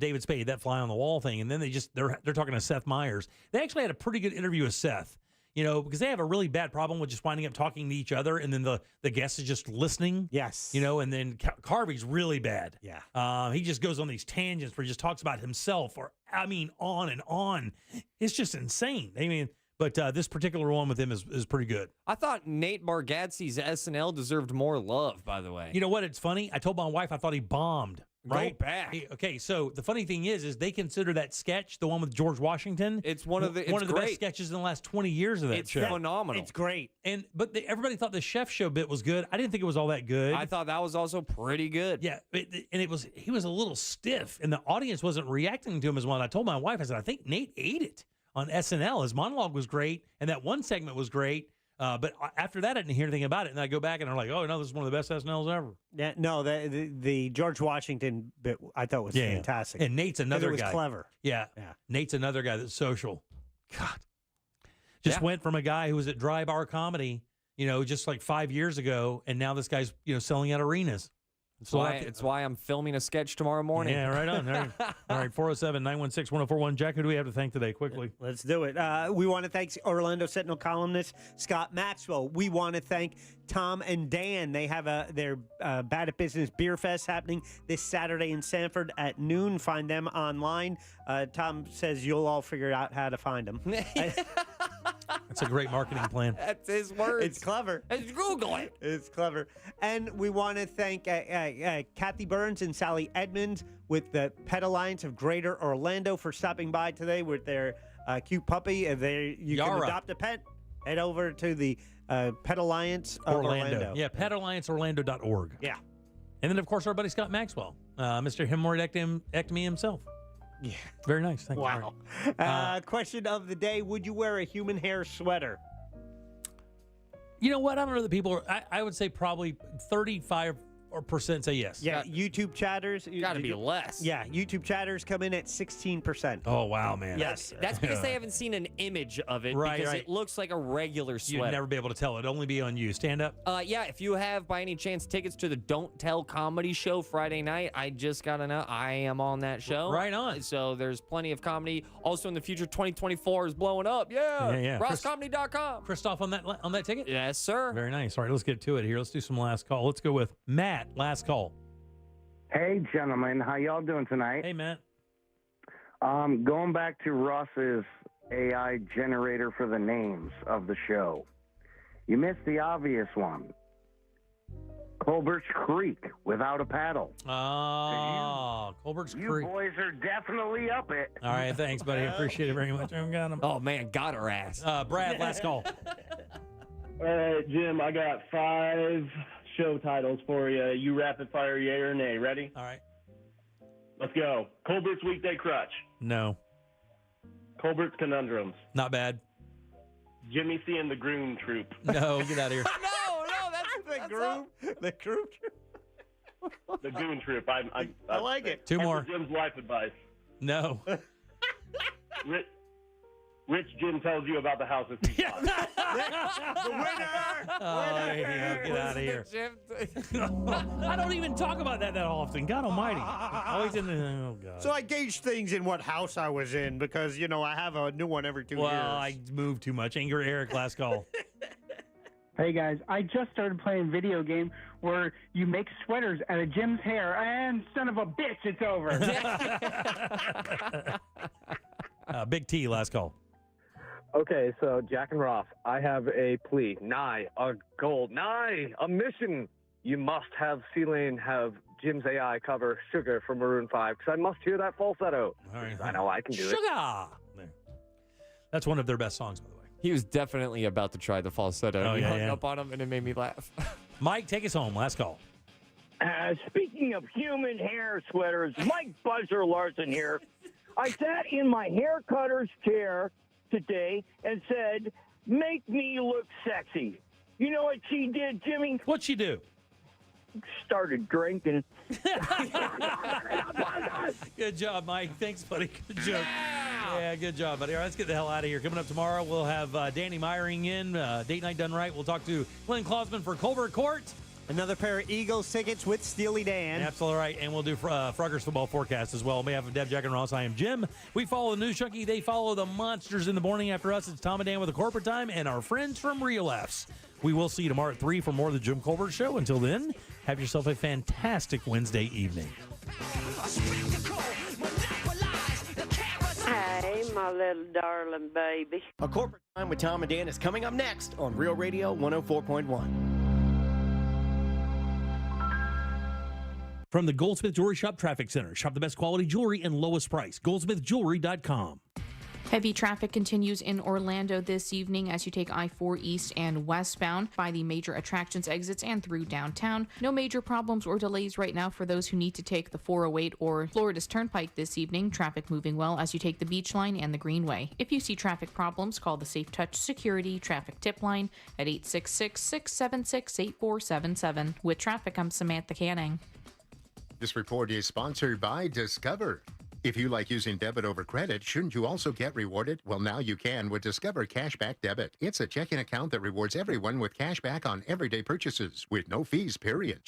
David Spade, that fly on the wall thing, and then they're talking to Seth Meyers. They actually had a pretty good interview with Seth, because they have a really bad problem with just winding up talking to each other, and then the guest is just listening. Yes, and then Carvey's really bad. Yeah, he just goes on these tangents where he just talks about himself, on and on. It's just insane. But this particular one with him is pretty good. I thought Nate Bargatze's SNL deserved more love, by the way. You know what? It's funny. I told my wife I thought he bombed. Right? Go back. Okay, so the funny thing is they consider that sketch, the one with George Washington, it's one of the best sketches in the last 20 years of that it's show. Phenomenal. It's great. But everybody thought the chef show bit was good. I didn't think it was all that good. I thought that was also pretty good. Yeah, he was a little stiff, and the audience wasn't reacting to him as well. And I told my wife, I said, I think Nate ate it on SNL. His monologue was great, and that one segment was great. But after that, I didn't hear anything about it. And I go back and I'm like, oh, no, this is one of the best SNLs ever. Yeah, no, the George Washington bit I thought was fantastic. And Nate's another guy. It was clever. Yeah. Nate's another guy that's social. God. Just went from a guy who was at Dry Bar Comedy, just like 5 years ago. And now this guy's, selling out arenas. It's why I'm filming a sketch tomorrow morning. Yeah, right on. All right, 407-916-1041. Jack, who do we have to thank today? Quickly. Let's do it. We want to thank Orlando Sentinel columnist Scott Maxwell. We want to thank Tom and Dan. They have their Bad at Business Beer Fest happening this Saturday in Sanford at noon. Find them online. Tom says you'll all figure out how to find them. That's a great marketing plan. That's his words. It's clever. Let's Google it. It's clever. And we want to thank Kathy Burns and Sally Edmonds with the Pet Alliance of Greater Orlando for stopping by today with their cute puppy. You can adopt a pet. Head over to the Pet Alliance of Orlando. Yeah, PetAllianceOrlando.org. Yeah. And then, of course, our buddy Scott Maxwell, Mr. Hemorrhoidectomy himself. Yeah. Very nice. Thank you. Question of the day. Would you wear a human hair sweater? You know what? I don't know that people are. I would say probably 35% say yes. Yeah, YouTube chatters. Got to be less. Yeah, YouTube chatters come in at 16%. Oh, wow, man. Yes. That's because they haven't seen an image of it because it looks like a regular sweater. You'd never be able to tell. It'd only be on you. Stand up. Yeah, if you have, by any chance, tickets to the Don't Tell comedy show Friday night, I just got to know I am on that show. Right on. So there's plenty of comedy. Also in the future, 2024 is blowing up. Yeah. RossComedy.com. Christoph on that ticket? Yes, sir. Very nice. All right, let's get to it here. Let's do some last call. Let's go with Matt. Last call. Hey, gentlemen. How y'all doing tonight? Hey, Matt. Going back to Ross's AI generator for the names of the show. You missed the obvious one. Colbert's Creek without a paddle. Oh, Colbert's You Creek. boys are definitely up it. All right, thanks, buddy. I appreciate it very much. I got him. Oh, man, got her ass. Brad, last call. All right, Jim, I got 5 show titles for you. You rapid fire, yay or nay. Ready? All right. Let's go. Colbert's Weekday Crutch. No. Colbert's Conundrums. Not bad. Jimmy C and the Groom Troop. No, get out of here. No, that's the groom. The groom. The Goon Troop. I like it. Two more. Jim's life advice. No. Rich Jim tells you about the house if he's The winner! Oh, yeah, get out of here. I don't even talk about that often. God almighty. Always in the, oh, God. So I gauged things in what house I was in because, you know, I have a new one every 2 years. Well, I move too much. Anger Eric, last call. Hey guys, I just started playing a video game where you make sweaters out of Jim's hair, and son of a bitch, it's over. Big T, last call. Okay, so Jack and Ross, I have a plea. A mission. You must have C-Lane have Jim's AI cover Sugar from Maroon 5, because I must hear that falsetto. All right. I know I can do it. Sugar! There. That's one of their best songs, by the way. He was definitely about to try the falsetto. Oh, He yeah, hung yeah. up on him, and it made me laugh. Mike, take us home. Last call. Speaking of human hair sweaters, Mike Buzzer Larson here. I sat in my hair cutter's chair today and said, make me look sexy. You know what she did, Jimmy? What'd she do? Started drinking. Good job, Mike. Thanks, buddy. Good joke. Yeah, good job, buddy. All right, let's get the hell out of here. Coming up tomorrow, we'll have Danny Meyering in. Date night done right. We'll talk to Glenn Klausman for Colbert Court. Another pair of Eagles tickets with Steely Dan. Absolutely right. And we'll do Frogger's football forecast as well. On behalf of Deb, Jack, and Ross, I am Jim. We follow the News Junkie. They follow the monsters in the morning. After us, it's Tom and Dan with the corporate time and our friends from Real F's. We will see you tomorrow at 3 for more of the Jim Colbert Show. Until then, have yourself a fantastic Wednesday evening. Hey, my little darling baby. A corporate time with Tom and Dan is coming up next on Real Radio 104.1. From the Goldsmith Jewelry Shop Traffic Center. Shop the best quality jewelry and lowest price. GoldsmithJewelry.com. Heavy traffic continues in Orlando this evening as you take I-4 east and westbound by the major attractions exits and through downtown. No major problems or delays right now for those who need to take the 408 or Florida's Turnpike this evening. Traffic moving well as you take the Beach Line and the Greenway. If you see traffic problems, call the Safe Touch Security Traffic Tip Line at 866-676-8477. With traffic, I'm Samantha Canning. This report is sponsored by Discover. If you like using debit over credit, shouldn't you also get rewarded? Well, now you can with Discover Cashback Debit. It's a checking account that rewards everyone with cash back on everyday purchases with no fees, period.